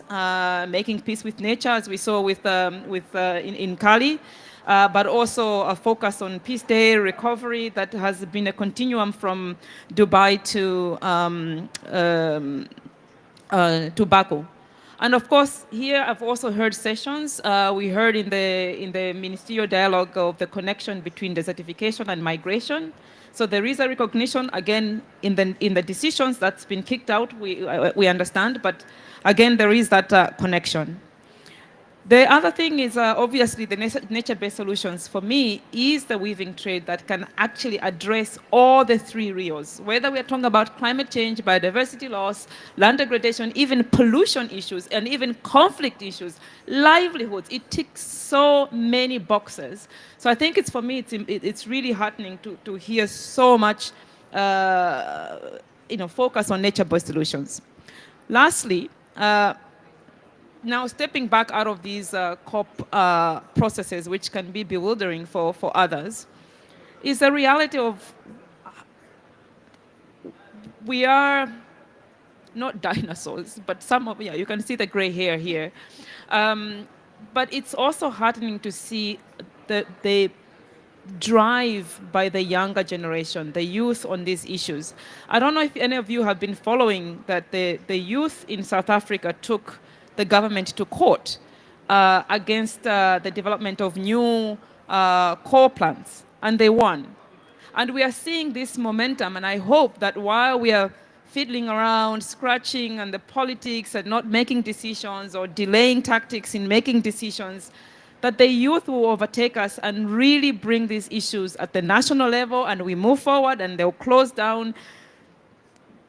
making peace with nature, as we saw with in Cali, but also a focus on Peace Day recovery that has been a continuum from Dubai to Baku. And of course, here I've also heard sessions. We heard in the ministerial dialogue of the connection between desertification and migration. So there is a recognition, again, in the decisions that's been kicked out, we understand, but again, there is that connection. The other thing is obviously the nature-based solutions for me is the weaving trade that can actually address all the three Rios, whether we're talking about climate change, biodiversity loss, land degradation, even pollution issues, and even conflict issues, livelihoods. It ticks so many boxes. So I think for me, it's really heartening to hear so much focus on nature-based solutions. Lastly, now, stepping back out of these COP processes, which can be bewildering for others, is the reality of we are not dinosaurs, but you can see the gray hair here. But it's also heartening to see the drive by the younger generation, the youth on these issues. I don't know if any of you have been following that the youth in South Africa took the government to court against the development of new coal plants, and they won. And we are seeing this momentum, and I hope that while we are fiddling around, scratching, and the politics and not making decisions or delaying tactics in making decisions, that the youth will overtake us and really bring these issues at the national level, and we move forward, and they'll close down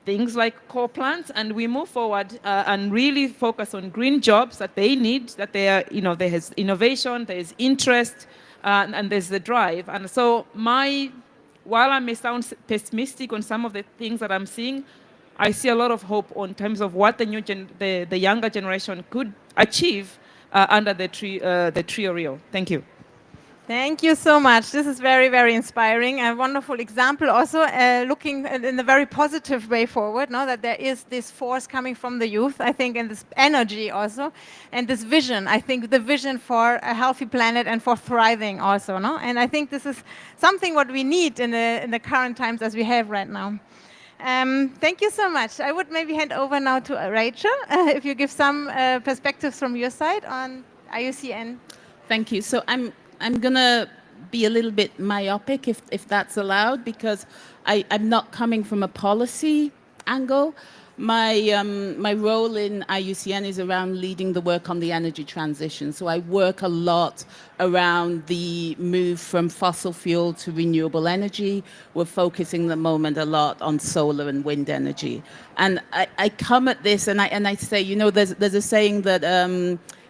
things like coal plants, and we move forward and really focus on green jobs that they need, that there is innovation, there is interest, and there's the drive. And so while I may sound pessimistic on some of the things that I'm seeing, I see a lot of hope in terms of what the younger generation could achieve under the Trio Rio. Thank you. Thank you so much. This is very, very inspiring. A wonderful example also looking in a very positive way forward, that there is this force coming from the youth, I think, and this energy also, and this vision. I think the vision for a healthy planet and for thriving also. And I think this is something what we need in the current times as we have right now. Thank you so much. I would maybe hand over now to Rachel, if you give some perspectives from your side on IUCN. Thank you. So I'm going to be a little bit myopic, if that's allowed, because I'm not coming from a policy angle. My role in IUCN is around leading the work on the energy transition. So I work a lot around the move from fossil fuel to renewable energy. We're focusing at the moment a lot on solar and wind energy. And I come at this and I say, there's a saying that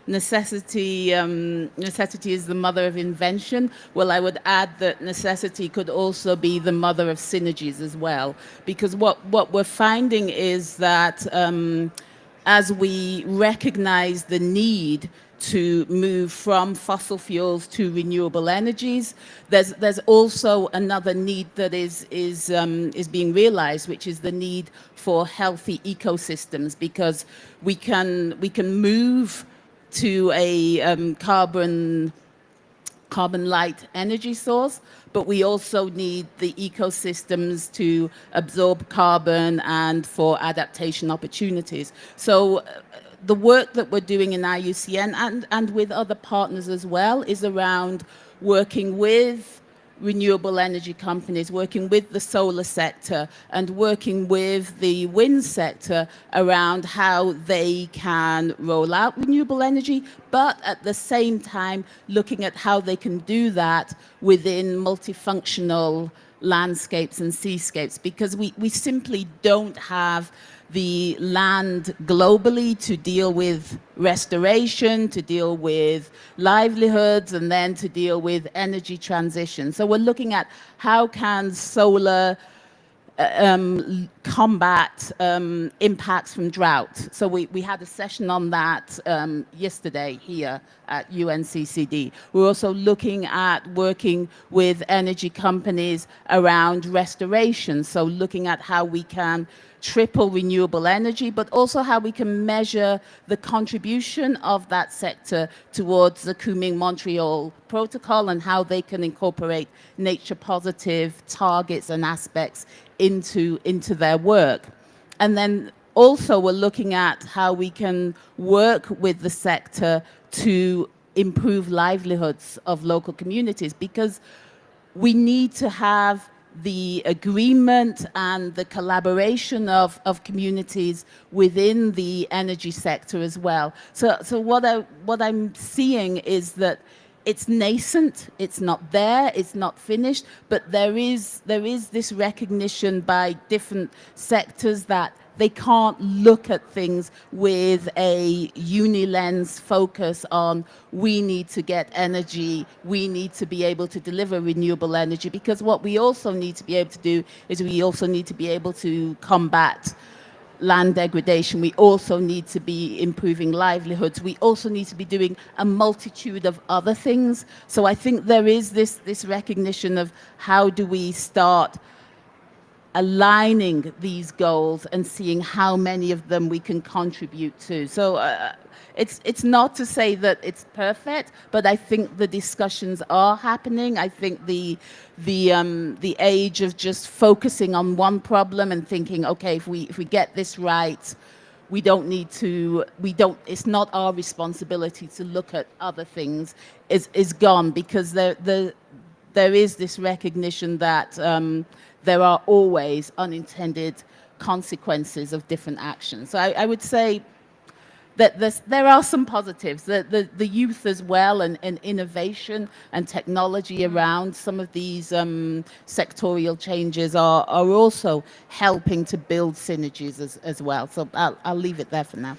necessity is the mother of invention. Well, I would add that necessity could also be the mother of synergies as well, because what we're finding is that as we recognize the need to move from fossil fuels to renewable energies, there's also another need that is being realized, which is the need for healthy ecosystems, because we can move to a carbon light energy source, but we also need the ecosystems to absorb carbon and for adaptation opportunities. So the work that we're doing in IUCN and with other partners as well is around working with renewable energy companies, working with the solar sector and working with the wind sector around how they can roll out renewable energy, but at the same time looking at how they can do that within multifunctional landscapes and seascapes, because we simply don't have the land globally to deal with restoration, to deal with livelihoods, and then to deal with energy transition. So we're looking at how can solar combat impacts from drought. So we had a session on that yesterday here at UNCCD. We're also looking at working with energy companies around restoration. So looking at how we can triple renewable energy, but also how we can measure the contribution of that sector towards the Kunming-Montreal Protocol and how they can incorporate nature positive targets and aspects into their work. And then also we're looking at how we can work with the sector to improve livelihoods of local communities, because we need to have the agreement and the collaboration of communities within the energy sector as well. So what I'm seeing is that it's nascent, it's not there, it's not finished, but there is this recognition by different sectors that they can't look at things with a uni-lens focus on we need to get energy, we need to be able to deliver renewable energy, because what we also need to be able to do is we also need to be able to combat land degradation. We also need to be improving livelihoods. We also need to be doing a multitude of other things. So I think there is this recognition of how do we start aligning these goals and seeing how many of them we can contribute to. So it's not to say that it's perfect, but I think the discussions are happening. I think the age of just focusing on one problem and thinking, okay, if we get this right, it's not our responsibility to look at other things, is gone, because there is this recognition that there are always unintended consequences of different actions. So I would say that there are some positives. The youth as well, and innovation and technology around some of these sectorial changes are also helping to build synergies as well. So I'll leave it there for now.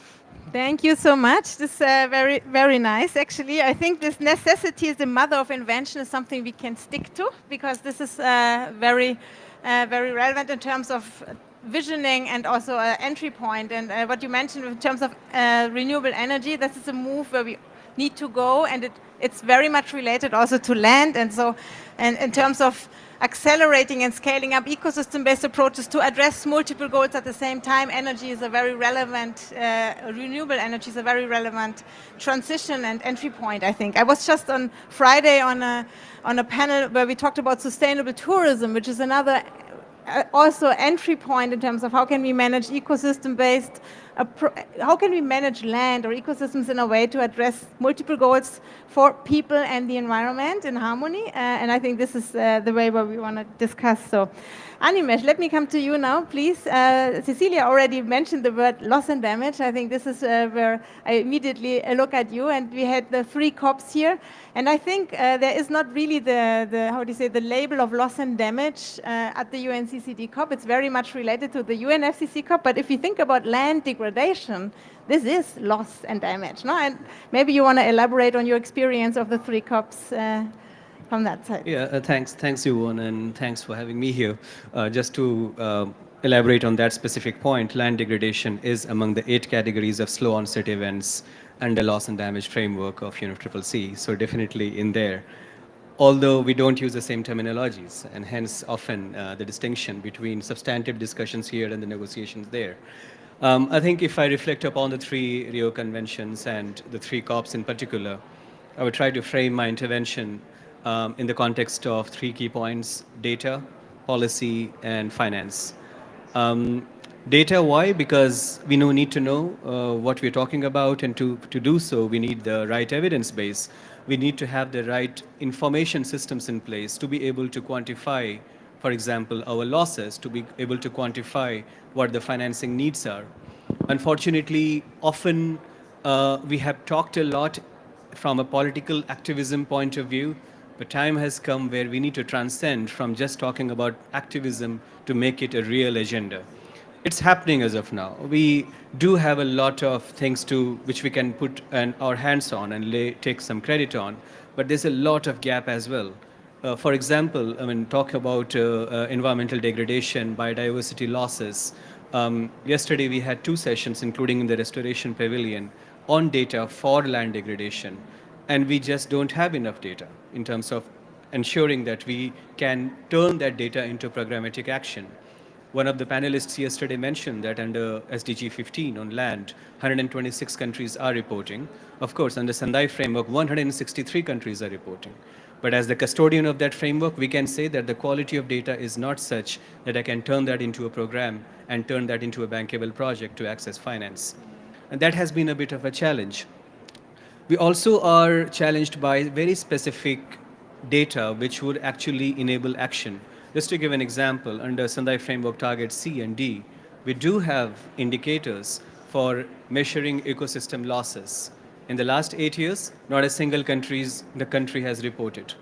Thank you so much. This is very, very nice, actually. I think this necessity is the mother of invention is something we can stick to, because this is very relevant in terms of visioning and also an entry point. And what you mentioned in terms of renewable energy, this is a move where we need to go, and it's very much related also to land. And so, and in terms of accelerating and scaling up ecosystem-based approaches to address multiple goals at the same time, energy is a very relevant, renewable energy is a very relevant transition and entry point, I think. I was just on Friday on a panel where we talked about sustainable tourism, which is another also entry point in terms of how can we manage ecosystem-based, how can we manage land or ecosystems in a way to address multiple goals for people and the environment in harmony. And I think this is the way where we want to discuss. So Animesh, let me come to you now, please. Cecilia already mentioned the word loss and damage. I think this is where I immediately look at you, and we had the 3 COPs here. And I think there is not really the label of loss and damage at the UNCCD COP. It's very much related to the UNFCCC COP. But if you think about land degradation, this is loss and damage, no? And maybe you want to elaborate on your experience of the 3 COPs from that side. Yeah, thanks, Yvonne, and thanks for having me here. Just to elaborate on that specific point, land degradation is among the 8 categories of slow onset events and the loss and damage framework of UNFCCC, so definitely in there. Although we don't use the same terminologies, and hence often the distinction between substantive discussions here and the negotiations there. I think if I reflect upon the 3 Rio Conventions and the 3 COPs in particular, I would try to frame my intervention in the context of 3 key points: data, policy, and finance. Data, why? Because we need to know what we're talking about, and to do so, we need the right evidence base. We need to have the right information systems in place to be able to quantify, for example, our losses, to be able to quantify what the financing needs are. Unfortunately, often we have talked a lot from a political activism point of view, but time has come where we need to transcend from just talking about activism to make it a real agenda. It's happening as of now. We do have a lot of things which we can put our hands on and take some credit on, but there's a lot of gap as well. For example, talk about environmental degradation, biodiversity losses. Yesterday we had 2 sessions, including in the Restoration Pavilion, on data for land degradation. And we just don't have enough data in terms of ensuring that we can turn that data into programmatic action. One of the panelists yesterday mentioned that under SDG 15 on land, 126 countries are reporting. Of course, under Sendai framework, 163 countries are reporting. But as the custodian of that framework, we can say that the quality of data is not such that I can turn that into a program and turn that into a bankable project to access finance. And that has been a bit of a challenge. We also are challenged by very specific data which would actually enable action. Just to give an example, under Sendai Framework Targets C and D, we do have indicators for measuring ecosystem losses. In the last 8 years, not a single the country has reported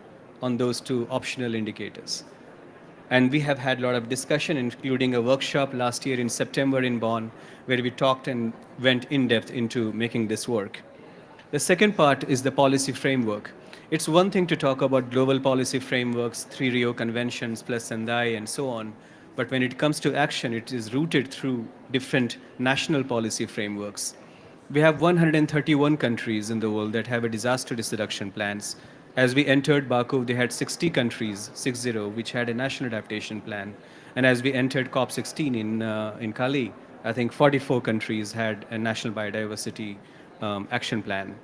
on those two optional indicators. And we have had a lot of discussion, including a workshop last year in September in Bonn, where we talked and went in depth into making this work. The second part is the policy framework. It's one thing to talk about global policy frameworks, 3 Rio conventions plus Sendai and so on, but when it comes to action, it is rooted through different national policy frameworks. We have 131 countries in the world that have a disaster risk reduction plans. As we entered Baku, they had 60 countries, 60, which had a national adaptation plan. And as we entered COP16 in Cali, I think 44 countries had a national biodiversity action plan.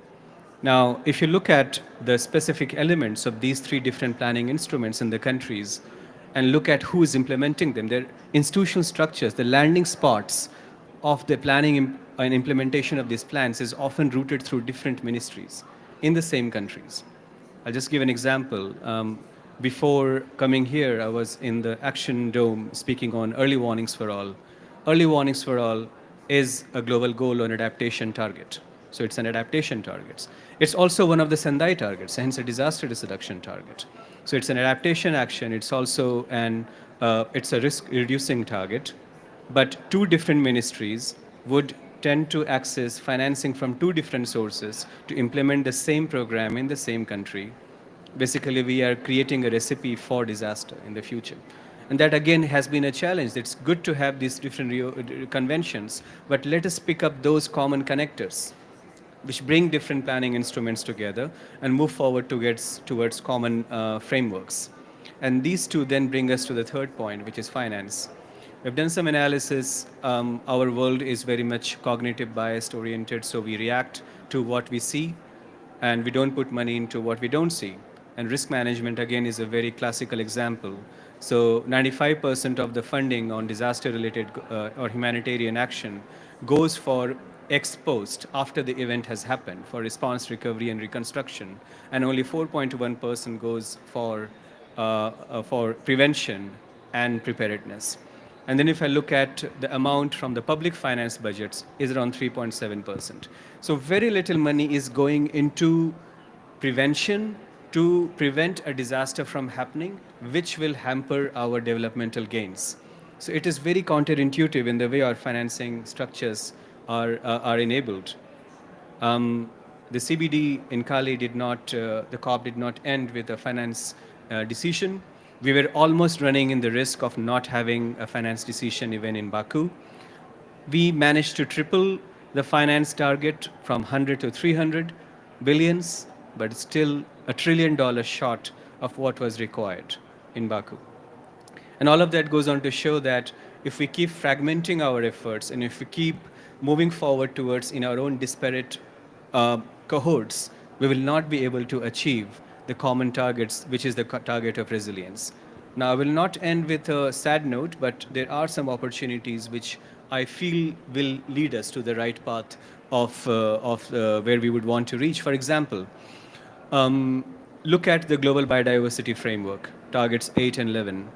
Now, if you look at the specific elements of these 3 different planning instruments in the countries and look at who is implementing them, their institutional structures, the landing spots of the planning and implementation of these plans is often rooted through different ministries in the same countries. I'll just give an example. Before coming here, I was in the Action Dome speaking on early warnings for all. Early warnings for all is a global goal on adaptation target. So it's an adaptation target. It's also one of the Sendai targets, hence a disaster risk reduction target. So it's an adaptation action. It's also it's a risk reducing target. But 2 different ministries would tend to access financing from 2 different sources to implement the same program in the same country. Basically, we are creating a recipe for disaster in the future. And that again has been a challenge. It's good to have these different conventions, but let us pick up those common connectors which bring different planning instruments together and move forward towards common frameworks. And these 2 then bring us to the third point, which is finance. We've done some analysis. Our world is very much cognitive biased oriented, so we react to what we see and we don't put money into what we don't see. And risk management, again, is a very classical example. So 95% of the funding on disaster-related or humanitarian action goes for ex post, after the event has happened, for response, recovery, and reconstruction. And only 4.1% goes for prevention and preparedness. And then if I look at the amount from the public finance budgets, is around 3.7%. So very little money is going into prevention to prevent a disaster from happening, which will hamper our developmental gains. So it is very counterintuitive in the way our financing structures are enabled. The CBD in Cali the COP did not end with a finance decision. We were almost running in the risk of not having a finance decision even in Baku. We managed to triple the finance target from 100 to 300 billions, but still $1 trillion short of what was required in Baku. And all of that goes on to show that if we keep fragmenting our efforts and if we keep moving forward towards in our own disparate cohorts, we will not be able to achieve the common targets, which is the target of resilience. Now, I will not end with a sad note, but there are some opportunities which I feel will lead us to the right path of where we would want to reach. For example, look at the Global Biodiversity Framework, targets 8 and 11.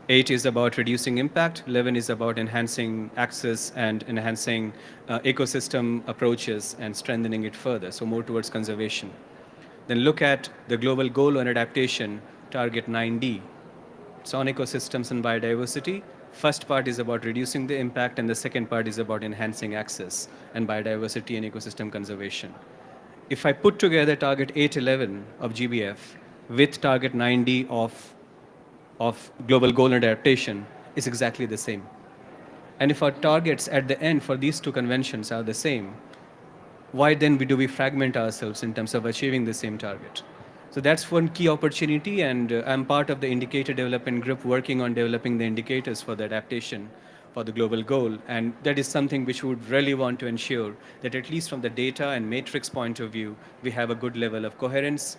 8 is about reducing impact, 11 is about enhancing access and enhancing ecosystem approaches and strengthening it further, so more towards conservation. Then look at the Global Goal on Adaptation, target 9D. It's on ecosystems and biodiversity. First part is about reducing the impact and the second part is about enhancing access and biodiversity and ecosystem conservation. If I put together target 811 of GBF with target 9D of global goal and adaptation, is exactly the same. And if our targets at the end for these 2 conventions are the same, why then do we fragment ourselves in terms of achieving the same target? So that's one key opportunity, and I'm part of the indicator development group working on developing the indicators for the adaptation for the global goal. And that is something which we would really want to ensure that at least from the data and matrix point of view, we have a good level of coherence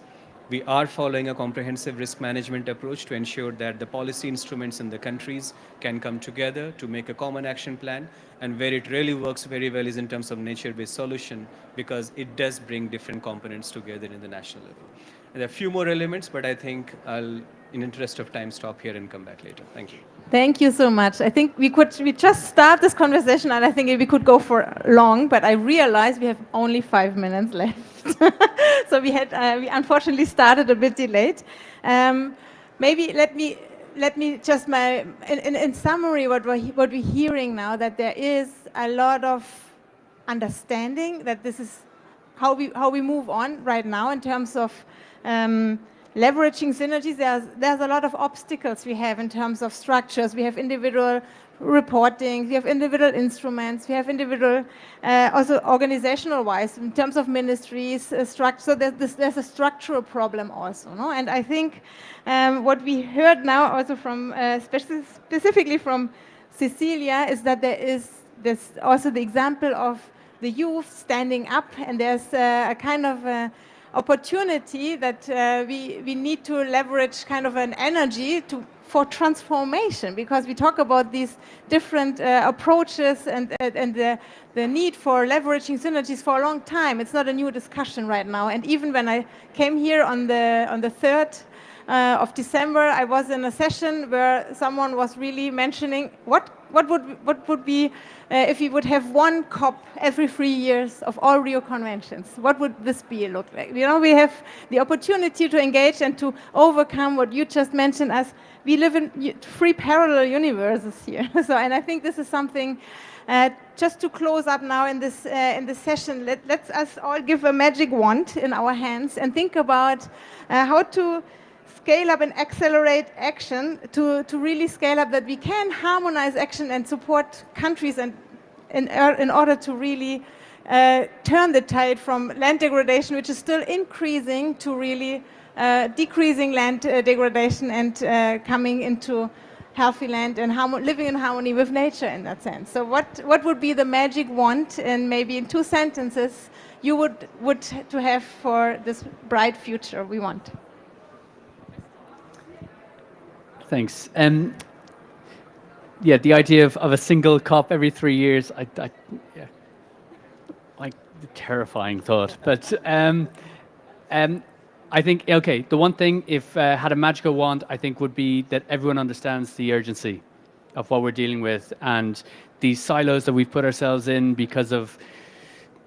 We are following a comprehensive risk management approach to ensure that the policy instruments in the countries can come together to make a common action plan. And where it really works very well is in terms of nature-based solution, because it does bring different components together in the national level. And there are a few more elements, but I think I'll, in interest of time, stop here and come back later. Thank you. Thank you so much. I think we just start this conversation, and I think we could go for long, but I realized we have only 5 minutes left. So we unfortunately started a bit delayed. Maybe let me just in summary what we're hearing now, that there is a lot of understanding that this is how we move on right now in terms of leveraging synergies. There's a lot of obstacles we have in terms of structures. We have individual reporting, we have individual instruments, we have individual, also organizational wise, in terms of ministries, structure. So there's a structural problem also. No? And I think what we heard now also from, specifically from Cecilia, is that there's also the example of the youth standing up, and there's a kind of opportunity that we need to leverage kind of an energy for transformation, because we talk about these different approaches and the need for leveraging synergies for a long time. It's not a new discussion right now. And even when I came here on the 3rd of December, I was in a session where someone was really mentioning what would be if we would have one COP every 3 years of all Rio conventions. What would this look like? You know, we have the opportunity to engage and to overcome what you just mentioned, as we live in 3 parallel universes here. So, and I think this is something. Just to close up now in this session, let's us all give a magic wand in our hands and think about how to scale up and accelerate action to really scale up, that we can harmonize action and support countries and in order to really turn the tide from land degradation, which is still increasing, to really decreasing land degradation and coming into healthy land and living in harmony with nature in that sense. So what would be the magic wand, and maybe in 2 sentences you would to have for this bright future we want? Thanks. Yeah, the idea of a single COP every 3 years, like the terrifying thought. But I think, okay, the one thing, if had a magical wand, I think would be that everyone understands the urgency of what we're dealing with, and these silos that we've put ourselves in because of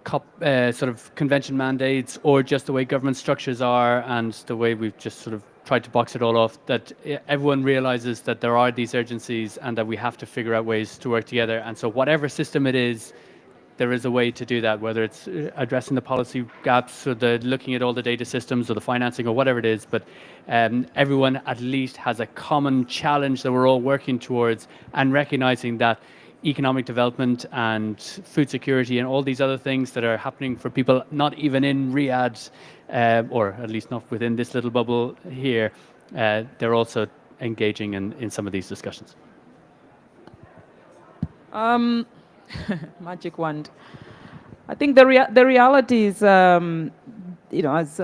COP sort of convention mandates, or just the way government structures are and the way we've just sort of tried to box it all off, that everyone realizes that there are these urgencies and that we have to figure out ways to work together. And so whatever system it is, there is a way to do that, whether it's addressing the policy gaps or looking at all the data systems or the financing or whatever it is. But everyone at least has a common challenge that we're all working towards, and recognizing that economic development and food security and all these other things that are happening for people not even in Riyadh, or at least not within this little bubble here, they're also engaging in some of these discussions. Magic wand. I think the reality is, you know, as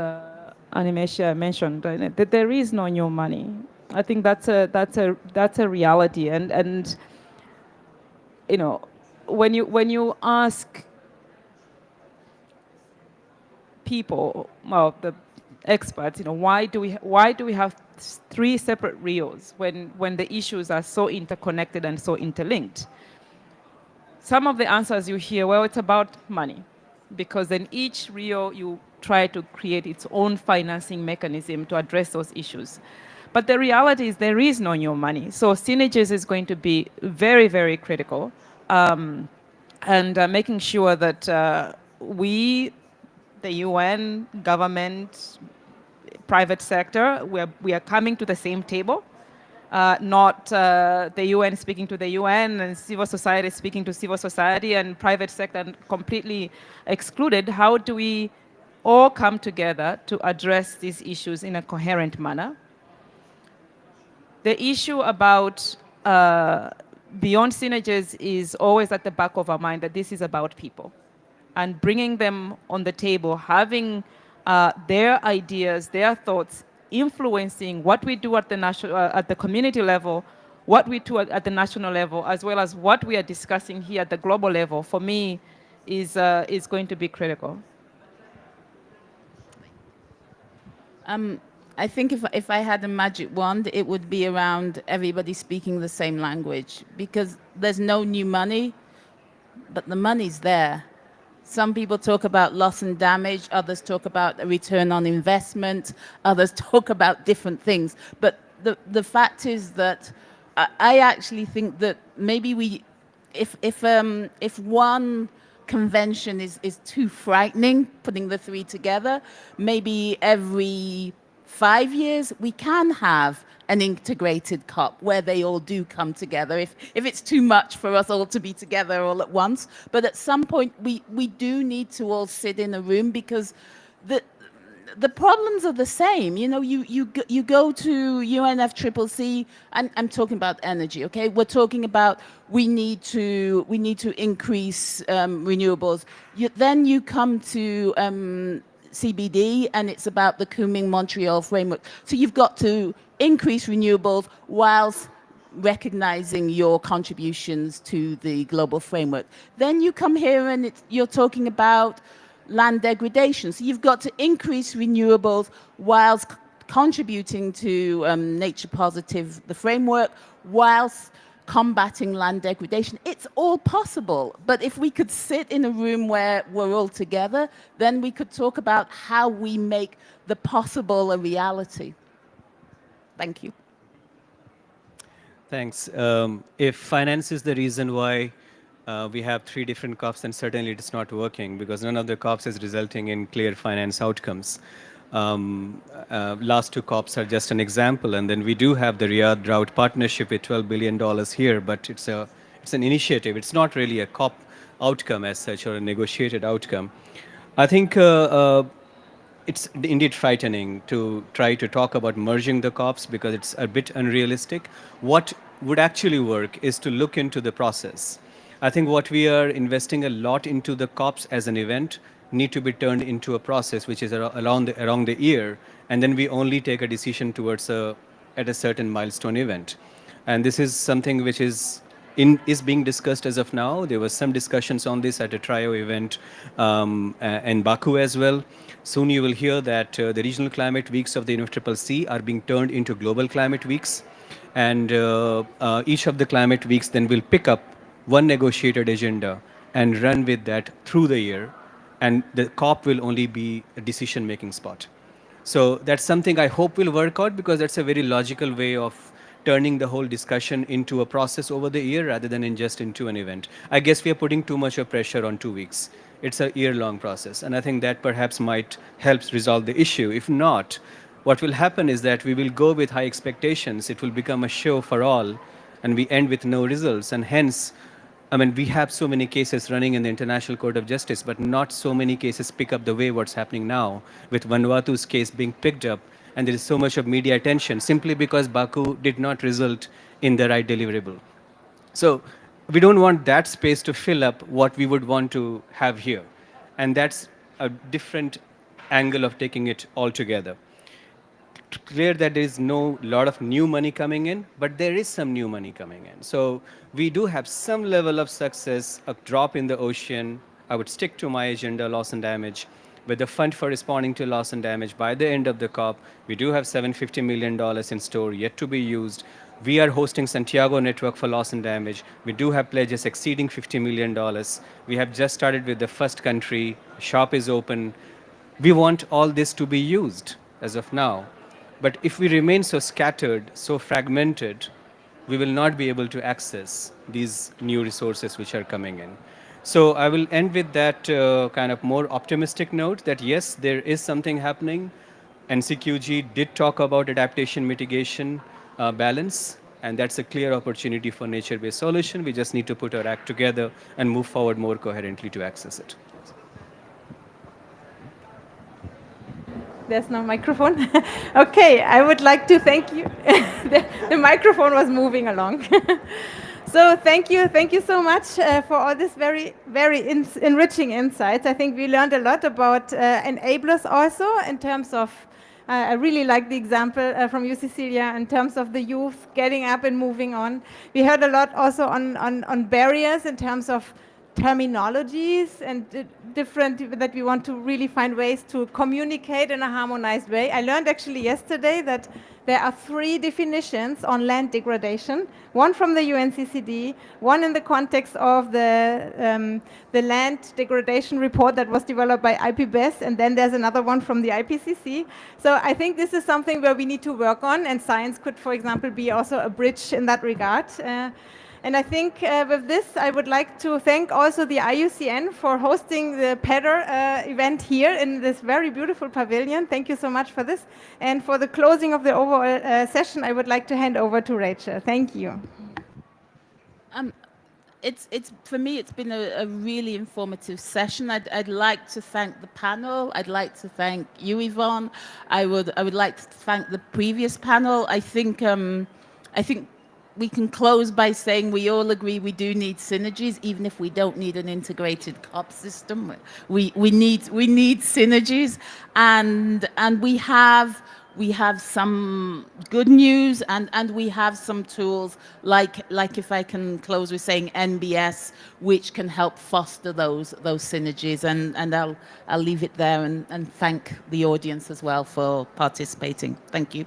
Animesha mentioned, that there is no new money. I think that's a reality, and you know, when you ask people, well, the experts, you know, why do we have 3 separate Rios when the issues are so interconnected and so interlinked? Some of the answers you hear, well, it's about money, because in each Rio you try to create its own financing mechanism to address those issues. But the reality is there is no new money. So synergies is going to be very, very critical, and making sure that we, the UN, government, private sector, we are coming to the same table, not the UN speaking to the UN and civil society speaking to civil society and private sector completely excluded. How do we all come together to address these issues in a coherent manner? The issue about beyond synergies is always at the back of our mind, that this is about people, and bringing them on the table, having their ideas, their thoughts, influencing what we do at the national, at the community level, what we do at the national level, as well as what we are discussing here at the global level, for me, is going to be critical. I think if I had a magic wand, it would be around everybody speaking the same language, because there's no new money, but the money's there. Some people talk about loss and damage, others talk about a return on investment, others talk about different things. But the fact is that I actually think that maybe if one convention is too frightening, putting the three together, maybe every 5 years we can have an integrated COP where they all do come together, if it's too much for us all to be together all at once. But at some point we do need to all sit in a room, because the problems are the same. You know, you go to UNFCCC, and I'm talking about energy, okay? We're talking about we need to increase renewables. Then you come to CBD, and it's about the Kunming-Montreal framework. So you've got to increase renewables whilst recognizing your contributions to the global framework. Then you come here and you're talking about land degradation. So you've got to increase renewables whilst contributing to nature positive, the framework, whilst combating land degradation. It's all possible. But if we could sit in a room where we're all together, then we could talk about how we make the possible a reality. Thank you. Thanks. If finance is the reason why we have 3 different COPs, then certainly it's not working, because none of the COPs is resulting in clear finance outcomes. Last 2 COPs are just an example, and then we do have the Riyadh Drought Partnership with $12 billion here, but it's an initiative. It's not really a COP outcome as such, or a negotiated outcome. I think it's indeed frightening to try to talk about merging the COPs, because it's a bit unrealistic. What would actually work is to look into the process. I think what we are investing a lot into the COPs as an event need to be turned into a process which is around the year, and then we only take a decision towards at a certain milestone event. And this is something which is being discussed as of now. There was some discussions on this at a TRIO event in Baku as well. Soon you will hear that the regional climate weeks of the UNFCCC are being turned into global climate weeks, and each of the climate weeks then will pick up one negotiated agenda and run with that through the year, and the COP will only be a decision-making spot. So that's something I hope will work out, because that's a very logical way of turning the whole discussion into a process over the year rather than just into an event. I guess we are putting too much of pressure on 2 weeks. It's a year-long process, and I think that perhaps might help resolve the issue. If not, what will happen is that we will go with high expectations. It will become a show for all, and we end with no results. And hence, I mean, we have so many cases running in the International Court of Justice, but not so many cases pick up the way what's happening now, with Vanuatu's case being picked up, and there is so much of media attention simply because Baku did not result in the right deliverable. So we don't want that space to fill up what we would want to have here. And that's a different angle of taking it all together. Clear that there is no lot of new money coming in, but there is some new money coming in. So we do have some level of success, a drop in the ocean. I would stick to my agenda, loss and damage. With the fund for responding to loss and damage, by the end of the COP, we do have $750 million in store yet to be used. We are hosting Santiago Network for Loss and Damage. We do have pledges exceeding $50 million. We have just started with the first country. Shop is open. We want all this to be used as of now. But if we remain so scattered, so fragmented, we will not be able to access these new resources which are coming in. So I will end with that kind of more optimistic note that yes, there is something happening. NCQG did talk about adaptation mitigation balance, and that's a clear opportunity for nature-based solution. We just need to put our act together and move forward more coherently to access it. There's no microphone. Okay, I would like to thank you. The microphone was moving along. So thank you so much for all this very enriching insights. I think we learned a lot about enablers also in terms of, I really like the example from you, Cecilia, in terms of the youth getting up and moving on. We heard a lot also on barriers in terms of terminologies and different, that we want to really find ways to communicate in a harmonized way. I learned actually yesterday that there are 3 definitions on land degradation, one from the UNCCD, one in the context of the land degradation report that was developed by IPBES, and then there's another one from the IPCC. So I think this is something where we need to work on, and science could, for example, be also a bridge in that regard. And I think with this, I would like to thank also the IUCN for hosting the PEDR event here in this very beautiful pavilion. Thank you so much for this. And for the closing of the overall session, I would like to hand over to Rachel. Thank you. It's for me, it's been a really informative session. I'd like to thank the panel. I'd like to thank you, Yvonne. I would like to thank the previous panel. I think we can close by saying we all agree we do need synergies, even if we don't need an integrated COP system. We need synergies, and we have some good news, and we have some tools like if I can close with saying NBS, which can help foster those synergies. And I'll leave it there and thank the audience as well for participating. Thank you.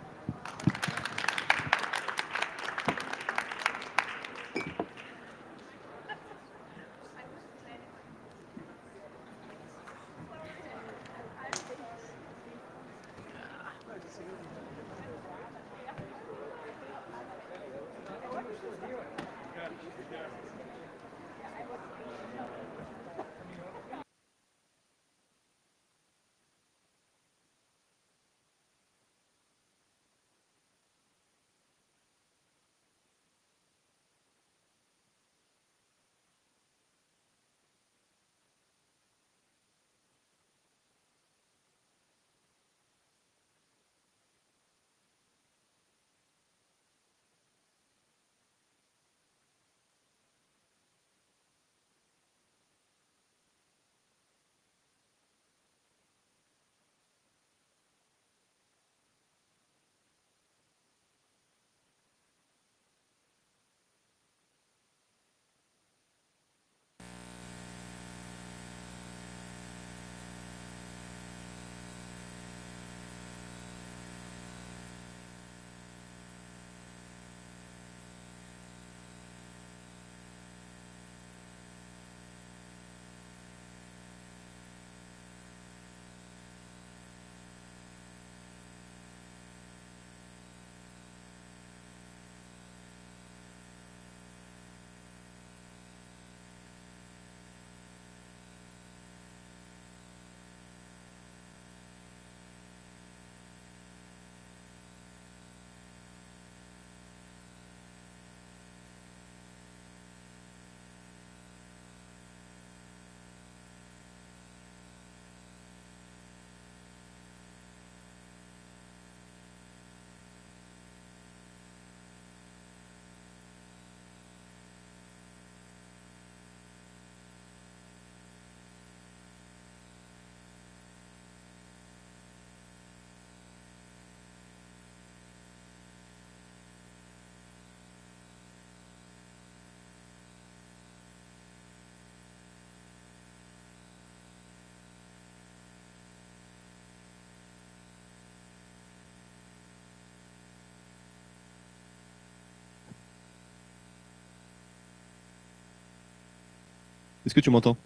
Est-ce que tu m'entends?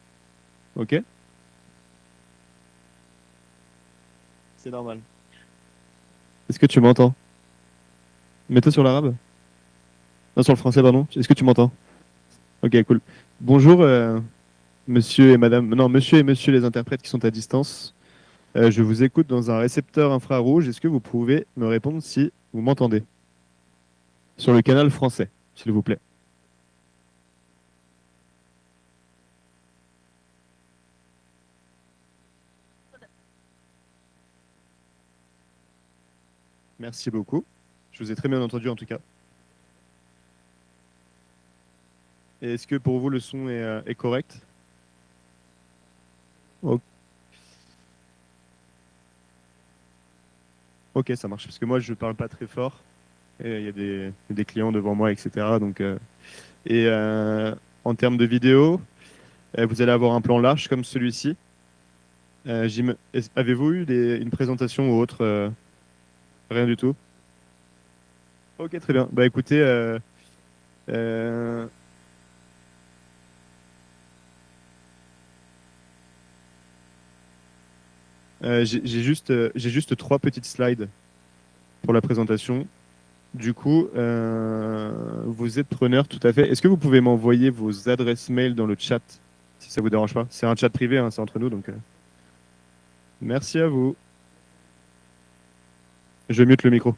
Ok. C'est normal. Est-ce que tu m'entends? Mets-toi sur l'arabe. Non, sur le français, pardon. Est-ce que tu m'entends? Ok, cool. Bonjour, monsieur et madame. Non, monsieur et monsieur les interprètes qui sont à distance. Je vous écoute dans un récepteur infrarouge. Est-ce que vous pouvez me répondre si vous m'entendez? Sur le canal français, s'il vous plaît. Merci beaucoup. Je vous ai très bien entendu en tout cas. Est-ce que pour vous le son est correct? Ok. Ok, ça marche. Parce que moi, je parle pas très fort. Et il y a des clients devant moi, etc. Donc, et en termes de vidéo, vous allez avoir un plan large comme celui-ci. Avez-vous eu une présentation ou autre? Rien du tout? Ok, très bien. Bah écoutez, euh, j'ai juste 3 petites slides pour la présentation. Du coup, vous êtes preneur tout à fait. Est-ce que vous pouvez m'envoyer vos adresses mail dans le chat, si ça vous dérange pas? C'est un chat privé, hein, c'est entre nous, donc merci à vous. Je mute le micro.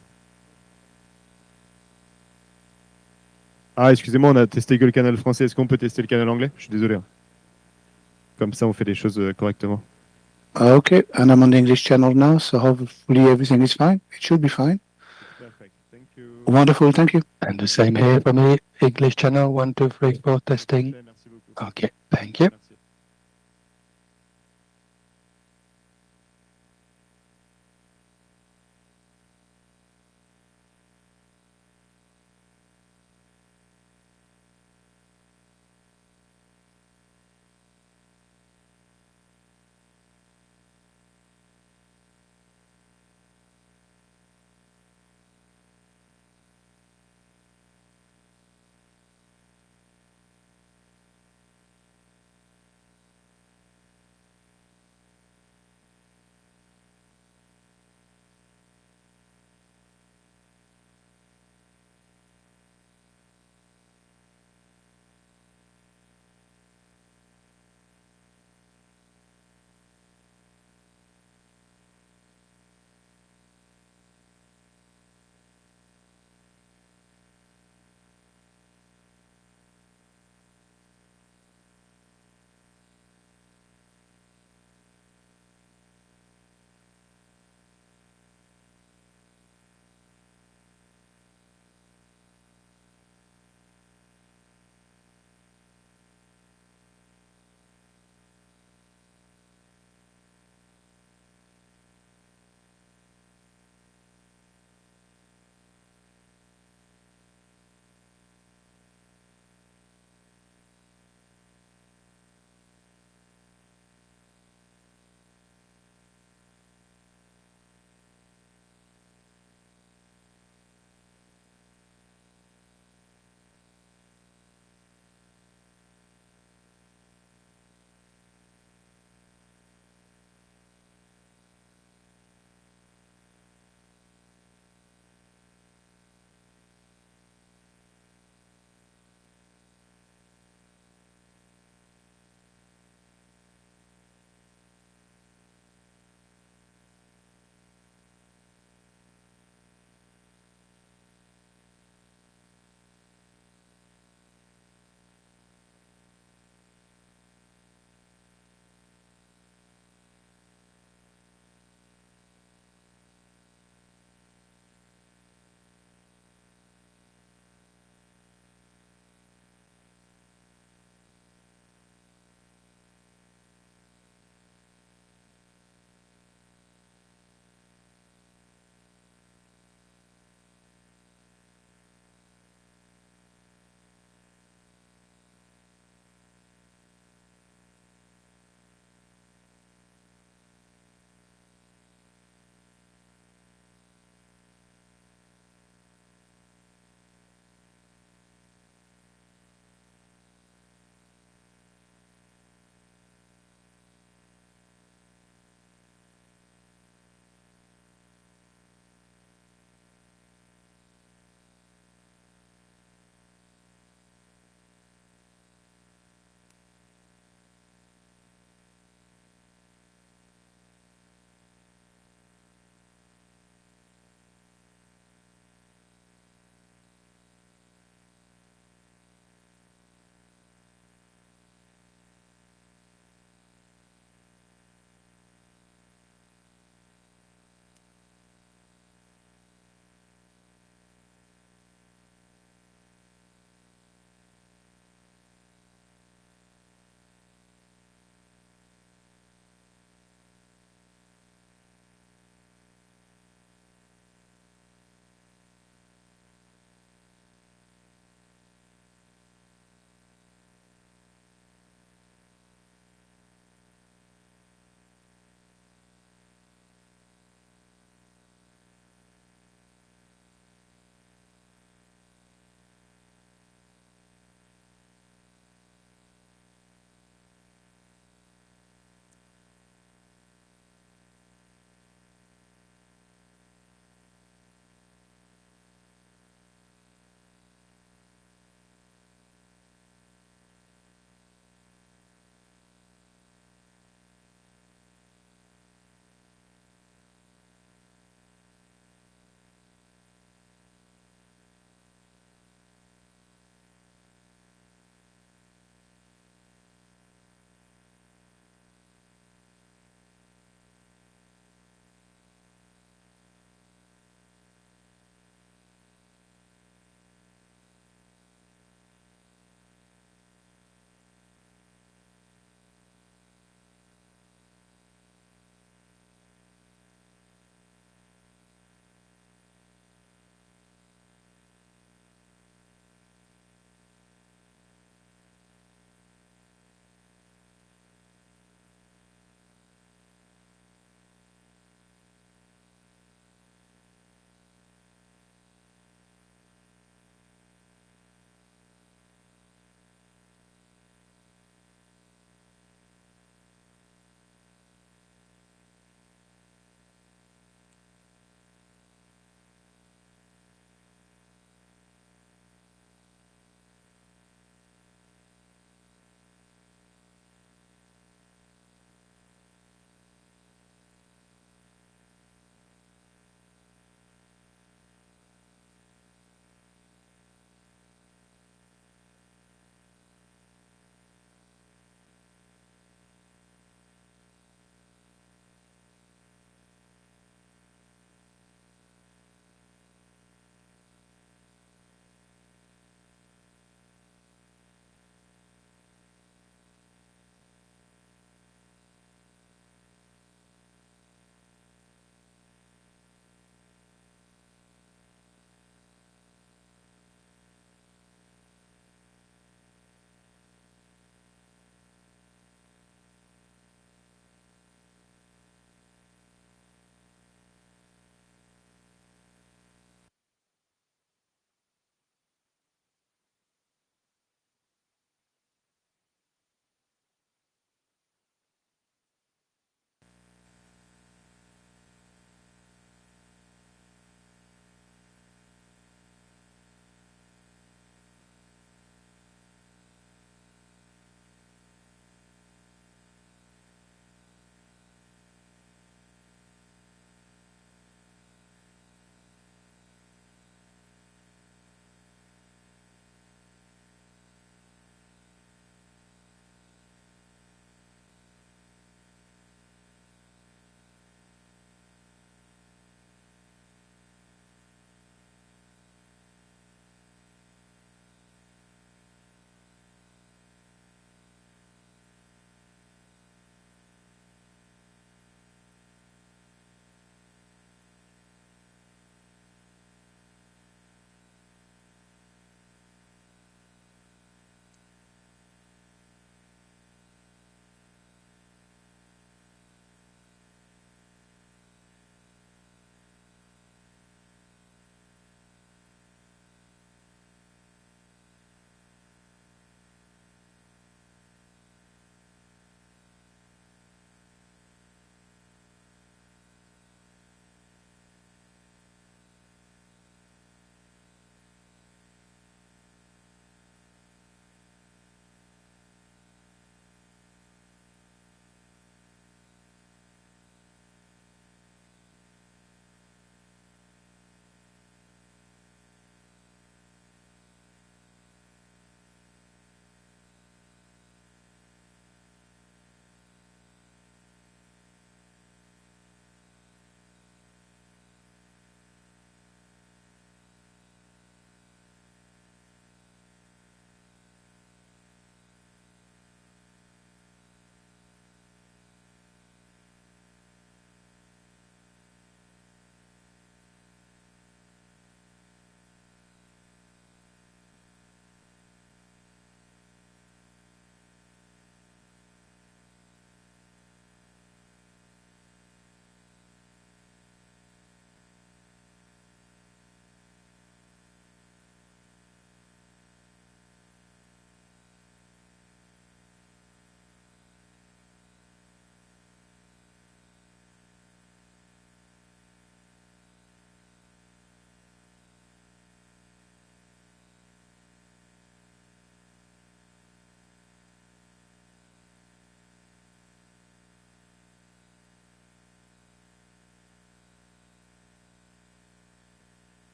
Ah, excusez-moi, on a testé que le canal français. Est-ce qu'on peut tester le canal anglais? Je suis désolé, hein. Comme ça, on fait les choses correctement. Okay, and I'm on the English channel now, so hopefully everything is fine. It should be fine. Perfect. Thank you. Wonderful, thank you. And the same here for me. English channel, 1, 2, 3, 4, testing. Merci beaucoup. Okay, thank you. Merci.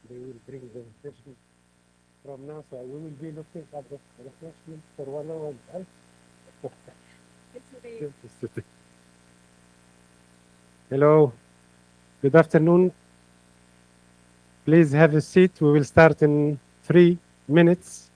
they will bring the refreshment from NASA. We will be looking at the refreshment for 1 hour and a half. Hello, good afternoon. Please have a seat. We will start in 3 minutes.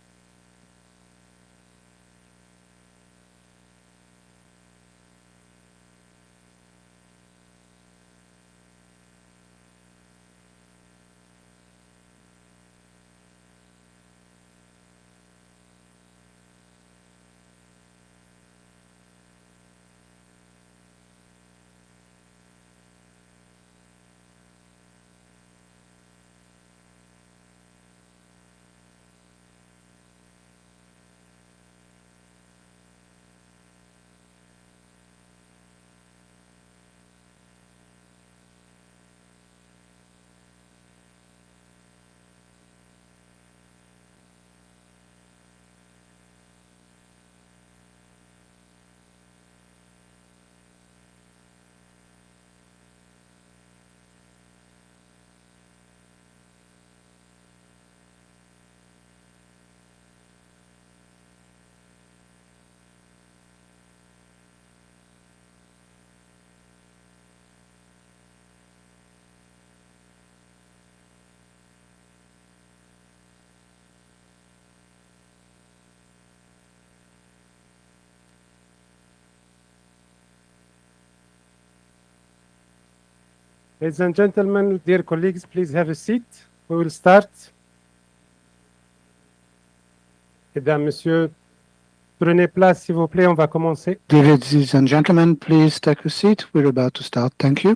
Ladies and gentlemen, dear colleagues, please have a seat. We will start. Mesdames, Messieurs, prenez place s'il vous plaît, on va commencer. Ladies and gentlemen, please take a seat. We're about to start. Thank you.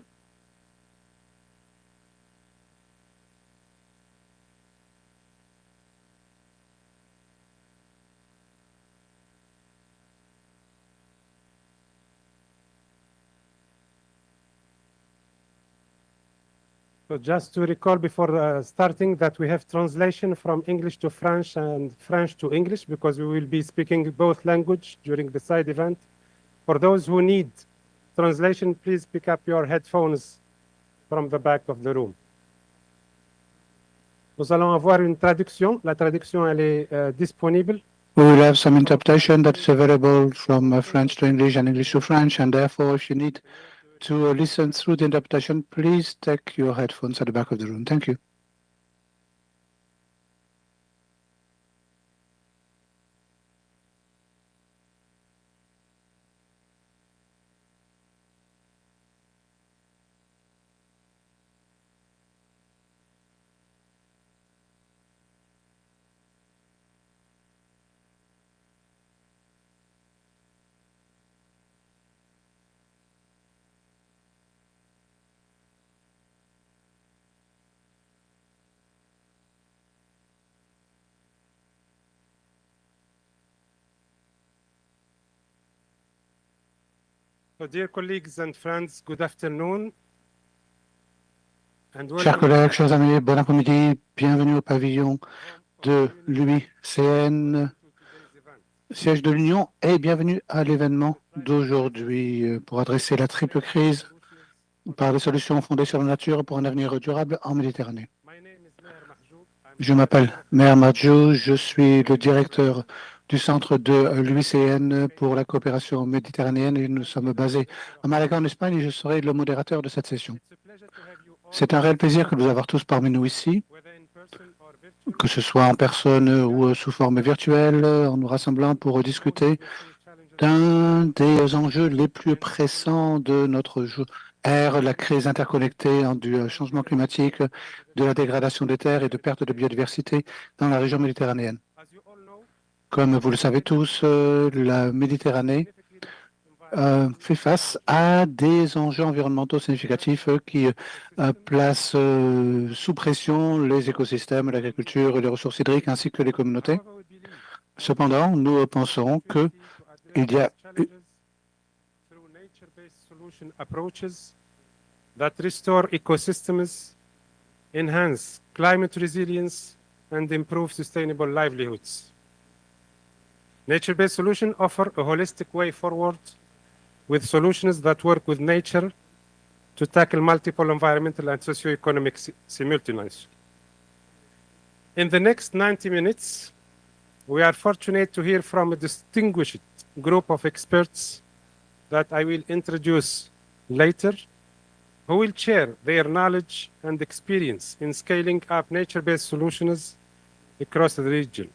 So just to recall before starting that we have translation from English to French and French to English because we will be speaking both language during the side event. For those who need translation, please pick up your headphones from the back of the room. Nous allons avoir une traduction. La traduction, elle est disponible. We will have some interpretation that is available from French to English and English to French, and therefore, if you need to listen through the interpretation, please take your headphones at the back of the room. Thank you. So dear colleagues and friends, good afternoon. And Chers collègues, chers amis, bon après-midi. Bienvenue au pavillon de l'UICN, siège de l'Union, et bienvenue à l'événement d'aujourd'hui pour adresser la triple crise par des solutions fondées sur la nature pour un avenir durable en Méditerranée. Je m'appelle Meher Madjou, je suis le directeur du centre de l'UICN pour la coopération méditerranéenne et nous sommes basés à Malaga en Espagne et je serai le modérateur de cette session. C'est un réel plaisir que de vous avoir tous parmi nous ici, que ce soit en personne ou sous forme virtuelle, en nous rassemblant pour discuter d'un des enjeux les plus pressants de notre ère, la crise interconnectée du changement climatique, de la dégradation des terres et de perte de biodiversité dans la région méditerranéenne. Comme vous le savez tous, la Méditerranée fait face à des enjeux environnementaux significatifs qui placent sous pression les écosystèmes, l'agriculture, les ressources hydriques ainsi que les communautés. Cependant, nous pensons qu'il y a approaches that restore ecosystems, enhance climate resilience, and improve sustainable livelihoods. Nature-based solutions offer a holistic way forward with solutions that work with nature to tackle multiple environmental and socio-economic simultaneously. In the next 90 minutes, we are fortunate to hear from a distinguished group of experts that I will introduce later, who will share their knowledge and experience in scaling up nature-based solutions across the region.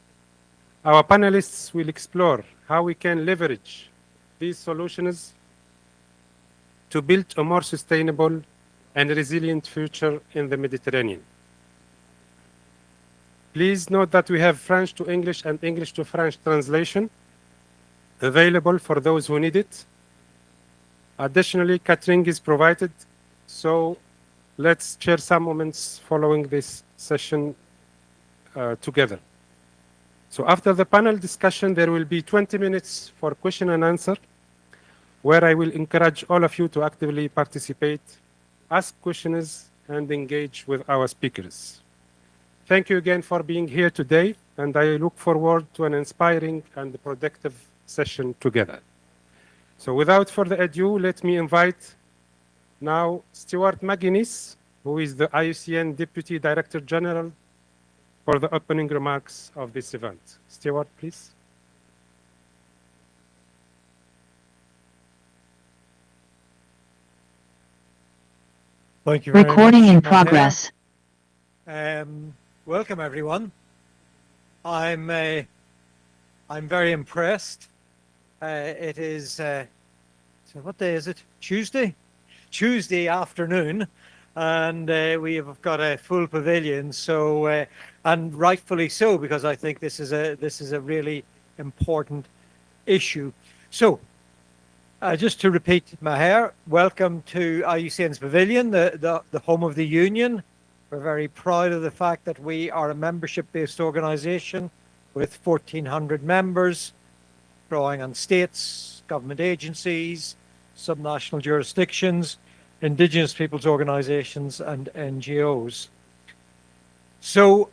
Our panelists will explore how we can leverage these solutions to build a more sustainable and resilient future in the Mediterranean. Please note that we have French to English and English to French translation available for those who need it. Additionally, catering is provided, so let's share some moments following this session together. So after the panel discussion, there will be 20 minutes for question and answer, where I will encourage all of you to actively participate, ask questions, and engage with our speakers. Thank you again for being here today, and I look forward to an inspiring and productive session together. So without further ado, let me invite now Stuart McGuinness, who is the IUCN Deputy Director General, for the opening remarks of this event. Stuart, please. Thank you very much. Recording in progress. Welcome, everyone. I'm very impressed. It is, so what day is it? Tuesday? Tuesday afternoon, and we have got a full pavilion. So, and rightfully so, because I think this is a really important issue. So, just to repeat, Maher, welcome to IUCN's Pavilion, the home of the Union. We're very proud of the fact that we are a membership-based organization with 1,400 members, drawing on states, government agencies, subnational jurisdictions, indigenous peoples organizations, and NGOs. So,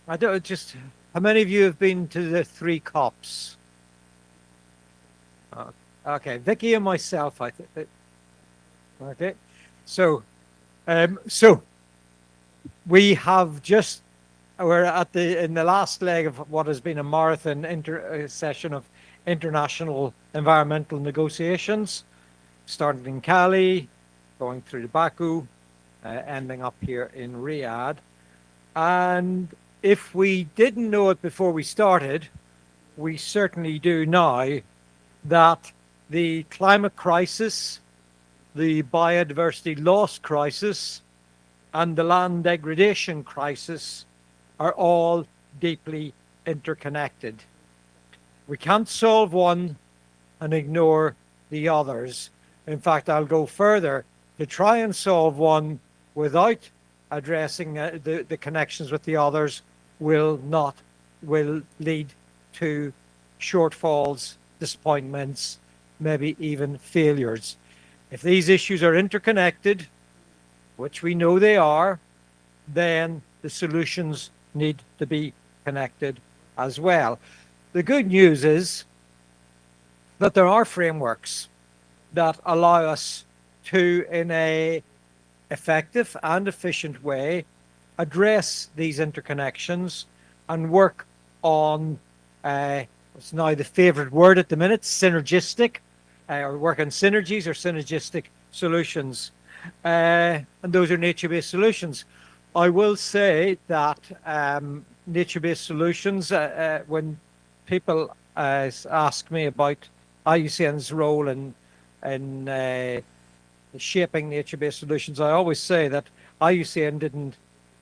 I don't just, how many of you have been to the 3 COPs? Okay, Vicky and myself, I think. Okay, so we have just, we're at in the last leg of what has been a marathon session of international environmental negotiations, started in Cali, going through to Baku, ending up here in Riyadh. And if we didn't know it before we started, we certainly do now, that the climate crisis, the biodiversity loss crisis, and the land degradation crisis are all deeply interconnected. We can't solve one and ignore the others. In fact, I'll go further. To try and solve one without addressing the connections with the others will lead to shortfalls, disappointments, maybe even failures. If these issues are interconnected, which we know they are, then the solutions need to be connected as well. The good news is that there are frameworks that allow us to, in a effective and efficient way, address these interconnections and work on it's now the favorite word at the minute, synergistic, or work on synergies or synergistic solutions. And those are nature-based solutions. I will say that nature-based solutions, when people ask me about IUCN's role in shaping nature-based solutions, I always say that IUCN didn't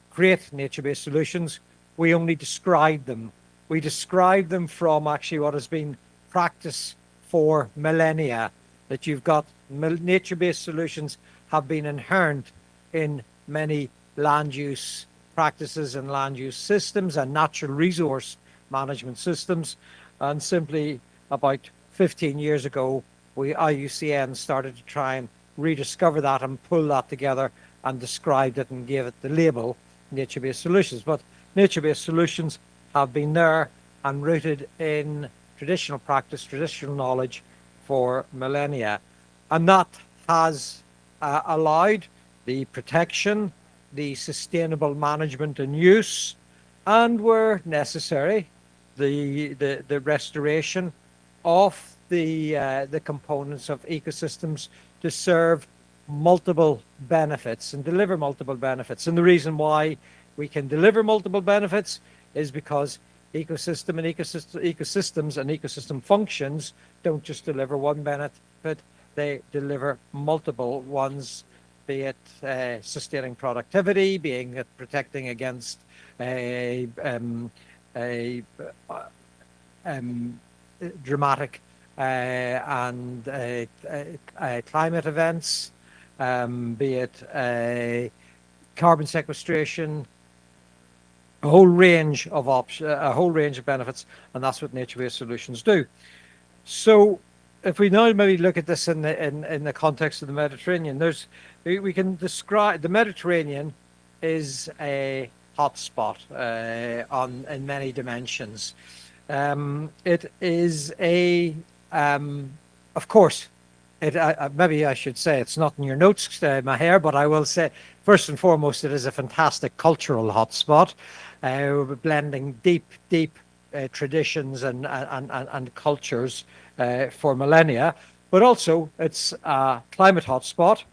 create nature-based solutions, we only describe them. We describe them from actually what has been practice for millennia, that you've got nature-based solutions have been inherent in many land use practices and land use systems and natural resource management systems. And simply about 15 years ago, IUCN started to try and rediscover that and pull that together and described it and gave it the label nature-based solutions. But nature-based solutions have been there and rooted in traditional practice, traditional knowledge for millennia. And that has allowed the protection, the sustainable management and use, and where necessary, the restoration of the components of ecosystems to serve multiple benefits and deliver multiple benefits. And the reason why we can deliver multiple benefits is because ecosystems and ecosystem functions don't just deliver one benefit, they deliver multiple ones, be it sustaining productivity, being it protecting against dramatic and climate events, be it carbon sequestration, a whole range of benefits, and that's what nature-based solutions do. So, if we now maybe look at this in the context of the Mediterranean, we can describe the Mediterranean is a hotspot in many dimensions. It is of course, maybe I should say it's not in your notes, Maher, but I will say first and foremost, it is a fantastic cultural hotspot, blending deep traditions and cultures for millennia. But also, it's a climate hotspot.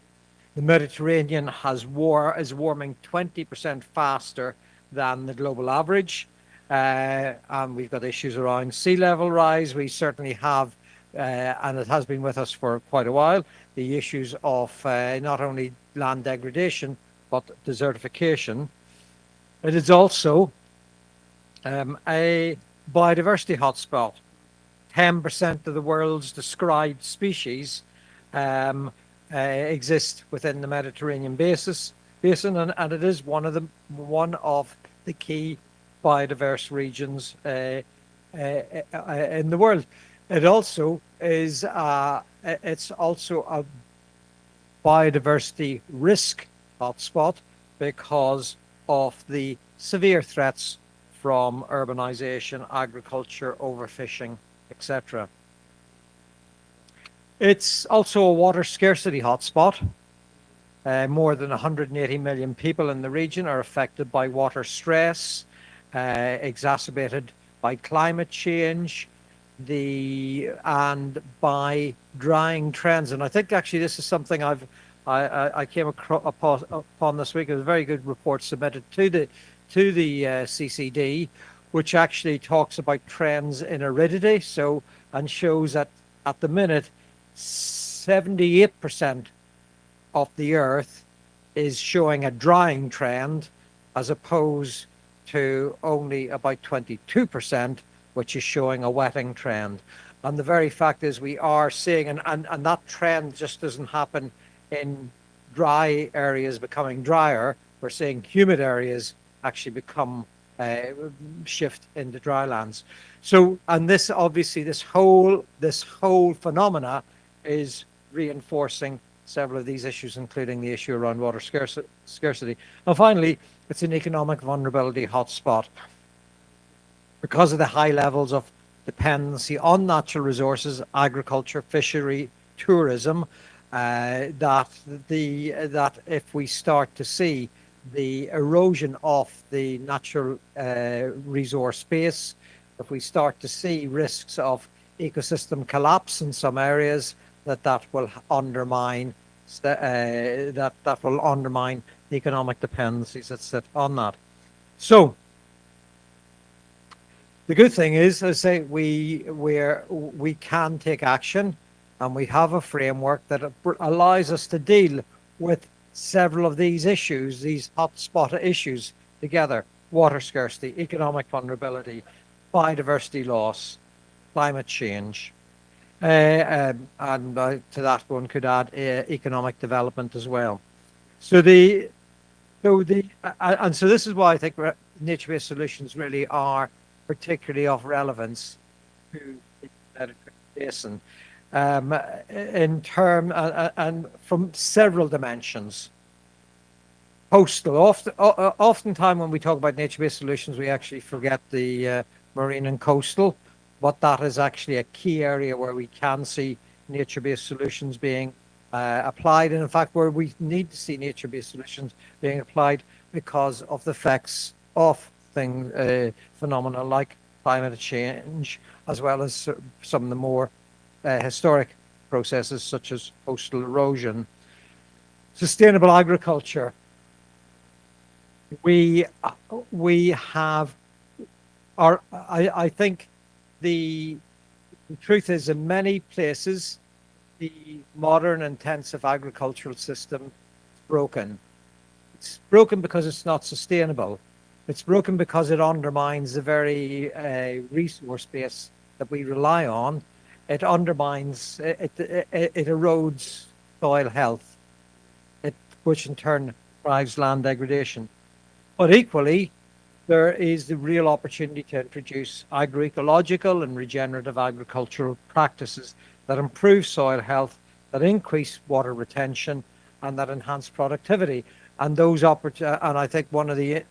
The Mediterranean is warming 20% faster than the global average. And we've got issues around sea level rise. We certainly have, and it has been with us for quite a while, the issues of not only land degradation, but desertification. It is also a biodiversity hotspot. 10% of the world's described species exist within the Mediterranean basin, and it is one of the key biodiverse regions in the world. It also is it's also a biodiversity risk hotspot because of the severe threats from urbanization, agriculture, overfishing, etc. It's also a water scarcity hotspot. More than 180 million people in the region are affected by water stress, exacerbated by climate change, and by drying trends. And I think actually this is something I came upon this week. It was a very good report submitted to the CCD, which actually talks about trends in aridity. And shows that at the minute, 78% of the Earth is showing a drying trend, as opposed to only about 22%, which is showing a wetting trend. And the very fact is we are seeing, and that trend just doesn't happen in dry areas becoming drier. We're seeing humid areas actually become shift into drylands. So, and this obviously, this whole phenomena is reinforcing several of these issues, including the issue around water scarcity. And finally, it's an economic vulnerability hotspot because of the high levels of dependency on natural resources, agriculture, fishery, tourism. That if we start to see the erosion of the natural resource base, if we start to see risks of ecosystem collapse in some areas, that will undermine the economic dependencies that sit on that. So the good thing is, as I say, we can take action, and we have a framework that allows us to deal with several of these issues, these hotspot issues together: water scarcity, economic vulnerability, biodiversity loss, climate change. And to that one could add economic development as well. So this is why I think nature-based solutions really are particularly of relevance to the Mediterranean basin, in term and from several dimensions. Coastal, oftentimes when we talk about nature-based solutions, we actually forget the marine and coastal, but that is actually a key area where we can see nature-based solutions being applied, and in fact where we need to see nature-based solutions being applied because of the effects of phenomena like climate change, as well as some of the more historic processes such as coastal erosion. Sustainable agriculture. We have I think the truth is, in many places, the modern intensive agricultural system is broken. It's broken because it's not sustainable. It's broken because it undermines the very resource base that we rely on. It undermines, it erodes soil health, which in turn drives land degradation. But equally, there is the real opportunity to introduce agroecological and regenerative agricultural practices that improve soil health, that increase water retention, and that enhance productivity. And those and I think one of the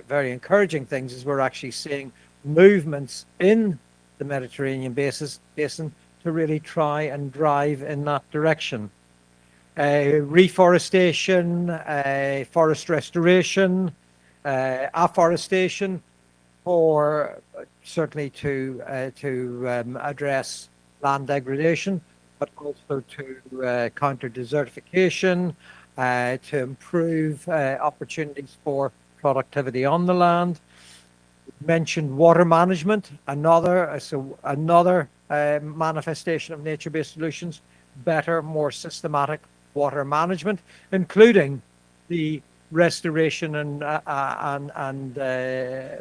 very encouraging things is we're actually seeing movements in the Mediterranean basin to really try and drive in that direction. Reforestation, forest restoration, afforestation, or certainly to address land degradation, but also to counter desertification, to improve opportunities for productivity on the land. Mentioned water management, another manifestation of nature-based solutions, better, more systematic water management, including the restoration and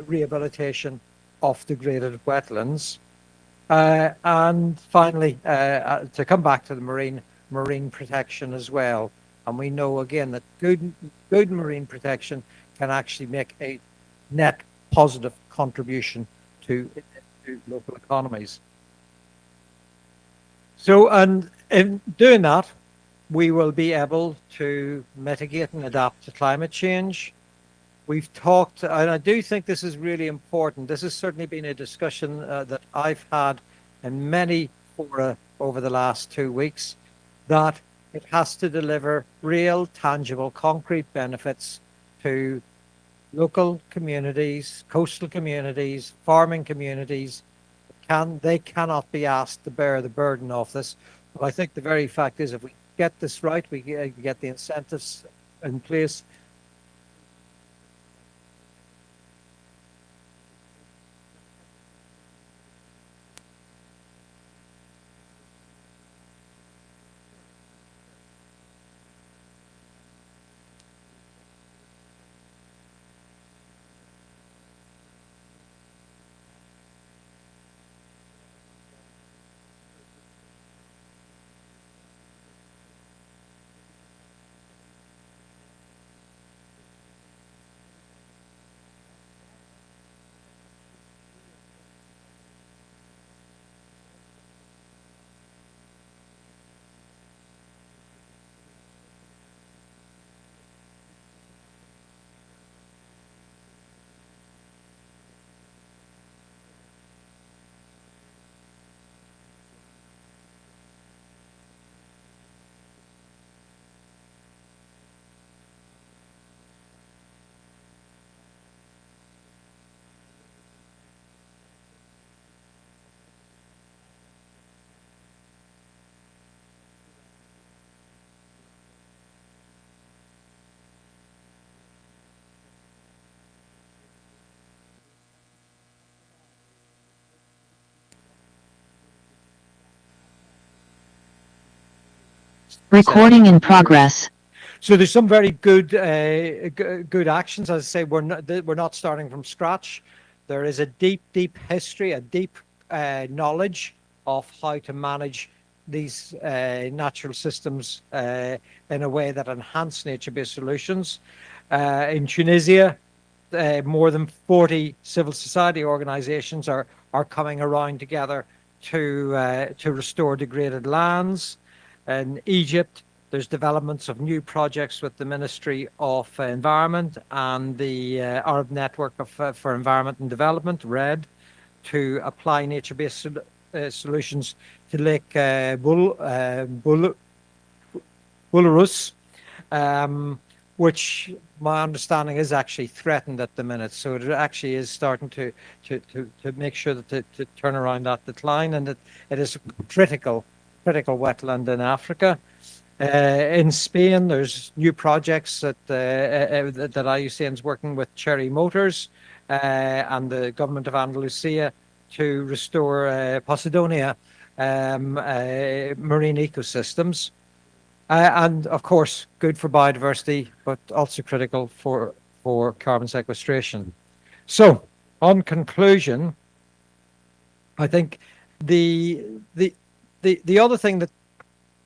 rehabilitation of degraded wetlands. And finally, to come back to the marine protection as well. And we know again that good marine protection can actually make a net positive contribution to local economies. So, and in doing that, we will be able to mitigate and adapt to climate change. We've talked, and I do think this is really important. This has certainly been a discussion that I've had in many fora over the last 2 weeks, that it has to deliver real, tangible, concrete benefits to local communities, coastal communities, farming communities. They cannot be asked to bear the burden of this. But I think the very fact is, if we get this right, we get the incentives in place. Recording in progress. So there's some very good good actions. As I say, we're not starting from scratch. There is a deep history, a deep knowledge of how to manage these natural systems in a way that enhance nature-based solutions. In Tunisia, more than 40 civil society organizations are coming around together to restore degraded lands. In Egypt, there's developments of new projects with the Ministry of Environment and the Arab Network for Environment and Development, RED, to apply nature-based solutions to Lake Bularus, which my understanding is actually threatened at the minute. So it actually is starting to make sure that to turn around that decline, and that it is critical wetland in Africa. In Spain, there's new projects that IUCN is working with Cherry Motors and the government of Andalusia to restore Posidonia marine ecosystems. And of course, good for biodiversity, but also critical for carbon sequestration. So, on conclusion, I think the other thing that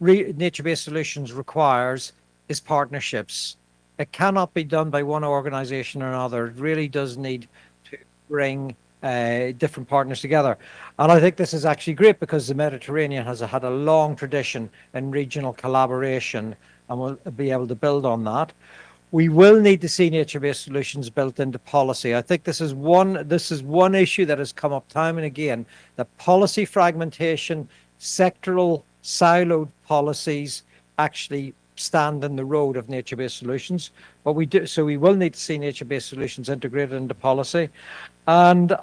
nature-based solutions requires is partnerships. It cannot be done by one organization or another. It really does need to bring different partners together. And I think this is actually great because the Mediterranean has had a long tradition in regional collaboration, and we'll be able to build on that. We will need to see nature-based solutions built into policy. I think this is one issue that has come up time and again, that policy fragmentation, sectoral siloed policies actually stand in the road of nature-based solutions. But we will need to see nature-based solutions integrated into policy. And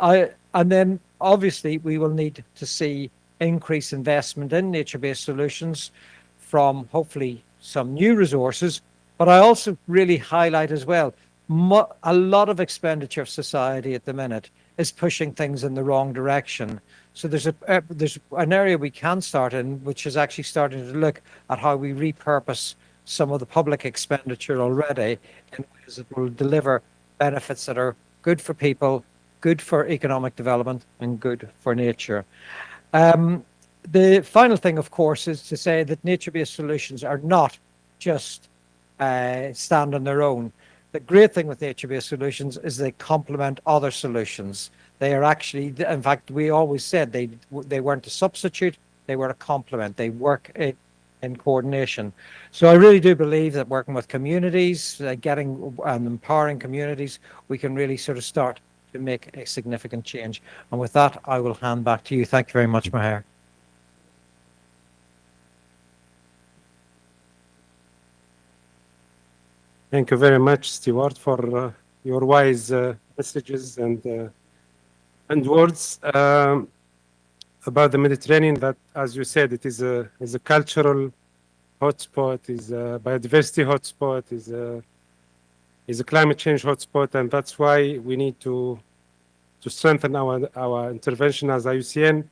then obviously we will need to see increased investment in nature-based solutions from hopefully some new resources. But I also really highlight as well, a lot of expenditure of society at the minute is pushing things in the wrong direction. So there's an area we can start in, which is actually starting to look at how we repurpose some of the public expenditure already in ways that will deliver benefits that are good for people, good for economic development, and good for nature. The final thing, of course, is to say that nature-based solutions are not just stand on their own. The great thing with nature-based solutions is they complement other solutions. They are actually, in fact, we always said they weren't a substitute, they were a complement. They work in coordination. So I really do believe that working with communities, getting and empowering communities, we can really sort of start to make a significant change. And with that, I will hand back to you. Thank you very much, Maher. Thank you very much, Stewart, for your wise messages and words about the Mediterranean. That, as you said, it is a cultural hotspot, is a biodiversity hotspot, is a climate change hotspot, and that's why we need to strengthen our intervention as IUCN,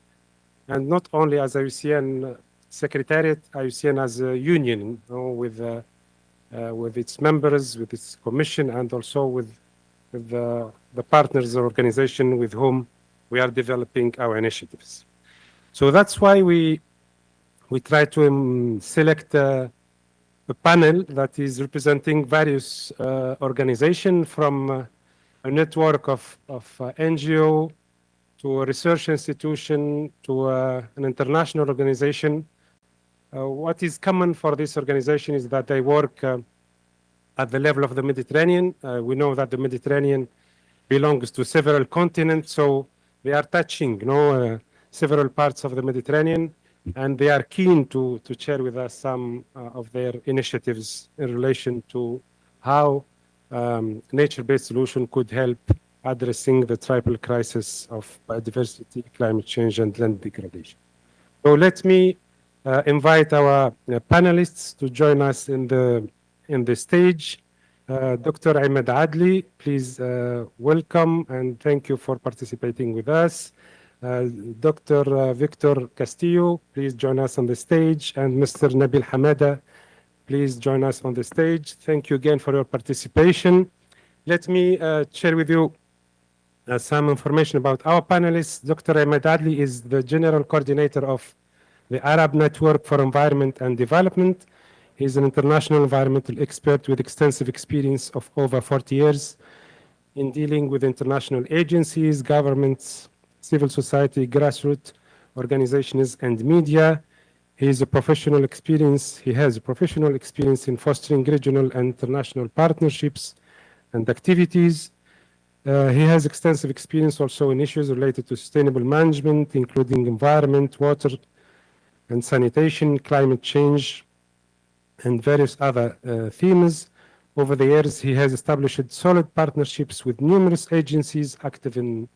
and not only as IUCN Secretariat, IUCN as a union, with its members, with its commission, and also with the partners or organization with whom we are developing our initiatives. So that's why we try to select a panel that is representing various organizations, from a network of NGO to a research institution to an international organization. What is common for this organization is that they work at the level of the Mediterranean. We know that the Mediterranean belongs to several continents, so they are touching several parts of the Mediterranean, and they are keen to share with us some of their initiatives in relation to how nature-based solution could help addressing the triple crisis of biodiversity, climate change, and land degradation. So let me invite our panelists to join us in the stage. Dr. Ahmed Adli, please welcome and thank you for participating with us. Dr. Victor Castillo, please join us on the stage, and Mr. Nabil Hamada, please join us on the stage. Thank you again for your participation. Let me share with you some information about our panelists. Dr. Ahmed Adli is the General Coordinator of the Arab Network for Environment and Development. He's an international environmental expert with extensive experience of over 40 years in dealing with international agencies, governments, civil society, grassroots organizations, and media. He has a professional experience in fostering regional and international partnerships and activities. He has extensive experience also in issues related to sustainable management, including environment, water and sanitation, climate change, and various other themes. Over the years, he has established solid partnerships with numerous agencies active in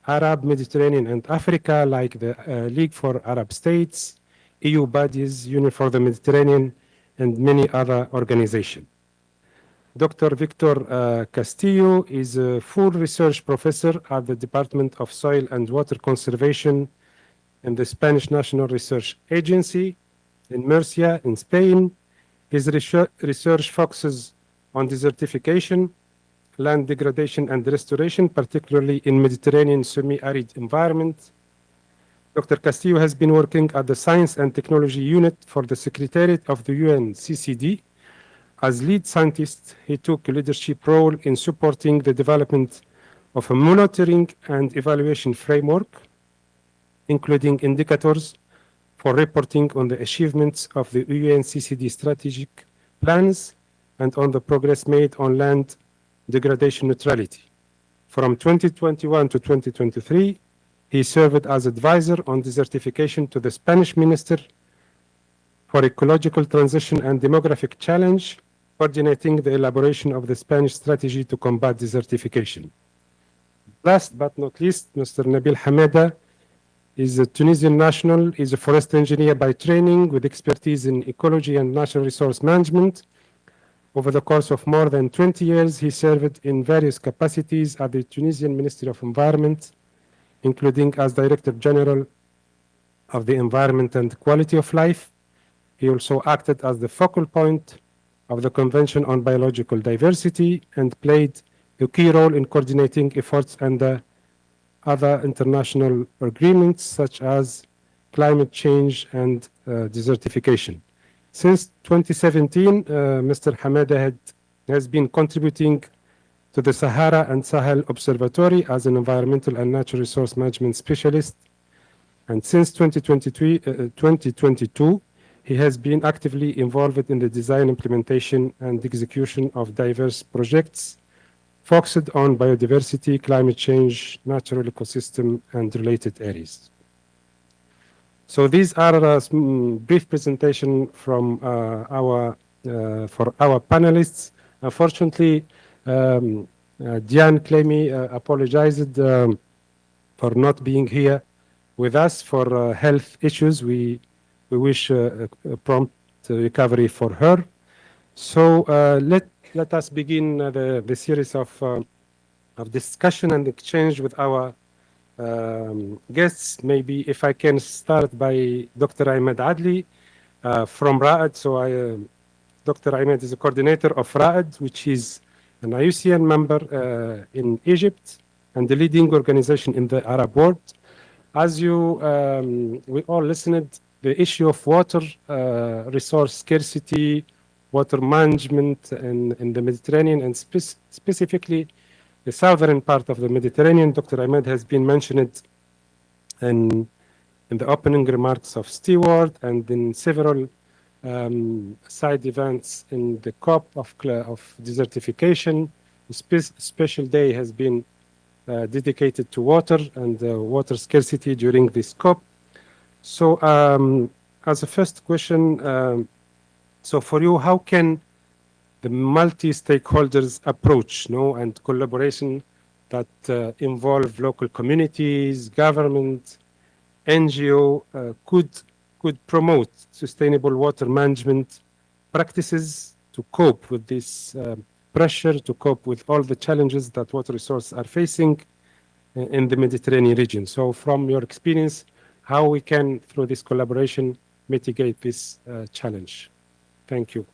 Arab, Mediterranean, and Africa, like the League for Arab States, EU bodies, Union for the Mediterranean, and many other organizations. Dr. Victor Castillo is a full research professor at the Department of Soil and Water Conservation in the Spanish National Research Agency in Murcia, in Spain. His research focuses on desertification, land degradation and restoration, particularly in Mediterranean semi-arid environment. Dr. Castillo has been working at the Science and Technology Unit for the Secretariat of the UNCCD. As lead scientist, he took a leadership role in supporting the development of a monitoring and evaluation framework, including indicators for reporting on the achievements of the UNCCD strategic plans and on the progress made on land degradation neutrality. From 2021 to 2023, he served as advisor on desertification to the Spanish Minister for Ecological Transition and Demographic Challenge, coordinating the elaboration of the Spanish strategy to combat desertification. Last but not least, Mr. Nabil Hameda is a Tunisian national, is a forest engineer by training with expertise in ecology and natural resource management. Over the course of more than 20 years, he served in various capacities at the Tunisian Ministry of Environment, including as Director General of the Environment and Quality of Life. He also acted as the focal point of the Convention on Biological Diversity and played a key role in coordinating efforts and other international agreements such as climate change and desertification. Since 2017, Mr. Hamada has been contributing to the Sahara and Sahel Observatory as an environmental and natural resource management specialist. And since 2022, he has been actively involved in the design, implementation, and execution of diverse projects focused on biodiversity, climate change, natural ecosystem, and related areas. So these are a brief presentation from for our panelists. Unfortunately, Diane Clemy apologized for not being here with us for health issues. We wish a prompt recovery for her. So let us begin the series of discussion and exchange with our guests. Maybe if I can start by Dr. Ahmed Adli from RAAD. So Dr. Ahmed is a coordinator of RAAD, which is an IUCN member in Egypt and the leading organization in the Arab world. As we all listened, the issue of water resource scarcity, water management in the Mediterranean, and specifically the southern part of the Mediterranean. Dr. Ahmed has been mentioned in the opening remarks of Stewart and in several side events in the COP of desertification. A special day has been dedicated to water and water scarcity during this COP. So as a first question, so for you, how can the multi-stakeholders approach and collaboration that involve local communities, government, NGO could promote sustainable water management practices to cope with this pressure, to cope with all the challenges that water resources are facing in the Mediterranean region? So from your experience, how we can, through this collaboration, mitigate this challenge? Thank you.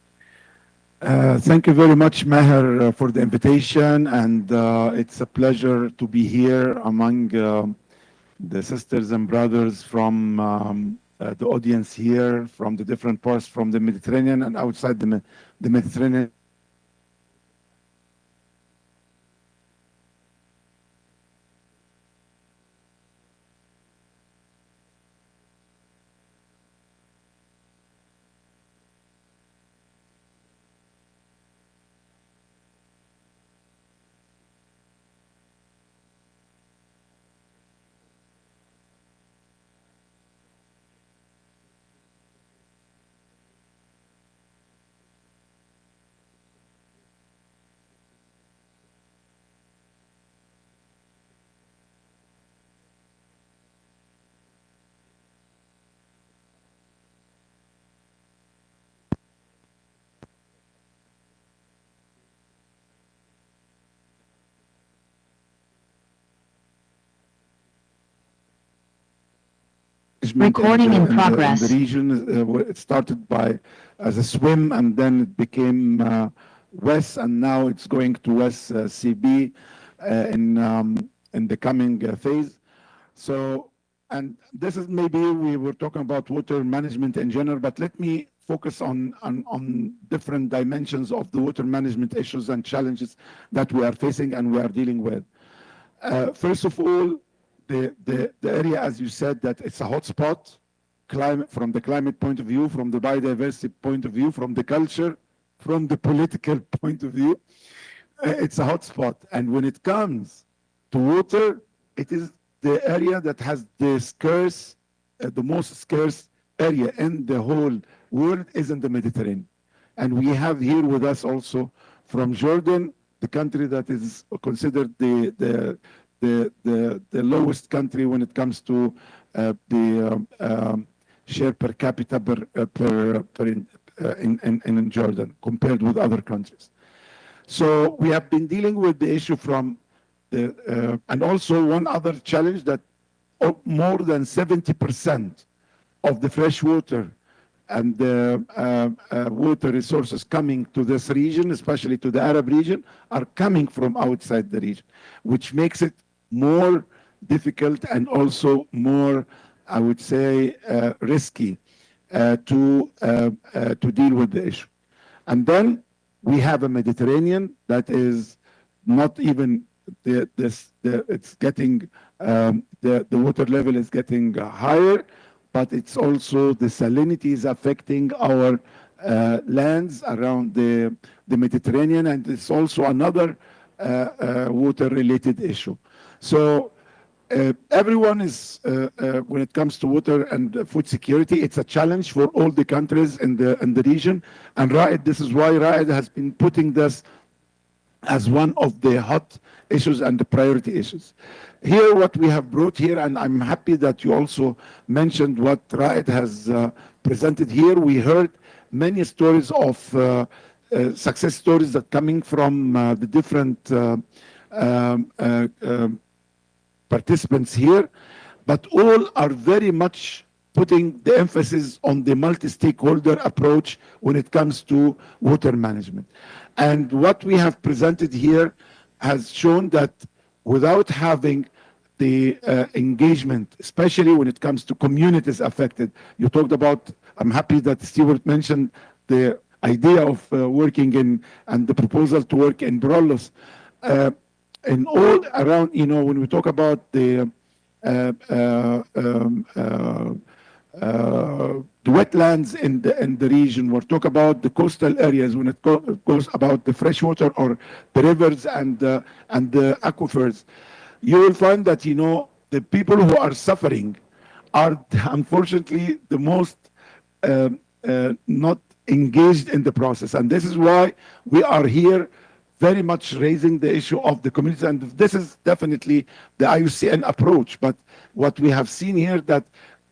Thank you very much, Maher, for the invitation, and it's a pleasure to be here among the sisters and brothers from the audience here, from the different parts, from the Mediterranean and outside the Mediterranean. management Recording in in progress. the region. It started as a swim, and then it became WES, and now it's going to WES CB in the coming phase. So, and this is maybe we were talking about water management in general, but let me focus on different dimensions of the water management issues and challenges that we are facing and we are dealing with. First of all, the area, as you said, that it's a hotspot, from the climate point of view, from the biodiversity point of view, from the culture, from the political point of view, it's a hotspot. And when it comes to water, it is the area that has the most scarce area in the whole world is in the Mediterranean. And we have here with us also from Jordan, the country that is considered the lowest country when it comes to the share per capita in Jordan compared with other countries. So we have been dealing with the issue from and also one other challenge that more than 70% of the fresh water and the water resources coming to this region, especially to the Arab region, are coming from outside the region, which makes it more difficult and also more, I would say, risky to deal with the issue. And then we have a Mediterranean that is not even it's getting the water level is getting higher, but it's also the salinity is affecting our lands around the Mediterranean, and it's also another water-related issue. So everyone is, when it comes to water and food security, it's a challenge for all the countries in the region. And this is why RAID has been putting this as one of the hot issues and the priority issues. Here, what we have brought here, and I'm happy that you also mentioned what RAID has presented here. We heard many stories of success stories that coming from the different participants here, but all are very much putting the emphasis on the multi-stakeholder approach when it comes to water management. And what we have presented here has shown that without having the engagement, especially when it comes to communities affected, you talked about, I'm happy that Stewart mentioned the idea of working in, and the proposal to work in Brollos. And all around, when we talk about the wetlands in the region, we're talking about the coastal areas when it goes about the freshwater or the rivers and the aquifers. You will find that, the people who are suffering are unfortunately the most not engaged in the process. And this is why we are here very much raising the issue of the community. And this is definitely the IUCN approach. But what we have seen here that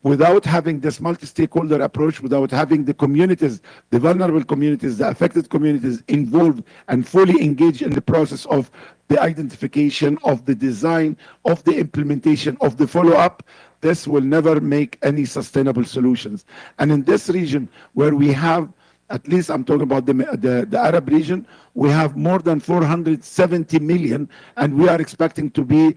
without having this multi-stakeholder approach, without having the communities, the vulnerable communities, the affected communities involved and fully engaged in the process of the identification, of the design, of the implementation, of the follow-up, this will never make any sustainable solutions. And in this region where we have, at least I'm talking about the Arab region, we have more than 470 million, and we are expecting to be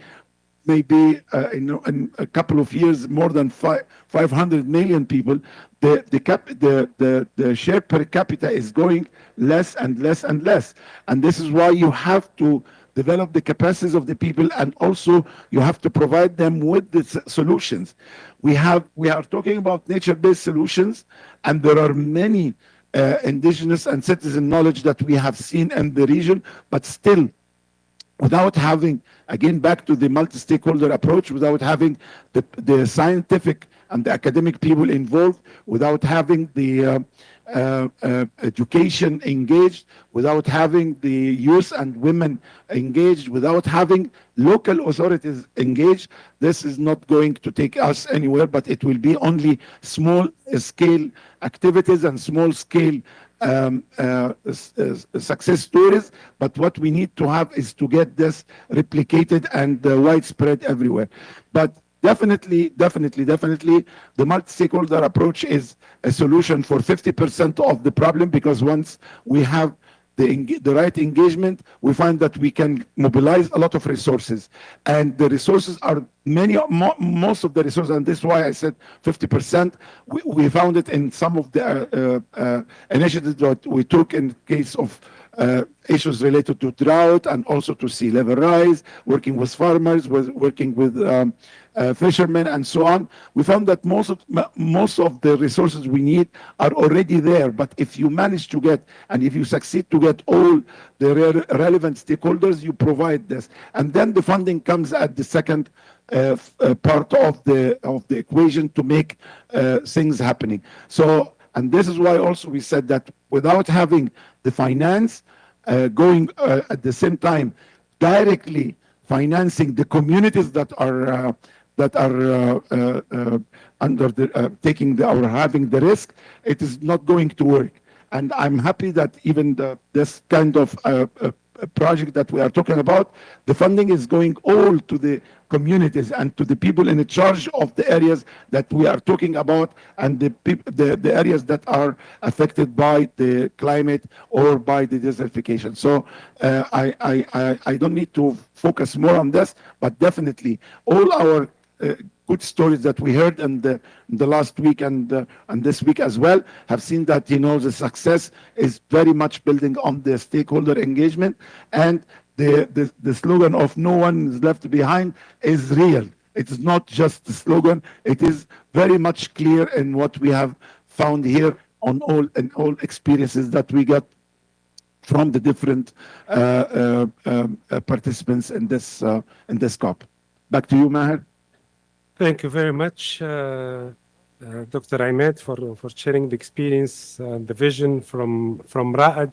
maybe in a couple of years more than 500 million people. The share per capita is going less and less and less, and this is why you have to develop the capacities of the people, and also you have to provide them with the solutions. We are talking about nature-based solutions, and there are many indigenous and citizen knowledge that we have seen in the region, but still, without having, again, back to the multi-stakeholder approach, without having the scientific and the academic people involved, without having the education engaged, without having the youth and women engaged, without having local authorities engaged, this is not going to take us anywhere, but it will be only small-scale activities and small-scale success stories. But what we need to have is to get this replicated and widespread everywhere. But definitely, the multi-stakeholder approach is a solution for 50% of the problem, because once we have the right engagement, we find that we can mobilize a lot of resources, and the resources are most of the resources, and this is why I said 50%. We found it in some of the initiatives that we took in case of issues related to drought and also to sea level rise, working with farmers, working with fishermen, and so on. We found that most of the resources we need are already there. But if you manage to get, and if you succeed to get all the relevant stakeholders, you provide this, and then the funding comes at the second part of the equation to make things happening. So, and this is why also we said that without having the finance going at the same time directly financing the communities that are under the taking the, or having the risk, it is not going to work. And I'm happy that even this kind of project that we are talking about, the funding is going all to the communities and to the people in charge of the areas that we are talking about, and the areas that are affected by the climate or by the desertification. So I don't need to focus more on this, but definitely all our good stories that we heard in the last week and this week as well have seen that, you know, the success is very much building on the stakeholder engagement, and the slogan of "no one is left behind" is real. It is not just a slogan. It is very much clear in what we have found here on all experiences that we got from the different participants in this COP. Back to you, Maher. Thank you very much, Dr. Ahmed, for sharing the experience, the vision from Ra'ad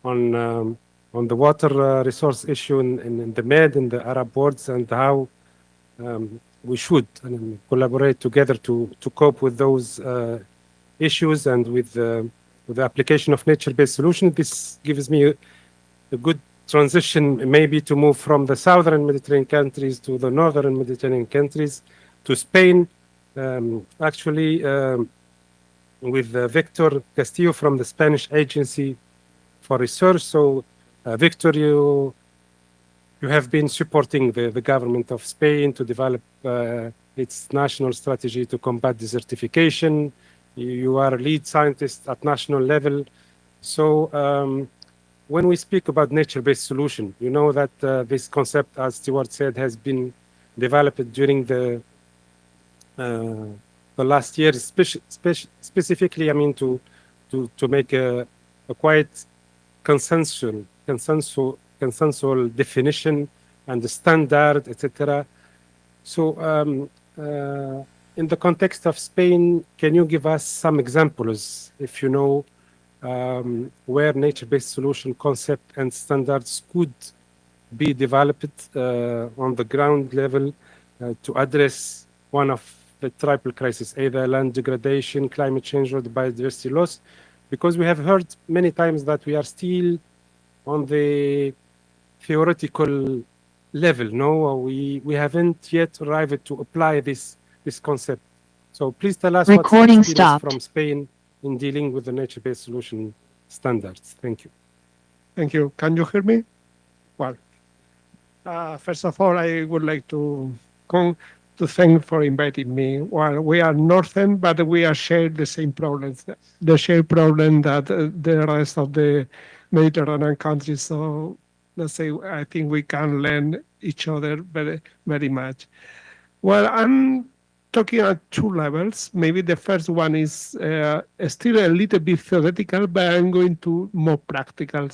on the water resource issue in the Med, in the Arab worlds, and how we should collaborate together to cope with those issues and with the application of nature-based solutions. This gives me a good transition maybe to move from the southern Mediterranean countries to the northern Mediterranean countries, to Spain, actually with Victor Castillo from the Spanish Agency for Research. So Victor, you have been supporting the government of Spain to develop its national strategy to combat desertification. You are a lead scientist at national level. So when we speak about nature-based solution, you know that this concept, as Stuart said, has been developed during the last year, specifically, I mean, to make a quite consensual definition and the standard, etc. So in the context of Spain, can you give us some examples, if you know, where nature-based solution concept and standards could be developed on the ground level to address one of the triple crises, either land degradation, climate change, or the biodiversity loss? Because we have heard many times that we are still on the theoretical level. No, we haven't yet arrived to apply this concept. So please tell us what's the experience from Spain in dealing with the nature-based solution standards. Thank you. Thank you. Can you hear me? Well, first of all, I would like to thank for inviting me. Well, we are northern, but we are shared the same problems, the shared problem that the rest of the Mediterranean countries. So let's say I think we can learn each other very, very much. Well, I'm talking at two levels. Maybe the first one is still a little bit theoretical, but I'm going to more practical.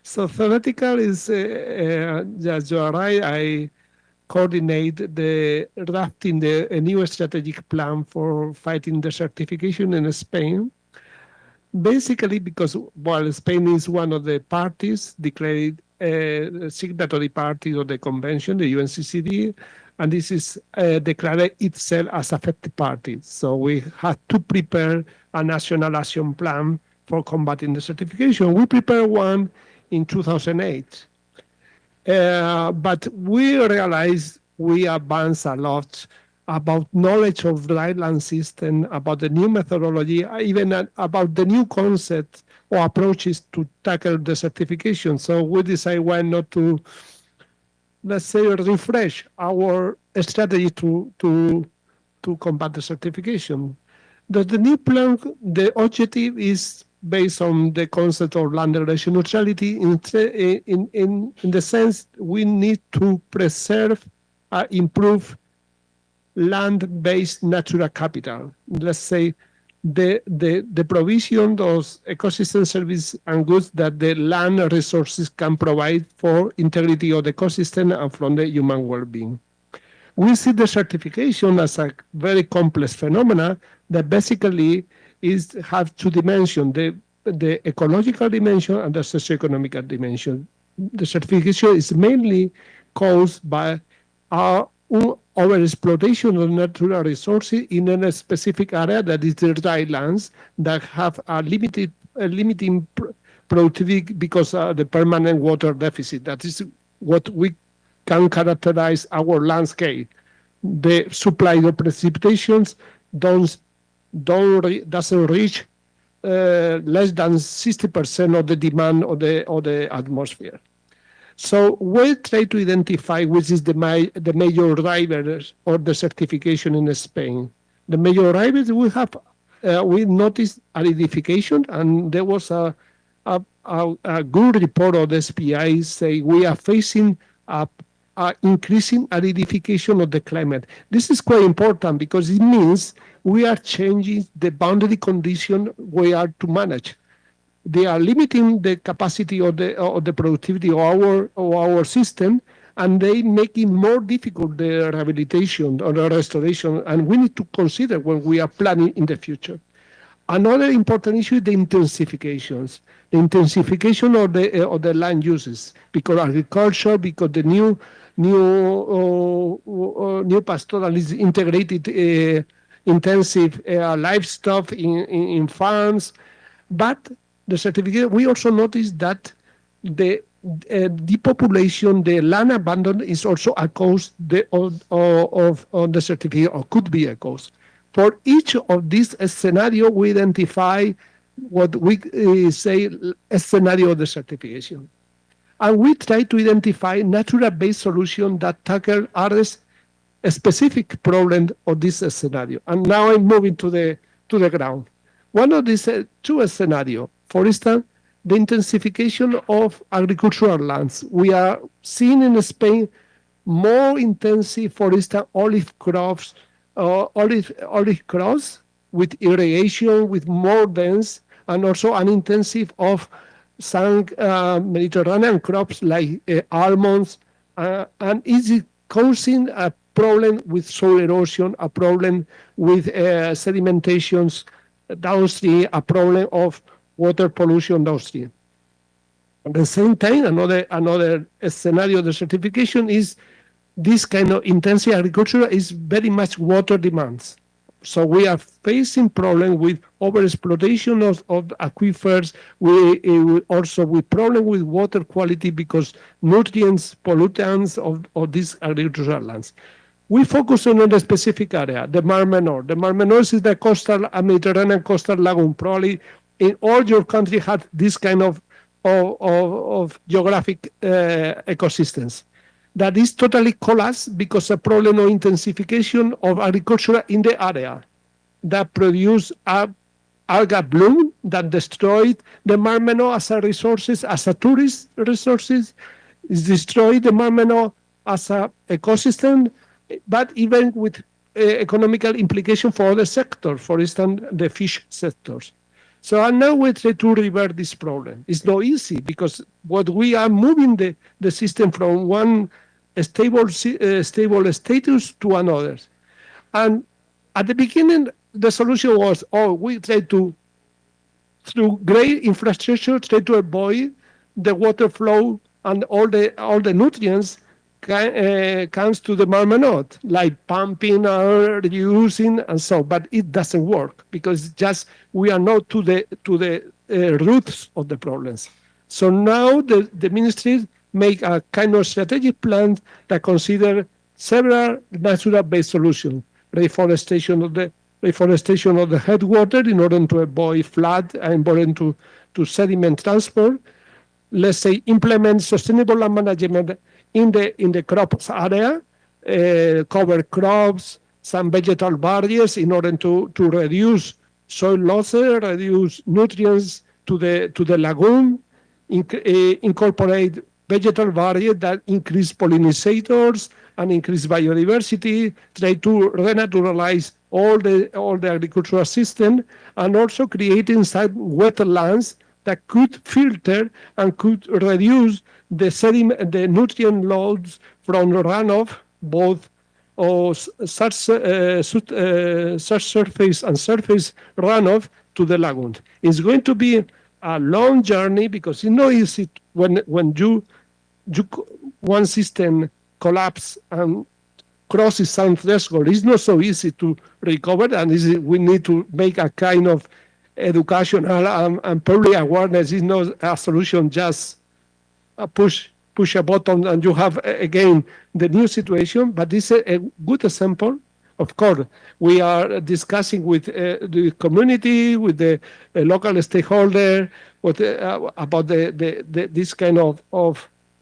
So theoretical is, yes, you are right, I coordinate the drafting a new strategic plan for fighting desertification in Spain. Basically because, while Spain is one of the parties declared signatory party of the convention, the UNCCD, and this is declared itself as affected party. So we had to prepare a national action plan for combating desertification. We prepared one in 2008. But we realized we advanced a lot about knowledge of dryland system, about the new methodology, even about the new concepts or approaches to tackle the certification. So we decide why not to, let's say, refresh our strategy to combat the certification. The new plan, the objective is based on the concept of land degradation neutrality in the sense we need to preserve, improve land-based natural capital. Let's say the provision of ecosystem service and goods that the land resources can provide for integrity of the ecosystem and from the human well-being. We see the certification as a very complex phenomena that basically have two dimensions, the ecological dimension and the socioeconomic dimension. The certification is mainly caused by our overexploitation of natural resources in a specific area, that is the drylands, that have a limiting productivity because of the permanent water deficit. That is what we can characterize our landscape. The supply of precipitations doesn't reach less than 60% of the demand of the atmosphere. So we try to identify which is the major drivers of the certification in Spain. The major drivers we noticed acidification, and there was a good report of the SPI say we are facing increasing acidification of the climate. This is quite important because it means we are changing the boundary condition we are to manage. They are limiting the capacity of the productivity of our system, and they make it more difficult the rehabilitation or the restoration, and we need to consider when we are planning in the future. Another important issue is the intensifications. The intensification of the land uses, because agriculture, because the new pastoral is integrated intensive livestock in farms, but the certificate, we also noticed that the depopulation, the land abandonment is also a cause of the certificate, or could be a cause. For each of these scenarios, we identify what we say a scenario of the certification. And we try to identify natural-based solutions that tackle others a specific problem of this scenario. And now I'm moving to the ground. One of these two scenarios, for instance, the intensification of agricultural lands. We are seeing in Spain more intensive, for instance, olive crops with irrigation, with more dense, and also an intensive of some Mediterranean crops like almonds, and is causing a problem with soil erosion, a problem with sedimentations downstream, a problem of water pollution downstream. At the same time, another scenario of the certification is this kind of intensive agriculture is very much water demands. So we are facing problems with overexploitation of aquifers. We also with problem with water quality because nutrients, pollutants of these agricultural lands. We focus on a specific area, the Mar Menor. The Mar Menor is the coastal Mediterranean coastal lagoon. Probably in all your country had this kind of geographic ecosystems. That is totally collapsed because of problem of intensification of agriculture in the area that produce algal bloom that destroyed the Mar Menor as a resources, as a tourist resources, is destroyed the Mar Menor as a ecosystem, but even with economical implication for other sectors, for instance, the fish sectors. So now we try to revert this problem. It's not easy because what we are moving the system from one stable status to another. And at the beginning, the solution was, we try to, through great infrastructure, try to avoid the water flow and all the nutrients comes to the Mar Menor, like pumping or reusing and so, but it doesn't work because just we are not to the roots of the problems. So now the ministry make a kind of strategic plan that consider several natural-based solutions. reforestation of the headwater in order to avoid flood and in order to sediment transport. Let's say implement sustainable land management in the crops area, cover crops, some vegetal barriers in order to reduce soil losses, reduce nutrients to the lagoon, incorporate vegetal barriers that increase pollinators and increase biodiversity, try to renaturalize all the agricultural system, and also creating some wetlands that could filter and could reduce the nutrient loads from runoff, both subsurface and surface runoff to the lagoon. It's going to be a long journey because it's not easy when one system collapse and crosses some threshold. It's not so easy to recover, and we need to make a kind of educational and public awareness. Is not a solution, just push a button and you have again the new situation. But this is a good example. Of course, we are discussing with the community, with the local stakeholder, about this kind of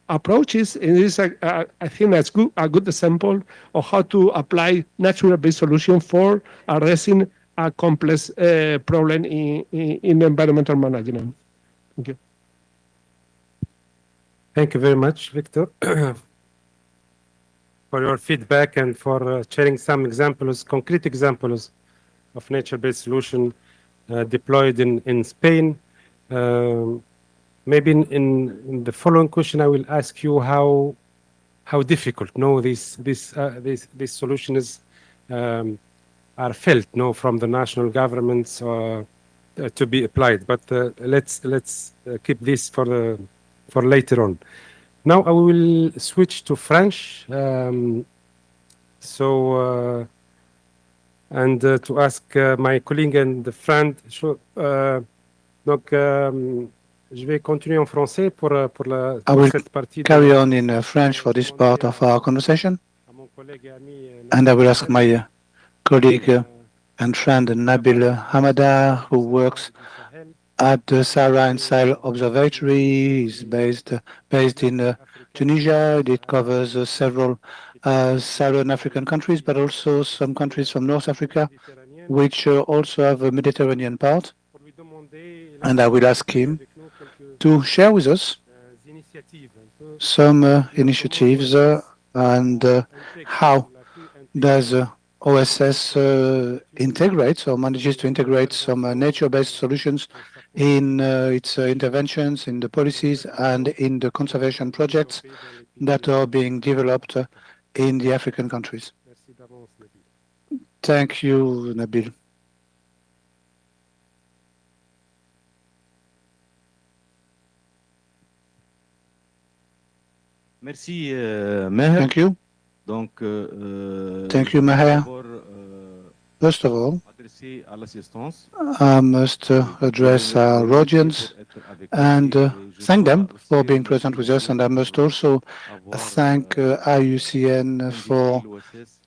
approaches. It is, I think, that's a good example of how to apply natural-based solution for addressing a complex problem in environmental management. Thank you. Thank you very much, Victor, for your feedback and for sharing some examples, concrete examples of nature-based solution deployed in Spain. Maybe in the following question, I will ask you how difficult this solution is are felt from the national governments to be applied. But let's keep this for later on. Now I will switch to French. And to ask my colleague and friend. Donc, je vais continuer en français pour cette partie. I will carry on in French for this part of our conversation, and I will ask my colleague and friend Nabil Hamada, who works at the Sahara and Sahel Observatory. He's based in Tunisia. It covers several Saharan African countries, but also some countries from North Africa, which also have a Mediterranean part. And I will ask him to share with us some initiatives and how does OSS integrates or manages to integrate some nature-based solutions in its interventions, in the policies, and in the conservation projects that are being developed in the African countries. Thank you, Nabil. Merci, Maher. Thank you. Donc, thank you, Maher. First of all, I must address our audience and thank them for being present with us, and I must also thank IUCN for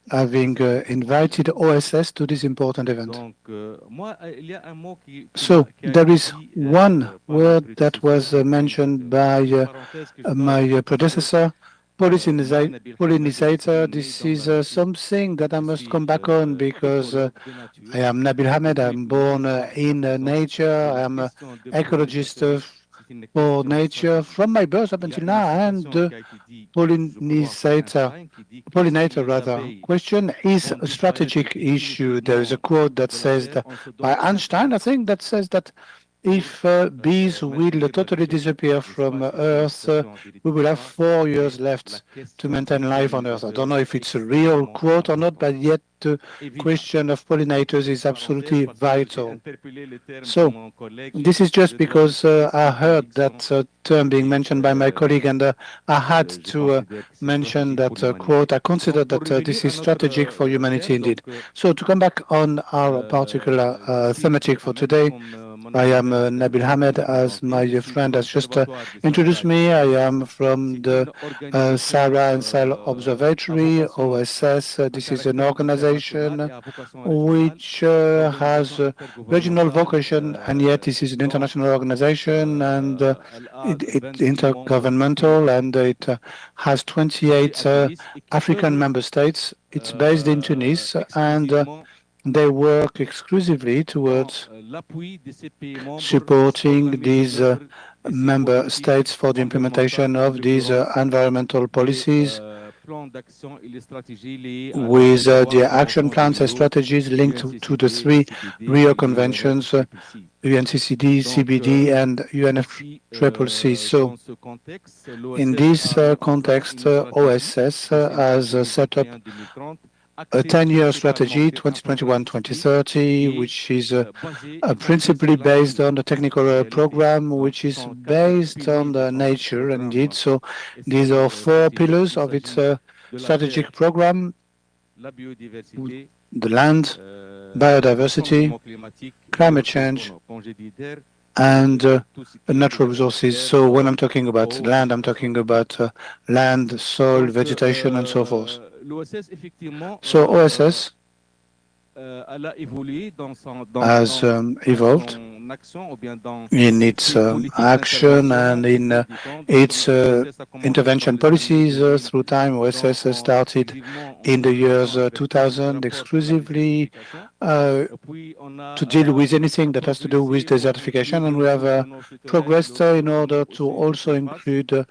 having invited OSS to this important event. So there is one word that was mentioned by my predecessor, pollinizator. This is something that I must come back on because I am Nabil Hamed. I'm born in nature. I am an ecologist for nature from my birth up until now, and pollinator question is a strategic issue. There is a quote that says that by Einstein, I think, that says that if bees will totally disappear from Earth, we will have 4 years left to maintain life on Earth. I don't know if it's a real quote or not, but yet the question of pollinators is absolutely vital. So this is just because I heard that term being mentioned by my colleague, and I had to mention that quote. I consider that this is strategic for humanity indeed. So to come back on our particular thematic for today, I am Nabil Hamed, as my friend has just introduced me. I am from the Sahara and Sahel Observatory, OSS. This is an organization which has a regional vocation, and yet this is an international organization, and it's intergovernmental, and it has 28 African member states. It's based in Tunis, and they work exclusively towards supporting these member states for the implementation of these environmental policies with the action plans and strategies linked to the three Rio Conventions, UNCCD, CBD, and UNFCCC. So, in this context, OSS has set up a 10-year strategy, 2021-2030, which is principally based on the technical program, which is based on the nature, indeed. So these are four pillars of its strategic program: the land, biodiversity, climate change, and natural resources. So when I'm talking about land, I'm talking about land, soil, vegetation, and so forth. So OSS has evolved in its action and in its intervention policies through time. OSS started in the years 2000 exclusively to deal with anything that has to do with desertification, and we have progressed in order to also include the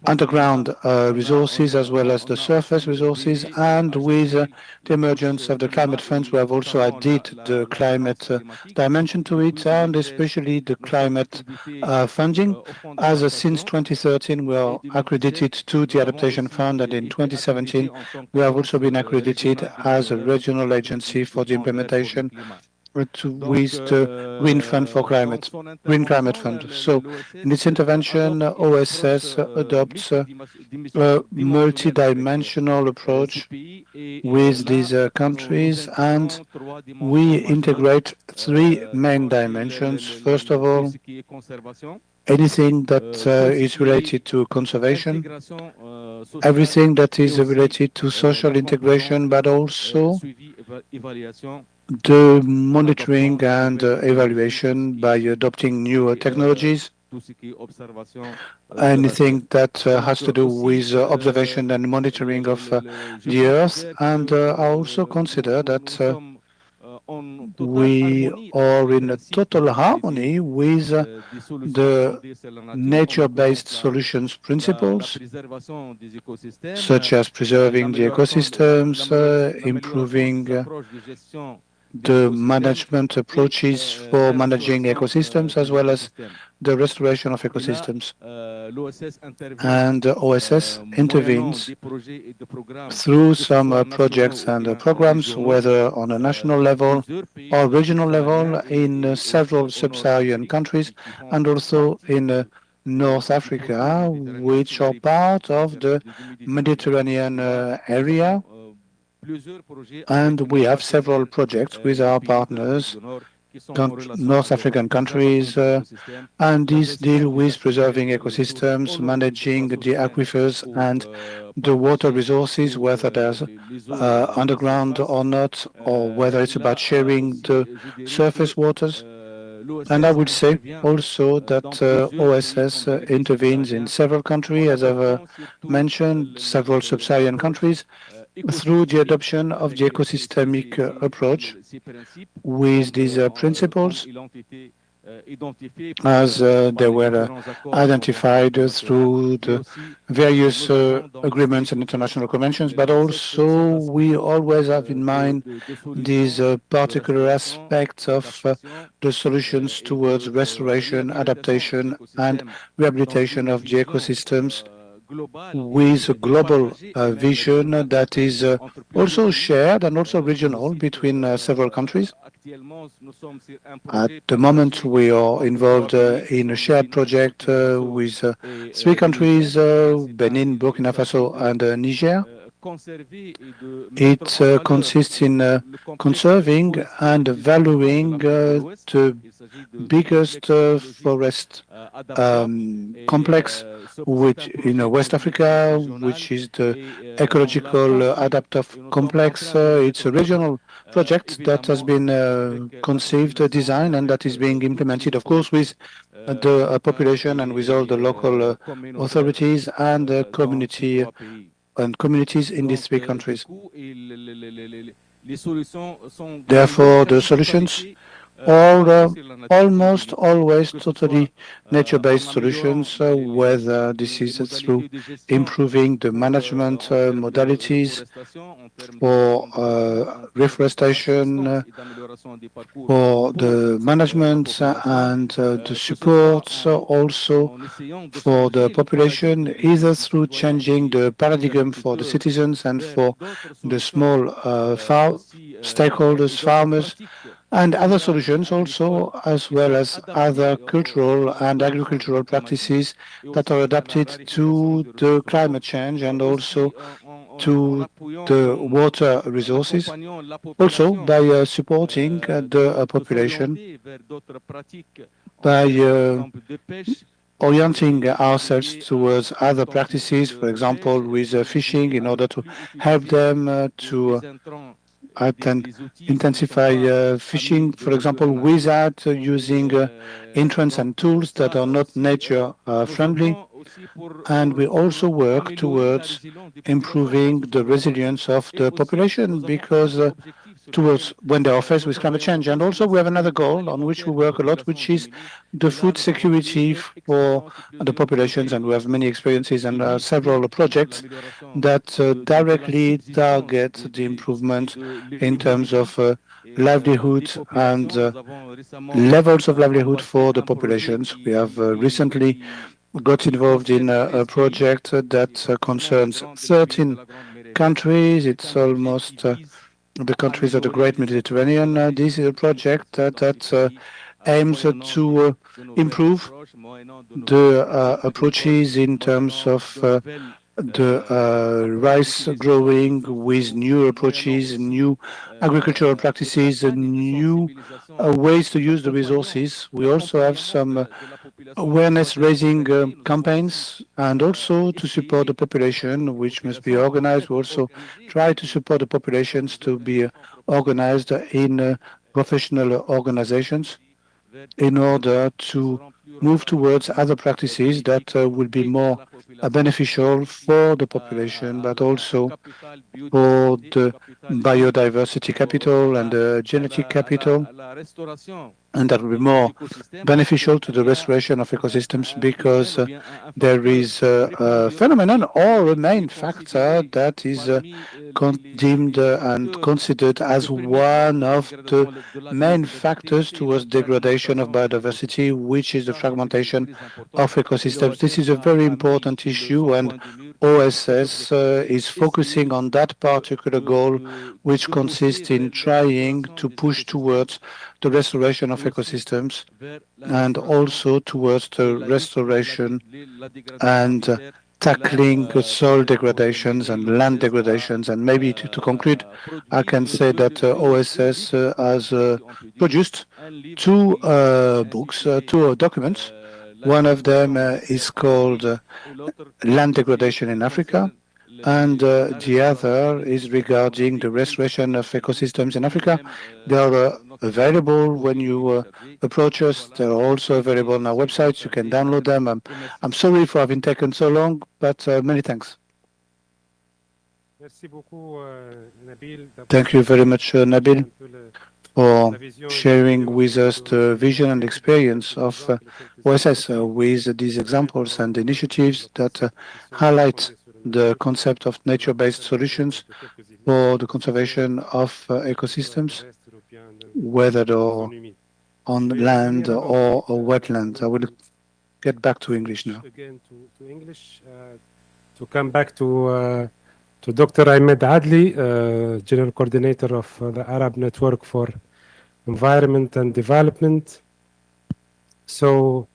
underground resources as well as the surface resources. And with the emergence of the climate funds, we have also added the climate dimension to it, and especially the climate funding. As since 2013, we are accredited to the Adaptation Fund, and in 2017, we have also been accredited as a regional agency for the implementation with the Green Fund for Climate, Green Climate Fund. So in its intervention, OSS adopts a multidimensional approach with these countries, and we integrate three main dimensions. First of all, anything that is related to conservation, everything that is related to social integration, but also the monitoring and evaluation by adopting new technologies, anything that has to do with observation and monitoring of the Earth. And I also consider that we are in a total harmony with the nature-based solutions principles, such as preserving the ecosystems, improving the management approaches for managing ecosystems, as well as the restoration of ecosystems. And OSS intervenes through some projects and programs, whether on a national level or regional level, in several sub-Saharan countries, and also in North Africa, which are part of the Mediterranean area. And we have several projects with our partners, North African countries, and these deal with preserving ecosystems, managing the aquifers and the water resources, whether there's underground or not, or whether it's about sharing the surface waters. And I would say also that OSS intervenes in several countries, as I've mentioned, several sub-Saharan countries, through the adoption of the ecosystemic approach with these principles, as they were identified through the various agreements and international conventions, but also we always have in mind these particular aspects of the solutions towards restoration, adaptation, and rehabilitation of the ecosystems, with a global vision that is also shared and also regional between several countries. At the moment, we are involved in a shared project with three countries, Benin, Burkina Faso, and Niger, It consists in conserving and valuing the biggest forest complex which in West Africa, which is the ecological adaptive complex. It's a regional project that has been conceived, designed, and that is being implemented, of course, with the population and with all the local authorities and community and communities in these three countries. Therefore, the solutions are almost always totally nature-based solutions, whether this is through improving the management modalities for reforestation, for the management and the support also for the population, either through changing the paradigm for the citizens and for the small stakeholders, farmers, and other solutions also, as well as other cultural and agricultural practices that are adapted to the climate change and also to the water resources. Also, by supporting the population, by orienting ourselves towards other practices, for example, with fishing, in order to help them to intensify fishing, for example, without using entrants and tools that are not nature friendly. And we also work towards improving the resilience of the population because towards when they are faced with climate change. And also we have another goal on which we work a lot, which is the food security for the populations. And we have many experiences and several projects that directly target the improvement in terms of livelihood and levels of livelihood for the populations. We have recently got involved in a project that concerns 13 countries. It's almost the countries of the Great Mediterranean. This is a project that aims to improve the approaches in terms of the rice growing with new approaches, new agricultural practices, new ways to use the resources. We also have some awareness raising campaigns and also to support the population, which must be organized. We also try to support the populations to be organized in professional organizations in order to move towards other practices that will be more beneficial for the population, but also for the biodiversity capital and the genetic capital, and that will be more beneficial to the restoration of ecosystems because there is a phenomenon or a main factor that is deemed and considered as one of the main factors towards degradation of biodiversity, which is the fragmentation of ecosystems. This is a very important issue, and OSS is focusing on that particular goal, which consists in trying to push towards the restoration of ecosystems and also towards the restoration and tackling soil degradations and land degradations. And maybe to conclude, I can say that OSS has produced two books, two documents. One of them is called Land Degradation in Africa, and the other is regarding the restoration of ecosystems in Africa. They are available when you approach us. They're also available on our website. You can download them. I'm sorry for having taken so long, but many thanks. Thank you very much, Nabil, for sharing with us the vision and experience of OSS with these examples and initiatives that highlight the concept of nature-based solutions for the conservation of ecosystems, whether they're on land or wetlands. I will get back to English now. Again to English, to come back to Dr. Ahmed Adli, General Coordinator of the Arab Network for Environment and Development. So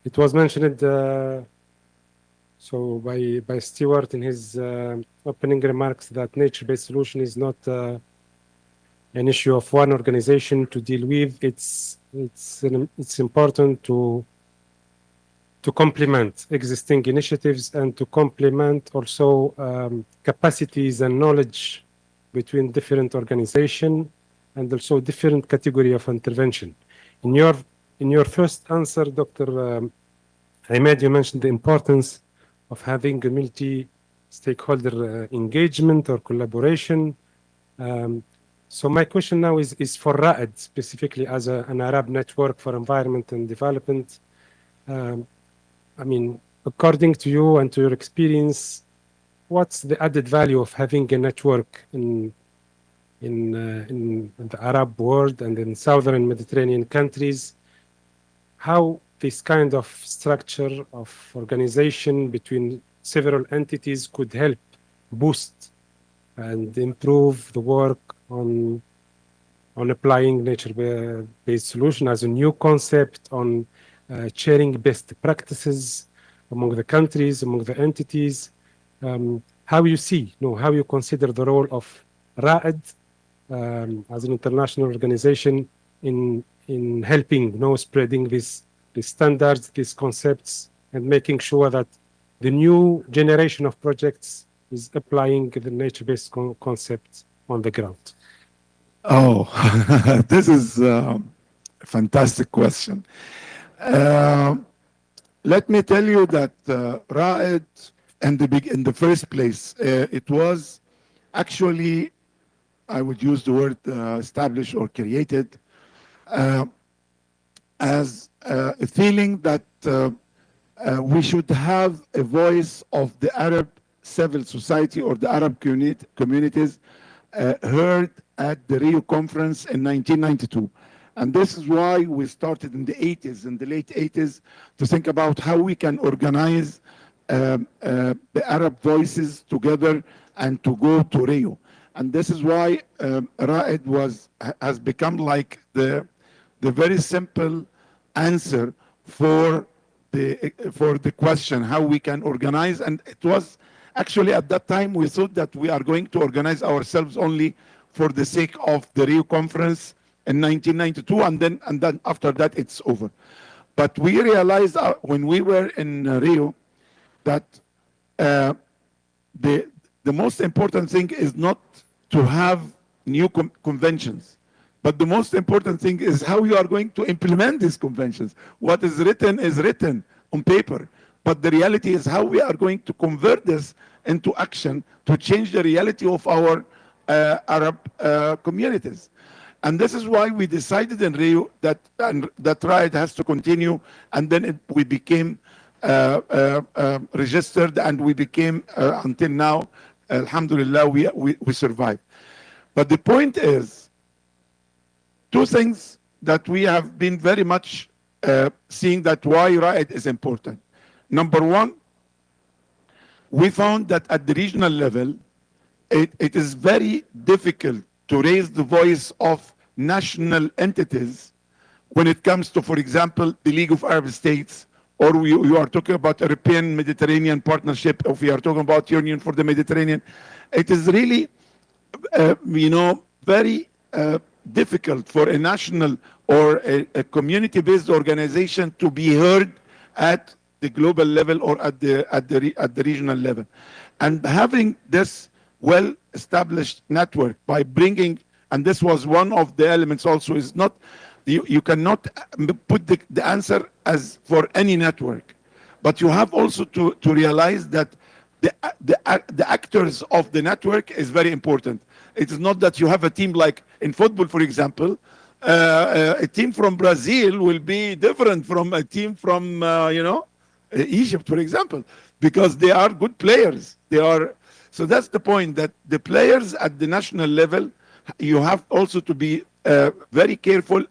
it was mentioned by Stewart in his opening remarks that nature-based solution is not an issue of one organization to deal with. It's important to complement existing initiatives and to complement also capacities and knowledge between different organizations and also different category of intervention. In your first answer, Dr. Ahmed, you mentioned the importance of having a multi-stakeholder engagement or collaboration. So my question now is for RAED, specifically as an Arab network for environment and development. I mean, according to you and to your experience, what's the added value of having a network in the Arab world and in southern Mediterranean countries? How this kind of structure of organization between several entities could help boost and improve the work on applying nature-based solution as a new concept, on sharing best practices among the countries, among the entities. How you see, how you consider the role of RAED as an international organization in helping, spreading these standards, these concepts, and making sure that the new generation of projects is applying the nature-based concepts on the ground? Oh, this is a fantastic question. Let me tell you that RAED, in the first place, it was actually, I would use the word established or created as a feeling that we should have a voice of the Arab civil society or the Arab communities heard at the Rio conference in 1992. And this is why we started in the 80s, in the late 80s, to think about how we can organize the Arab voices together and to go to Rio. And this is why RAED has become like the very simple answer for the question how we can organize. And it was actually at that time we thought that we are going to organize ourselves only for the sake of the Rio conference in 1992, and then after that it's over. But we realized when we were in Rio that the most important thing is not to have new conventions, but the most important thing is how you are going to implement these conventions. What is written on paper, but the reality is how we are going to convert this into action to change the reality of our Arab communities. And this is why we decided in Rio that RAED has to continue, and then we became registered, and we became, until now, alhamdulillah, we survived. But the point is, two things that we have been very much seeing that why RAED is important. Number one, we found that at the regional level, it is very difficult to raise the voice of national entities when it comes to, for example, the League of Arab States, or you are talking about European Mediterranean Partnership, if we are talking about Union for the Mediterranean. It is really, very difficult for a national or a community-based organization to be heard at the global level or at the regional level. And having this well-established network by bringing, and this was one of the elements also, is not, you cannot put the answer as for any network, but you have also to realize that the actors of the network is very important. It is not that you have a team like in football, for example, a team from Brazil will be different from a team from, Egypt, for example, because they are good players. So that's the point, that the players at the national level, you have also to be very careful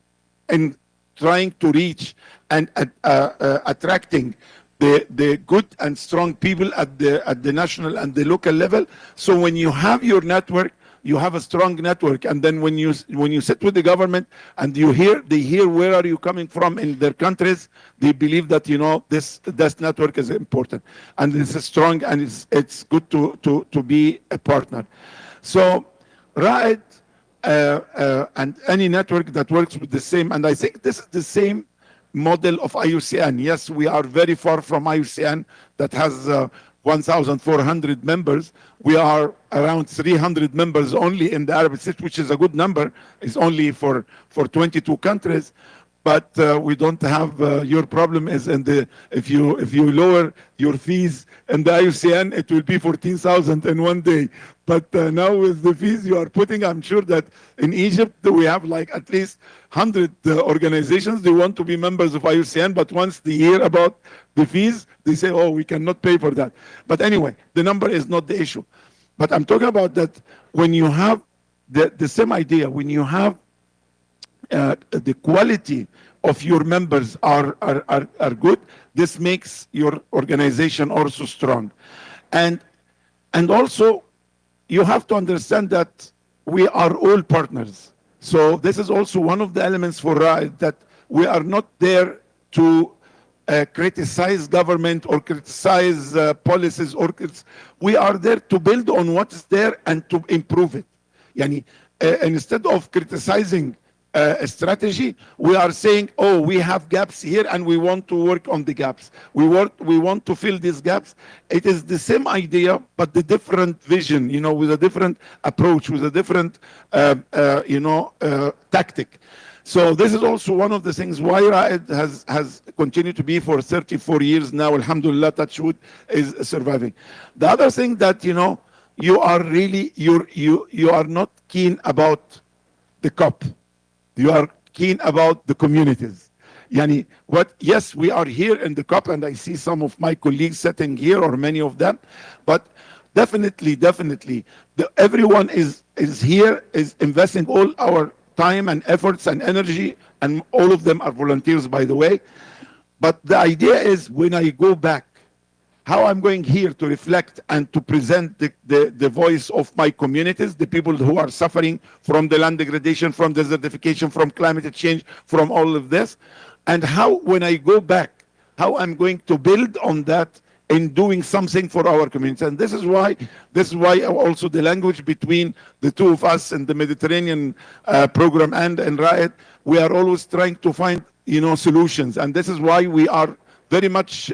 in trying to reach and attracting the good and strong people at the national and the local level. So when you have your network, you have a strong network, and then when you sit with the government and they hear where are you coming from in their countries, they believe that this network is important and it's strong, and it's good to be a partner. So RAID and any network that works with the same, and I think this is the same model of IUCN. Yes, we are very far from IUCN that has 1,400 members. We are around 300 members only in the Arab States, which is a good number. It's only for 22 countries. But we don't have your problem is if you lower your fees in the IUCN, it will be 14,000 in one day. But now with the fees you are putting, I'm sure that in Egypt we have like at least 100 organizations. They want to be members of IUCN, but once they hear about the fees, they say, oh, we cannot pay for that. But anyway, the number is not the issue. But I'm talking about that when you have the same idea, when you have the quality of your members are good, this makes your organization also strong. And also, you have to understand that we are all partners. So this is also one of the elements for RAID, that we are not there to criticize government or criticize policies. We are there to build on what's there and to improve it. Yani, instead of criticizing a strategy, we are saying, oh, we have gaps here and we want to work on the gaps. We want to fill these gaps. It is the same idea, but the different vision, with a different approach, with a different, tactic. So this is also one of the things why RAID has continued to be for 34 years now. Alhamdulillah, touch wood, is surviving. The other thing that, you are really, you are not keen about the COP. You are keen about the communities. Yani, yes, we are here in the COP, and I see some of my colleagues sitting here, or many of them, but definitely, everyone is here, is investing all our time and efforts and energy, and all of them are volunteers, by the way. But the idea is, when I go back, how I'm going here to reflect and to present the voice of my communities, the people who are suffering from the land degradation, from desertification, from climate change, from all of this, and how, when I go back, how I'm going to build on that in doing something for our communities. And this is why also the language between the two of us in the Mediterranean program and RAID, we are always trying to find solutions. And this is why we are very much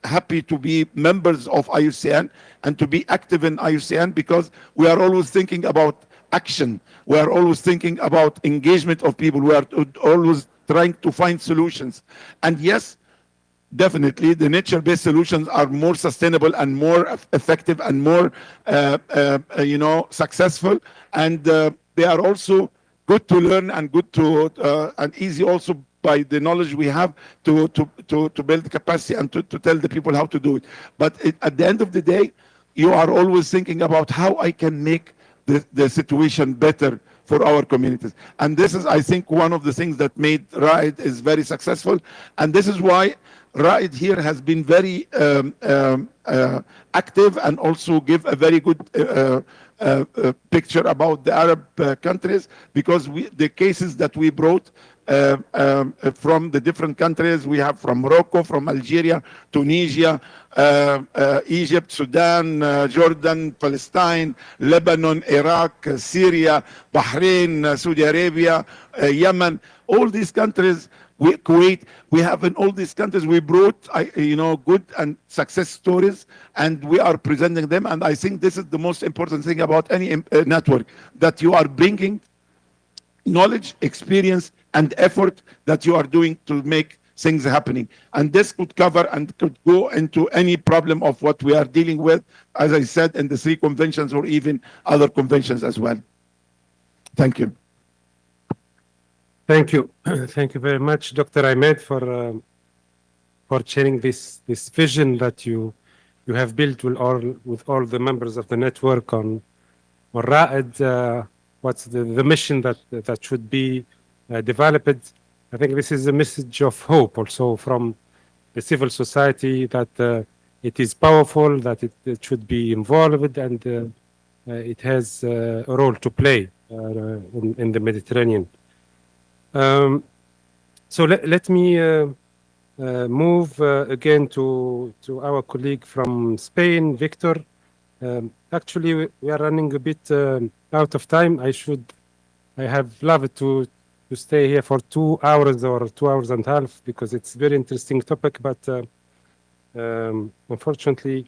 happy to be members of IUCN and to be active in IUCN, because we are always thinking about action. We are always thinking about engagement of people. We are always trying to find solutions. And yes, definitely, the nature-based solutions are more sustainable and more effective and more, successful. And they are also good to learn and good to and easy also by the knowledge we have to build capacity and to tell the people how to do it. But at the end of the day, you are always thinking about how I can make the situation better for our communities. And this is, I think, one of the things that made RAID is very successful. And this is why RAID here has been very active, and also give a very good picture about the Arab countries, because the cases that we brought from the different countries, we have from Morocco, from Algeria, Tunisia, Egypt, Sudan, Jordan, Palestine, Lebanon, Iraq, Syria, Bahrain, Saudi Arabia, Yemen, all these countries, Kuwait, we have in all these countries, we brought good and success stories, and we are presenting them. And I think this is the most important thing about any network, that you are bringing knowledge, experience, and effort that you are doing to make things happening. And this could cover and could go into any problem of what we are dealing with, as I said, in the 3 conventions or even other conventions as well. Thank you. Thank you. Thank you very much, Dr. Ahmed, for sharing this vision that you have built with all the members of the network on RAID. What's the mission that should be developed. I think this is a message of hope also from the civil society, that it is powerful, that it should be involved, and it has a role to play in the Mediterranean. So let me move again to our colleague from Spain, Victor. Actually, we are running a bit out of time. I have loved to stay here for 2 hours or 2 hours and a half because it's a very interesting topic, but unfortunately,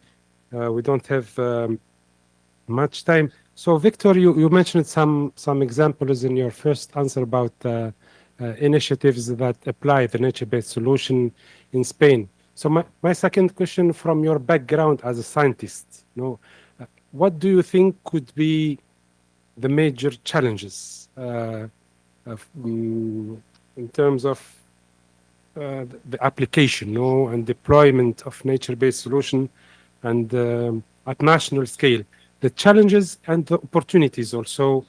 we don't have much time. So, Victor, you mentioned some examples in your first answer about initiatives that apply the nature-based solution in Spain. So, my second question, from your background as a scientist, what do you think could be the major challenges in terms of the application, and deployment of nature-based solution, and at national scale, the challenges and the opportunities also,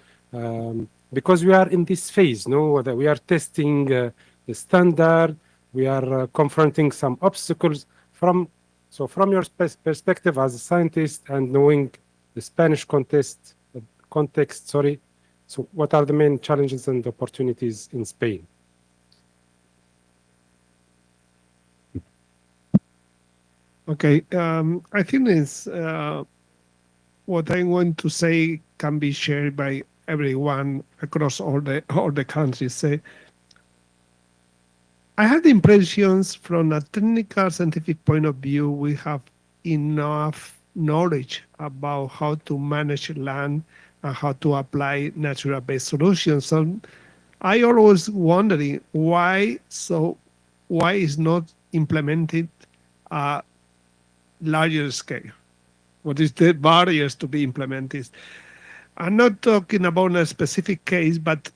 because we are in this phase, that we are testing the standard, we are confronting some obstacles from your perspective as a scientist and knowing the Spanish context, sorry. So what are the main challenges and opportunities in Spain? Okay, I think it's what I want to say can be shared by everyone across all the countries. I have the impressions from a technical scientific point of view, we have enough knowledge about how to manage land and how to apply natural-based solutions. So I always wondering why is not implemented larger scale? What is the barriers to be implemented? I'm not talking about a specific case, but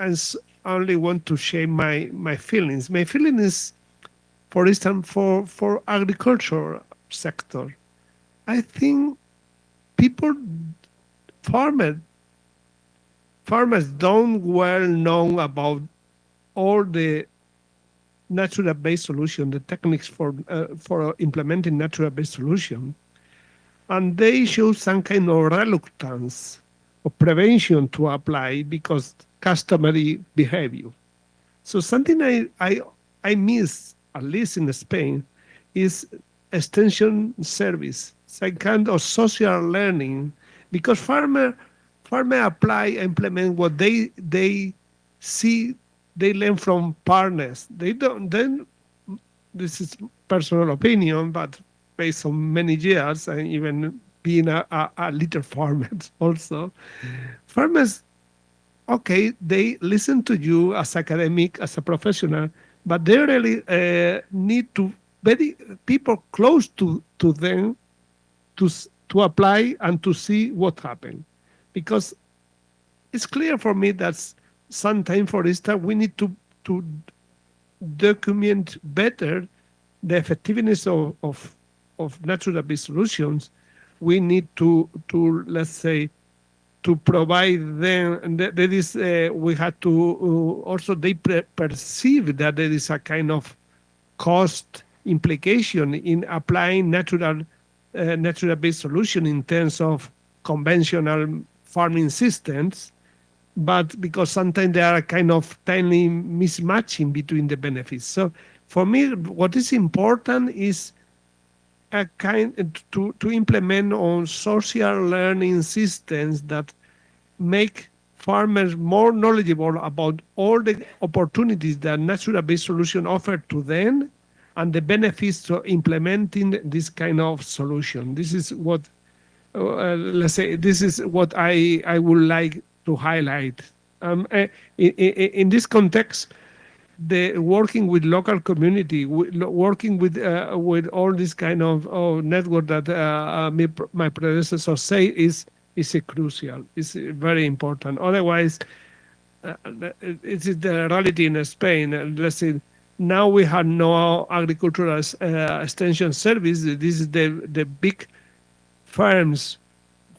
I only want to share my feelings. My feeling is, for instance, for agriculture sector, I think farmers don't well know about all the natural-based solution, the techniques for implementing natural-based solution, and they show some kind of reluctance or prevention to apply because customary behavior. So something I miss, at least in Spain, is extension service, some kind of social learning, because farmer apply, implement what they see, they learn from partners. They don't, then this is personal opinion, but based on many years and even being a little farmer also, farmers, okay, they listen to you as academic, as a professional, but they really need to people close to them to apply and to see what happened, because it's clear for me that sometimes, for instance, we need to document better the effectiveness of natural-based solutions. We need to let's say, to provide them, and that is, we had to also, they perceive that there is a kind of cost implication in applying natural-based solution in terms of conventional farming systems, but because sometimes there are kind of tiny mismatching between the benefits. So for me, what is important is a kind to implement on social learning systems that make farmers more knowledgeable about all the opportunities that natural-based solution offer to them and the benefits of implementing this kind of solution. This is what, let's say, this is what I would like to highlight. In this context, the working with local community, working with all this kind of network that my predecessor say is crucial. It's very important. Otherwise, it's the reality in Spain. Let's say now we have no agricultural extension service. This is the big firms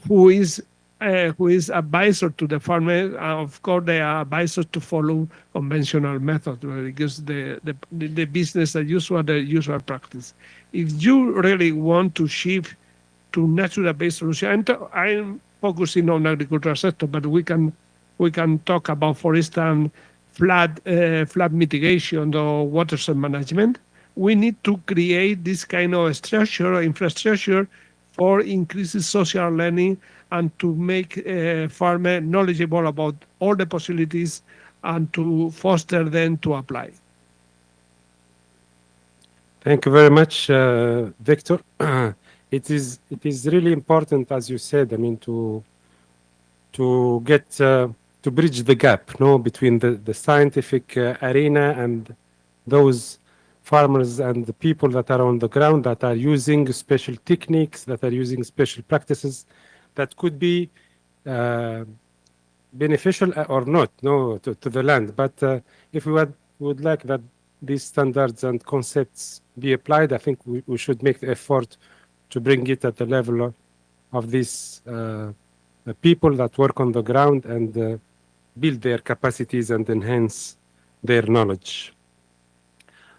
who is advisor to the farmer. Of course, they are advisors to follow conventional methods because the business as usual, the usual practice. If you really want to shift to natural-based solution, I'm focusing on agricultural sector, but we can talk about, for instance, flood mitigation or watershed management. We need to create this kind of structure or infrastructure for increasing social learning and to make farmers knowledgeable about all the possibilities and to foster them to apply. Thank you very much, Victor. It is really important, as you said, I mean, to get to bridge the gap, no, between the scientific arena and those farmers and the people that are on the ground that are using special techniques, that are using special practices that could be beneficial or not, no, to the land. But if we would like that these standards and concepts be applied, I think we should make the effort to bring it at the level of these people that work on the ground and build their capacities and enhance their knowledge.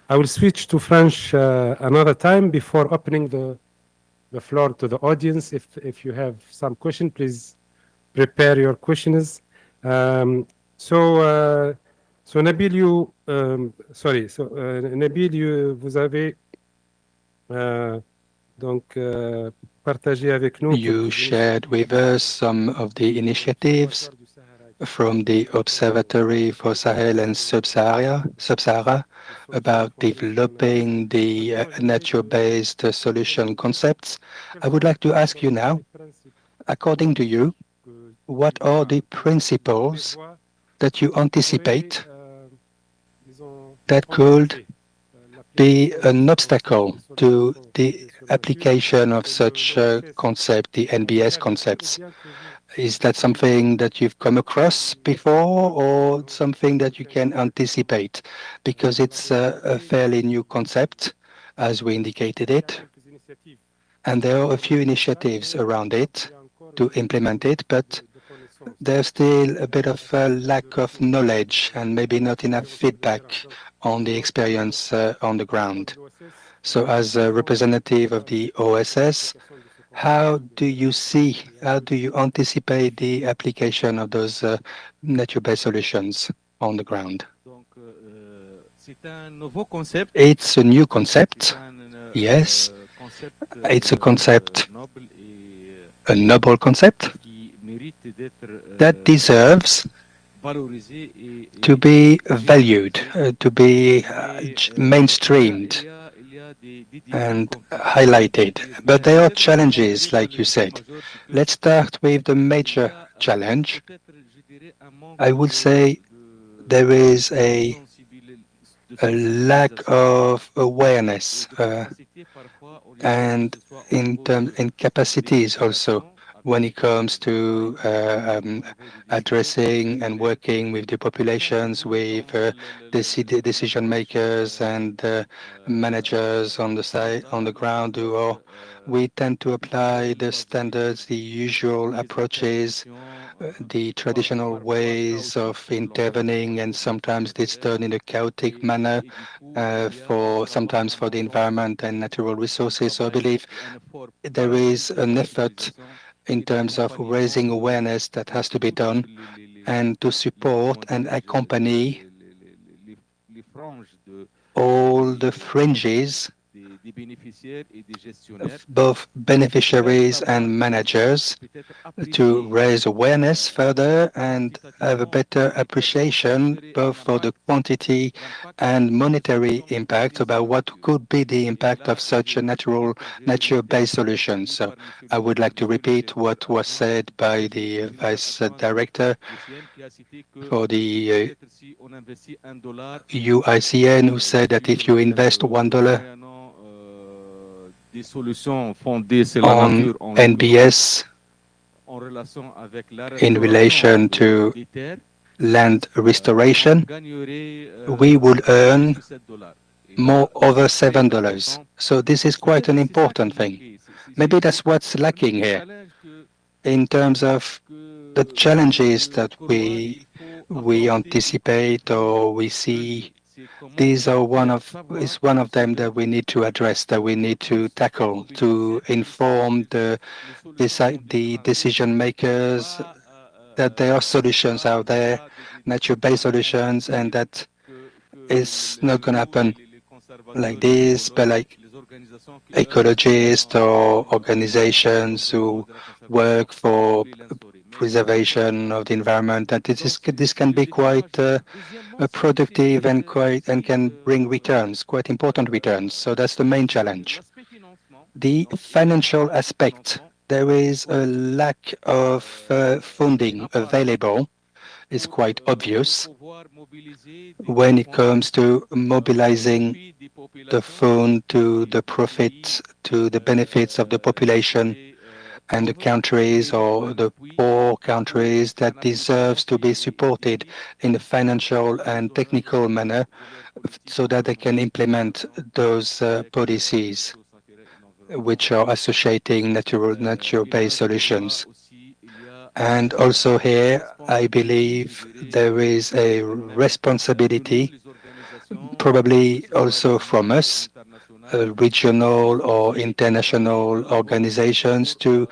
I will switch to French another time before opening the floor to the audience. If you have some question, please prepare your questions. So Nabil, Nabil, vous avez donc partagé avec nous. You shared with us some of the initiatives from the Observatory for Sahel and Sub-Sahara about developing the nature-based solution concepts. I would like to ask you now, according to you, what are the principles that you anticipate that could be an obstacle to the application of such concept, the NBS concepts? Is that something that you've come across before or something that you can anticipate? Because it's a fairly new concept, as we indicated it, and there are a few initiatives around it to implement it, but there's still a bit of a lack of knowledge and maybe not enough feedback on the experience on the ground. So as a representative of the OSS, how do you anticipate the application of those nature-based solutions on the ground? It's a new concept, yes. It's a concept, a noble concept that deserves to be valued, to be mainstreamed and highlighted. But there are challenges, like you said. Let's start with the major challenge. I would say there is a lack of awareness and in capacities also when it comes to addressing and working with the populations, with decision makers and managers on the side, on the ground, we tend to apply the standards, the usual approaches, the traditional ways of intervening, and sometimes it's done in a chaotic manner sometimes for the environment and natural resources. So I believe there is an effort in terms of raising awareness that has to be done and to support and accompany all the fringes of both beneficiaries and managers to raise awareness further and have a better appreciation both for the quantity and monetary impact about what could be the impact of such a nature-based solution. So I would like to repeat what was said by the Vice Director for the UICN, who said that if you invest $1 on NBS in relation to land restoration, we would earn over $7. So this is quite an important thing. Maybe that's what's lacking here in terms of the challenges that we anticipate or we see these are one of them that we need to address, that we need to tackle, to inform the decision makers that there are solutions out there, nature-based solutions, and that is not going to happen like this, but like ecologists or organizations who work for preservation of the environment, that this can be quite productive and can bring returns, quite important returns. So that's the main challenge. The financial aspect, there is a lack of funding available. Is quite obvious when it comes to mobilizing the fund to the profit, to the benefits of the population and the countries or the poor countries that deserves to be supported in a financial and technical manner so that they can implement those policies which are associating nature-based solutions. And also here, I believe there is a responsibility, probably also from us, regional or international organizations, to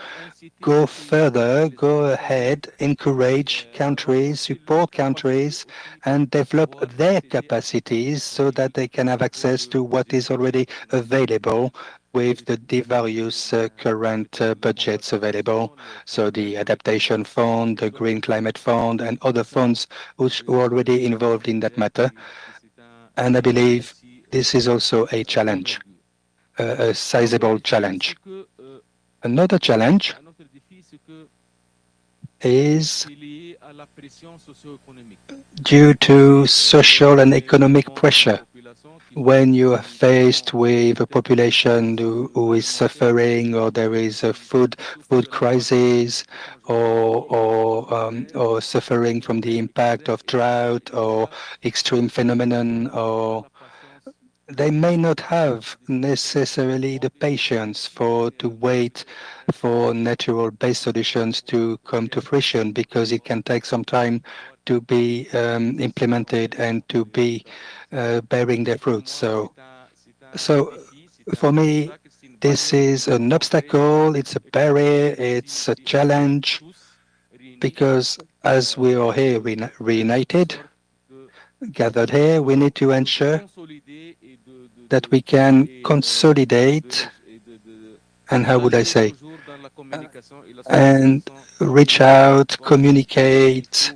go further, go ahead, encourage countries, support countries, and develop their capacities so that they can have access to what is already available with the various current budgets available. So the Adaptation Fund, the Green Climate Fund, and other funds which are already involved in that matter. And I believe this is also a challenge, a sizable challenge. Another challenge is due to social and economic pressure. When you are faced with a population who is suffering, or there is a food crisis, or suffering from the impact of drought or extreme phenomenon, or they may not have necessarily the patience to wait for natural-based solutions to come to fruition, because it can take some time to be implemented and to be bearing their fruits. So for me, this is an obstacle, it's a barrier, it's a challenge, because as we are here reunited, gathered here, we need to ensure that we can consolidate, and how would I say, and reach out, communicate,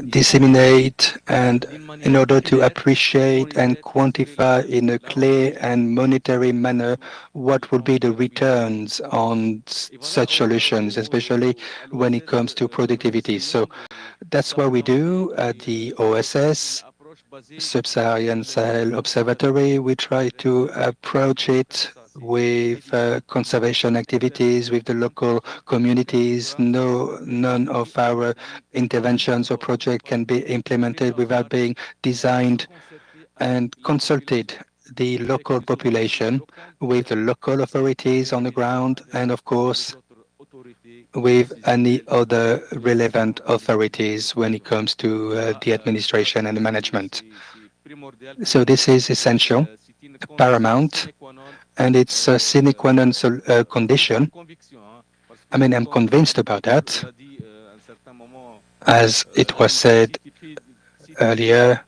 disseminate, and in order to appreciate and quantify in a clear and monetary manner what will be the returns on such solutions, especially when it comes to productivity. So that's what we do at the OSS, Sub-Saharan Sahel Observatory. We try to approach it with conservation activities with the local communities. None of our interventions or projects can be implemented without being designed and consulted the local population with the local authorities on the ground, and of course with any other relevant authorities when it comes to the administration and the management. So this is essential, paramount, and it's a sine qua non condition. I mean, I'm convinced about that. As it was said earlier,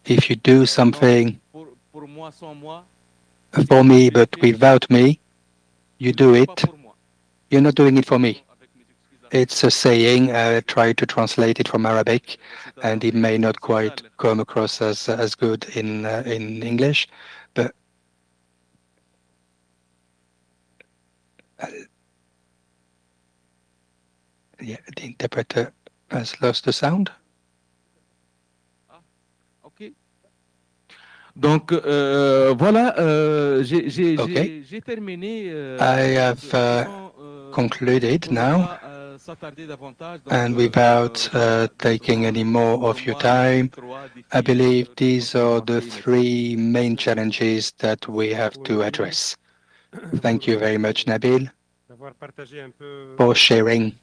if you do something for me but without me, you do it, you're not doing it for me. It's a saying. I try to translate it from Arabic, and it may not quite come across as good in English, but yeah, the interpreter has lost the sound. Donc voilà, j'ai terminé. I have concluded now, and without taking any more of your time, I believe these are the three main challenges that we have to address. Thank you very much, Nabil. for sharing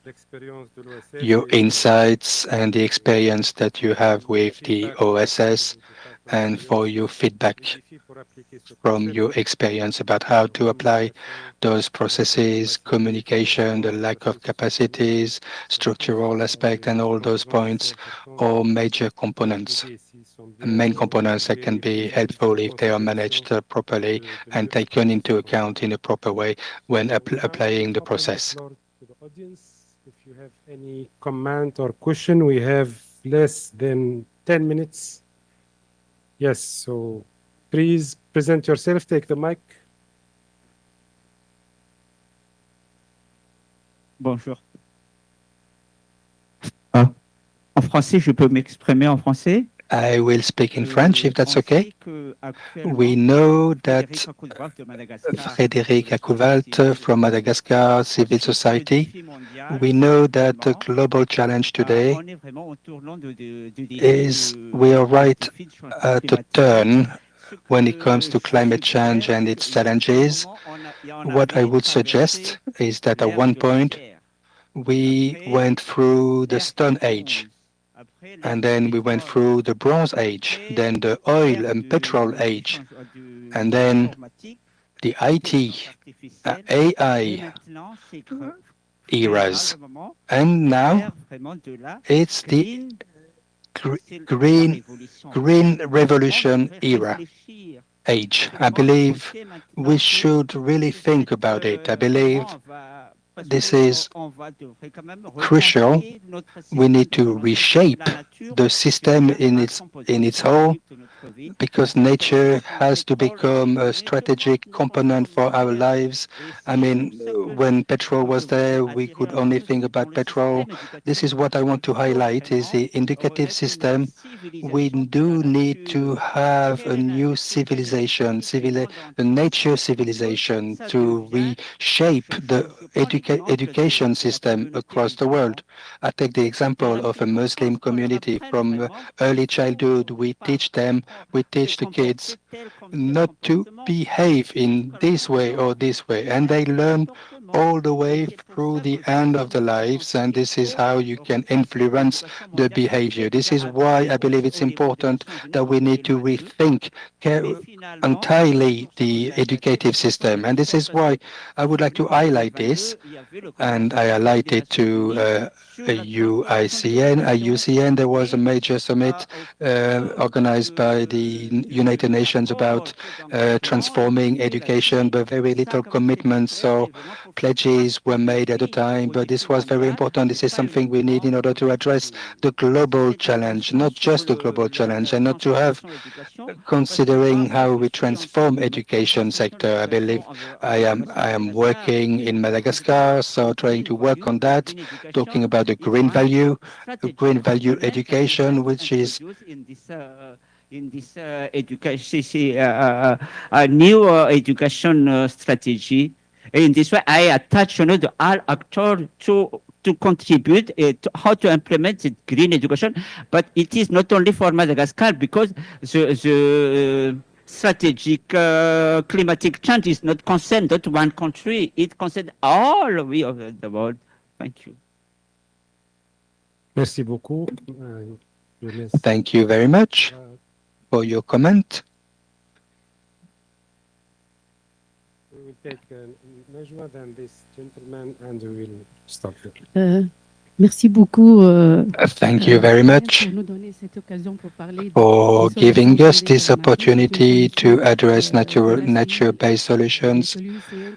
your insights and the experience that you have with the OSS and for your feedback from your experience about how to apply those processes, communication, the lack of capacities, structural aspect, and all those points, or major components, main components that can be helpful if they are managed properly and taken into account in a proper way when applying the process. To the audience, if you have any comment or question, we have less than 10 minutes. Yes, so please present yourself, take the mic. Bonjour. En français, je peux m'exprimer en français? I will speak in French, if that's okay. We know that Frédéric Acouvalt from Madagascar Civil Society, we know that the global challenge today is we are right at a turn when it comes to climate change and its challenges. What I would suggest is that at one point, we went through the Stone Age, and then we went through the Bronze Age, then the oil and petrol age, and then the IT, AI eras. And now it's the green revolution era age. I believe we should really think about it. I believe this is crucial. We need to reshape the system in its whole, because nature has to become a strategic component for our lives. I mean, when petrol was there, we could only think about petrol. This is what I want to highlight, is the indicative system. We do need to have a new civilization, the nature civilization, to reshape the education system across the world. I take the example of a Muslim community. From early childhood, we teach the kids not to behave in this way or this way, and they learn all the way through the end of their lives, and this is how you can influence the behavior. This is why I believe it's important that we need to rethink entirely the educative system, and this is why I would like to highlight this, and I highlighted to IUCN. There was a major summit organized by the United Nations about transforming education, but very little commitment. So pledges were made at the time, but this was very important. This is something we need in order to address the global challenge, not just the global challenge, and not to have considering how we transform education sector. I believe I am working in Madagascar, so trying to work on that, talking about the green value education, which is in this education, new education strategy. In this way, I attach the all actors to contribute to how to implement the green education. But it is not only for Madagascar, because the strategic climatic change is not concerned not one country. It concerns all of the world. Thank you. Merci beaucoup. Thank you very much for your comment. We will take Najwa, then this gentleman, and we will stop here. Merci beaucoup. Thank you very much for giving us this opportunity to address nature-based solutions.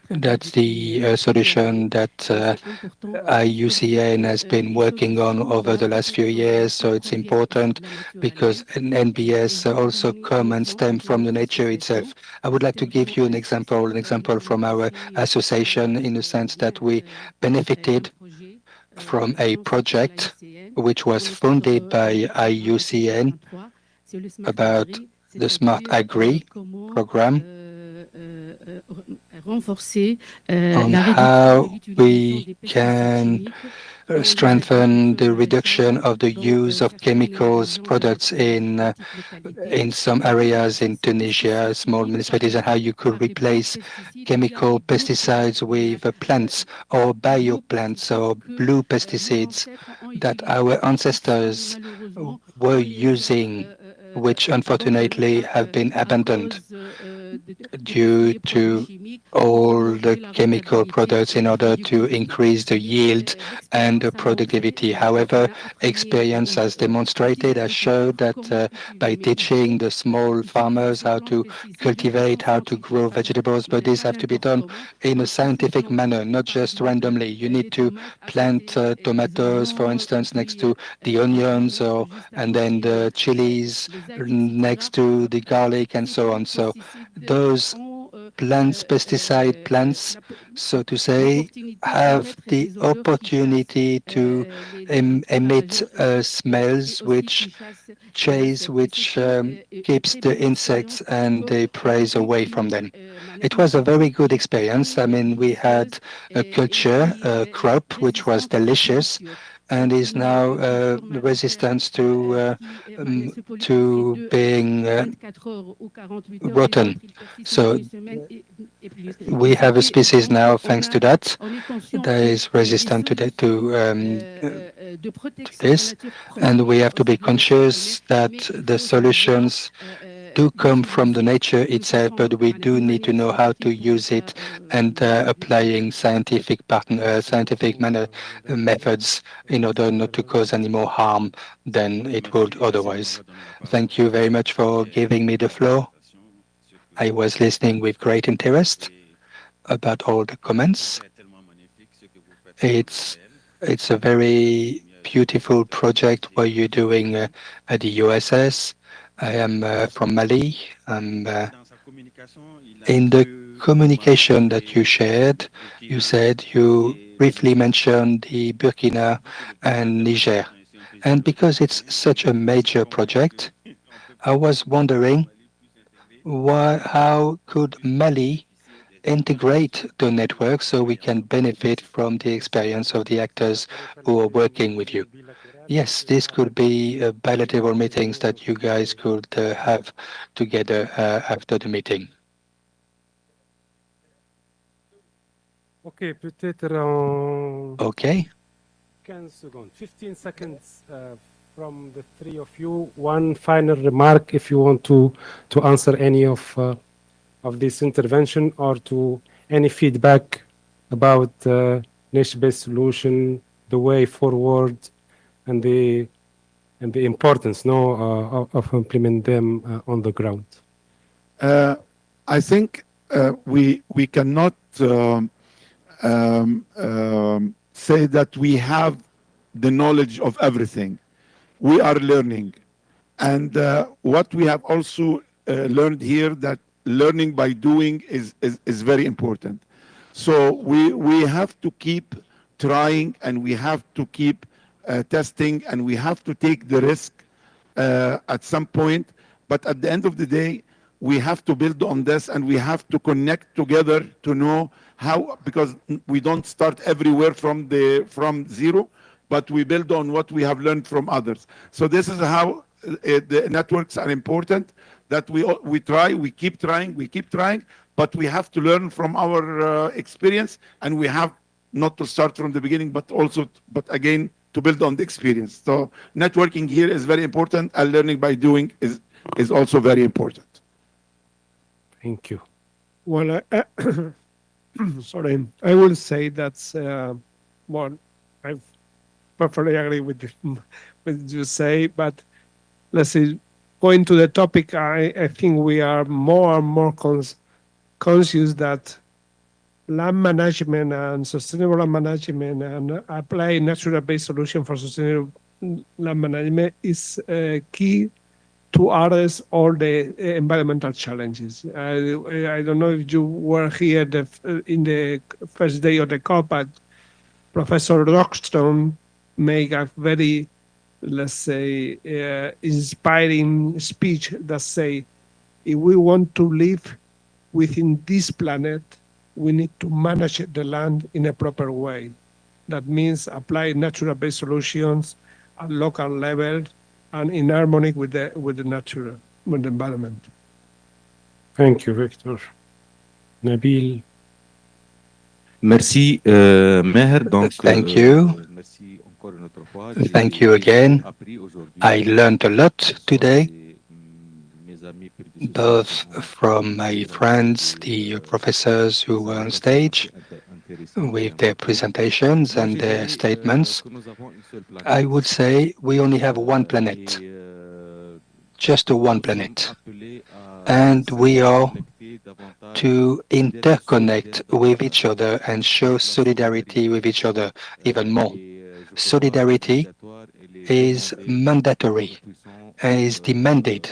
That's the solution that IUCN has been working on over the last few years. So it's important because NBS also come and stem from the nature itself. I would like to give you an example from our association, in the sense that we benefited from a project which was funded by IUCN about the Smart Agri program, on how we can strengthen the reduction of the use of chemicals products in some areas in Tunisia, small municipalities, and how you could replace chemical pesticides with plants or bioplants or blue pesticides that our ancestors were using, which unfortunately have been abandoned due to all the chemical products in order to increase the yield and the productivity. However, experience has demonstrated, has showed that by teaching the small farmers how to cultivate, how to grow vegetables, but this have to be done in a scientific manner, not just randomly. You need to plant tomatoes, for instance, next to the onions, and then the chilies next to the garlic, and so on. So those plants, pesticide plants, so to say, have the opportunity to emit smells which keeps the insects and the prey away from them. It was a very good experience. I mean, we had a culture, a crop, which was delicious and is now resistant to being rotten. So we have a species now, thanks to that, that is resistant to this, and we have to be conscious that the solutions do come from the nature itself, but we do need to know how to use it and applying scientific methods in order not to cause any more harm than it would otherwise. Thank you very much for giving me the floor. I was listening with great interest about all the comments. It's a very beautiful project what you're doing at the USS. I am from Mali. In the communication that you shared, you said you briefly mentioned the Burkina and Niger. And because it's such a major project, I was wondering how could Mali integrate the network so we can benefit from the experience of the actors who are working with you. Yes, this could be bilateral meetings that you guys could have together after the meeting. Okay, peut-être en Okay. 15 seconds, 15 seconds from the three of you. One final remark if you want to answer any of this intervention or to any feedback about niche-based solution, the way forward, and the importance of implementing them on the ground. I think we cannot say that we have the knowledge of everything. We are learning. And what we have also learned here, that learning by doing is very important. So we have to keep trying, and we have to keep testing, and we have to take the risk at some point. But at the end of the day, we have to build on this, and we have to connect together to know how, because we don't start everywhere from zero, but we build on what we have learned from others. So this is how the networks are important, that we try, we keep trying, but we have to learn from our experience, and we have not to start from the beginning, but again, to build on the experience. So networking here is very important, and learning by doing is also very important. Thank you. Well, sorry, I will say that's one. I perfectly agree with you say, but let's see. Going to the topic, I think we are more and more conscious that land management and sustainable land management and applying natural-based solution for sustainable land management is key to address all the environmental challenges. I don't know if you were here in the first day of the COP, but Professor Rockstone made a very, let's say, inspiring speech that say, if we want to live within this planet, we need to manage the land in a proper way. That means apply natural-based solutions at local level and in harmony with the nature, with the environment. Thank you, Victor. Nabil. Merci, Meher. Donc, Thank you. merci encore une autre fois. Thank you again. I learned a lot today, both from my friends, the professors who were on stage, with their presentations and their statements. I would say we only have one planet, just one planet, and we are to interconnect with each other and show solidarity with each other even more. Solidarity is mandatory, is demanded,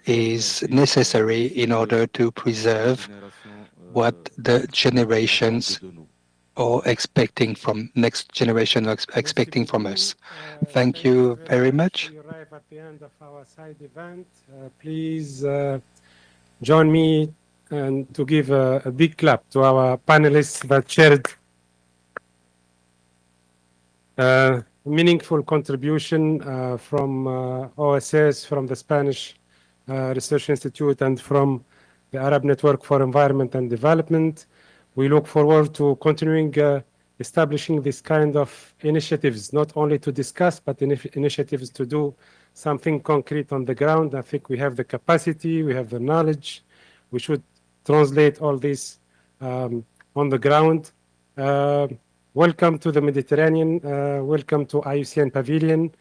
is necessary in order to preserve what the generations are expecting from next generation expecting from us. Thank you very much. We arrive at the end of our side event. Please join me and to give a big clap to our panelists that shared meaningful contribution from OSS, from the Spanish Research Institute, and from the Arab Network for Environment and Development. We look forward to continuing establishing this kind of initiatives, not only to discuss, but initiatives to do something concrete on the ground. I think we have the capacity, we have the knowledge. We should translate all this on the ground. Welcome to the Mediterranean. Welcome to IUCN Pavilion.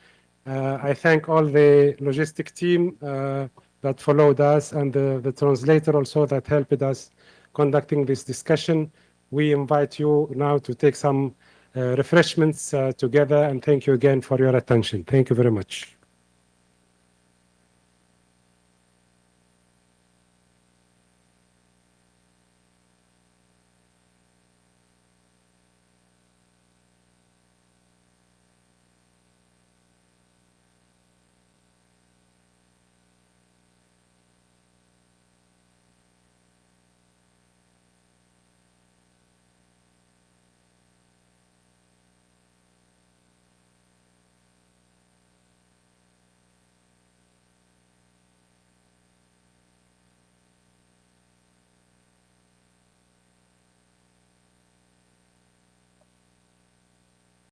I thank all the logistic team that followed us and the translator also that helped us conducting this discussion. We invite you now to take some refreshments together, and thank you again for your attention. Thank you very much.